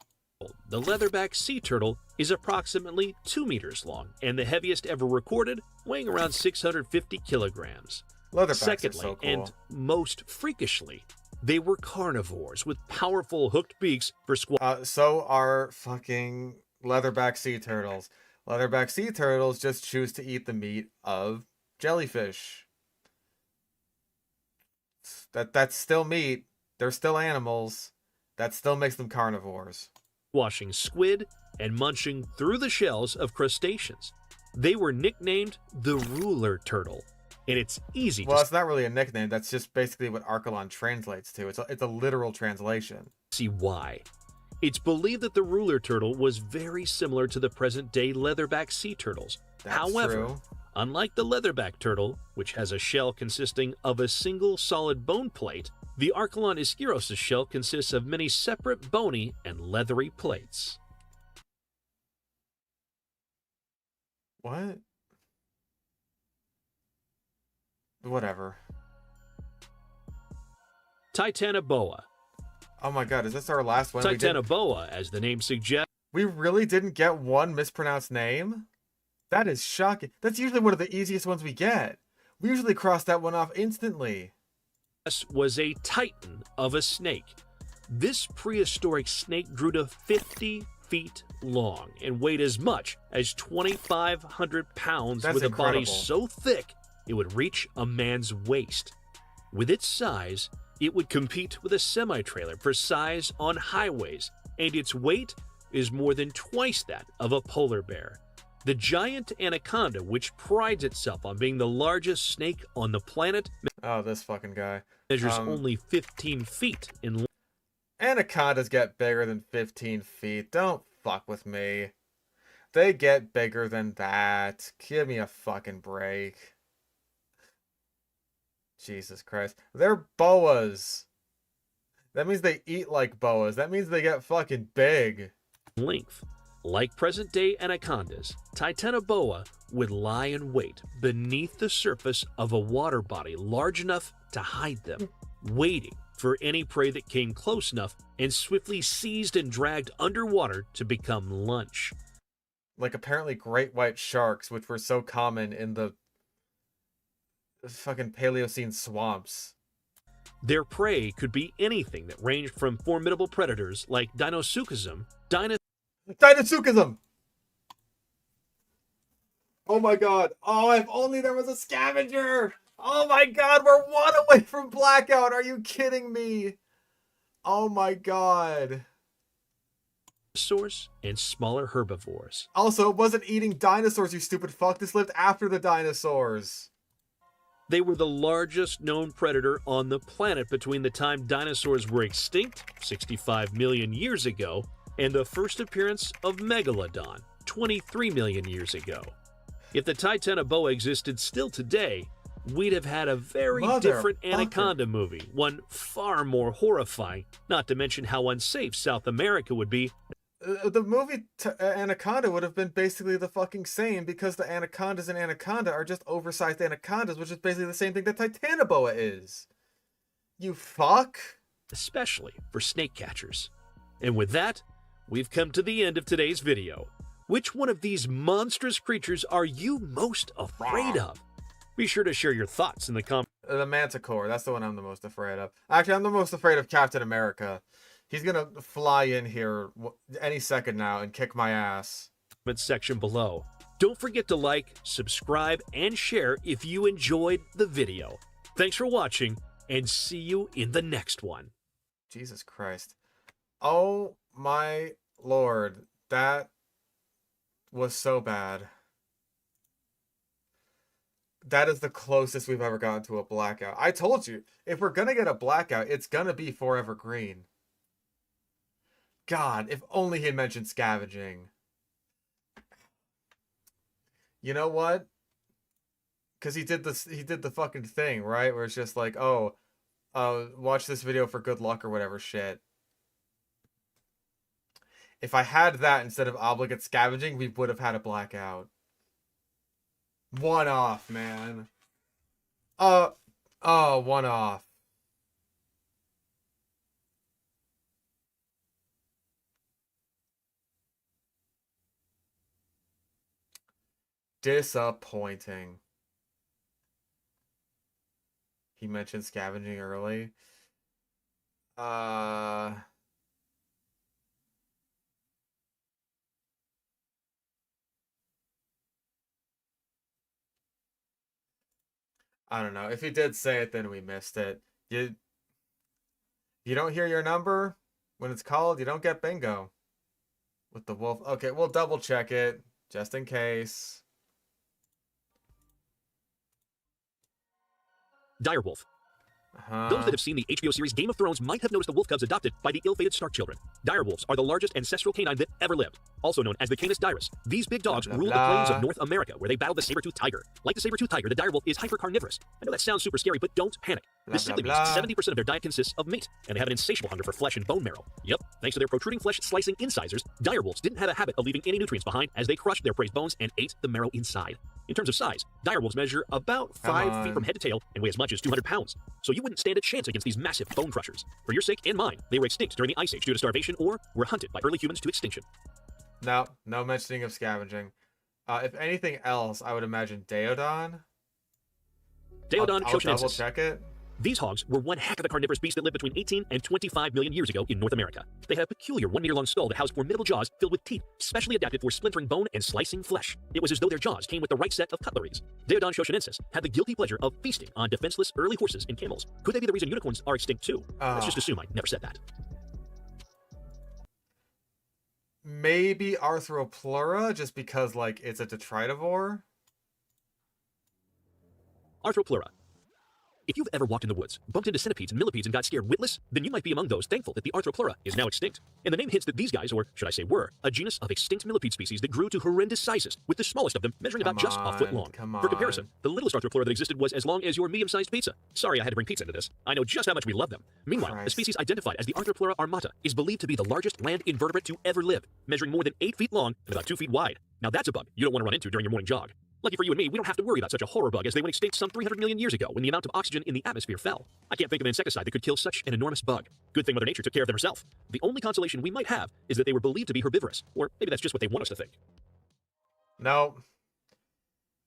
The leatherback sea turtle is approximately 2 meters long, and the heaviest ever recorded, weighing around 650 kilograms. Leatherbacks Secondly, are so cool. and most freakishly, They were carnivores with powerful hooked beaks for So are fucking leatherback sea turtles. Leatherback sea turtles just choose to eat the meat of jellyfish. That's still meat. They're still animals. That still makes them carnivores. squashing squid and munching through the shells of crustaceans. They were nicknamed the ruler turtle, and it's easy Well, to it's not really a nickname. That's just basically what Archelon translates to. It's a literal translation. see why. It's believed that the ruler turtle was very similar to the present-day leatherback sea turtles. That's However, true. unlike the leatherback turtle, which has a shell consisting of a single solid bone plate, the Archelon ischiros' shell consists of many separate bony and leathery plates. What? Whatever. Titanoboa. Oh my god, is this our last one? Titanoboa, as the name suggests, We really didn't get one mispronounced name? That is shocking. That's usually one of the easiest ones we get. We usually cross that one off instantly. was a titan of a snake. This prehistoric snake grew to 50 feet long and weighed as much as 2,500 pounds That's with a body incredible. so thick it would reach a man's waist. With its size, it would compete with a semi-trailer for size on highways, and its weight is more than twice that of a polar bear. The giant anaconda, which prides itself on being the largest snake on the planet, Oh, this fucking guy. measures only 15 feet in length. Anacondas get bigger than 15 feet. Don't fuck with me. They get bigger than that. Give me a fucking break. Jesus Christ. They're boas. That means they eat like boas. That means they get fucking big. length. Like present-day anacondas, Titanoboa would lie in wait beneath the surface of a water body large enough to hide them, waiting for any prey that came close enough and swiftly seized and dragged underwater to become lunch. Like apparently great white sharks, which were so common in the fucking Paleocene swamps. Their prey could be anything that ranged from formidable predators like Deinosuchusm, Dinosuchism! Oh my god. Oh, if only there was a scavenger! Oh my god, we're one away from blackout! Are you kidding me? Oh my god. dinosaurs, and smaller herbivores. Also, it wasn't eating dinosaurs, you stupid fuck. This lived after the dinosaurs. They were the largest known predator on the planet between the time dinosaurs were extinct, 65 million years ago, and the first appearance of Megalodon, 23 million years ago. If the Titanoboa existed still today, we'd have had a very different Motherfucker. anaconda movie, one far more horrifying, not to mention how unsafe South America would be. The movie Anaconda would have been basically the fucking same because the anacondas in Anaconda are just oversized anacondas, which is basically the same thing that Titanoboa is. You fuck. Especially for snake catchers. And with that, we've come to the end of today's video. Which one of these monstrous creatures are you most afraid of? Be sure to share your thoughts in the comments The Manticore, that's the one I'm the most afraid of. Actually, I'm the most afraid of Captain America. He's gonna fly in here any second now and kick my ass. section below. Don't forget to like, subscribe, and share if you enjoyed the video. Thanks for watching, and see you in the next one. Jesus Christ. Oh my lord. That was so bad. That is the closest we've ever gotten to a blackout. I told you, if we're gonna get a blackout, it's gonna be Forever Green. God, if only he had mentioned scavenging. You know what? Because he did the fucking thing, right? Where it's just like, oh, watch this video for good luck or whatever shit. If I had that instead of obligate scavenging, we would have had a blackout. One off, man. Oh, one off. Disappointing. He mentioned scavenging early. Uh, I don't know. If you did say it, then we missed it. You don't hear your number when it's called, you don't get bingo with the wolf. Okay, we'll double check it just in case. Direwolf. Those Uh-huh. that have seen the HBO series Game of Thrones might have noticed the wolf cubs adopted by the ill-fated Stark children. Direwolves are the largest ancestral canine that ever lived, also known as the Canis dirus. These big dogs Blah, rule blah, the plains blah. of North America, where they battle the saber-toothed tiger. Like the saber-toothed tiger, the direwolf is hyper-carnivorous. I know that sounds super scary, but don't panic. Blah, This blah, simply blah. means 70% of their diet consists of meat, and they have an insatiable hunger for flesh and bone marrow. Yep, thanks to their protruding flesh-slicing incisors, direwolves didn't have a habit of leaving any nutrients behind as they crushed their prey's bones and ate the marrow inside. In terms of size, direwolves measure about 5 feet from head to tail and weigh as much as 200 pounds. So you wouldn't stand a chance against these massive bone crushers. For your sake and mine, they were extinct during the Ice Age due to starvation or were hunted by early humans to extinction. No, no mentioning of scavenging. If anything else, I would imagine Daeodon. Daeodon I'll double Chochenensis. check it. These hogs were one heck of a carnivorous beast that lived between 18 and 25 million years ago in North America. They had a peculiar 1-meter-long skull that housed formidable jaws filled with teeth, specially adapted for splintering bone and slicing flesh. It was as though their jaws came with the right set of cutleries. Daeodon Chochenensis had the guilty pleasure of feasting on defenseless early horses and camels. Could they be the reason unicorns are extinct too? Let's just assume I never said that. Maybe Arthropleura, just because, like, it's a detritivore. Arthropleura. If you've ever walked in the woods, bumped into centipedes and millipedes and got scared witless, then you might be among those thankful that the Arthropleura is now extinct. And the name hints that these guys, or should I say were, a genus of extinct millipede species that grew to horrendous sizes, with the smallest of them measuring about just a foot long. For comparison, the littlest Arthropleura that existed was as long as your medium-sized pizza. Sorry I had to bring pizza into this. I know just how much we love them. Meanwhile, the species identified as the Arthropleura armata is believed to be the largest land invertebrate to ever live, measuring more than 8 feet long and about 2 feet wide. Now that's a bug you don't want to run into during your morning jog. Lucky for you and me, we don't have to worry about such a horror bug as they went extinct some 300 million years ago when the amount of oxygen in the atmosphere fell. I can't think of an insecticide that could kill such an enormous bug. Good thing Mother Nature took care of them herself. The only consolation we might have is that they were believed to be herbivorous, or maybe that's just what they want us to think. No.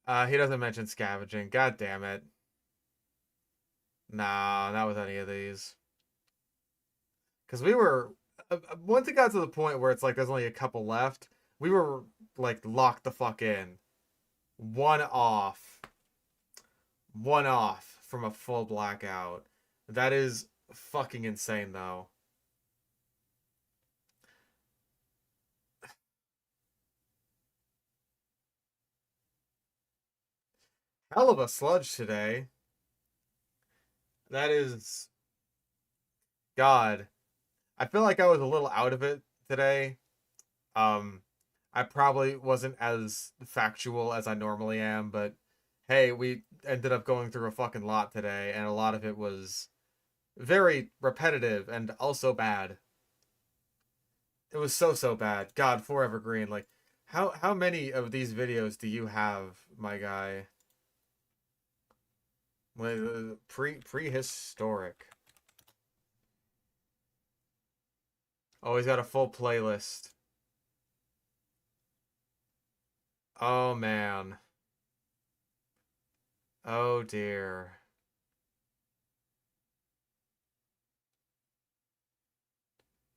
He doesn't mention scavenging. God damn it. Nah, not with any of these. Because we were... once it got to the point where it's like there's only a couple left, we were, like, locked the fuck in. One off from a full blackout. That is fucking insane, though. Hell of a sludge today. That is... God. I feel like I was a little out of it today. I probably wasn't as factual as I normally am, but hey, we ended up going through a fucking lot today, and a lot of it was very repetitive and also bad. It was so bad. God, Forever Green, like, how many of these videos do you have, my guy? Prehistoric. Oh, he's got a full playlist. Oh, man. Oh, dear.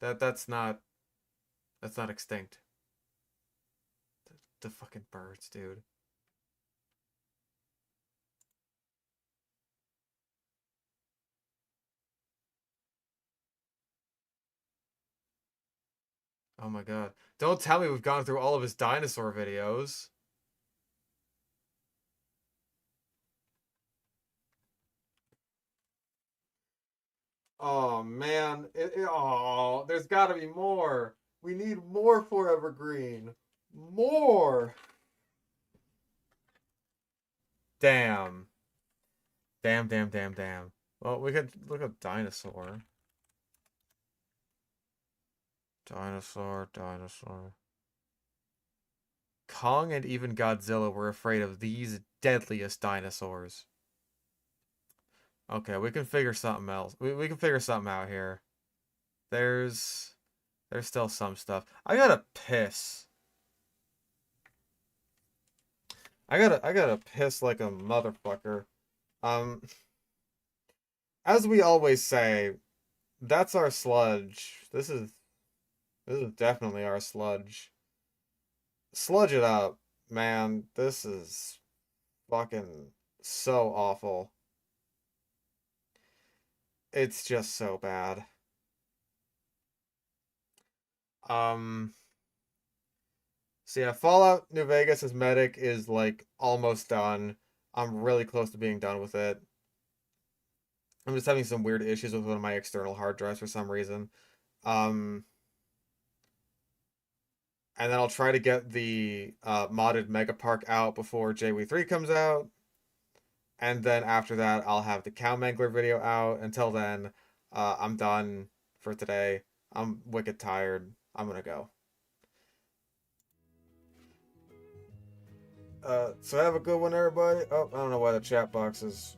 That's not extinct. The fucking birds, dude. Oh my god. Don't tell me we've gone through all of his dinosaur videos. Oh man. Oh, there's gotta be more. We need more Forever Green. More. Damn. Damn. Well, we could look at dinosaur. Dinosaur. Kong and even Godzilla were afraid of these deadliest dinosaurs. Okay, we can figure something else. We can figure something out here. There's still some stuff. I gotta piss. I gotta piss like a motherfucker. As we always say, That's our sludge. This is definitely our sludge. Sludge it up, man. This is fucking so awful. It's just so bad. So yeah, Fallout New Vegas' medic is like almost done. I'm really close to being done with it. I'm just having some weird issues with one of my external hard drives for some reason. Um, and then I'll try to get the modded Mega Park out before JW3 comes out. And then after that, I'll have the Cow Mangler video out. Until then, I'm done for today. I'm wicked tired. I'm gonna go. So have a good one, everybody. Oh, I don't know why the chat box is...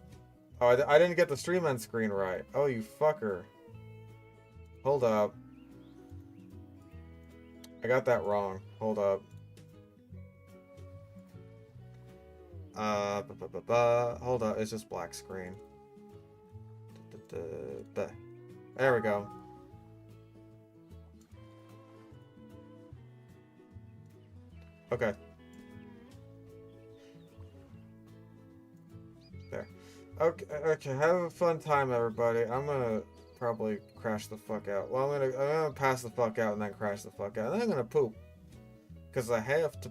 Oh, I didn't get the stream end screen right. Oh, you fucker. Hold up. I got that wrong. Hold up. Hold up. It's just black screen. There we go. Okay. There. Okay, have a fun time, everybody. I'm gonna probably crash the fuck out. Well, I'm gonna pass the fuck out and then crash the fuck out. And then I'm gonna poop. Because I have to